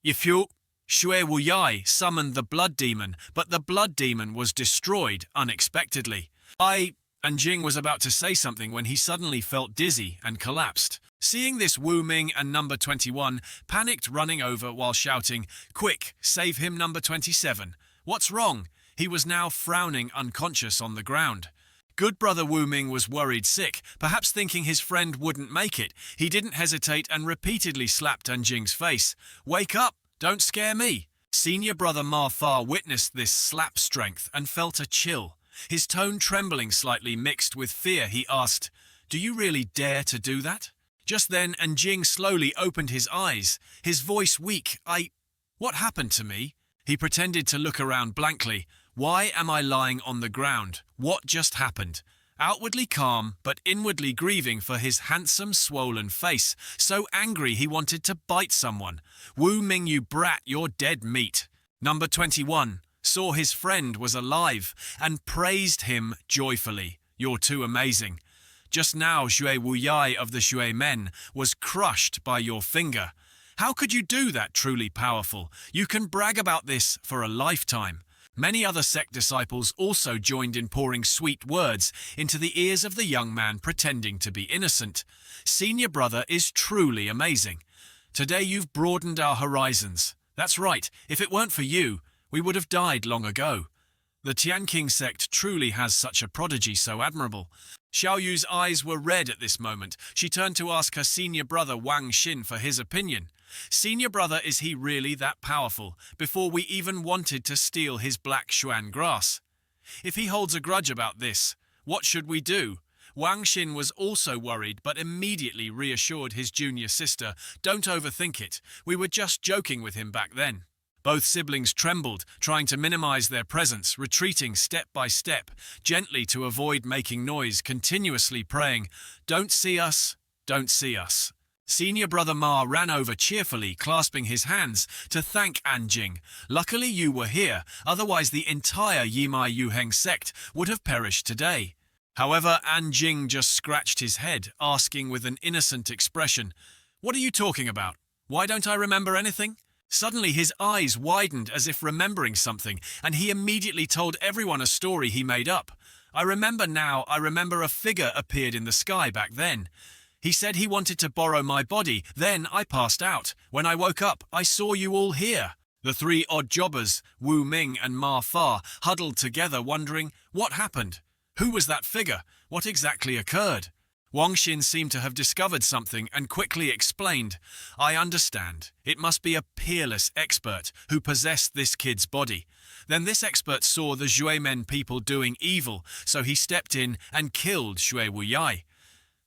Xue Wuyai summoned the blood demon, but the blood demon was destroyed unexpectedly. Anjing was about to say something when he suddenly felt dizzy and collapsed. Seeing this, Wu Ming and number 21 panicked, running over while shouting, "Quick, save him, number 27. What's wrong?" He was now frowning, unconscious on the ground. Good brother Wu Ming was worried sick, perhaps thinking his friend wouldn't make it. He didn't hesitate and repeatedly slapped Anjing's face. "Wake up! Don't scare me!" Senior brother Manhwa witnessed this slap strength and felt a chill. His tone trembling slightly mixed with fear, he asked, "Do you really dare to do that?" Just then, Anjing slowly opened his eyes, his voice weak. What happened to me?" He pretended to look around blankly. "Why am I lying on the ground? What just happened?" Outwardly calm, but inwardly grieving for his handsome, swollen face, so angry he wanted to bite someone. "Wu Ming, you brat, you're dead meat." Number 21 saw his friend was alive and praised him joyfully. "You're too amazing. Just now, Xue Wuyai of the Xue men was crushed by your finger. How could you do that, truly powerful? You can brag about this for a lifetime." Many other sect disciples also joined in pouring sweet words into the ears of the young man pretending to be innocent. "Senior brother is truly amazing. Today you've broadened our horizons. That's right, if it weren't for you, we would have died long ago. The Tianqing sect truly has such a prodigy so admirable." Xiao Yu's eyes were red at this moment. She turned to ask her senior brother Wang Xin for his opinion. "Senior brother, is he really that powerful, before we even wanted to steal his black xuan grass? If he holds a grudge about this, what should we do?" Wang Xin was also worried, but immediately reassured his junior sister, "Don't overthink it. We were just joking with him back then." Both siblings trembled, trying to minimize their presence, retreating step by step, gently to avoid making noise, continuously praying, "Don't see us, don't see us." Senior brother Ma ran over cheerfully, clasping his hands, to thank Anjing. "Luckily you were here, otherwise the entire Yimai Yuheng sect would have perished today." However, Anjing just scratched his head, asking with an innocent expression, "What are you talking about? Why don't I remember anything?" Suddenly his eyes widened as if remembering something, and he immediately told everyone a story he made up. "I remember now, I remember a figure appeared in the sky back then. He said he wanted to borrow my body, then I passed out. When I woke up, I saw you all here." The three odd jobbers, Wu Ming and Manhwa, huddled together wondering, what happened? Who was that figure? What exactly occurred? Wang Xin seemed to have discovered something and quickly explained, "I understand. It must be a peerless expert who possessed this kid's body. Then this expert saw the Xuemen people doing evil, so he stepped in and killed Xue Wuyai.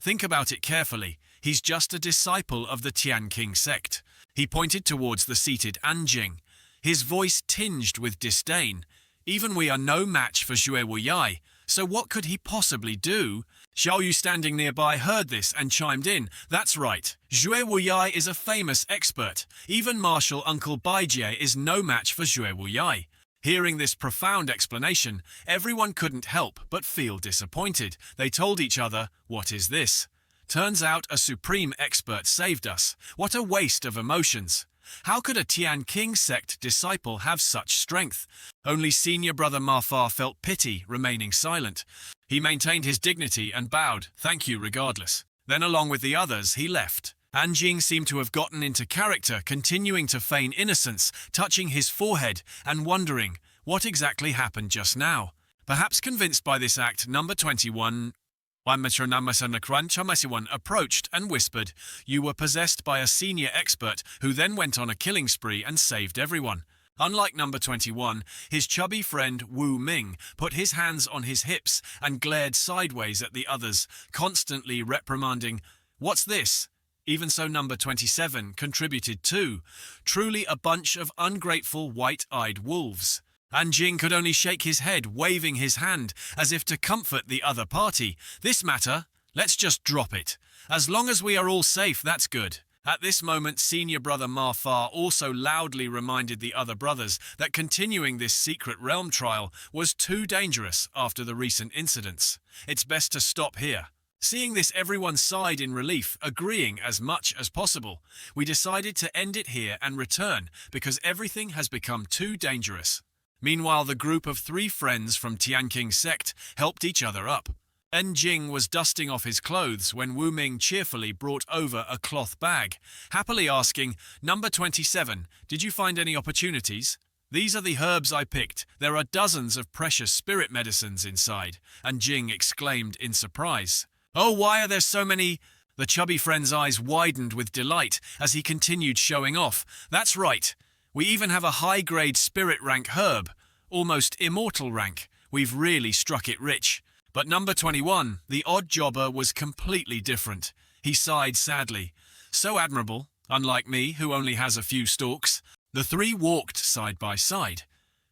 Think about it carefully. He's just a disciple of the Tianqing sect." He pointed towards the seated Anjing, his voice tinged with disdain. "Even we are no match for Xue Wuyai, so what could he possibly do?" Xiao Yu standing nearby heard this and chimed in. That's right. Zhue Wuyai is a famous expert. Even martial Uncle Baijie is no match for Zhue Wuyai. Hearing this profound explanation, everyone couldn't help but feel disappointed. They told each other, what is this? Turns out a supreme expert saved us. What a waste of emotions. How could a Tian King sect disciple have such strength? Only senior brother Manhwa felt pity, remaining silent. He maintained his dignity and bowed, thank you regardless. Then along with the others, he left. Anjing seemed to have gotten into character, continuing to feign innocence, touching his forehead and wondering what exactly happened just now. Perhaps convinced by this act, number 21 approached and whispered, "You were possessed by a senior expert who then went on a killing spree and saved everyone." Unlike number 21, his chubby friend Wu Ming put his hands on his hips and glared sideways at the others, constantly reprimanding, "What's this?" Even so, number 27 contributed too. Truly a bunch of ungrateful white-eyed wolves. Anjing could only shake his head, waving his hand, as if to comfort the other party. This matter, let's just drop it. As long as we are all safe, that's good. At this moment, senior brother Manhwa also loudly reminded the other brothers that continuing this secret realm trial was too dangerous after the recent incidents. It's best to stop here. Seeing this, everyone sighed in relief, agreeing as much as possible. We decided to end it here and return because everything has become too dangerous. Meanwhile, the group of 3 friends from Tianqing sect helped each other up. Jing was dusting off his clothes when Wu Ming cheerfully brought over a cloth bag, happily asking, "Number 27, did you find any opportunities?" "These are the herbs I picked. There are dozens of precious spirit medicines inside," Jing exclaimed in surprise. "Oh, why are there so many?" The chubby friend's eyes widened with delight as he continued showing off. "That's right. We even have a high-grade spirit rank herb, almost immortal rank. We've really struck it rich." But number 21, the odd jobber, was completely different. He sighed sadly. "So admirable, unlike me, who only has a few stalks." The 3 walked side by side.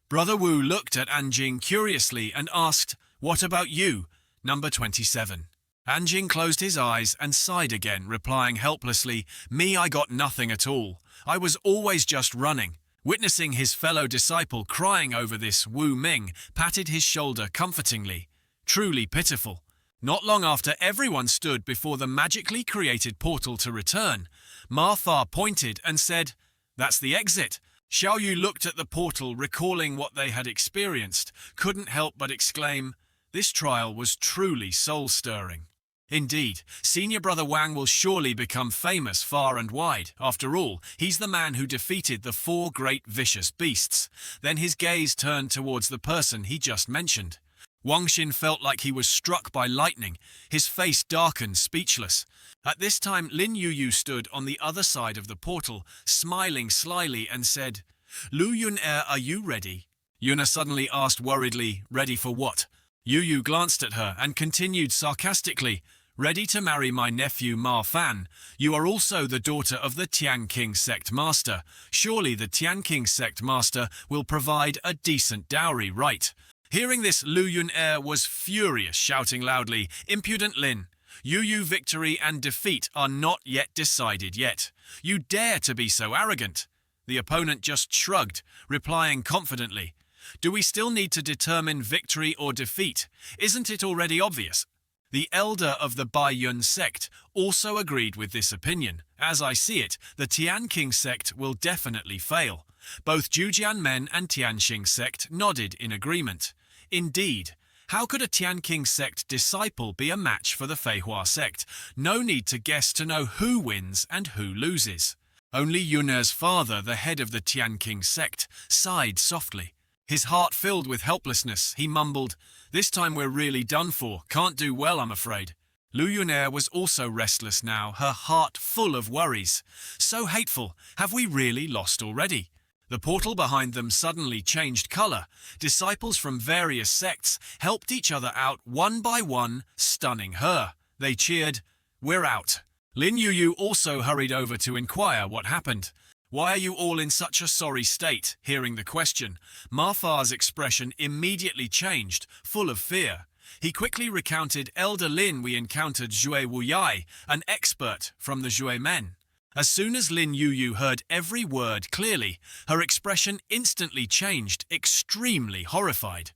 Brother Wu looked at Anjing curiously and asked, "What about you, number 27? Anjing closed his eyes and sighed again, replying helplessly, "Me, I got nothing at all. I was always just running." Witnessing his fellow disciple crying over this, Wu Ming patted his shoulder comfortingly. Truly pitiful. Not long after everyone stood before the magically created portal to return, Manhwa pointed and said, "That's the exit." Xiao Yu looked at the portal, recalling what they had experienced, couldn't help but exclaim, "This trial was truly soul-stirring." Indeed, senior brother Wang will surely become famous far and wide. After all, he's the man who defeated the 4 great vicious beasts. Then his gaze turned towards the person he just mentioned. Wang Xin felt like he was struck by lightning. His face darkened, speechless. At this time, Lin Yuyu stood on the other side of the portal, smiling slyly and said, "Lu Yun-er, are you ready?" Yuna suddenly asked worriedly, "Ready for what?" Yuyu glanced at her and continued sarcastically, "Ready to marry my nephew Ma Fan. You are also the daughter of the Tianqing sect master. Surely the Tianqing sect master will provide a decent dowry, right?" Hearing this, Lu Yun-er was furious, shouting loudly, "Impudent Lin! Yuyu, victory and defeat are not yet decided yet. You dare to be so arrogant?" The opponent just shrugged, replying confidently, "Do we still need to determine victory or defeat? Isn't it already obvious?" The elder of the Baiyun sect also agreed with this opinion. "As I see it, the Tianqing sect will definitely fail." Both Jujian men and Tianqing sect nodded in agreement. Indeed, how could a Tianqing sect disciple be a match for the Feihua sect? No need to guess to know who wins and who loses. Only Yuner's father, the head of the Tianqing sect, sighed softly. His heart filled with helplessness, he mumbled, "This time we're really done for. Can't do well, I'm afraid." Lu Yuner was also restless now, her heart full of worries. So hateful. Have we really lost already? The portal behind them suddenly changed color. Disciples from various sects helped each other out one by one, stunning her. They cheered, "We're out." Lin Yuyu also hurried over to inquire what happened. "Why are you all in such a sorry state?" Hearing the question, Manhwa's expression immediately changed, full of fear. He quickly recounted, Elder Lin, we encountered Zhui Wuyai, an expert from the Zhui men. As soon as Lin Yuyu heard every word clearly, her expression instantly changed, extremely horrified.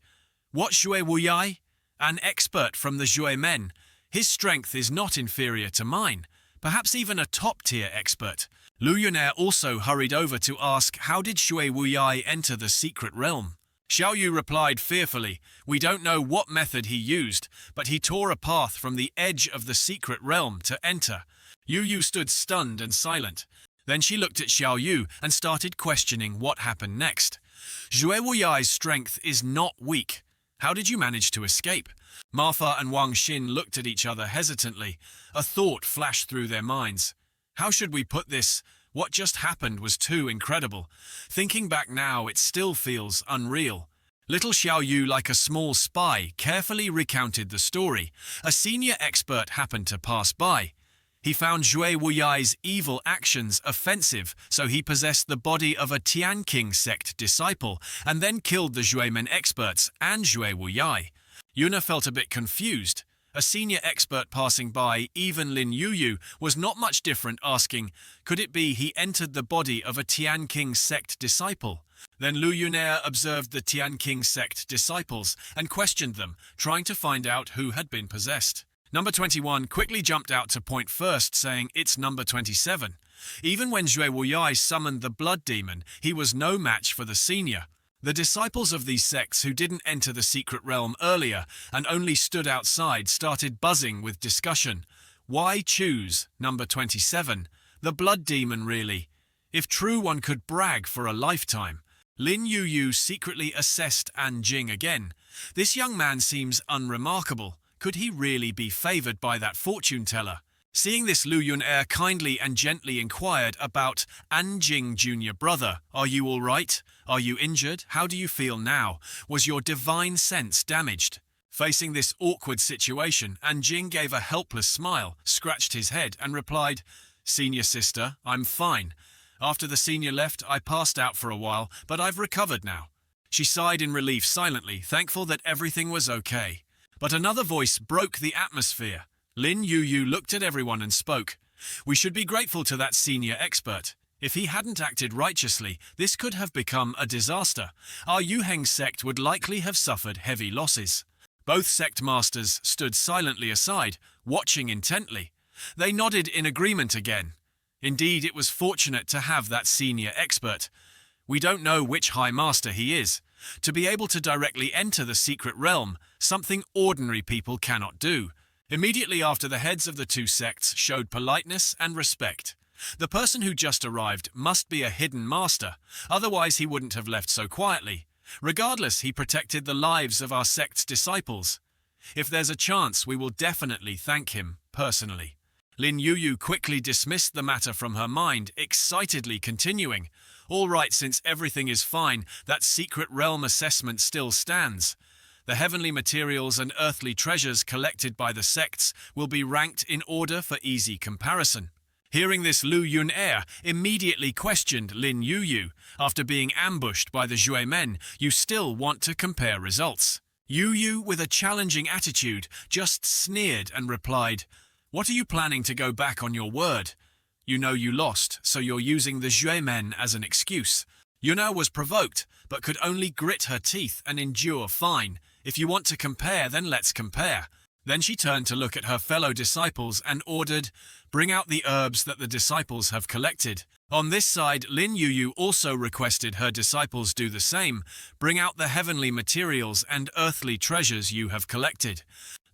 What Zhui Wuyai? An expert from the Zhui men. His strength is not inferior to mine, perhaps even a top-tier expert. Lu Yunair also hurried over to ask, how did Zhui Wuyai enter the secret realm? Xiao Yu replied fearfully, we don't know what method he used, but he tore a path from the edge of the secret realm to enter. Yu Yu stood stunned and silent. Then she looked at Xiao Yu and started questioning what happened next. Zhui Wuyai's strength is not weak. How did you manage to escape? Marfa and Wang Xin looked at each other hesitantly. A thought flashed through their minds. How should we put this? What just happened was too incredible. Thinking back now, it still feels unreal. Little Xiao Yu, like a small spy, carefully recounted the story. A senior expert happened to pass by. He found Zhui Wuyai's evil actions offensive, so he possessed the body of a Tianqing sect disciple and then killed the Zhuimen experts and Zhui Wuyai. Yuna felt a bit confused. A senior expert passing by, even Lin Yuyu, was not much different, asking, could it be he entered the body of a Tianqing sect disciple? Then Lu Yunair observed the Tianqing sect disciples and questioned them, trying to find out who had been possessed. Number 21 quickly jumped out to point first, saying, it's number 27. Even when Zhui Wuyai summoned the blood demon, he was no match for the senior. The disciples of these sects who didn't enter the secret realm earlier and only stood outside started buzzing with discussion. Why choose number 27? The blood demon, really? If true, one could brag for a lifetime. Lin Yuyu secretly assessed An Jing again. This young man seems unremarkable. Could he really be favored by that fortune teller? Seeing this, Lu Yunair kindly and gently inquired about An Jing, junior brother. Are you all right? Are you injured? How do you feel now? Was your divine sense damaged? Facing this awkward situation, An Jing gave a helpless smile, scratched his head and replied, Senior sister, I'm fine. After the senior left, I passed out for a while, but I've recovered now. She sighed in relief silently, thankful that everything was okay. But another voice broke the atmosphere. Lin Yuyu looked at everyone and spoke. We should be grateful to that senior expert. If he hadn't acted righteously, this could have become a disaster. Our Yuheng sect would likely have suffered heavy losses. Both sect masters stood silently aside, watching intently. They nodded in agreement again. Indeed, it was fortunate to have that senior expert. We don't know which High Master he is. To be able to directly enter the secret realm, something ordinary people cannot do. Immediately after, the heads of the two sects showed politeness and respect. The person who just arrived must be a hidden master, otherwise he wouldn't have left so quietly. Regardless, he protected the lives of our sect's disciples. If there's a chance, we will definitely thank him personally. Lin Yuyu quickly dismissed the matter from her mind, excitedly continuing, all right, since everything is fine, that secret realm assessment still stands. The heavenly materials and earthly treasures collected by the sects will be ranked in order for easy comparison. Hearing this, Lu Yunair immediately questioned Lin Yuyu. After being ambushed by the Zhui men, you still want to compare results. Yuyu, with a challenging attitude, just sneered and replied, what are you planning to go back on your word? You know you lost, so you're using the Zhui men as an excuse. Yuna was provoked, but could only grit her teeth and endure. Fine. If you want to compare, then let's compare. Then she turned to look at her fellow disciples and ordered, bring out the herbs that the disciples have collected. On this side, Lin Yuyu also requested her disciples do the same, bring out the heavenly materials and earthly treasures you have collected.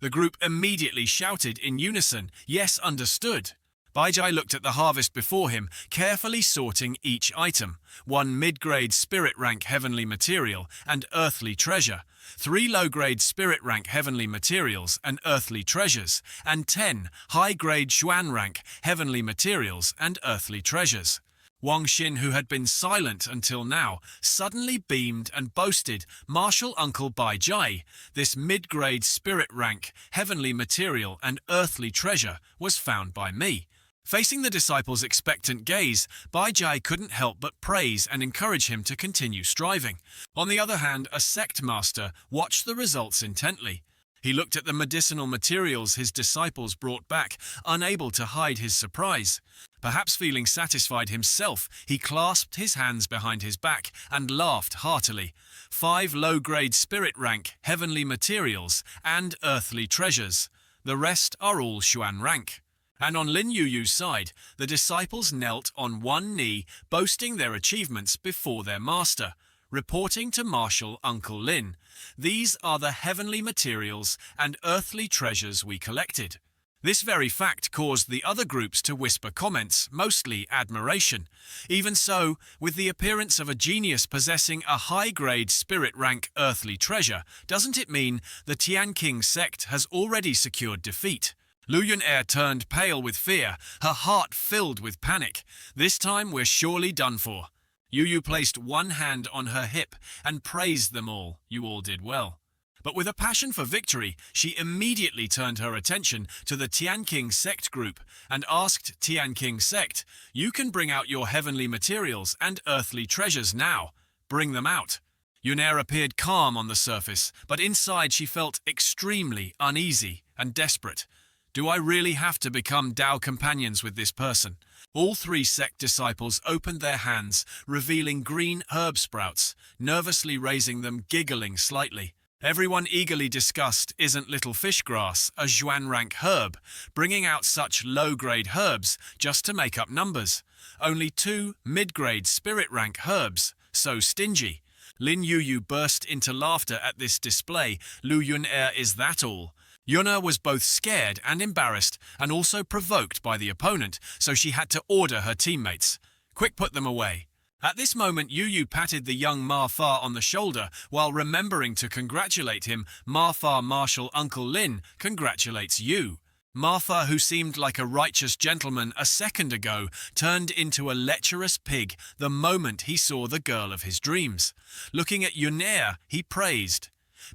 The group immediately shouted in unison, yes, understood. Baijai looked at the harvest before him, carefully sorting each item. 1 mid-grade spirit rank heavenly material and earthly treasure, 3 low-grade spirit rank heavenly materials and earthly treasures, and 10 high-grade Xuan rank heavenly materials and earthly treasures. Wang Xin, who had been silent until now, suddenly beamed and boasted, Martial Uncle Baijai, this mid-grade spirit rank heavenly material and earthly treasure was found by me. Facing the disciples' expectant gaze, Baijai couldn't help but praise and encourage him to continue striving. On the other hand, a sect master watched the results intently. He looked at the medicinal materials his disciples brought back, unable to hide his surprise. Perhaps feeling satisfied himself, he clasped his hands behind his back and laughed heartily. 5 low-grade spirit rank, heavenly materials, and earthly treasures. The rest are all Xuan rank. And on Lin Yuyu's side, the disciples knelt on one knee, boasting their achievements before their master, reporting to Marshal Uncle Lin. These are the heavenly materials and earthly treasures we collected. This very fact caused the other groups to whisper comments, mostly admiration. Even so, with the appearance of a genius possessing a high-grade spirit rank earthly treasure, doesn't it mean the Tianqing sect has already secured defeat? Lu Yun'er turned pale with fear, her heart filled with panic. This time we're surely done for. Yu placed one hand on her hip and praised them all. You all did well. But with a passion for victory, she immediately turned her attention to the Tianqing sect group and asked Tianqing sect, "You can bring out your heavenly materials and earthly treasures now. Bring them out." Yun'er appeared calm on the surface, but inside she felt extremely uneasy and desperate. Do I really have to become Dao companions with this person? All 3 sect disciples opened their hands, revealing green herb sprouts, nervously raising them, giggling slightly. Everyone eagerly discussed isn't little fish grass a Xuan rank herb, bringing out such low-grade herbs just to make up numbers. Only 2 mid-grade spirit rank herbs, so stingy. Lin Yuyu burst into laughter at this display. Lu Yun'er, is that all? Yuna was both scared and embarrassed, and also provoked by the opponent, so she had to order her teammates. Quick, put them away. At this moment, Yu patted the young Ma Fa on the shoulder, while remembering to congratulate him. Ma Fa Marshal Uncle Lin congratulates you. Ma Fa, who seemed like a righteous gentleman a second ago, turned into a lecherous pig the moment he saw the girl of his dreams. Looking at Yun'er, he praised.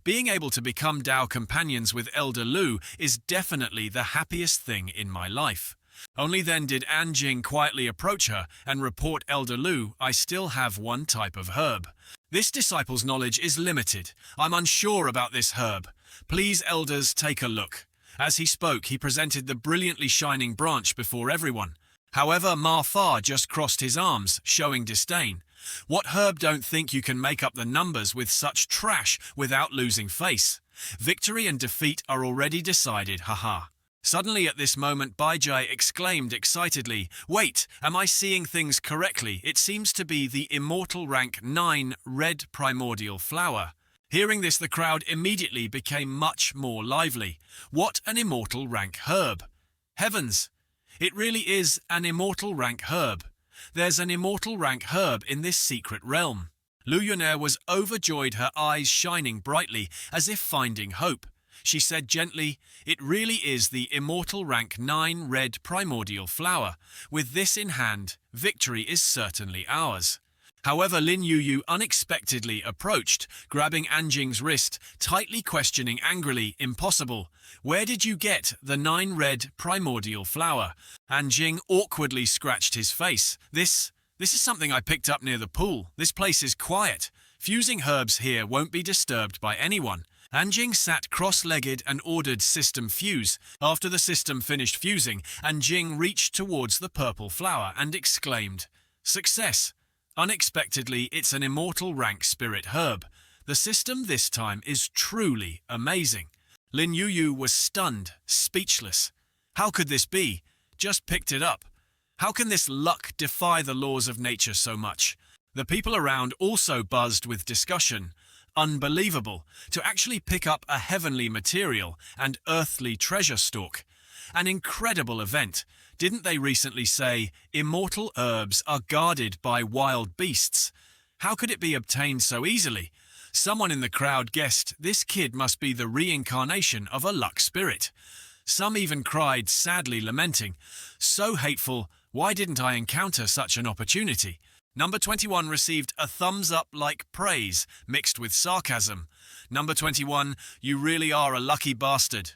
Being able to become Dao companions with Elder Lu is definitely the happiest thing in my life. Only then did Anjing quietly approach her and report, Elder Lu, I still have one type of herb. This disciple's knowledge is limited. I'm unsure about this herb. Please, elders, take a look. As he spoke, he presented the brilliantly shining branch before everyone. However, Ma Fa just crossed his arms, showing disdain. What herb don't think you can make up the numbers with such trash without losing face? Victory and defeat are already decided, haha. Suddenly at this moment, Baijai exclaimed excitedly, "Wait, am I seeing things correctly? It seems to be the immortal rank 9 red primordial flower." Hearing this, the crowd immediately became much more lively. What an immortal rank herb! Heavens! It really is an immortal rank herb. There's an immortal rank herb in this secret realm. Lu Yun'er was overjoyed, her eyes shining brightly, as if finding hope. She said gently, "It really is the immortal rank 9 red primordial flower. With this in hand, victory is certainly ours." However, Lin Yuyu unexpectedly approached, grabbing Anjing's wrist, tightly questioning angrily, "Impossible. Where did you get the 9 red primordial flower?" Anjing awkwardly scratched his face. This is something I picked up near the pool. This place is quiet. Fusing herbs here won't be disturbed by anyone. Anjing sat cross-legged and ordered system fuse. After the system finished fusing, Anjing reached towards the purple flower and exclaimed, "Success! Unexpectedly, it's an immortal rank spirit herb. The system this time is truly amazing." Lin Yuyu was stunned, speechless. How could this be? Just picked it up. How can this luck defy the laws of nature so much? The people around also buzzed with discussion. Unbelievable, to actually pick up a heavenly material and earthly treasure stalk. An incredible event. Didn't they recently say, immortal herbs are guarded by wild beasts? How could it be obtained so easily? Someone in the crowd guessed this kid must be the reincarnation of a luck spirit. Some even cried, sadly lamenting, "So hateful, why didn't I encounter such an opportunity?" Number 21 received a thumbs-up-like praise, mixed with sarcasm. Number 21, "You really are a lucky bastard."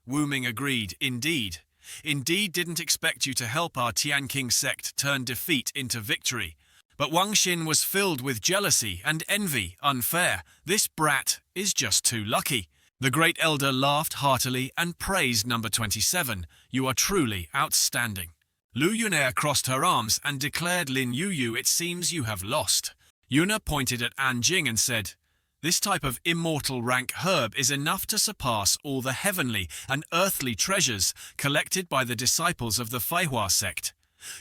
Wu Ming agreed, "Indeed. Indeed didn't expect you to help our Tianqing sect turn defeat into victory." But Wang Xin was filled with jealousy and envy. Unfair. This brat is just too lucky. The great elder laughed heartily and praised number 27. You are truly outstanding. Lu Yunair crossed her arms and declared, Lin Yuyu, it seems you have lost. Yuna pointed at An Jing and said, this type of immortal rank herb is enough to surpass all the heavenly and earthly treasures collected by the disciples of the Feihua sect.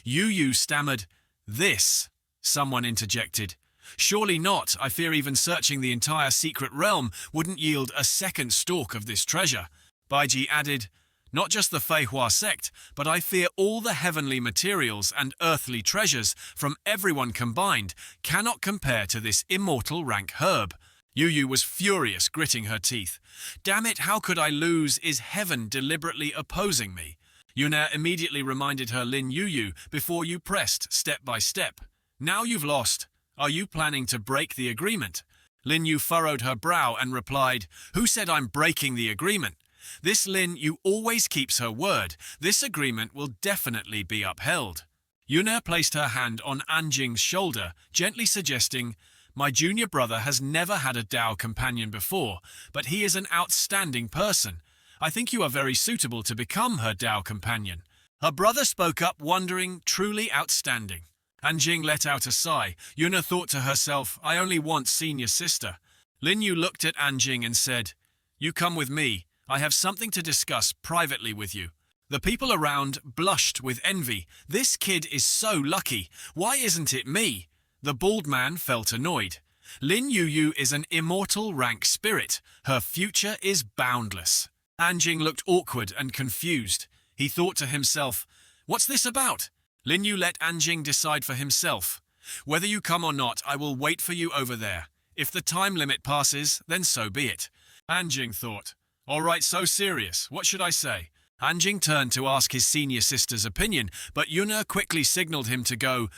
Yu stammered, this, someone interjected. Surely not, I fear even searching the entire secret realm wouldn't yield a second stalk of this treasure. Baiji added, not just the Feihua sect, but I fear all the heavenly materials and earthly treasures from everyone combined cannot compare to this immortal rank herb. Yu was furious, gritting her teeth. Damn it, how could I lose? Is heaven deliberately opposing me? Yuna immediately reminded her, Lin Yu, before you pressed step by step. Now you've lost. Are you planning to break the agreement? Lin Yu furrowed her brow and replied, who said I'm breaking the agreement? This Lin Yu always keeps her word. This agreement will definitely be upheld. Yuna placed her hand on An Jing's shoulder, gently suggesting, my junior brother has never had a Dao companion before, but he is an outstanding person. I think you are very suitable to become her Dao companion. Her brother spoke up, wondering, truly outstanding. An Jing let out a sigh. Yuna thought to herself, I only want senior sister. Lin Yu looked at An Jing and said, you come with me. I have something to discuss privately with you. The people around blushed with envy. This kid is so lucky. Why isn't it me? The bald man felt annoyed. Lin Yu is an immortal rank spirit. Her future is boundless. An Jing looked awkward and confused. He thought to himself, what's this about? Lin Yu let An Jing decide for himself. Whether you come or not, I will wait for you over there. If the time limit passes, then so be it. An Jing thought, all right, so serious. What should I say? An Jing turned to ask his senior sister's opinion, but Yuna quickly signaled him to go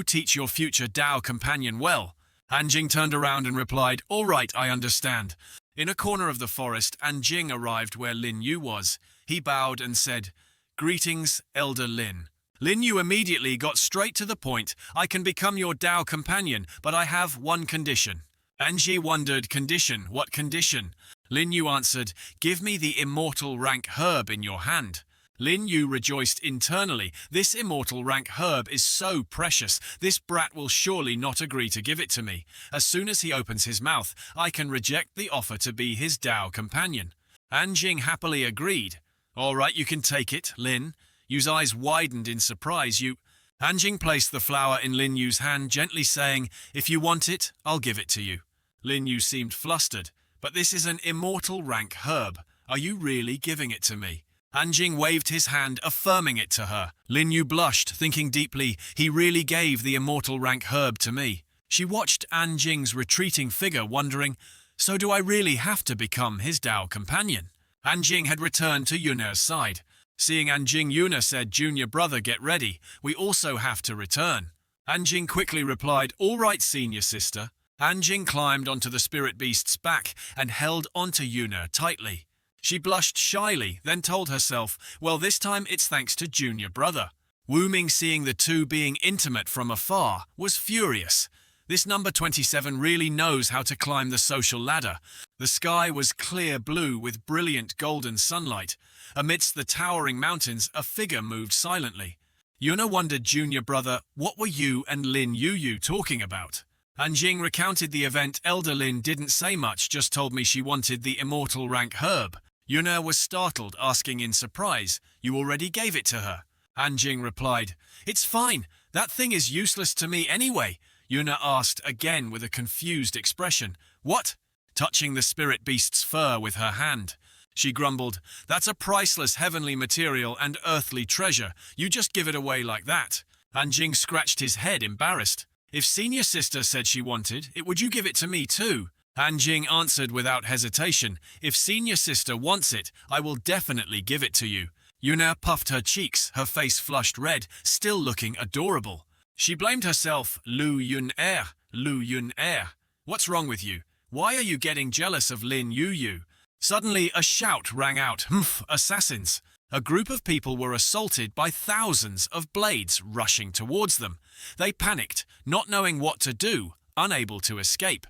teach your future Dao companion well. An Jing turned around and replied, all right, I understand. In a corner of the forest, An Jing arrived where Lin Yu was. He bowed and said, greetings, Elder Lin. Lin Yu immediately got straight to the point. I can become your Dao companion, but I have one condition. An Jing wondered, condition? What condition? Lin Yu answered, give me the immortal rank herb in your hand. Lin Yu rejoiced internally. This immortal rank herb is so precious. This brat will surely not agree to give it to me. As soon as he opens his mouth, I can reject the offer to be his Dao companion. An Jing happily agreed. All right, you can take it, Lin. Yu's eyes widened in surprise. An Jing placed the flower in Lin Yu's hand, gently saying, if you want it, I'll give it to you. Lin Yu seemed flustered. But this is an immortal rank herb. Are you really giving it to me? An Jing waved his hand, affirming it to her. Lin Yu blushed, thinking deeply, he really gave the immortal rank herb to me. She watched An Jing's retreating figure, wondering, so do I really have to become his Dao companion? An Jing had returned to Yuna's side. Seeing An Jing, Yuna said, junior brother, get ready. We also have to return. An Jing quickly replied, all right, senior sister. An Jing climbed onto the spirit beast's back and held onto Yuna tightly. She blushed shyly, then told herself, well, this time it's thanks to junior brother. Wu Ming, seeing the two being intimate from afar, was furious. This number 27 really knows how to climb the social ladder. The sky was clear blue with brilliant golden sunlight. Amidst the towering mountains, a figure moved silently. Yuna wondered, junior brother, what were you and Lin Yu talking about? An Jing recounted the event. Elder Lin didn't say much, just told me she wanted the immortal rank herb. Yuna was startled, asking in surprise, you already gave it to her. An Jing replied, it's fine, that thing is useless to me anyway. Yuna asked again with a confused expression, what? Touching the spirit beast's fur with her hand. She grumbled, that's a priceless heavenly material and earthly treasure, you just give it away like that. An Jing scratched his head, embarrassed. If senior sister said she wanted it, would you give it to me too? An Jing answered without hesitation, if senior sister wants it, I will definitely give it to you. Yuna puffed her cheeks, her face flushed red, still looking adorable. She blamed herself. Lu Yunair. What's wrong with you? Why are you getting jealous of Lin Yu? Suddenly a shout rang out, assassins! A group of people were assaulted by thousands of blades rushing towards them. They panicked, not knowing what to do, unable to escape.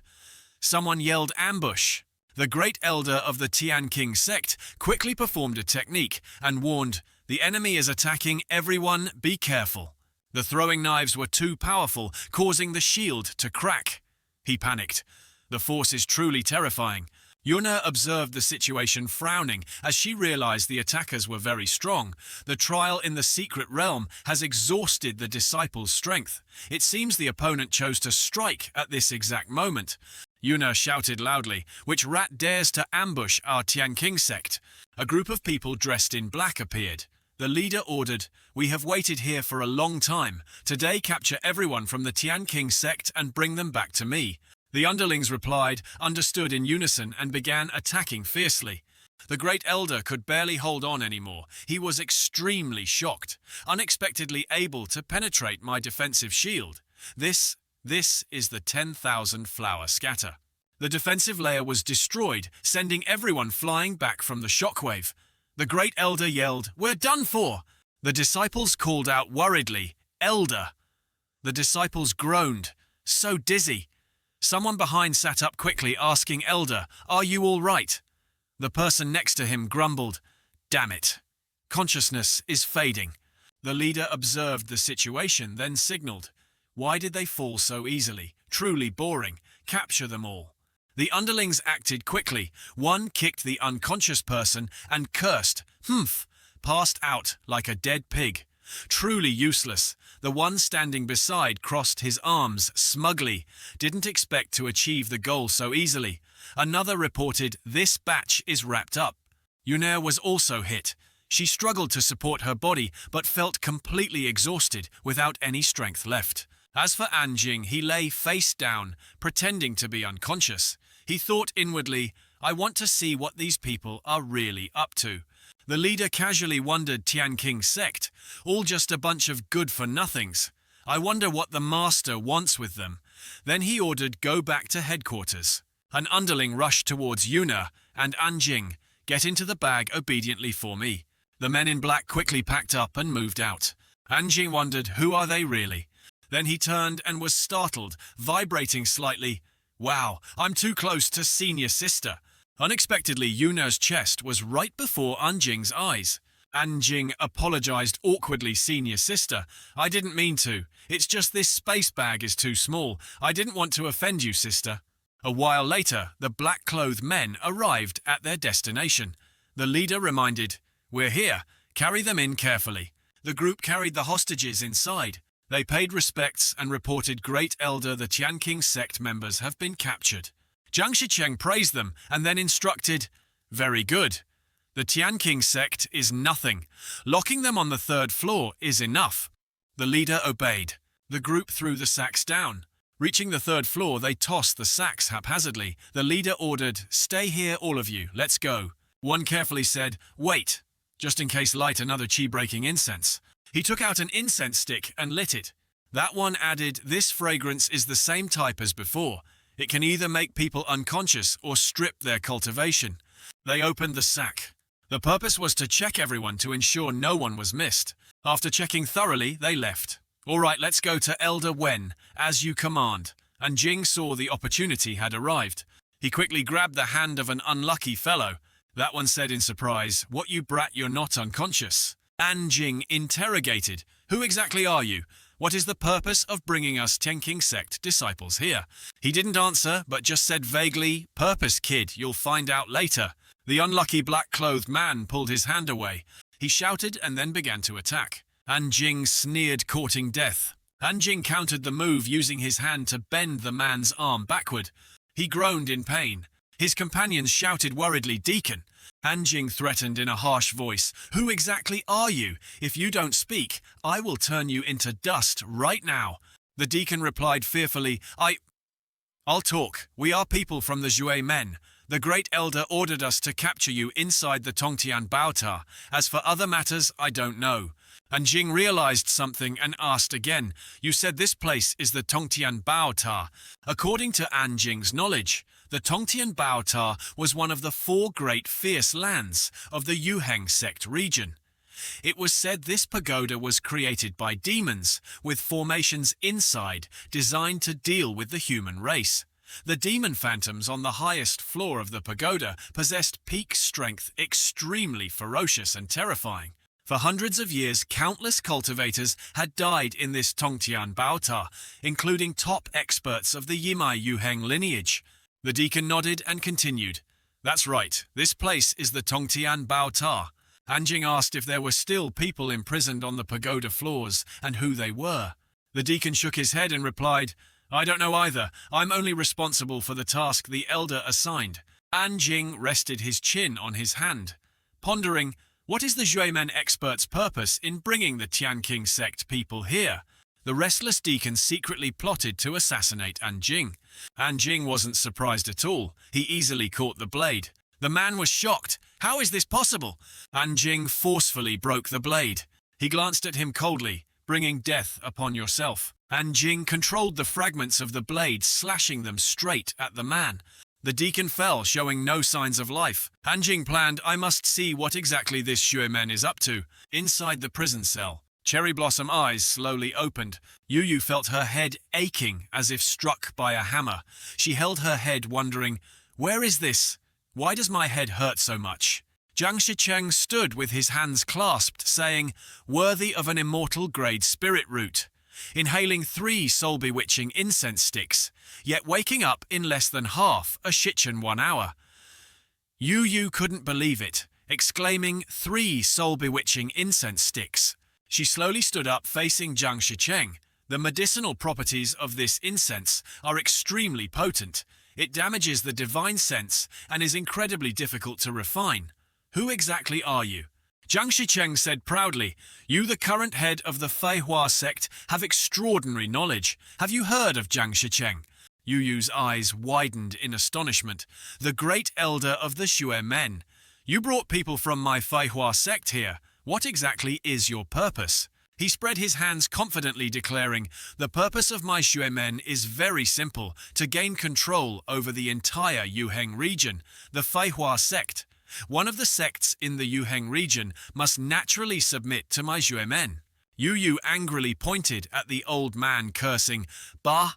Someone yelled ambush. The great elder of the Tianqing sect quickly performed a technique and warned, "The enemy is attacking, everyone be careful." The throwing knives were too powerful, causing the shield to crack. He panicked. The force is truly terrifying. Yuna observed the situation frowning as she realized the attackers were very strong. The trial in the secret realm has exhausted the disciples' strength. It seems the opponent chose to strike at this exact moment. Yuna shouted loudly, "Which rat dares to ambush our Tianqing sect?" A group of people dressed in black appeared. The leader ordered, "We have waited here for a long time. Today capture everyone from the Tianqing sect and bring them back to me." The underlings replied, understood in unison, and began attacking fiercely. The great elder could barely hold on anymore. He was extremely shocked, unexpectedly able to penetrate my defensive shield. This is the 10,000 flower scatter. The defensive layer was destroyed, sending everyone flying back from the shockwave. The great elder yelled, "We're done for!" The disciples called out worriedly, "Elder!" The disciples groaned, so dizzy. Someone behind sat up quickly, asking Elder, "Are you all right?" The person next to him grumbled, "Damn it. Consciousness is fading." The leader observed the situation, then signaled, "Why did they fall so easily? Truly boring. Capture them all." The underlings acted quickly. One kicked the unconscious person and cursed, "Humph," passed out like a dead pig. Truly useless. The one standing beside crossed his arms smugly, didn't expect to achieve the goal so easily. Another reported, "This batch is wrapped up." Yuna was also hit. She struggled to support her body, but felt completely exhausted, without any strength left. As for Anjing, he lay face down, pretending to be unconscious. He thought inwardly, "I want to see what these people are really up to." The leader casually wondered, "Tianqing sect, all just a bunch of good-for-nothings. I wonder what the master wants with them." Then he ordered, "Go back to headquarters." An underling rushed towards Yuna and Anjing. "Get into the bag obediently for me." The men in black quickly packed up and moved out. Anjing wondered, who are they really? Then he turned and was startled, vibrating slightly. "Wow, I'm too close to senior sister." Unexpectedly, Yuna's chest was right before Anjing's eyes. Anjing apologized awkwardly, "Senior sister, I didn't mean to. It's just this space bag is too small. I didn't want to offend you, sister." A while later, the black-clothed men arrived at their destination. The leader reminded, "We're here. Carry them in carefully." The group carried the hostages inside. They paid respects and reported, "Great Elder, the Tianqing sect members have been captured." Jiang Shicheng praised them and then instructed, "Very good. The Tianqing sect is nothing. Locking them on the 3rd floor is enough." The leader obeyed. The group threw the sacks down. Reaching the 3rd floor, they tossed the sacks haphazardly. The leader ordered, "Stay here, all of you. Let's go." One carefully said, "Wait, just in case light another chi-breaking incense." He took out an incense stick and lit it. That one added, "This fragrance is the same type as before. It can either make people unconscious or strip their cultivation." They opened the sack. The purpose was to check everyone to ensure no one was missed. After checking thoroughly, they left. "All right, let's go to Elder Wen, as you command." And Jing saw the opportunity had arrived. He quickly grabbed the hand of an unlucky fellow. That one said in surprise, "What, you brat, you're not unconscious." Anjing interrogated, "Who exactly are you? What is the purpose of bringing us Tianqing sect disciples here?" He didn't answer, but just said vaguely, "Purpose, kid, you'll find out later." The unlucky black-clothed man pulled his hand away. He shouted and then began to attack. Anjing sneered, courting death. Anjing countered the move, using his hand to bend the man's arm backward. He groaned in pain. His companions shouted worriedly, "Deacon!" Anjing threatened in a harsh voice, "Who exactly are you? If you don't speak, I will turn you into dust right now." The deacon replied fearfully, I'll talk. We are people from the Zhui men. The great elder ordered us to capture you inside the Tongtian Baota. As for other matters, I don't know." Anjing realized something and asked again, "You said this place is the Tongtian Baota." According to Anjing's knowledge, the Tongtian Baota was one of the 4 great fierce lands of the Yuheng sect region. It was said this pagoda was created by demons, with formations inside designed to deal with the human race. The demon phantoms on the highest floor of the pagoda possessed peak strength, extremely ferocious and terrifying. For hundreds of years, countless cultivators had died in this Tongtian Baota, including top experts of the Yimai Yuheng lineage. The deacon nodded and continued. That's right, this place is the Tongtian Baota. Anjing asked if there were still people imprisoned on the pagoda floors and who they were. The deacon shook his head and replied, I don't know either. I'm only responsible for the task the elder assigned. Anjing rested his chin on his hand, pondering, what is the Xuemen expert's purpose in bringing the Tianqing sect people here? The restless deacon secretly plotted to assassinate Anjing. Anjing wasn't surprised at all. He easily caught the blade. The man was shocked. How is this possible? Anjing forcefully broke the blade. He glanced at him coldly, bringing death upon yourself. Anjing controlled the fragments of the blade, slashing them straight at the man. The deacon fell, showing no signs of life. Anjing planned, I must see what exactly this Xuemen is up to. Inside the prison cell, Cherry Blossom eyes slowly opened. Yu felt her head aching as if struck by a hammer. She held her head, wondering, where is this? Why does my head hurt so much? Jiang Shicheng stood with his hands clasped, saying, worthy of an immortal grade spirit root. Inhaling 3 soul-bewitching incense sticks, yet waking up in less than half a Shichen 1 hour. Yu couldn't believe it, exclaiming 3 soul-bewitching incense sticks. She slowly stood up facing Jiang Shicheng. The medicinal properties of this incense are extremely potent. It damages the divine sense and is incredibly difficult to refine. Who exactly are you? Jiang Shicheng said proudly, you, the current head of the Feihua sect, have extraordinary knowledge. Have you heard of Jiang Shicheng? Yu's eyes widened in astonishment. The great elder of the Xuemen. You brought people from my Feihua sect here. What exactly is your purpose? He spread his hands confidently, declaring, the purpose of my Xuemen is very simple, to gain control over the entire Yuheng region, the Feihua sect. One of the sects in the Yuheng region must naturally submit to my Xuemen. Yu angrily pointed at the old man, cursing, Bah!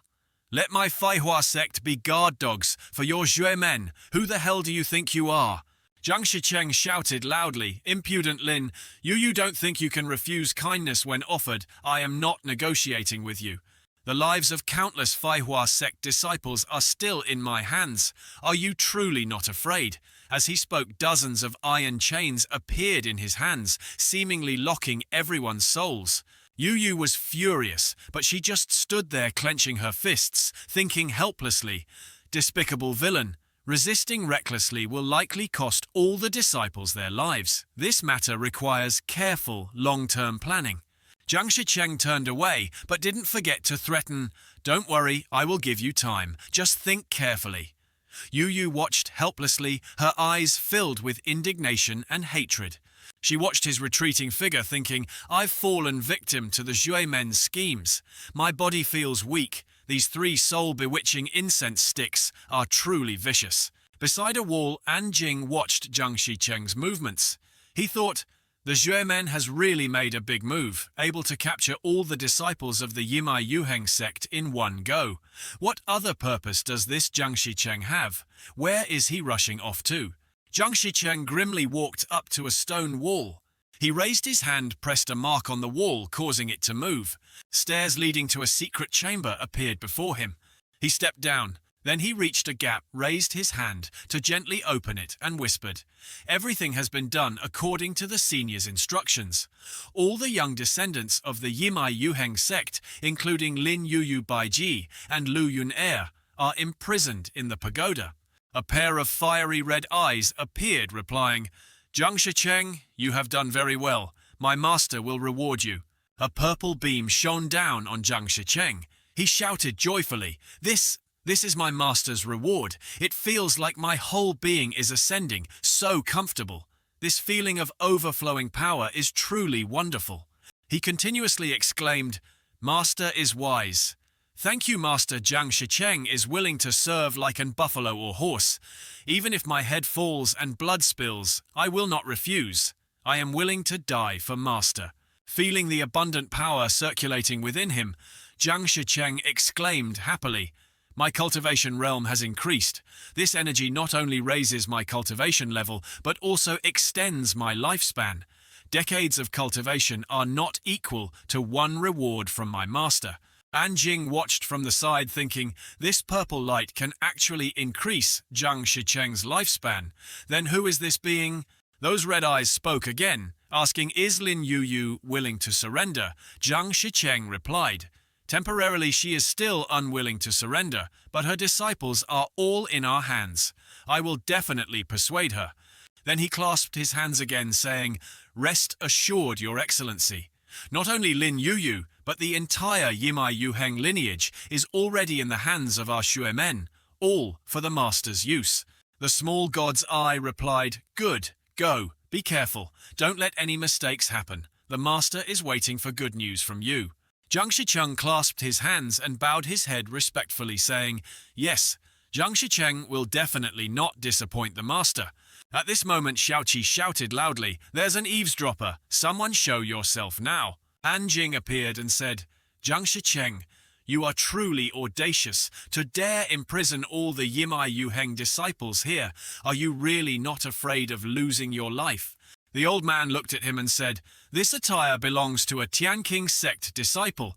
Let my Feihua sect be guard dogs for your Xuemen. Who the hell do you think you are? Jiang Shicheng shouted loudly, impudent Lin, you don't think you can refuse kindness when offered. I am not negotiating with you. The lives of countless Feihua sect disciples are still in my hands. Are you truly not afraid? As he spoke, dozens of iron chains appeared in his hands, seemingly locking everyone's souls. Yu was furious, but she just stood there clenching her fists, thinking helplessly, despicable villain. Resisting recklessly will likely cost all the disciples their lives. This matter requires careful, long-term planning. Jiang Shicheng turned away, but didn't forget to threaten, don't worry, I will give you time. Just think carefully. Yu watched helplessly, her eyes filled with indignation and hatred. She watched his retreating figure, thinking, I've fallen victim to the Xuemen's schemes. My body feels weak. These 3 soul-bewitching incense sticks are truly vicious. Beside a wall, Anjing watched Jiang Shicheng's movements. He thought, the Xuemen has really made a big move, able to capture all the disciples of the Yimai Yuheng sect in one go. What other purpose does this Jiang Shicheng have? Where is he rushing off to? Jiang Shicheng grimly walked up to a stone wall. He raised his hand, pressed a mark on the wall, causing it to move. Stairs leading to a secret chamber appeared before him. He stepped down. Then he reached a gap, raised his hand to gently open it, and whispered, everything has been done according to the senior's instructions. All the young descendants of the Yimai Yuheng sect, including Lin Yu Baiji and Lu Yun Er, are imprisoned in the pagoda. A pair of fiery red eyes appeared, replying, Jiang Shicheng, you have done very well. My master will reward you. A purple beam shone down on Jiang Shicheng. He shouted joyfully, This is my master's reward. It feels like my whole being is ascending, so comfortable. This feeling of overflowing power is truly wonderful. He continuously exclaimed, Master is wise. Thank you, Master. Jiang Shicheng is willing to serve like an buffalo or horse. Even if my head falls and blood spills, I will not refuse. I am willing to die for Master. Feeling the abundant power circulating within him, Jiang Shicheng exclaimed happily, My cultivation realm has increased. This energy not only raises my cultivation level, but also extends my lifespan. Decades of cultivation are not equal to one reward from my master. Anjing watched from the side thinking, this purple light can actually increase Zhang Shicheng's lifespan. Then who is this being? Those red eyes spoke again, asking, is Lin Yuyu willing to surrender? Zhang Shicheng replied, temporarily she is still unwilling to surrender, but her disciples are all in our hands. I will definitely persuade her. Then he clasped his hands again, saying, rest assured, Your Excellency. Not only Lin Yuyu, but the entire Yimai Yuheng lineage is already in the hands of our Xuemen, all for the master's use. The small god's eye replied, good, go, be careful, don't let any mistakes happen. The master is waiting for good news from you. Zhang Shicheng clasped his hands and bowed his head respectfully, saying, yes, Zhang Shicheng will definitely not disappoint the master. At this moment Xiaoqi shouted loudly, there's an eavesdropper, someone show yourself now. Anjing appeared and said, Zhang Shicheng, you are truly audacious to dare imprison all the Yimai Yuheng disciples here. Are you really not afraid of losing your life? The old man looked at him and said, this attire belongs to a Tianqing sect disciple.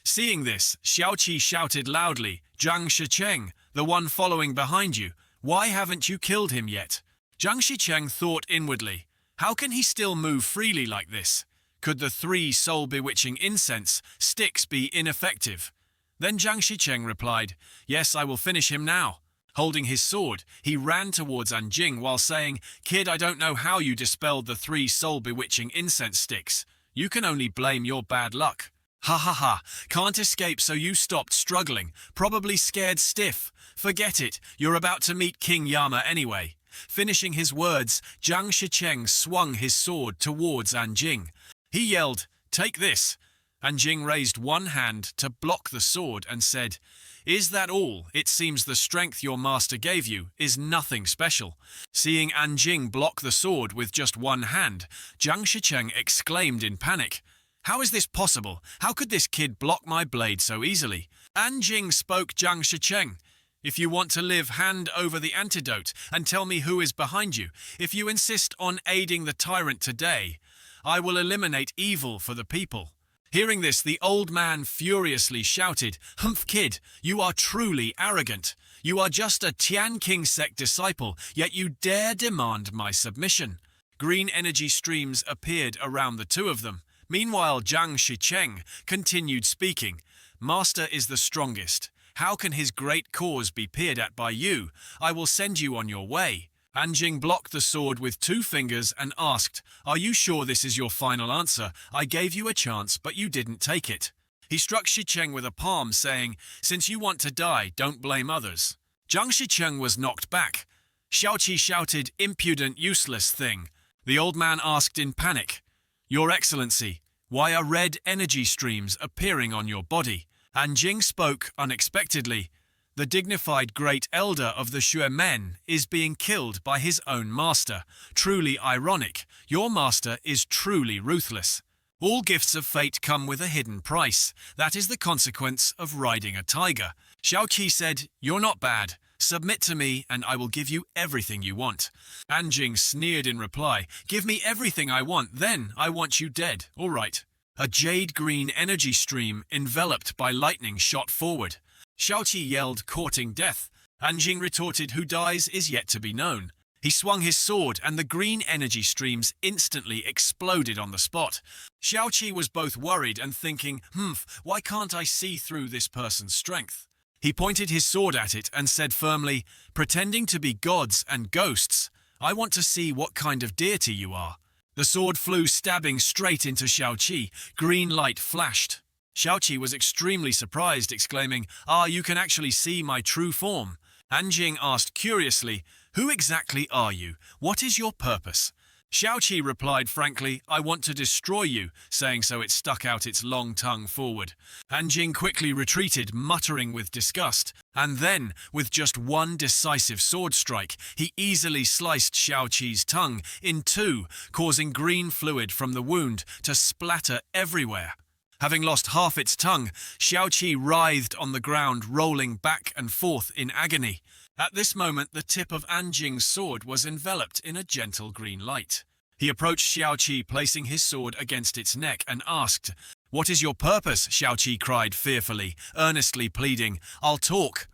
Seeing this, Xiaoqi shouted loudly, Zhang Shicheng, the one following behind you, why haven't you killed him yet? Zhang Shicheng thought inwardly, how can he still move freely like this? Could the 3 soul-bewitching incense sticks be ineffective? Then Zhang Shicheng replied, yes, I will finish him now. Holding his sword, he ran towards Anjing while saying, kid, I don't know how you dispelled the 3 soul-bewitching incense sticks. You can only blame your bad luck. Ha ha ha, can't escape so you stopped struggling, probably scared stiff. Forget it, you're about to meet King Yama anyway. Finishing his words, Zhang Shicheng swung his sword towards Anjing. He yelled, take this. Anjing raised one hand to block the sword and said, is that all? It seems the strength your master gave you is nothing special. Seeing Anjing block the sword with just one hand, Zhang Shicheng exclaimed in panic, how is this possible? How could this kid block my blade so easily? Anjing spoke Zhang Shicheng. If you want to live, hand over the antidote and tell me who is behind you. If you insist on aiding the tyrant today, I will eliminate evil for the people. Hearing this, the old man furiously shouted, humph kid, you are truly arrogant. You are just a Tianqing sect disciple, yet you dare demand my submission. Green energy streams appeared around the two of them. Meanwhile, Zhang Shicheng continued speaking, master is the strongest. How can his great cause be peered at by you? I will send you on your way. Anjing blocked the sword with 2 fingers and asked, are you sure this is your final answer? I gave you a chance, but you didn't take it. He struck Shicheng with a palm, saying, since you want to die, don't blame others. Zhang Shicheng was knocked back. Xiaoqi shouted, impudent, useless thing. The old man asked in panic, Your Excellency, why are red energy streams appearing on your body? Anjing spoke unexpectedly. The dignified great elder of the Xuemen is being killed by his own master. Truly ironic. Your master is truly ruthless. All gifts of fate come with a hidden price. That is the consequence of riding a tiger. Xiaoqi said, you're not bad. Submit to me and I will give you everything you want. Anjing sneered in reply, give me everything I want, then I want you dead. All right. A jade-green energy stream enveloped by lightning shot forward. Xiaoqi yelled, courting death. Anjing retorted, who dies is yet to be known. He swung his sword and the green energy streams instantly exploded on the spot. Xiaoqi was both worried and thinking, why can't I see through this person's strength? He pointed his sword at it and said firmly, pretending to be gods and ghosts, I want to see what kind of deity you are. The sword flew stabbing straight into Xiaoqi. Green light flashed. Xiaoqi was extremely surprised, exclaiming, you can actually see my true form. Anjing asked curiously, who exactly are you? What is your purpose? Xiaoqi replied frankly, I want to destroy you, saying so it stuck out its long tongue forward. Anjing quickly retreated, muttering with disgust, and then, with just one decisive sword strike, he easily sliced Xiaoqi's tongue in two, causing green fluid from the wound to splatter everywhere. Having lost half its tongue, Xiaoqi writhed on the ground, rolling back and forth in agony. At this moment, the tip of Anjing's sword was enveloped in a gentle green light. He approached Xiaoqi, placing his sword against its neck, and asked, "What is your purpose?" Xiaoqi cried fearfully, earnestly pleading. I'll talk.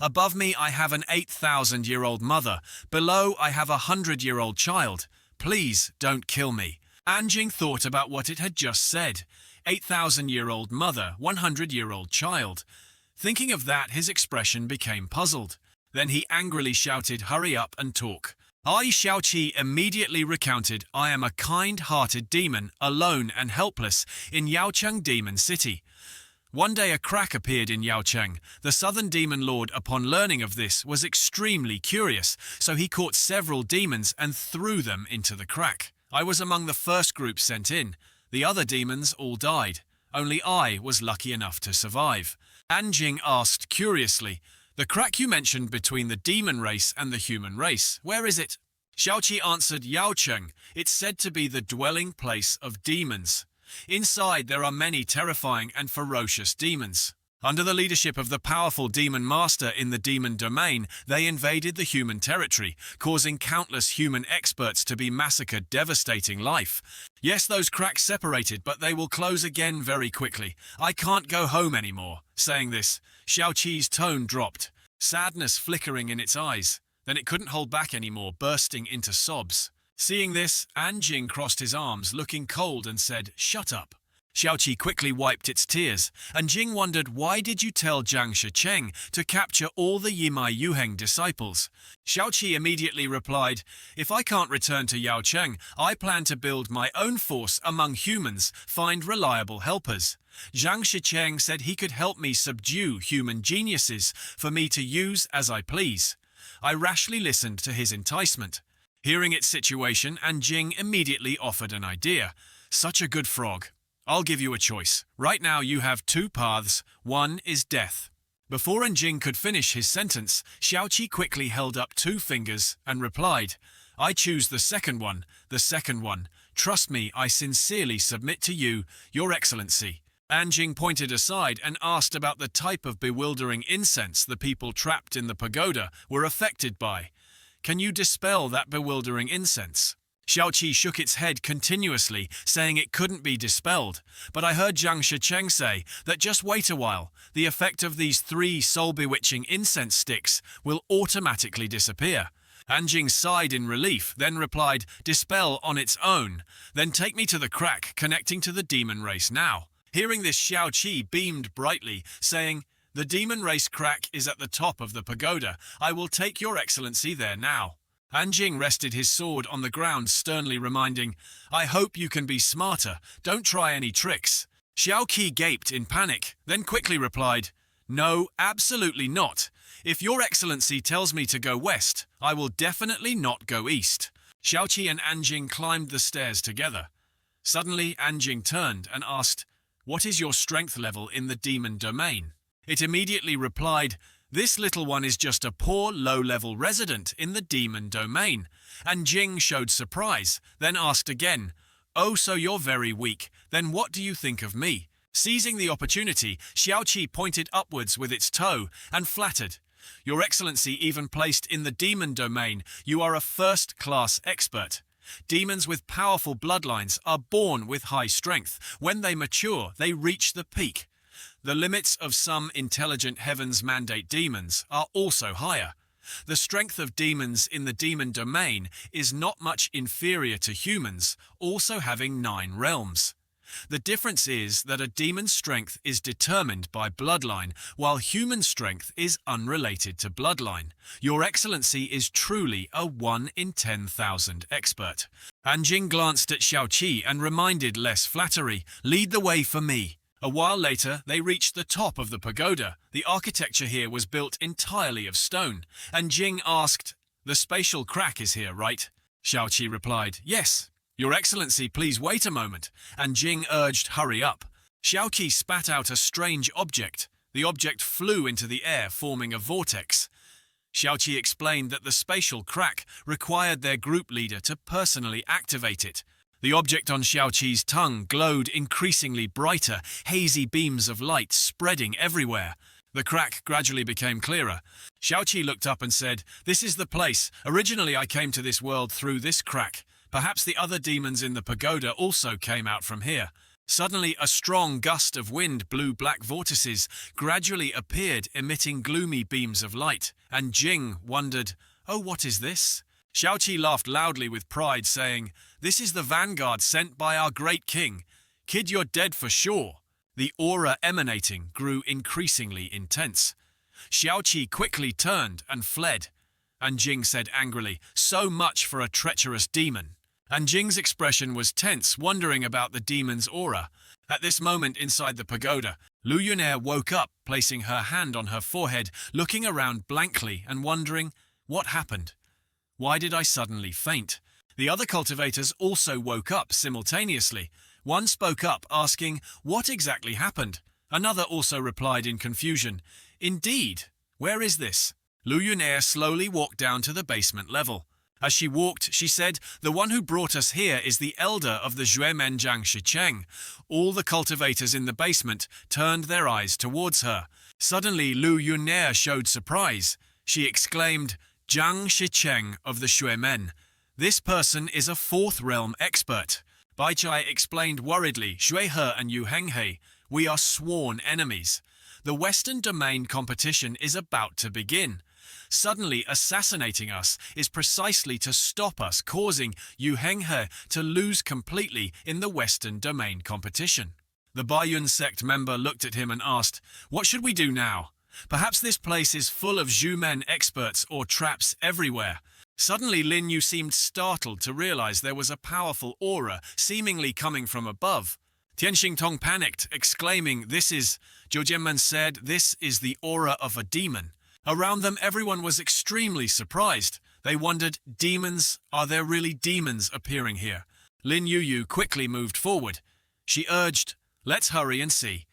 Above me I have an 8,000-year-old mother. Below I have a 100-year-old child. Please don't kill me." Anjing thought about what it had just said. 8,000-year-old mother, 100-year-old child. Thinking of that, his expression became puzzled. Then he angrily shouted, "Hurry up and talk." Xiaoqi immediately recounted, "I am a kind-hearted demon, alone and helpless, in Yaocheng Demon City. One day a crack appeared in Yaocheng. The southern demon lord, upon learning of this, was extremely curious, so he caught several demons and threw them into the crack. I was among the first group sent in. The other demons all died. Only I was lucky enough to survive." Anjing asked curiously, "The crack you mentioned between the demon race and the human race, where is it?" Xiaoqi answered, "Yaocheng. It's said to be the dwelling place of demons. Inside there are many terrifying and ferocious demons. Under the leadership of the powerful demon master in the demon domain, they invaded the human territory, causing countless human experts to be massacred, devastating life. Yes, those cracks separated, but they will close again very quickly. I can't go home anymore." Saying this, Xiaoqi's tone dropped, sadness flickering in its eyes. Then it couldn't hold back anymore, bursting into sobs. Seeing this, Anjing crossed his arms, looking cold, and said, "Shut up." Xiaoqi quickly wiped its tears. Anjing wondered, "Why did you tell Jiang Shicheng to capture all the Yimai Yuheng disciples?" Xiaoqi immediately replied, "If I can't return to Yaocheng, I plan to build my own force among humans, find reliable helpers. Jiang Shicheng said he could help me subdue human geniuses for me to use as I please. I rashly listened to his enticement." Hearing its situation, Anjing immediately offered an idea. "Such a good frog. I'll give you a choice. Right now you have two paths. One is death." Before Anjing could finish his sentence, Xiaoqi quickly held up two fingers and replied, "I choose the second one. Trust me, I sincerely submit to you, Your Excellency." Anjing pointed aside and asked about the type of bewildering incense the people trapped in the pagoda were affected by. "Can you dispel that bewildering incense?" Xiaoqi shook its head continuously, saying it couldn't be dispelled. "But I heard Jiang Shicheng say that just wait a while, the effect of these 3 soul-bewitching incense sticks will automatically disappear." Anjing sighed in relief, then replied, "Dispel on its own. Then take me to the crack connecting to the demon race now." Hearing this, Xiaoqi beamed brightly, saying, "The demon race crack is at the top of the pagoda. I will take Your Excellency there now." Anjing rested his sword on the ground, sternly reminding, "I hope you can be smarter. Don't try any tricks." Xiaoqi gaped in panic, then quickly replied, "No, absolutely not. If Your Excellency tells me to go west, I will definitely not go east." Xiaoqi and Anjing climbed the stairs together. Suddenly, Anjing turned and asked, "What is your strength level in the demon domain?" It immediately replied, "This little one is just a poor, low-level resident in the demon domain." Anjing showed surprise, then asked again, "Oh, so you're very weak. Then what do you think of me?" Seizing the opportunity, Xiaoqi pointed upwards with its toe and flattered, "Your Excellency, even placed in the demon domain, you are a first-class expert. Demons with powerful bloodlines are born with high strength. When they mature, they reach the peak. The limits of some intelligent heavens mandate demons are also higher. The strength of demons in the demon domain is not much inferior to humans, also having 9 realms. The difference is that a demon's strength is determined by bloodline, while human strength is unrelated to bloodline. Your Excellency is truly a 1 in 10,000 expert." Anjing glanced at Xiaoqi and reminded less flattery, "Lead the way for me." A while later, they reached the top of the pagoda. The architecture here was built entirely of stone. Anjing asked, "The spatial crack is here, right?" Xiaoqi replied, "Yes." "Your Excellency, please wait a moment." Anjing urged, "Hurry up." Xiaoqi spat out a strange object. The object flew into the air, forming a vortex. Xiaoqi explained that the spatial crack required their group leader to personally activate it. The object on Xiaoqi's tongue glowed increasingly brighter, hazy beams of light spreading everywhere. The crack gradually became clearer. Xiaoqi looked up and said, "This is the place. Originally I came to this world through this crack. Perhaps the other demons in the pagoda also came out from here." Suddenly, a strong gust of wind blew black vortices, gradually appeared, emitting gloomy beams of light, and Jing wondered, "Oh, what is this?" Xiaoqi laughed loudly with pride, saying, "This is the vanguard sent by our great king. Kid, you're dead for sure." The aura emanating grew increasingly intense. Xiaoqi quickly turned and fled. And Jing said angrily, "So much for a treacherous demon." And Jing's expression was tense, wondering about the demon's aura. At this moment inside the pagoda, Lu Yunair woke up, placing her hand on her forehead, looking around blankly and wondering, what happened? Why did I suddenly faint? The other cultivators also woke up simultaneously. One spoke up, asking, "What exactly happened?" Another also replied in confusion, "Indeed, where is this?" Lu Yunair slowly walked down to the basement level. As she walked, she said, "The one who brought us here is the elder of the Xuemenjiang Shicheng." All the cultivators in the basement turned their eyes towards her. Suddenly, Lu Yunair showed surprise. She exclaimed, "Jiang Shicheng of the Xuemen. This person is a fourth realm expert." Baichai explained worriedly, "Xuehe and Yu Henghe, we are sworn enemies. The Western Domain competition is about to begin. Suddenly assassinating us is precisely to stop us, causing Yu Henghe to lose completely in the Western Domain competition." The Baiyun sect member looked at him and asked, "What should we do now? Perhaps this place is full of Zhumen experts or traps everywhere." Suddenly Lin Yu seemed startled to realize there was a powerful aura seemingly coming from above. Tian Xingtong panicked, exclaiming, "This is..." Zhou Jianmen said, "This is the aura of a demon." Around them everyone was extremely surprised. They wondered, demons? Are there really demons appearing here? Lin Yu quickly moved forward. She urged, "Let's hurry and see."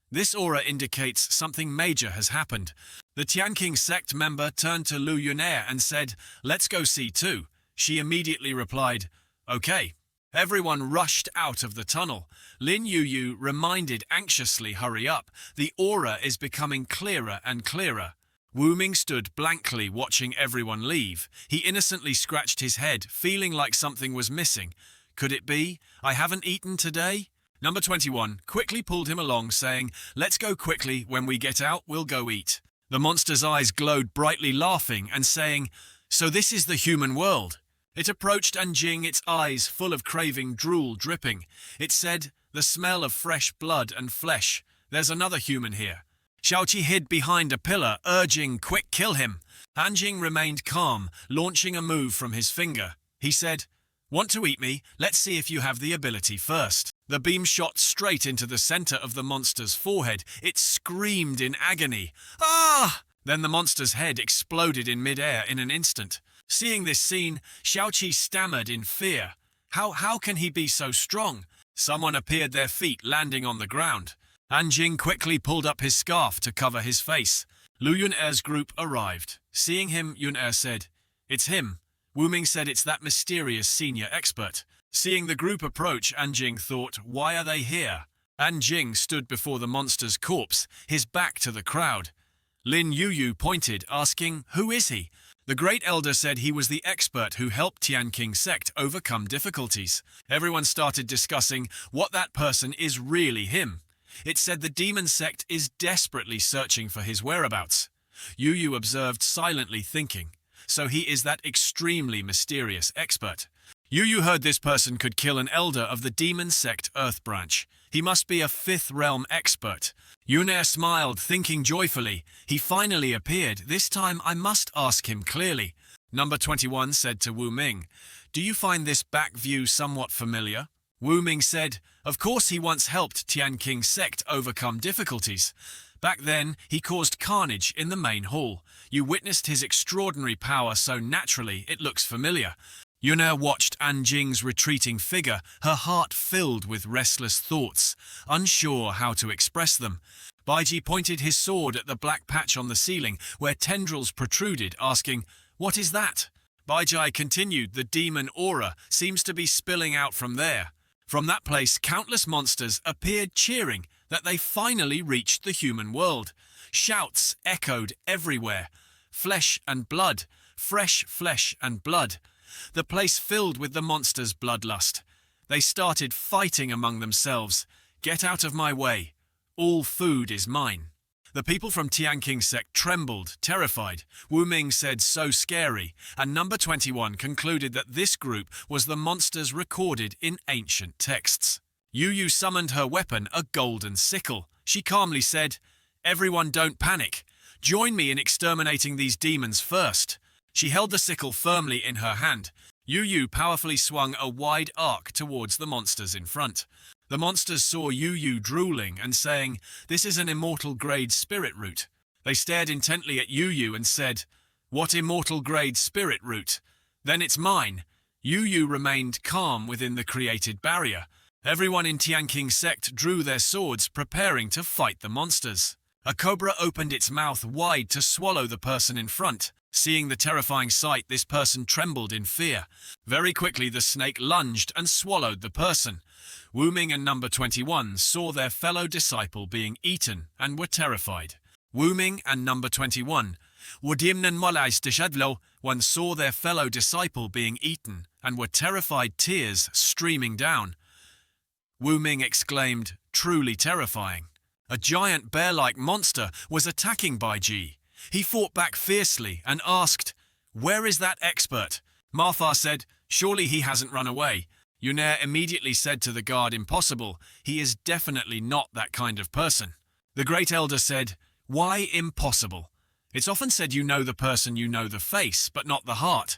This aura indicates something major has happened. The Tianqing sect member turned to Lu Yunair and said, "Let's go see too." She immediately replied, "Okay." Everyone rushed out of the tunnel. Lin Yu reminded anxiously, "Hurry up. The aura is becoming clearer and clearer." Wu Ming stood blankly watching everyone leave. He innocently scratched his head, feeling like something was missing. Could it be? "I haven't eaten today?" Number 21 quickly pulled him along, saying, "Let's go quickly. When we get out, we'll go eat." The monster's eyes glowed brightly, laughing and saying, "So this is the human world." It approached Anjing, its eyes full of craving, drool dripping. It said, "The smell of fresh blood and flesh. There's another human here." Xiaoqi hid behind a pillar, urging, "Quick, kill him." Anjing remained calm, launching a move from his finger. He said, "Want to eat me? Let's see if you have the ability first." The beam shot straight into the center of the monster's forehead. It screamed in agony. "Ah!" Then the monster's head exploded in midair in an instant. Seeing this scene, Xiaoqi stammered in fear. How can he be so strong? Someone appeared, their feet landing on the ground. Anjing quickly pulled up his scarf to cover his face. Lu Yunair's group arrived. Seeing him, Yunair said, "It's him." Wu Ming said, "It's that mysterious senior expert." Seeing the group approach, Anjing thought, "Why are they here?" Anjing stood before the monster's corpse, his back to the crowd. Lin Yu pointed, asking, "Who is he?" The Great Elder said he was the expert who helped Tianqing sect overcome difficulties. Everyone started discussing what that person is really him. It said the demon sect is desperately searching for his whereabouts. Yu observed silently, thinking, so he is that extremely mysterious expert. Yu heard this person could kill an elder of the demon sect Earth branch. He must be a fifth realm expert. Yunair smiled, thinking joyfully. He finally appeared. This time I must ask him clearly. Number 21 said to Wu Ming, "Do you find this back view somewhat familiar?" Wu Ming said, "Of course, he once helped Tianqing sect overcome difficulties. Back then, he caused carnage in the main hall. You witnessed his extraordinary power so naturally it looks familiar." Yunair watched Anjing's retreating figure, her heart filled with restless thoughts, unsure how to express them. Baiji pointed his sword at the black patch on the ceiling, where tendrils protruded, asking, "What is that?" Baijai continued, the demon aura seems to be spilling out from there. From that place, countless monsters appeared cheering that they finally reached the human world. Shouts echoed everywhere. Flesh and blood, fresh flesh and blood. The place filled with the monsters' bloodlust. They started fighting among themselves. Get out of my way. All food is mine. The people from Tianqing sect trembled, terrified. Wu Ming said, so scary, and number 21 concluded that this group was the monsters recorded in ancient texts. Yu Yu summoned her weapon, a golden sickle. She calmly said, everyone don't panic. Join me in exterminating these demons first. She held the sickle firmly in her hand. Yu Yu powerfully swung a wide arc towards the monsters in front. The monsters saw Yu Yu drooling and saying, this is an immortal-grade spirit root. They stared intently at Yu Yu and said, what immortal-grade spirit root? Then it's mine. Yu Yu remained calm within the created barrier. Everyone in Tianqing sect drew their swords, preparing to fight the monsters. A cobra opened its mouth wide to swallow the person in front. Seeing the terrifying sight, this person trembled in fear. Very quickly, the snake lunged and swallowed the person. Wu Ming and number 21 saw their fellow disciple being eaten and were terrified. Wu Ming and number 21 one saw their fellow disciple being eaten and were terrified, tears streaming down. Wu Ming exclaimed, truly terrifying. A giant bear-like monster was attacking Baiji. He fought back fiercely and asked, where is that expert? Marfa said, surely he hasn't run away. Yunair immediately said to the guard, impossible, he is definitely not that kind of person. The great elder said, why impossible? It's often said you know the person, you know the face, but not the heart.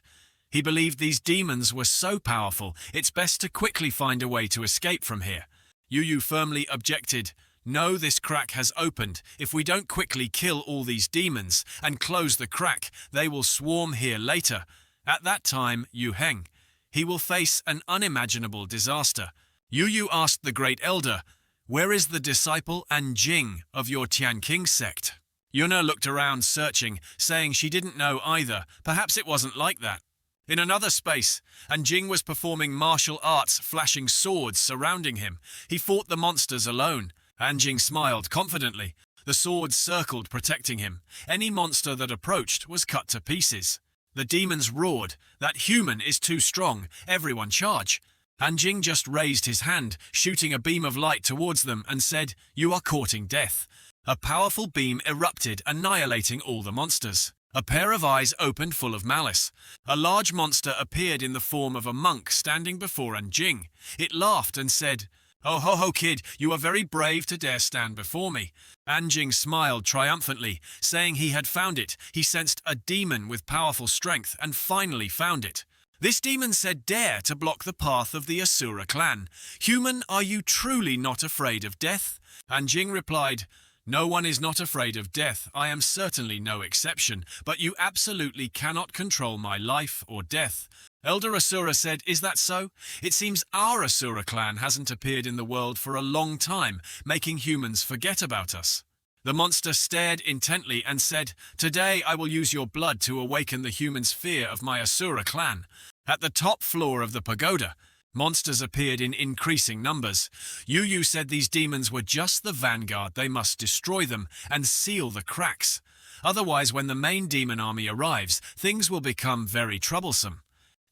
He believed these demons were so powerful, it's best to quickly find a way to escape from here. Yu Yu firmly objected, no, this crack has opened. If we don't quickly kill all these demons and close the crack, they will swarm here later. At that time, Yu Heng, he will face an unimaginable disaster. Yu Yu asked the great elder, where is the disciple and Jing of your Tianqing sect? Yuna looked around searching, saying she didn't know either. Perhaps it wasn't like that. In another space, Anjing was performing martial arts, flashing swords surrounding him. He fought the monsters alone. Anjing smiled confidently. The swords circled, protecting him. Any monster that approached was cut to pieces. The demons roared, that human is too strong, everyone charge. Anjing just raised his hand, shooting a beam of light towards them, and said, you are courting death. A powerful beam erupted, annihilating all the monsters. A pair of eyes opened full of malice. A large monster appeared in the form of a monk standing before Anjing. It laughed and said, oh ho ho kid, you are very brave to dare stand before me. Anjing smiled triumphantly, saying he had found it. He sensed a demon with powerful strength and finally found it. This demon said, dare to block the path of the Asura clan. Human, are you truly not afraid of death? Anjing replied, no one is not afraid of death. I am certainly no exception, but you absolutely cannot control my life or death. Elder Asura said, is that so? It seems our Asura clan hasn't appeared in the world for a long time, making humans forget about us. The monster stared intently and said, today I will use your blood to awaken the humans' fear of my Asura clan. At the top floor of the pagoda, monsters appeared in increasing numbers. Yu Yu said these demons were just the vanguard. They must destroy them and seal the cracks. Otherwise, when the main demon army arrives, things will become very troublesome.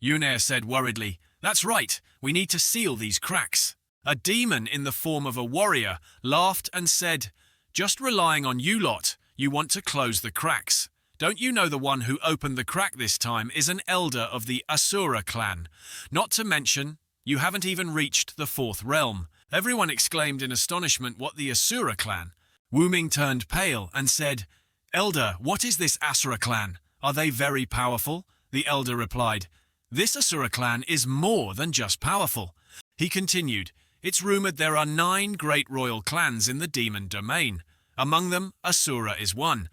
Yunair said worriedly, that's right, we need to seal these cracks. A demon in the form of a warrior laughed and said, just relying on you lot, you want to close the cracks. Don't you know the one who opened the crack this time is an elder of the Asura clan? Not to mention, you haven't even reached the fourth realm. Everyone exclaimed in astonishment, what, the Asura clan? Wu Ming turned pale and said, elder, what is this Asura clan? Are they very powerful? The elder replied, this Asura clan is more than just powerful. He continued, it's rumored there are 9 great royal clans in the demon domain. Among them, Asura is one.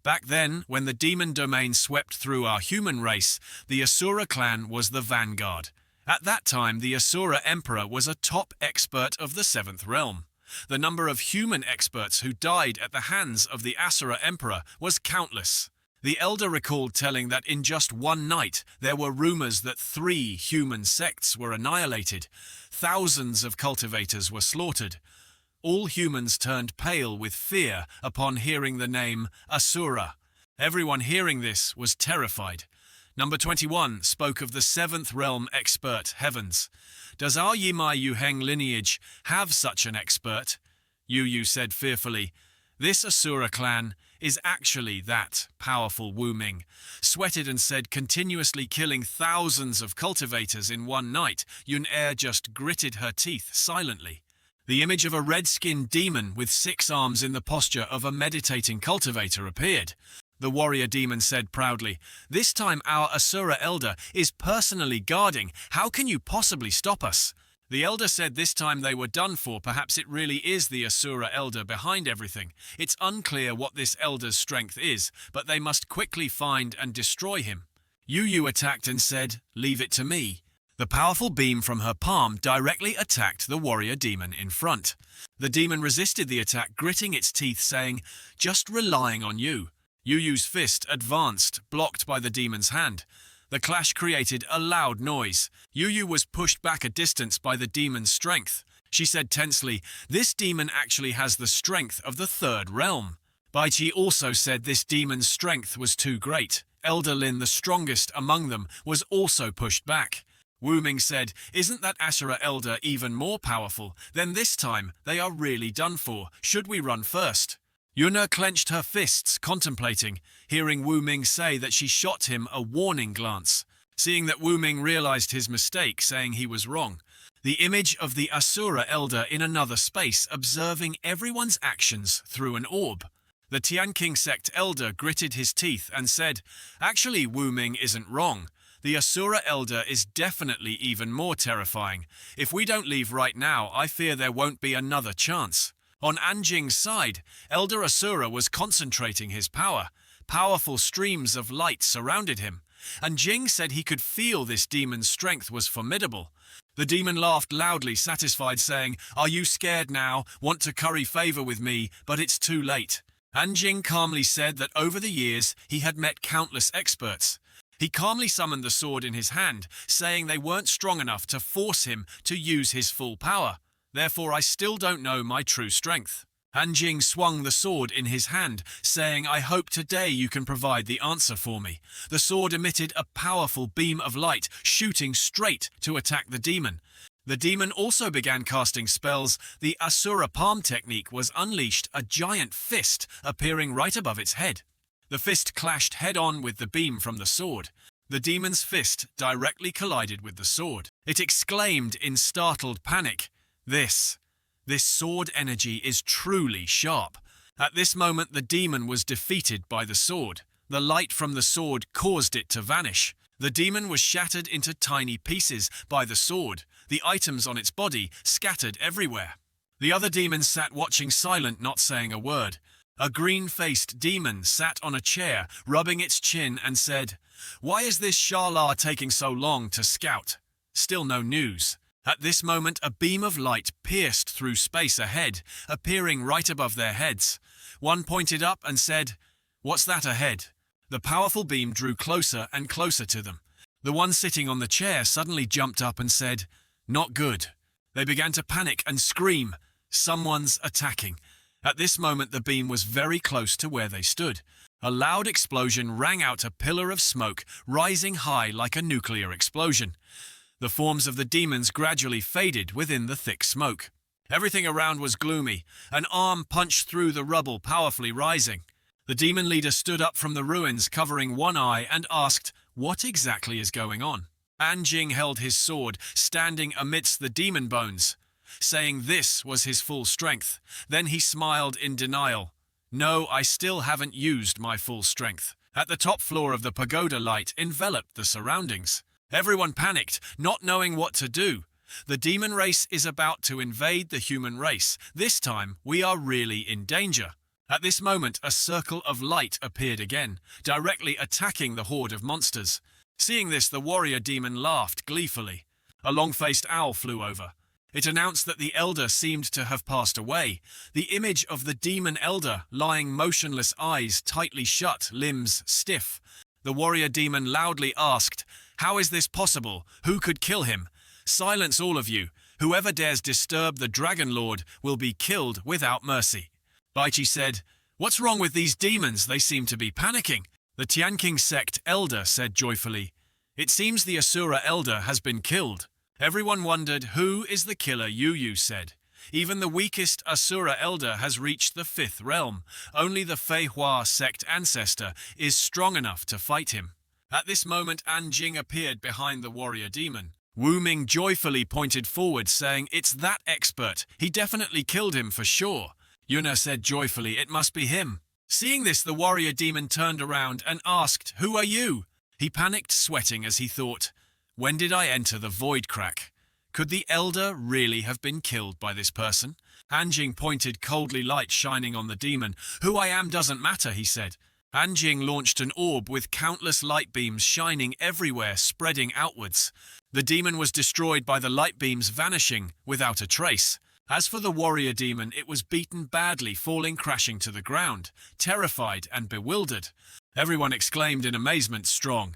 Back then, when the demon domain swept through our human race, the Asura clan was the vanguard. At that time, the Asura emperor was a top expert of the 7th realm. The number of human experts who died at the hands of the Asura emperor was countless. The elder recalled telling that in just one night there were rumors that 3 human sects were annihilated. Thousands of cultivators were slaughtered. All humans turned pale with fear upon hearing the name Asura. Everyone hearing this was terrified. Number 21 spoke of the 7th realm expert, Heavens. Does our Yimai Yuheng lineage have such an expert? Yu said fearfully. This Asura clan is actually that powerful Wu Ming, sweated and said continuously killing thousands of cultivators in one night. Yun just gritted her teeth silently. The image of a red-skinned demon with 6 arms in the posture of a meditating cultivator appeared. The warrior demon said proudly, "This time our Asura elder is personally guarding. How can you possibly stop us?" The elder said this time they were done for. Perhaps it really is the Asura elder behind everything. It's unclear what this elder's strength is, but they must quickly find and destroy him. Yu attacked and said, "Leave it to me." The powerful beam from her palm directly attacked the warrior demon in front. The demon resisted the attack, gritting its teeth, saying, "Just relying on you." Yu's fist advanced, blocked by the demon's hand. The clash created a loud noise. Yu was pushed back a distance by the demon's strength. She said tensely, "This demon actually has the strength of the 3rd realm." Baichi also said this demon's strength was too great. Elder Lin, the strongest among them, was also pushed back. Wu Ming said, "Isn't that Asura elder even more powerful? Then this time they are really done for. Should we run first?" Yuna clenched her fists, contemplating. Hearing Wu Ming say that, she shot him a warning glance. Seeing that Wu Ming realized his mistake, saying he was wrong. The image of the Asura elder in another space, observing everyone's actions through an orb. The Tianqing sect elder gritted his teeth and said, "Actually, Wu Ming isn't wrong. The Asura elder is definitely even more terrifying. If we don't leave right now, I fear there won't be another chance." On Anjing's side, Elder Asura was concentrating his power. Powerful streams of light surrounded him. Anjing said he could feel this demon's strength was formidable. The demon laughed loudly, satisfied, saying, "Are you scared now? Want to curry favor with me, but it's too late." Anjing calmly said that over the years he had met countless experts. He calmly summoned the sword in his hand, saying they weren't strong enough to force him to use his full power. Therefore, I still don't know my true strength. Anjing swung the sword in his hand, saying, "I hope today you can provide the answer for me." The sword emitted a powerful beam of light, shooting straight to attack the demon. The demon also began casting spells. The Asura palm technique was unleashed, a giant fist appearing right above its head. The fist clashed head-on with the beam from the sword. The demon's fist directly collided with the sword. It exclaimed in startled panic, This sword energy is truly sharp." At this moment the demon was defeated by the sword. The light from the sword caused it to vanish. The demon was shattered into tiny pieces by the sword, the items on its body scattered everywhere. The other demons sat watching silent, not saying a word. A green-faced demon sat on a chair, rubbing its chin, and said, "Why is this Shala taking so long to scout?" Still no news. At this moment, a beam of light pierced through space ahead, appearing right above their heads. One pointed up and said, "What's that ahead?" The powerful beam drew closer and closer to them. The one sitting on the chair suddenly jumped up and said, "Not good." They began to panic and scream, "Someone's attacking." At this moment, the beam was very close to where they stood. A loud explosion rang out, a pillar of smoke rising high like a nuclear explosion. The forms of the demons gradually faded within the thick smoke. Everything around was gloomy. An arm punched through the rubble, powerfully rising. The demon leader stood up from the ruins, covering one eye, and asked, "What exactly is going on?" Anjing held his sword, standing amidst the demon bones, saying this was his full strength. Then he smiled in denial. "No, I still haven't used my full strength." At the top floor of the pagoda, light enveloped the surroundings. Everyone panicked, not knowing what to do. The demon race is about to invade the human race. This time, we are really in danger. At this moment, a circle of light appeared again, directly attacking the horde of monsters. Seeing this, the warrior demon laughed gleefully. A long-faced owl flew over. It announced that the elder seemed to have passed away. The image of the demon elder, lying motionless, eyes tightly shut, limbs stiff. The warrior demon loudly asked, "How is this possible? Who could kill him? Silence all of you. Whoever dares disturb the Dragon Lord will be killed without mercy." Baichi said, "What's wrong with these demons? They seem to be panicking." The Tianqing sect elder said joyfully, "It seems the Asura elder has been killed." Everyone wondered, who is the killer? Yu said. Even the weakest Asura elder has reached the 5th realm. Only the Fei Hua sect ancestor is strong enough to fight him. At this moment, Anjing appeared behind the warrior demon. Wu Ming joyfully pointed forward, saying, "It's that expert. He definitely killed him for sure." Yuna said joyfully, "It must be him." Seeing this, the warrior demon turned around and asked, "Who are you?" He panicked, sweating as he thought, "When did I enter the void crack? Could the elder really have been killed by this person?" Anjing pointed coldly, light shining on the demon. "Who I am doesn't matter," he said. Anjing launched an orb with countless light beams shining everywhere, spreading outwards. The demon was destroyed by the light beams vanishing without a trace. As for the warrior demon, it was beaten badly, falling crashing to the ground, terrified and bewildered. Everyone exclaimed in amazement, "Strong."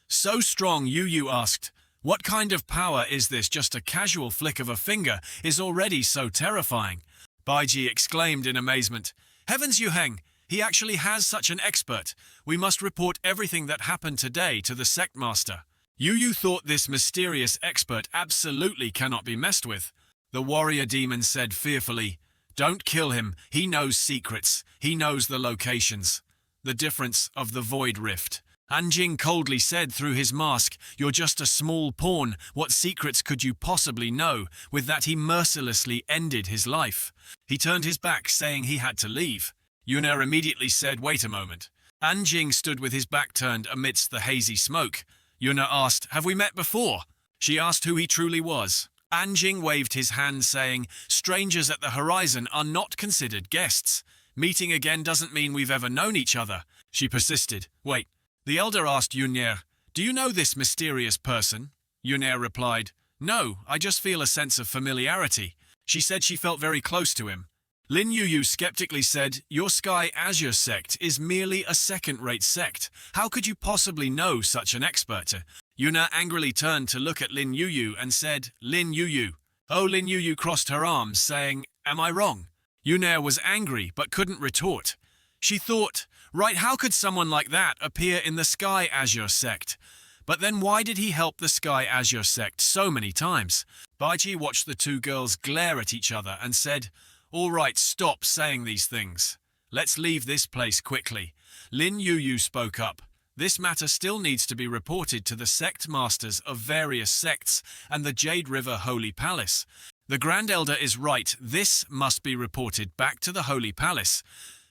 "So strong," Yu asked. "What kind of power is this? Just a casual flick of a finger is already so terrifying." Baiji exclaimed in amazement, "Heavens, Yuheng! He actually has such an expert. We must report everything that happened today to the sect master." Yu thought this mysterious expert absolutely cannot be messed with. The warrior demon said fearfully, "Don't kill him. He knows secrets. He knows the locations." The difference of the void rift. Anjing coldly said through his mask, "You're just a small pawn. What secrets could you possibly know?" With that, he mercilessly ended his life. He turned his back, saying he had to leave. Yuna immediately said, "Wait a moment." Anjing stood with his back turned amidst the hazy smoke. Yuna asked, "Have we met before?" She asked who he truly was. Anjing waved his hand, saying, "Strangers at the horizon are not considered guests. Meeting again doesn't mean we've ever known each other." She persisted. "Wait." The elder asked Yun'er, "Do you know this mysterious person?" Yun'er replied, "No, I just feel a sense of familiarity." She said she felt very close to him. Lin Yu skeptically said, "Your Sky Azure sect is merely a second-rate sect. How could you possibly know such an expert?" Yuna angrily turned to look at Lin Yu and said, "Lin Yu." Oh, Lin Yu crossed her arms, saying, "Am I wrong?" Yuna was angry but couldn't retort. She thought, right, how could someone like that appear in the Sky Azure sect? But then why did he help the Sky Azure sect so many times? Baiji watched the two girls glare at each other and said, "All right, stop saying these things. Let's leave this place quickly." Lin Yu spoke up. "This matter still needs to be reported to the sect masters of various sects and the Jade River Holy Palace. The Grand Elder is right. This must be reported back to the Holy Palace.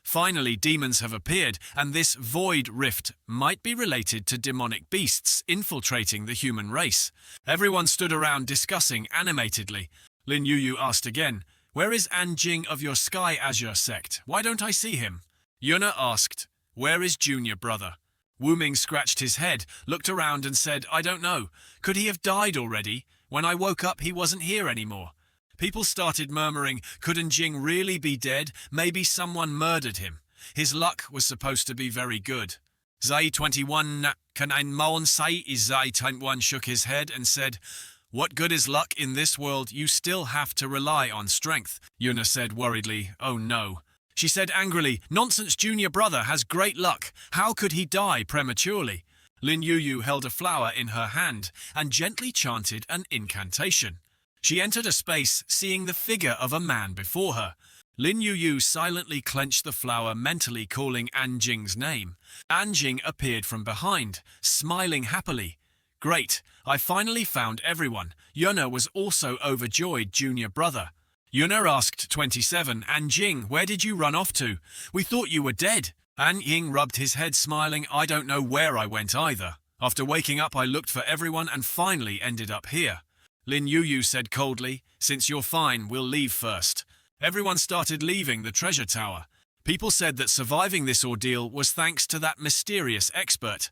Finally, demons have appeared, and this void rift might be related to demonic beasts infiltrating the human race." Everyone stood around discussing animatedly. Lin Yu asked again, "Where is Anjing of your Sky Azure sect? Why don't I see him?" Yuna asked, "Where is junior brother?" Wu Ming scratched his head, looked around and said, "I don't know. Could he have died already? When I woke up, he wasn't here anymore." People started murmuring, could Anjing really be dead? Maybe someone murdered him. His luck was supposed to be very good. Zai 21 can ein maon sai is Zai 21 shook his head and said, "What good is luck in this world? You still have to rely on strength." Yuna said worriedly, "Oh no." She said angrily, "Nonsense, junior brother has great luck. How could he die prematurely?" Lin Yu held a flower in her hand and gently chanted an incantation. She entered a space, seeing the figure of a man before her. Lin Yu silently clenched the flower, mentally calling Anjing's name. Anjing appeared from behind, smiling happily. "Great, I finally found everyone." Yuna was also overjoyed, junior brother. Yuna asked 27, "Anjing, where did you run off to? We thought you were dead." Anjing rubbed his head, smiling, "I don't know where I went either. After waking up, I looked for everyone and finally ended up here." Lin Yu said coldly, "Since you're fine, we'll leave first." Everyone started leaving the treasure tower. People said that surviving this ordeal was thanks to that mysterious expert.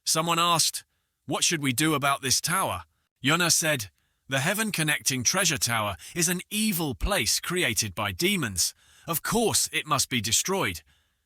Someone asked, "What should we do about this tower?" Yuna said, The heaven-connecting treasure tower is an evil place created by demons. Of course, it must be destroyed.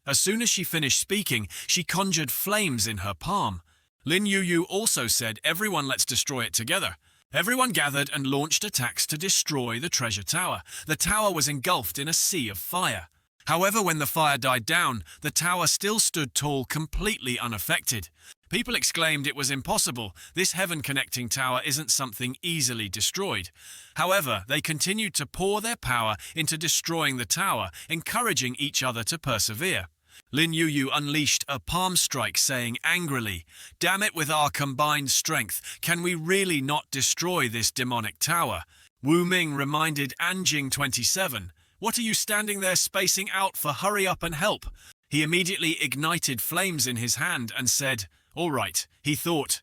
As soon as she finished speaking, she conjured flames in her palm. Lin Yuyu also said, "Everyone, let's destroy it together." Everyone gathered and launched attacks to destroy the treasure tower. The tower was engulfed in a sea of fire. However, when the fire died down, the tower still stood tall, completely unaffected. People exclaimed it was impossible. This heaven-connecting tower isn't something easily destroyed. However, they continued to pour their power into destroying the tower, encouraging each other to persevere. Lin Yuyu unleashed a palm strike, saying angrily, "Damn it, with our combined strength, can we really not destroy this demonic tower?" Wu Ming reminded Anjing 27, "What are you standing there spacing out for? Hurry up and help." He immediately ignited flames in his hand and said, "All right," he thought.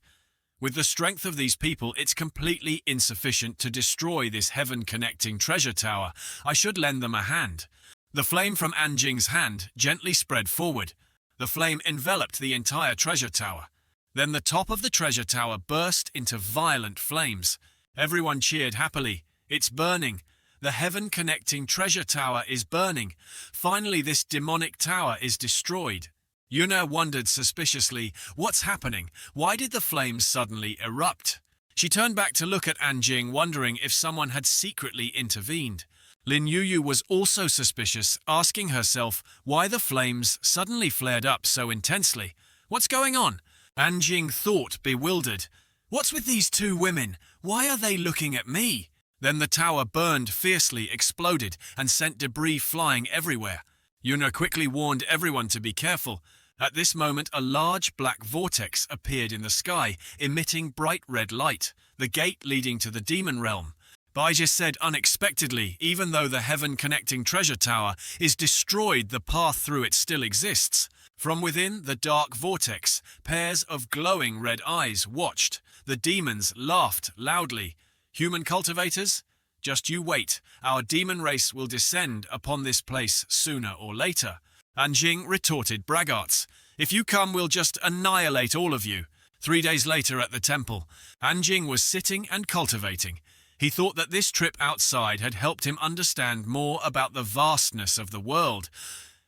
With the strength of these people, it's completely insufficient to destroy this heaven-connecting treasure tower. I should lend them a hand. The flame from Anjing's hand gently spread forward. The flame enveloped the entire treasure tower. Then the top of the treasure tower burst into violent flames. Everyone cheered happily. "It's burning. The heaven-connecting treasure tower is burning. Finally, this demonic tower is destroyed." Yuna wondered suspiciously, "What's happening? Why did the flames suddenly erupt?" She turned back to look at Anjing, wondering if someone had secretly intervened. Lin Yuyu was also suspicious, asking herself why the flames suddenly flared up so intensely. "What's going on?" Anjing thought, bewildered. "What's with these two women? Why are they looking at me?" Then the tower burned fiercely, exploded, and sent debris flying everywhere. Yuna quickly warned everyone to be careful. At this moment, a large black vortex appeared in the sky, emitting bright red light, the gate leading to the demon realm. Baija said unexpectedly, "Even though the heaven-connecting treasure tower is destroyed, the path through it still exists." From within the dark vortex, pairs of glowing red eyes watched. The demons laughed loudly. "Human cultivators? Just you wait. Our demon race will descend upon this place sooner or later." Anjing retorted braggarts. "If you come, we'll just annihilate all of you." 3 days later at the temple, Anjing was sitting and cultivating. He thought that this trip outside had helped him understand more about the vastness of the world.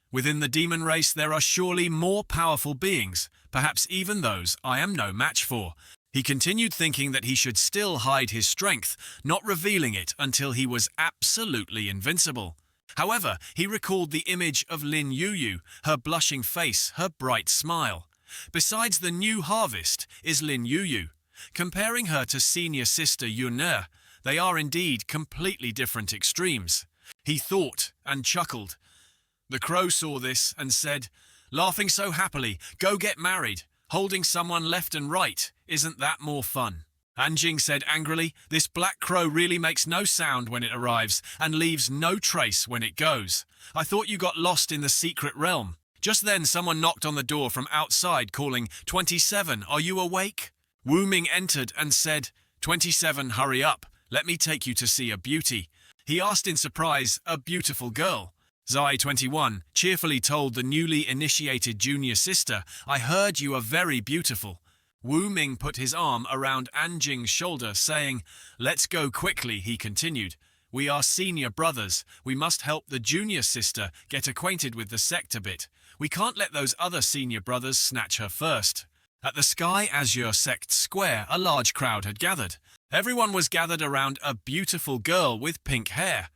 Within the demon race, there are surely more powerful beings, perhaps even those I am no match for. He continued thinking that he should still hide his strength, not revealing it until he was absolutely invincible. However, he recalled the image of Lin Yuyu, her blushing face, her bright smile. Besides the new harvest is Lin Yuyu. Comparing her to senior sister Yuna, they are indeed completely different extremes. He thought and chuckled. The crow saw this and said, laughing so happily, "Go get married. Holding someone left and right, isn't that more fun?" Anjing said angrily, "This black crow really makes no sound when it arrives and leaves no trace when it goes. I thought you got lost in the secret realm." Just then someone knocked on the door from outside calling, "27, are you awake?" Wu Ming entered and said, "27, hurry up. Let me take you to see a beauty." He asked in surprise, "A beautiful girl?" Zai 21 cheerfully told the newly initiated junior sister, "I heard you are very beautiful." Wu Ming put his arm around Anjing's shoulder, saying, "Let's go quickly," he continued. "We are senior brothers. We must help the junior sister get acquainted with the sect a bit. We can't let those other senior brothers snatch her first." At the Sky Azure Sect Square, a large crowd had gathered. Everyone was gathered around a beautiful girl with pink hair.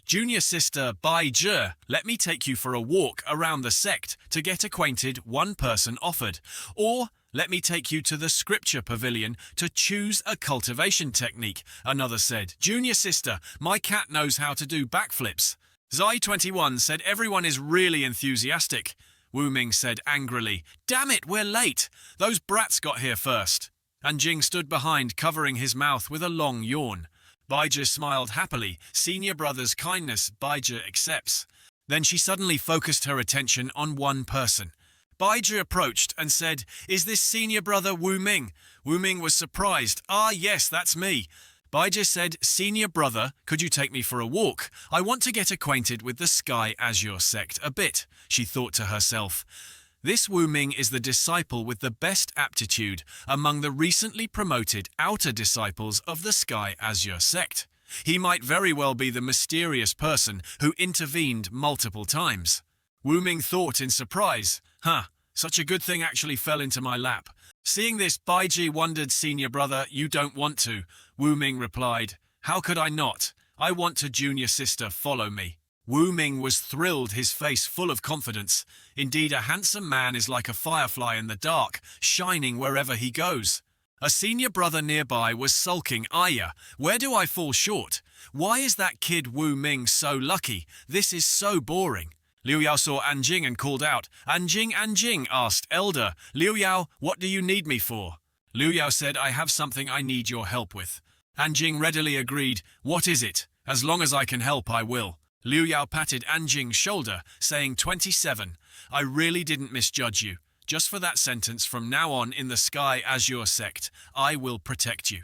"Junior sister Bai Zhe, let me take you for a walk around the sect to get acquainted," one person offered. "Or let me take you to the scripture pavilion to choose a cultivation technique," another said. "Junior sister, my cat knows how to do backflips." Zai 21 said everyone is really enthusiastic. Wu Ming said angrily, "Damn it, we're late. Those brats got here first." Anjing stood behind, covering his mouth with a long yawn. Baija smiled happily. Senior brother's kindness, Baija accepts. Then she suddenly focused her attention on one person. Baija approached and said, "Is this senior brother Wu Ming?" Wu Ming was surprised. "Ah, yes, that's me." Baija said, "Senior brother, could you take me for a walk? I want to get acquainted with the Sky Azure sect a bit," she thought to herself. This Wu Ming is the disciple with the best aptitude among the recently promoted outer disciples of the Sky Azure sect. He might very well be the mysterious person who intervened multiple times. Wu Ming thought in surprise, such a good thing actually fell into my lap. Seeing this, Baiji wondered, senior brother, you don't want to. Wu Ming replied, how could I not? I want to, junior sister, follow me. Wu Ming was thrilled, his face full of confidence. Indeed, a handsome man is like a firefly in the dark, shining wherever he goes. A senior brother nearby was sulking, Aya, where do I fall short? Why is that kid Wu Ming so lucky? This is so boring. Liu Yao saw Anjing and called out, Anjing, asked Elder, Liu Yao, what do you need me for? Liu Yao said, I have something I need your help with. Anjing readily agreed, what is it? As long as I can help, I will. Liu Yao patted Anjing's shoulder, saying, 27. I really didn't misjudge you. Just for that sentence, from now on in the Sky Azure sect, I will protect you.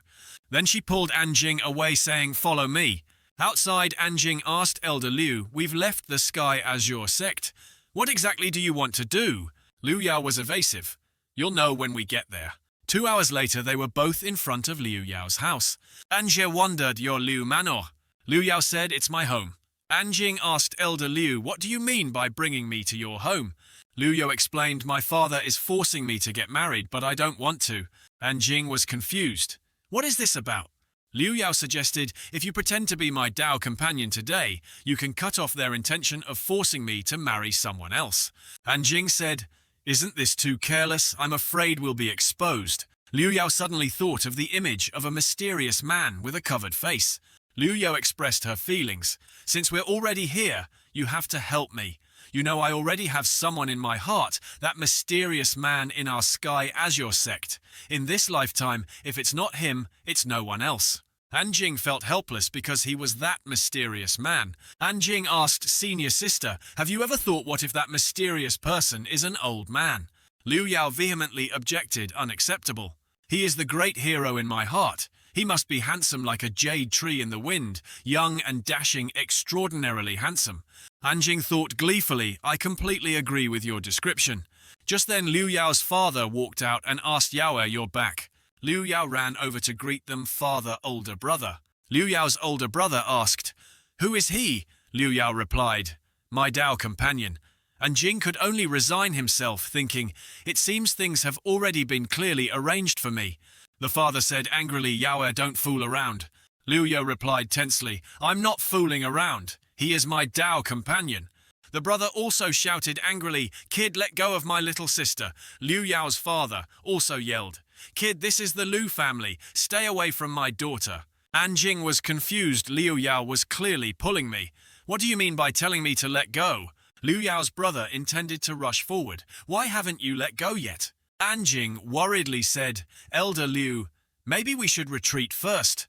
Then she pulled Anjing away, saying, follow me. Outside, Anjing asked Elder Liu, we've left the Sky Azure sect. What exactly do you want to do? Liu Yao was evasive. You'll know when we get there. 2 hours later, they were both in front of Liu Yao's house. Anjing wondered, your Liu Manor? Liu Yao said, it's my home. Anjing asked Elder Liu, what do you mean by bringing me to your home? Liu Yao explained, my father is forcing me to get married, but I don't want to. Anjing was confused. What is this about? Liu Yao suggested, if you pretend to be my Dao companion today, you can cut off their intention of forcing me to marry someone else. Anjing said, isn't this too careless? I'm afraid we'll be exposed. Liu Yao suddenly thought of the image of a mysterious man with a covered face. Liu Yao expressed her feelings. Since we're already here, you have to help me. You know, I already have someone in my heart, that mysterious man in our Sky Azure sect. In this lifetime, if it's not him, it's no one else. Anjing felt helpless because he was that mysterious man. Anjing asked, senior sister, have you ever thought what if that mysterious person is an old man? Liu Yao vehemently objected, unacceptable. He is the great hero in my heart. He must be handsome like a jade tree in the wind, young and dashing, extraordinarily handsome. Anjing thought gleefully, I completely agree with your description. Just then Liu Yao's father walked out and asked Yao, you're back. Liu Yao ran over to greet them, father, older brother. Liu Yao's older brother asked, who is he? Liu Yao replied, my Dao companion. Anjing could only resign himself, thinking, it seems things have already been clearly arranged for me. The father said angrily, Yao, don't fool around. Liu Yao replied tensely, I'm not fooling around. He is my Dao companion. The brother also shouted angrily, kid, let go of my little sister. Liu Yao's father also yelled, kid, this is the Liu family. Stay away from my daughter. Anjing was confused. Liu Yao was clearly pulling me. What do you mean by telling me to let go? Liu Yao's brother intended to rush forward. Why haven't you let go yet? Anjing worriedly said, Elder Liu, maybe we should retreat first.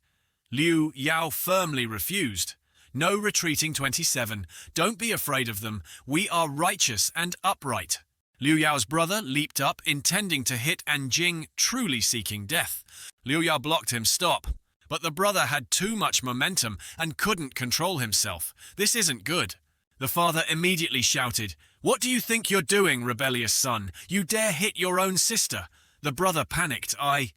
Liu Yao firmly refused. No retreating, 27. Don't be afraid of them. We are righteous and upright. Liu Yao's brother leaped up, intending to hit Anjing, truly seeking death. Liu Yao blocked him, stop. But the brother had too much momentum and couldn't control himself. This isn't good. The father immediately shouted, what do you think you're doing, rebellious son? You dare hit your own sister. The brother panicked. I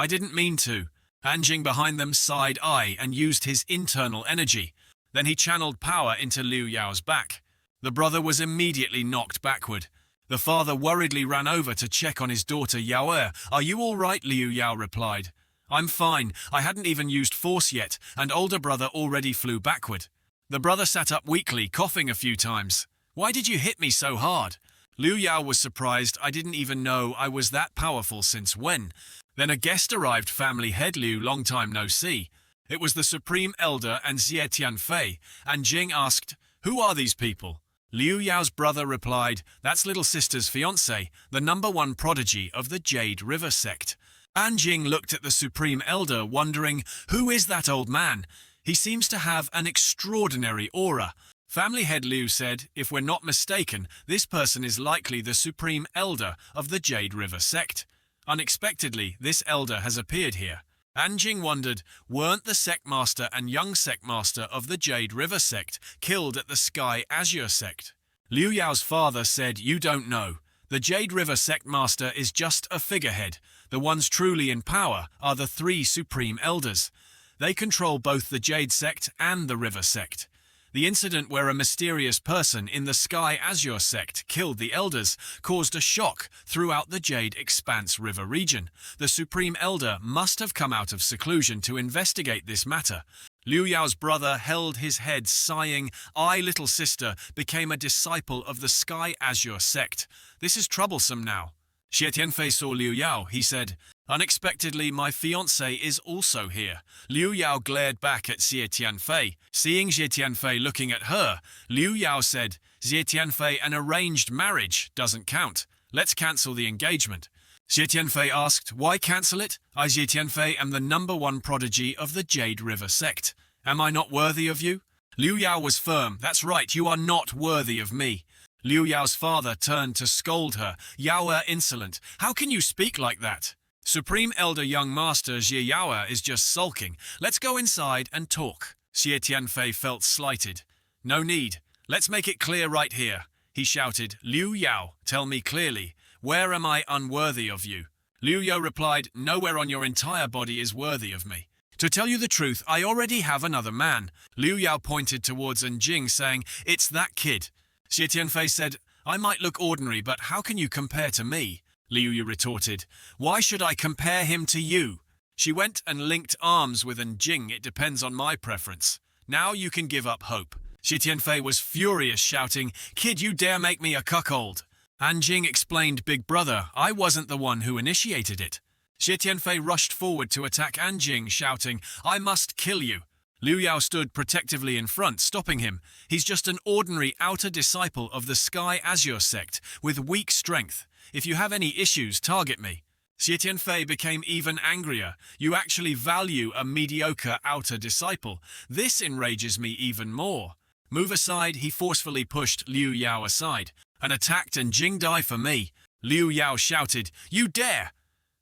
didn't mean to. Anjing behind them sighed and used his internal energy. Then he channeled power into Liu Yao's back. The brother was immediately knocked backward. The father worriedly ran over to check on his daughter Yao. Are you all right? Liu Yao replied. I'm fine. I hadn't even used force yet, and older brother already flew backward. The brother sat up weakly, coughing a few times. Why did you hit me so hard? Liu Yao was surprised. I didn't even know I was that powerful since when. Then a guest arrived, family head Liu, long time no see. It was the Supreme Elder and Xie Tianfei, and Jing asked, who are these people? Liu Yao's brother replied, that's little sister's fiancé, the #1 prodigy of the Jade River sect. Anjing looked at the Supreme Elder, wondering, who is that old man? He seems to have an extraordinary aura. Family head Liu said, if we're not mistaken, this person is likely the Supreme Elder of the Jade River sect. Unexpectedly, this elder has appeared here. Anjing wondered, weren't the sectmaster and young sectmaster of the Jade River sect killed at the Sky Azure sect? Liu Yao's father said, you don't know. The Jade River Sect Master is just a figurehead. The ones truly in power are the three Supreme Elders. They control both the Jade Sect and the River Sect. The incident where a mysterious person in the Sky Azure Sect killed the Elders caused a shock throughout the Jade Expanse River region. The Supreme Elder must have come out of seclusion to investigate this matter. Liu Yao's brother held his head, sighing, "I, little sister, became a disciple of the Sky Azure Sect. This is troublesome now." Xie Tianfei saw Liu Yao. He said, "Unexpectedly, my fiancé is also here." Liu Yao glared back at Xie Tianfei. Seeing Xie Tianfei looking at her, Liu Yao said, "Xie Tianfei, an arranged marriage doesn't count. Let's cancel the engagement." Xie Tianfei asked, "Why cancel it? I, Xie Tianfei, am the #1 prodigy of the Jade River Sect. Am I not worthy of you?" Liu Yao was firm. "That's right, you are not worthy of me." Liu Yao's father turned to scold her. "Yao, insolent. How can you speak like that? Supreme Elder Young Master Xie Yao is just sulking. Let's go inside and talk." Xie Tianfei felt slighted. "No need. Let's make it clear right here." He shouted, "Liu Yao, tell me clearly. Where am I unworthy of you?" Liu Yao replied, "Nowhere on your entire body is worthy of me. To tell you the truth, I already have another man." Liu Yao pointed towards Anjing, saying, "It's that kid." Xie Tianfei said, "I might look ordinary, but how can you compare to me?" Liu Yao retorted, "Why should I compare him to you?" She went and linked arms with Anjing. "It depends on my preference. Now you can give up hope." Xie Tianfei was furious, shouting, "Kid, you dare make me a cuckold?" Anjing explained, "Big brother, I wasn't the one who initiated it." Xie Tianfei rushed forward to attack Anjing, shouting, "I must kill you." Liu Yao stood protectively in front, stopping him. "He's just an ordinary outer disciple of the Sky Azure Sect, with weak strength. If you have any issues, target me." Xie Tianfei became even angrier. "You actually value a mediocre outer disciple. This enrages me even more." "Move aside," he forcefully pushed Liu Yao aside, and attacked Anjing. "Die for me." Liu Yao shouted, "You dare!"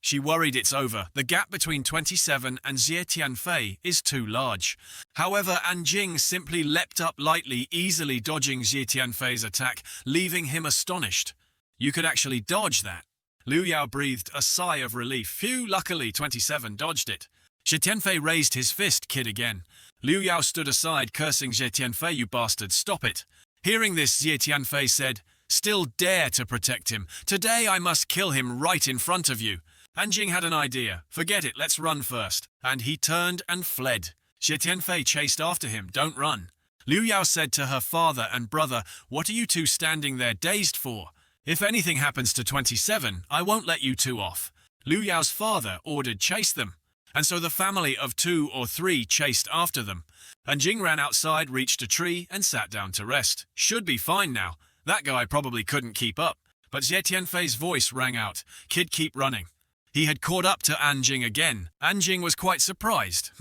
She worried it's over. The gap between 27 and Xie Tianfei is too large. However, Anjing simply leapt up lightly, easily dodging Xie Tianfei's attack, leaving him astonished. "You could actually dodge that." Liu Yao breathed a sigh of relief. "Phew, luckily 27 dodged it." Xie Tianfei raised his fist, "Kid again." Liu Yao stood aside, cursing Xie Tianfei, "You bastard, stop it." Hearing this, Xie Tianfei said, "Still dare to protect him. Today I must kill him right in front of you." Anjing had an idea. "Forget it, let's run first." And he turned and fled. Xie Tianfei chased after him. "Don't run." Liu Yao said to her father and brother, "What are you two standing there dazed for? If anything happens to 27, I won't let you two off." Liu Yao's father ordered, "Chase them." And so the family of 2 or 3 chased after them. Anjing ran outside, reached a tree, and sat down to rest. Should be fine now. That guy probably couldn't keep up. But Xie Tianfei's voice rang out, "Kid, keep running." He had caught up to Anjing again. Anjing was quite surprised.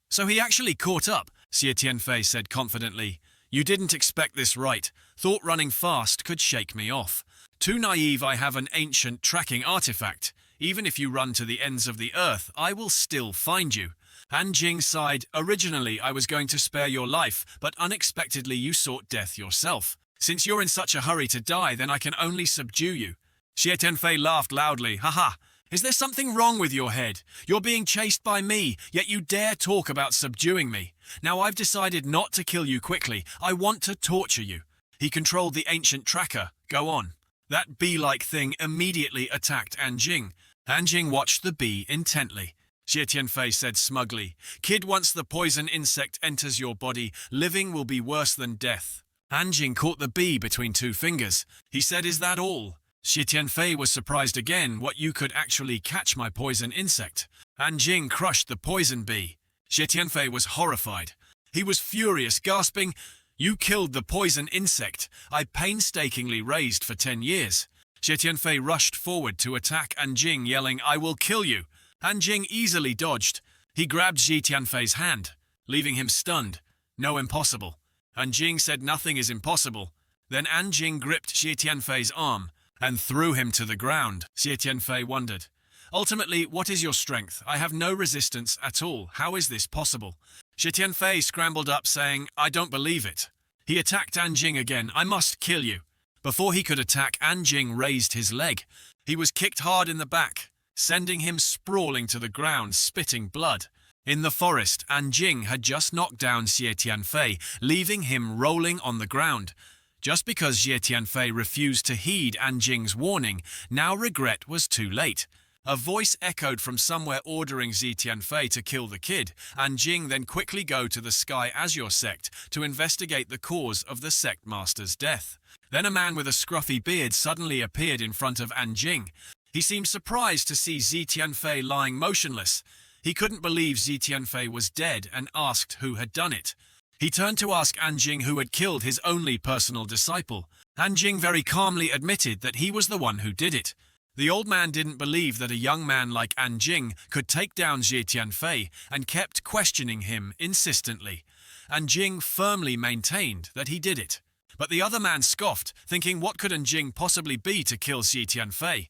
So he actually caught up, Xie Tianfei said confidently. "You didn't expect this, right? Thought running fast could shake me off. Too naive. I have an ancient tracking artifact. Even if you run to the ends of the earth, I will still find you." Anjing sighed. "Originally, I was going to spare your life, but unexpectedly you sought death yourself. Since you're in such a hurry to die, then I can only subdue you." Xie Tianfei laughed loudly. "Haha! Is there something wrong with your head? You're being chased by me, yet you dare talk about subduing me. Now I've decided not to kill you quickly. I want to torture you." He controlled the ancient tracker. "Go on." That bee-like thing immediately attacked Anjing. Anjing watched the bee intently. Xie Tianfei said smugly, "Kid, once the poison insect enters your body, living will be worse than death." Anjing caught the bee between 2 fingers. He said, "Is that all?" Xie Tianfei was surprised again. "What, you could actually catch my poison insect?" Anjing crushed the poison bee. Xie Tianfei was horrified. He was furious, gasping, "You killed the poison insect I painstakingly raised for 10 years. Xie Tianfei rushed forward to attack Anjing, yelling, "I will kill you." Anjing easily dodged. He grabbed Xie Tianfei's hand, leaving him stunned. "No, impossible." Anjing said, "Nothing is impossible." Then Anjing gripped Xie Tianfei's arm and threw him to the ground. Xie Tianfei wondered, "Ultimately, what is your strength? I have no resistance at all. How is this possible?" Xie Tianfei scrambled up, saying, "I don't believe it." He attacked Anjing again. "I must kill you." Before he could attack, Anjing raised his leg. He was kicked hard in the back, sending him sprawling to the ground, spitting blood. In the forest, Anjing had just knocked down Xie Tianfei, leaving him rolling on the ground. Just because Xie Tianfei refused to heed Anjing's warning, now regret was too late. A voice echoed from somewhere ordering Xie Tianfei to kill the kid. Anjing then quickly go to the Sky Azure sect to investigate the cause of the sect master's death. Then a man with a scruffy beard suddenly appeared in front of Anjing. He seemed surprised to see Xie Tianfei lying motionless. He couldn't believe Xie Tianfei was dead and asked who had done it. He turned to ask Anjing who had killed his only personal disciple. Anjing very calmly admitted that he was the one who did it. The old man didn't believe that a young man like Anjing could take down Xie Tianfei and kept questioning him insistently. Anjing firmly maintained that he did it. But the other man scoffed, thinking what could Anjing possibly be to kill Xie Tianfei?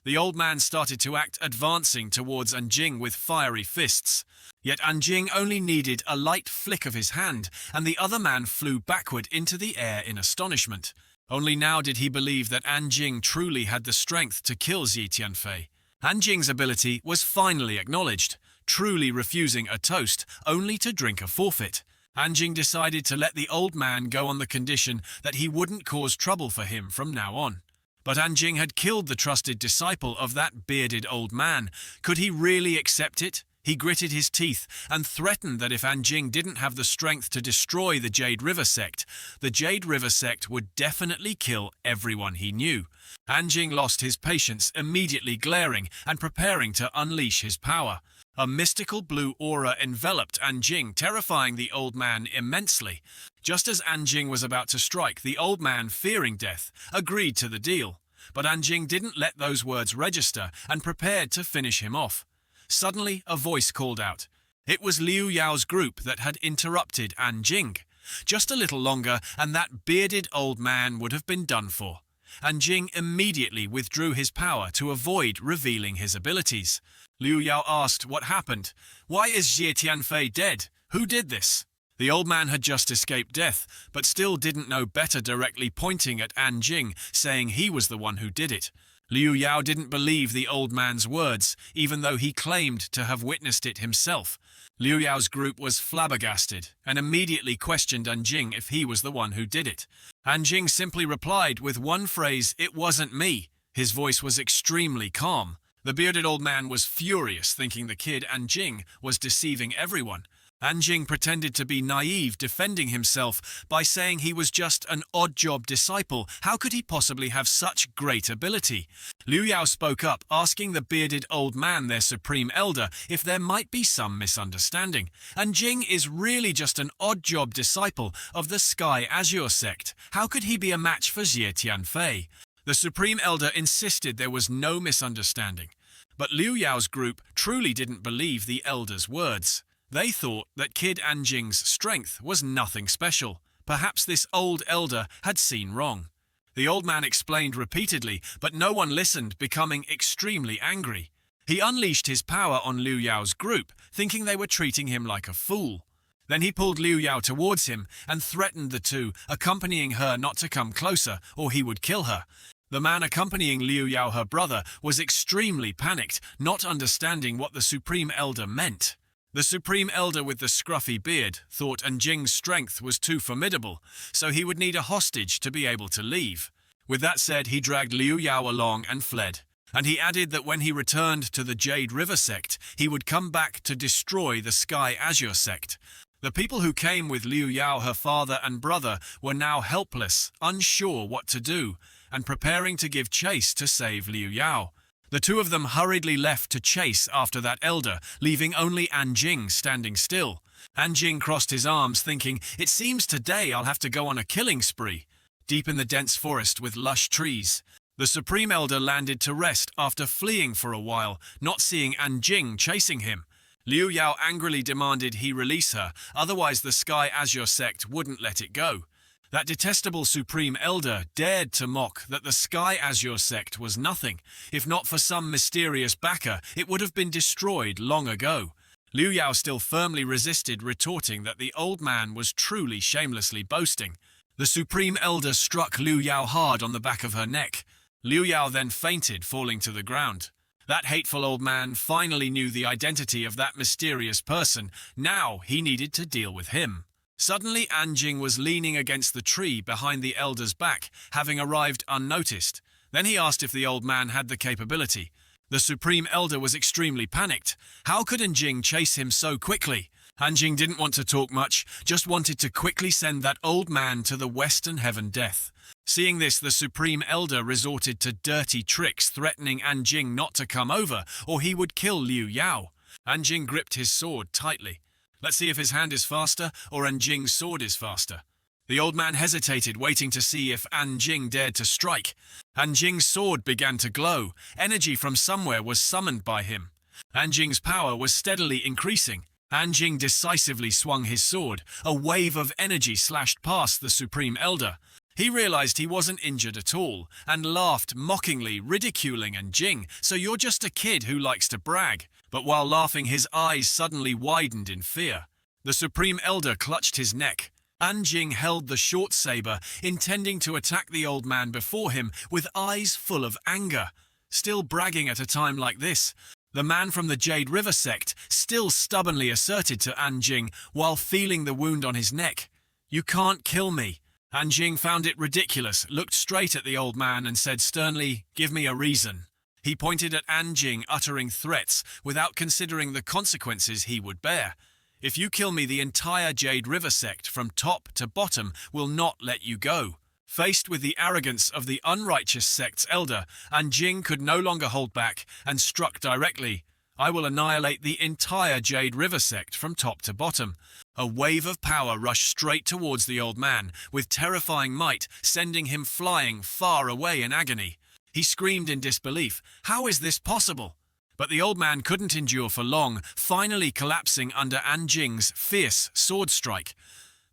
The old man started to act, advancing towards Anjing with fiery fists. Yet Anjing only needed a light flick of his hand, and the other man flew backward into the air in astonishment. Only now did he believe that Anjing truly had the strength to kill Xie Tianfei. Anjing's ability was finally acknowledged, truly refusing a toast only to drink a forfeit. Anjing decided to let the old man go on the condition that he wouldn't cause trouble for him from now on. But Anjing had killed the trusted disciple of that bearded old man. Could he really accept it? He gritted his teeth and threatened that if Anjing didn't have the strength to destroy the Jade River sect, the Jade River sect would definitely kill everyone he knew. Anjing lost his patience, immediately glaring and preparing to unleash his power. A mystical blue aura enveloped Anjing, terrifying the old man immensely. Just as Anjing was about to strike, the old man, fearing death, agreed to the deal. But Anjing didn't let those words register and prepared to finish him off. Suddenly, a voice called out. It was Liu Yao's group that had interrupted Anjing. Just a little longer, and that bearded old man would have been done for. Anjing immediately withdrew his power to avoid revealing his abilities. Liu Yao asked what happened. Why is Xie Tianfei dead? Who did this? The old man had just escaped death, but still didn't know better, directly pointing at Anjing, saying he was the one who did it. Liu Yao didn't believe the old man's words, even though he claimed to have witnessed it himself. Liu Yao's group was flabbergasted and immediately questioned Anjing if he was the one who did it. Anjing simply replied with one phrase, "It wasn't me." His voice was extremely calm. The bearded old man was furious, thinking the kid Anjing was deceiving everyone. Anjing pretended to be naive, defending himself by saying he was just an odd-job disciple. How could he possibly have such great ability? Liu Yao spoke up, asking the bearded old man, their supreme elder, if there might be some misunderstanding. Anjing is really just an odd-job disciple of the Sky Azure sect. How could he be a match for Xie Tianfei? The supreme elder insisted there was no misunderstanding. But Liu Yao's group truly didn't believe the elder's words. They thought that Kid Anjing's strength was nothing special. Perhaps this old elder had seen wrong. The old man explained repeatedly, but no one listened, becoming extremely angry. He unleashed his power on Liu Yao's group, thinking they were treating him like a fool. Then he pulled Liu Yao towards him and threatened the two, accompanying her not to come closer or he would kill her. The man accompanying Liu Yao, her brother, was extremely panicked, not understanding what the Supreme Elder meant. The Supreme Elder with the scruffy beard thought Anjing's strength was too formidable, so he would need a hostage to be able to leave. With that said, he dragged Liu Yao along and fled. And he added that when he returned to the Jade River sect, he would come back to destroy the Sky Azure sect. The people who came with Liu Yao, her father and brother, were now helpless, unsure what to do, and preparing to give chase to save Liu Yao. The two of them hurriedly left to chase after that elder, leaving only Anjing standing still. Anjing crossed his arms, thinking, "It seems today I'll have to go on a killing spree." Deep in the dense forest with lush trees, the Supreme Elder landed to rest after fleeing for a while, not seeing Anjing chasing him. Liu Yao angrily demanded he release her, otherwise the Sky Azure sect wouldn't let it go. That detestable Supreme Elder dared to mock that the Sky Azure sect was nothing. If not for some mysterious backer, it would have been destroyed long ago. Liu Yao still firmly resisted, retorting that the old man was truly shamelessly boasting. The Supreme Elder struck Liu Yao hard on the back of her neck. Liu Yao then fainted, falling to the ground. That hateful old man finally knew the identity of that mysterious person. Now he needed to deal with him. Suddenly, Anjing was leaning against the tree behind the elder's back, having arrived unnoticed. Then he asked if the old man had the capability. The Supreme Elder was extremely panicked. How could Anjing chase him so quickly? Anjing didn't want to talk much, just wanted to quickly send that old man to the Western Heaven death. Seeing this, the Supreme Elder resorted to dirty tricks, threatening Anjing not to come over, or he would kill Liu Yao. Anjing gripped his sword tightly. Let's see if his hand is faster, or Anjing's sword is faster. The old man hesitated, waiting to see if Anjing dared to strike. Anjing's sword began to glow. Energy from somewhere was summoned by him. Anjing's power was steadily increasing. Anjing decisively swung his sword. A wave of energy slashed past the Supreme Elder. He realized he wasn't injured at all, and laughed mockingly, ridiculing Anjing. So you're just a kid who likes to brag. But while laughing, his eyes suddenly widened in fear. The Supreme Elder clutched his neck. Anjing held the short saber, intending to attack the old man before him, with eyes full of anger. Still bragging at a time like this, the man from the Jade River sect still stubbornly asserted to Anjing while feeling the wound on his neck, "You can't kill me." Anjing found it ridiculous, looked straight at the old man and said sternly, "Give me a reason." He pointed at Anjing, uttering threats without considering the consequences he would bear. "If you kill me, the entire Jade River sect, from top to bottom, will not let you go." Faced with the arrogance of the unrighteous sect's elder, Anjing could no longer hold back and struck directly. "I will annihilate the entire Jade River sect from top to bottom." A wave of power rushed straight towards the old man, with terrifying might, sending him flying far away in agony. He screamed in disbelief. How is this possible? But the old man couldn't endure for long, finally collapsing under Anjing's fierce sword strike.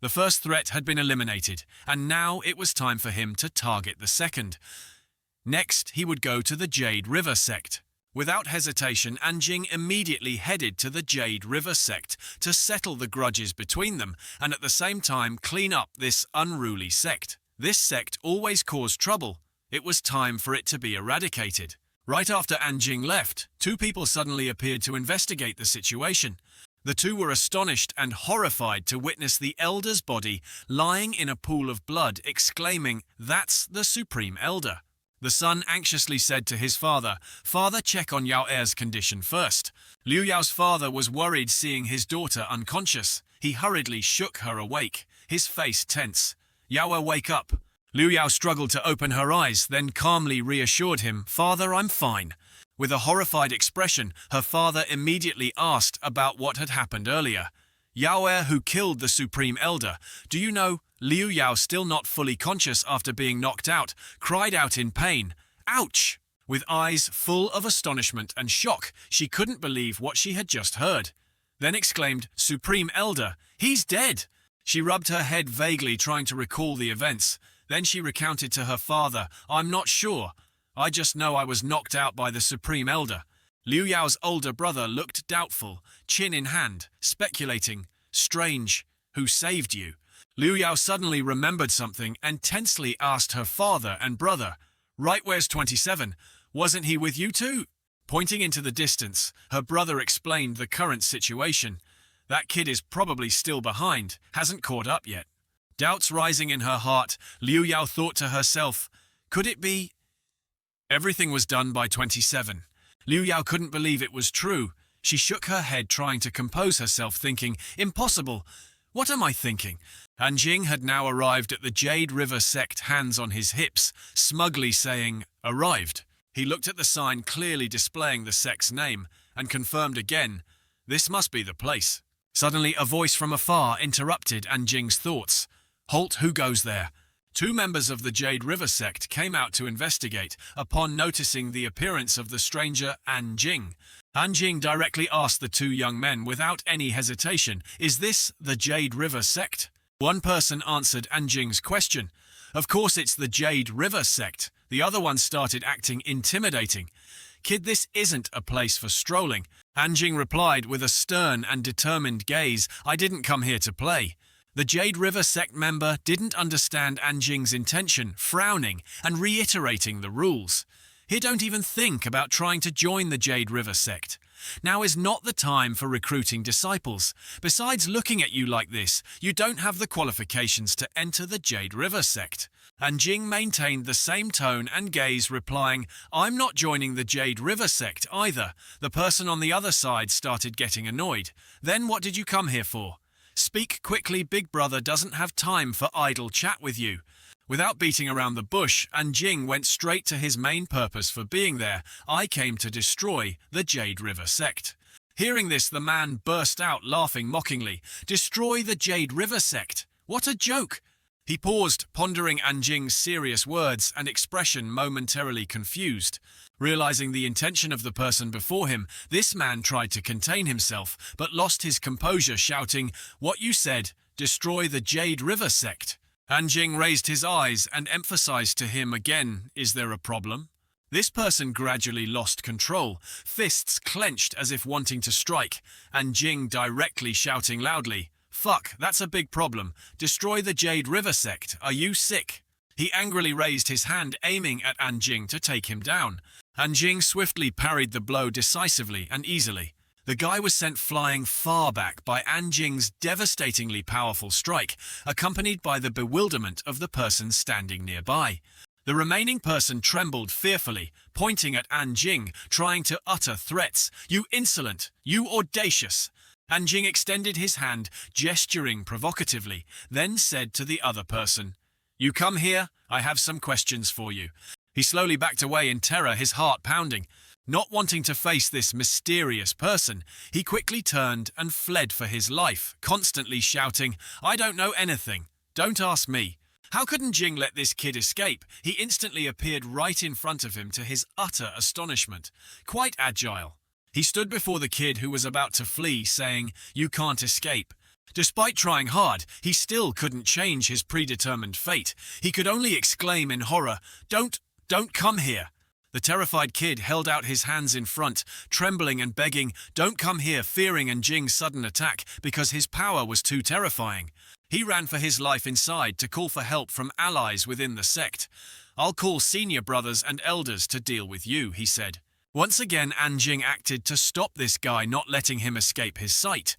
The first threat had been eliminated, and now it was time for him to target the second. Next, he would go to the Jade River sect. Without hesitation, Anjing immediately headed to the Jade River sect to settle the grudges between them, and at the same time clean up this unruly sect. This sect always caused trouble. It was time for it to be eradicated. Right after Anjing left, two people suddenly appeared to investigate the situation. The two were astonished and horrified to witness the Elder's body lying in a pool of blood, exclaiming, "That's the Supreme Elder." The son anxiously said to his father, "Father, check on Yao Er's condition first." Liu Yao's father was worried seeing his daughter unconscious. He hurriedly shook her awake, his face tense. "Yao Er, wake up." Liu Yao struggled to open her eyes, then calmly reassured him, "Father, I'm fine." With a horrified expression, her father immediately asked about what had happened earlier. "Yao Er, who killed the Supreme Elder, do you know?" Liu Yao, still not fully conscious after being knocked out, cried out in pain, "Ouch!" With eyes full of astonishment and shock, she couldn't believe what she had just heard. Then exclaimed, "Supreme Elder, he's dead!" She rubbed her head vaguely, trying to recall the events. Then she recounted to her father, "I'm not sure. I just know I was knocked out by the Supreme Elder." Liu Yao's older brother looked doubtful, chin in hand, speculating, "Strange, who saved you?" Liu Yao suddenly remembered something and tensely asked her father and brother, "Right, where's 27? Wasn't he with you too?" Pointing into the distance, her brother explained the current situation. "That kid is probably still behind, hasn't caught up yet." Doubts rising in her heart, Liu Yao thought to herself, "Could it be?" Everything was done by 27. Liu Yao couldn't believe it was true. She shook her head, trying to compose herself, thinking, "Impossible. What am I thinking?" Anjing had now arrived at the Jade River sect, hands on his hips, smugly saying, "Arrived." He looked at the sign clearly displaying the sect's name and confirmed again, "This must be the place." Suddenly, a voice from afar interrupted Anjing's thoughts. "Halt, who goes there?" Two members of the Jade River sect came out to investigate upon noticing the appearance of the stranger Anjing. Anjing directly asked the two young men without any hesitation, "Is this the Jade River sect?" One person answered Anjing's question. "Of course it's the Jade River sect." The other one started acting intimidating. "Kid, this isn't a place for strolling." Anjing replied with a stern and determined gaze, "I didn't come here to play." The Jade River sect member didn't understand Anjing's intention, frowning and reiterating the rules. He don't even think about trying to join the Jade River sect. Now is not the time for recruiting disciples. Besides, looking at you like this, you don't have the qualifications to enter the Jade River sect. Anjing maintained the same tone and gaze, replying, "I'm not joining the Jade River sect either." The person on the other side started getting annoyed. "Then what did you come here for? Speak quickly, big brother doesn't have time for idle chat with you." Without beating around the bush, Anjing went straight to his main purpose for being there. "I came to destroy the Jade River sect." Hearing this, the man burst out laughing mockingly. "Destroy the Jade River sect? What a joke!" He paused, pondering Anjing's serious words and expression, momentarily confused. Realizing the intention of the person before him, this man tried to contain himself, but lost his composure, shouting, "What you said, destroy the Jade River sect." Anjing raised his eyes and emphasized to him again, "Is there a problem?" This person gradually lost control, fists clenched as if wanting to strike, Anjing directly shouting loudly, "Fuck, that's a big problem. Destroy the Jade River sect. Are you sick?" He angrily raised his hand, aiming at Anjing to take him down. Anjing swiftly parried the blow decisively and easily. The guy was sent flying far back by Anjing's devastatingly powerful strike, accompanied by the bewilderment of the person standing nearby. The remaining person trembled fearfully, pointing at Anjing, trying to utter threats. "You insolent! You audacious!" Anjing extended his hand, gesturing provocatively, then said to the other person, "You come here, I have some questions for you." He slowly backed away in terror, his heart pounding. Not wanting to face this mysterious person, he quickly turned and fled for his life, constantly shouting, "I don't know anything. Don't ask me." How could Anjing let this kid escape? He instantly appeared right in front of him, to his utter astonishment. Quite agile. He stood before the kid who was about to flee, saying, "You can't escape." Despite trying hard, he still couldn't change his predetermined fate. He could only exclaim in horror, Don't come here." The terrified kid held out his hands in front, trembling and begging, "Don't come here," fearing Anjing's sudden attack because his power was too terrifying. He ran for his life inside to call for help from allies within the sect. "I'll call senior brothers and elders to deal with you," he said. Once again, Anjing acted to stop this guy, not letting him escape his sight.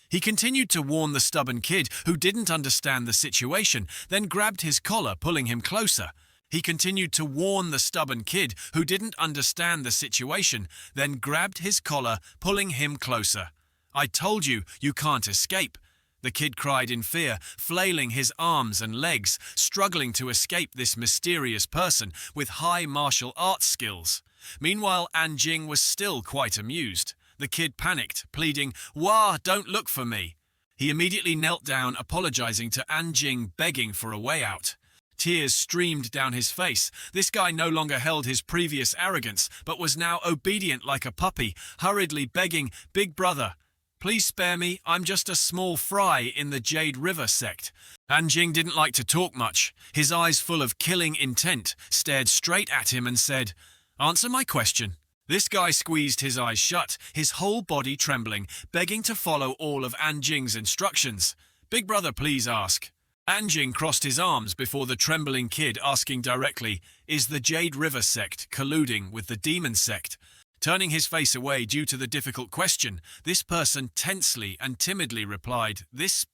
He continued to warn the stubborn kid, who didn't understand the situation, then grabbed his collar, pulling him closer. He continued to warn the stubborn kid, who didn't understand the situation, then grabbed his collar, pulling him closer. "I told you, you can't escape," the kid cried in fear, flailing his arms and legs, struggling to escape this mysterious person with high martial arts skills. Meanwhile, Anjing was still quite amused. The kid panicked, pleading, "Wah, don't look for me." He immediately knelt down, apologizing to Anjing, begging for a way out. Tears streamed down his face. This guy no longer held his previous arrogance, but was now obedient like a puppy, hurriedly begging, "Big brother, please spare me, I'm just a small fry in the Jade River sect." Anjing didn't like to talk much. His eyes full of killing intent, stared straight at him and said, "Answer my question." This guy squeezed his eyes shut, his whole body trembling, begging to follow all of Anjing's instructions. "Big brother, please ask." Anjing crossed his arms before the trembling kid, asking directly, "Is the Jade River sect colluding with the demon sect?" Turning his face away due to the difficult question, this person tensely and timidly replied, "This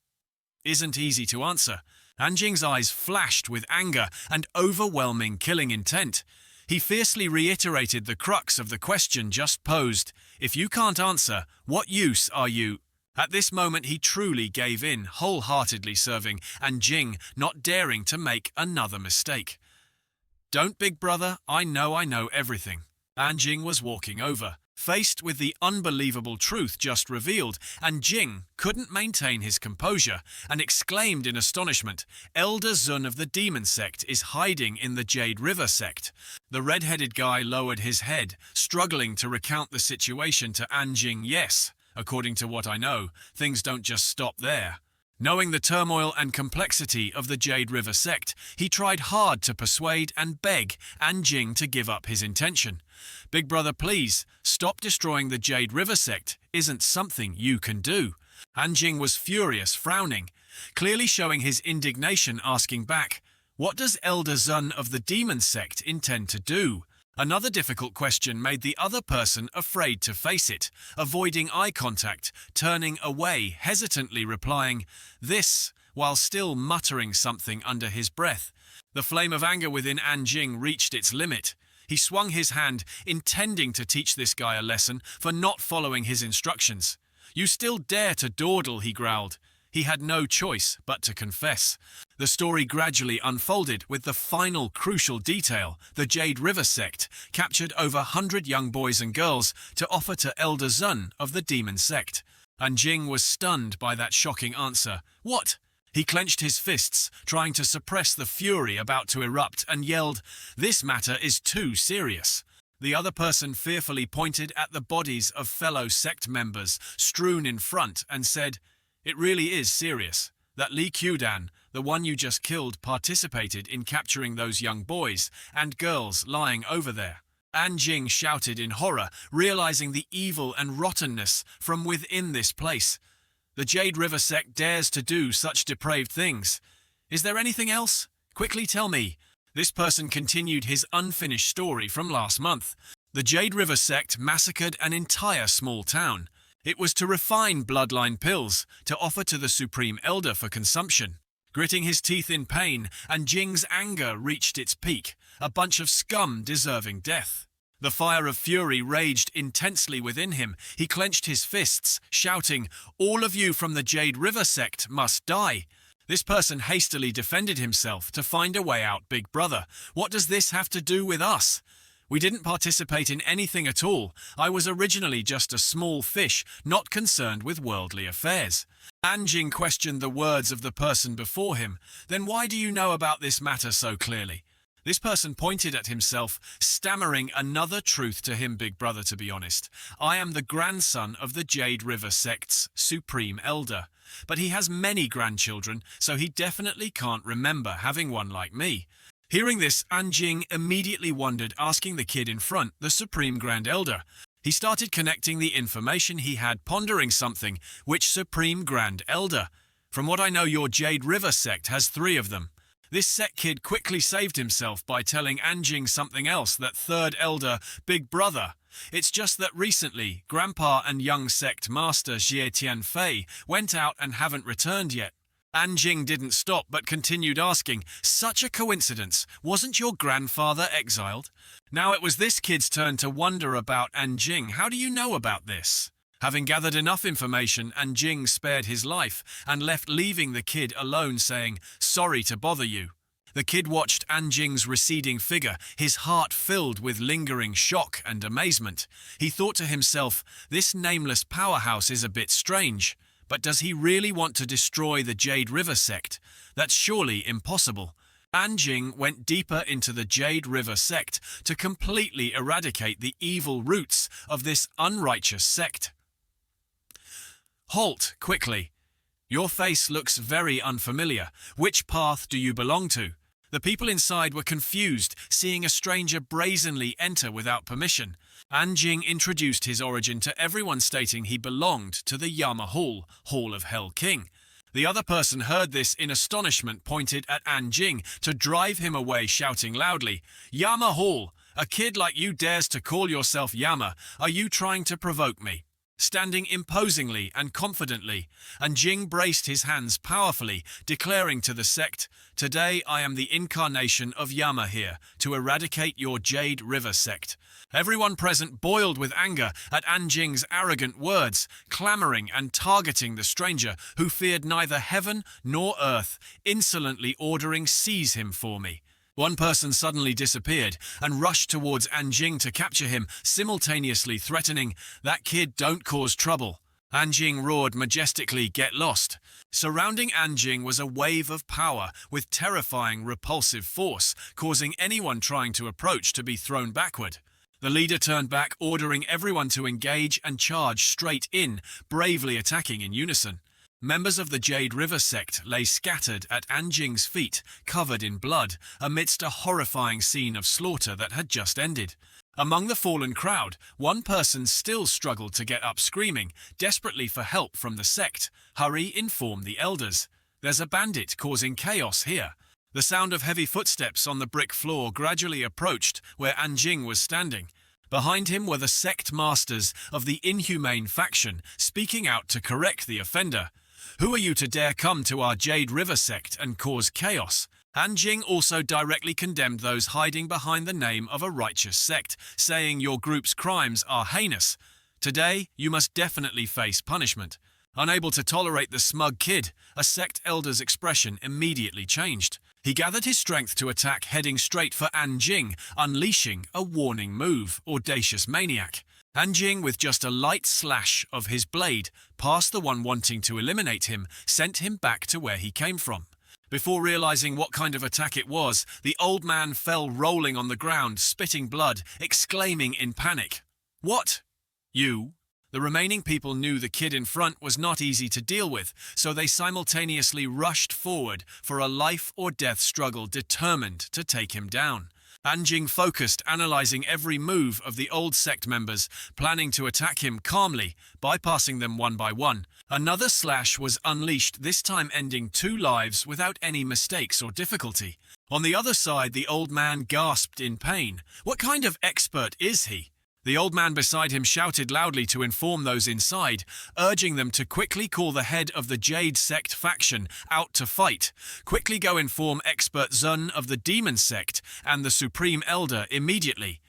isn't easy to answer." Anjing's eyes flashed with anger and overwhelming killing intent. He fiercely reiterated the crux of the question just posed. "If you can't answer, what use are you?" At this moment he truly gave in, wholeheartedly serving Anjing, not daring to make another mistake. "Don't, big brother, I know everything." Anjing was walking over. Faced with the unbelievable truth just revealed, Anjing couldn't maintain his composure and exclaimed in astonishment, "Elder Zun of the demon sect is hiding in the Jade River sect." The red-headed guy lowered his head, struggling to recount the situation to Anjing. "Yes, according to what I know, things don't just stop there." Knowing the turmoil and complexity of the Jade River sect, he tried hard to persuade and beg Anjing to give up his intention. "Big brother, please, stop destroying the Jade River sect. Isn't something you can do." Anjing was furious, frowning. clearly showing his indignation, asking back, "What does Elder Zun of the demon sect intend to do?" Another difficult question made the other person afraid to face it, avoiding eye contact, turning away, hesitantly replying, "This," while still muttering something under his breath. The flame of anger within Anjing reached its limit. He swung his hand, intending to teach this guy a lesson for not following his instructions. "You still dare to dawdle," he growled. He had no choice but to confess. The story gradually unfolded with the final crucial detail. The Jade River sect captured over 100 young boys and girls to offer to Elder Zun of the demon sect. Anjing was stunned by that shocking answer. "What?" He clenched his fists, trying to suppress the fury about to erupt, and yelled, "This matter is too serious." The other person fearfully pointed at the bodies of fellow sect members strewn in front and said, "It really is serious. That Li Qiudan, the one you just killed, participated in capturing those young boys and girls lying over there." Anjing shouted in horror, realizing the evil and rottenness from within this place. The Jade River sect dares to do such depraved things. "Is there anything else? Quickly tell me." This person continued his unfinished story from last month. The Jade River sect massacred an entire small town. It was to refine bloodline pills to offer to the Supreme Elder for consumption. Gritting his teeth in pain, Anjing's anger reached its peak, a bunch of scum deserving death. The fire of fury raged intensely within him. He clenched his fists, shouting, "All of you from the Jade River sect must die." This person hastily defended himself to find a way out. "Big brother, what does this have to do with us? We didn't participate in anything at all. I was originally just a small fish, not concerned with worldly affairs." Anjing questioned the words of the person before him. "Then why do you know about this matter so clearly?" This person pointed at himself, stammering another truth to him. "Big brother, to be honest, I am the grandson of the Jade River sect's Supreme Elder. But he has many grandchildren, so he definitely can't remember having one like me." Hearing this, Anjing immediately wondered, asking the kid in front, the Supreme Grand Elder. He started connecting the information he had, pondering something. "Which Supreme Grand Elder? From what I know, your Jade River sect has 3 of them." This sect kid quickly saved himself by telling Anjing something else, that third elder, "Big brother. It's just that recently, Grandpa and young sect master Jie Tianfei went out and haven't returned yet." Anjing didn't stop but continued asking, "Such a coincidence. Wasn't your grandfather exiled?" Now it was this kid's turn to wonder about Anjing. "How do you know about this?" Having gathered enough information, Anjing spared his life and left, leaving the kid alone, saying, "Sorry to bother you." The kid watched Anjing's receding figure, his heart filled with lingering shock and amazement. He thought to himself, "This nameless powerhouse is a bit strange. But does he really want to destroy the Jade River sect? That's surely impossible." Anjing went deeper into the Jade River sect to completely eradicate the evil roots of this unrighteous sect. "Halt, quickly. Your face looks very unfamiliar. Which path do you belong to?" The people inside were confused, seeing a stranger brazenly enter without permission. Anjing introduced his origin to everyone, stating he belonged to the Yama Hall, Hall of Hell King. The other person heard this in astonishment, pointed at Anjing to drive him away, shouting loudly, "Yama Hall! A kid like you dares to call yourself Yama. Are you trying to provoke me?" Standing imposingly and confidently, Anjing braced his hands powerfully, declaring to the sect, "Today I am the incarnation of Yama here, to eradicate your Jade River sect." Everyone present boiled with anger at Anjing's arrogant words, clamoring and targeting the stranger, who feared neither heaven nor earth, insolently ordering, "Seize him for me." One person suddenly disappeared and rushed towards Anjing to capture him, simultaneously threatening, "That kid, don't cause trouble." Anjing roared majestically, "Get lost." Surrounding Anjing was a wave of power with terrifying, repulsive force, causing anyone trying to approach to be thrown backward. The leader turned back, ordering everyone to engage and charge straight in, bravely attacking in unison. Members of the Jade River sect lay scattered at Anjing's feet, covered in blood, amidst a horrifying scene of slaughter that had just ended. Among the fallen crowd, one person still struggled to get up, screaming desperately for help from the sect. "Hurry, inform the elders." There's a bandit causing chaos here. The sound of heavy footsteps on the brick floor gradually approached where Anjing was standing. Behind him were the sect masters of the inhumane faction, speaking out to correct the offender. Who are you to dare come to our Jade River sect and cause chaos? Anjing also directly condemned those hiding behind the name of a righteous sect, saying your group's crimes are heinous. Today, you must definitely face punishment. Unable to tolerate the smug kid, a sect elder's expression immediately changed. He gathered his strength to attack, heading straight for Anjing, unleashing a warning move, Audacious Maniac. Anjing, with just a light slash of his blade past the one wanting to eliminate him, sent him back to where he came from. Before realizing what kind of attack it was, the old man fell rolling on the ground, spitting blood, exclaiming in panic, "What? You?" The remaining people knew the kid in front was not easy to deal with, so they simultaneously rushed forward for a life-or-death struggle, determined to take him down. Anjing focused, analyzing every move of the old sect members, planning to attack him calmly, bypassing them one by one. Another slash was unleashed, this time ending 2 lives without any mistakes or difficulty. On the other side, the old man gasped in pain. What kind of expert is he? The old man beside him shouted loudly to inform those inside, urging them to quickly call the head of the Jade Sect faction out to fight. Quickly go inform Expert Zun of the Demon Sect and the Supreme Elder immediately.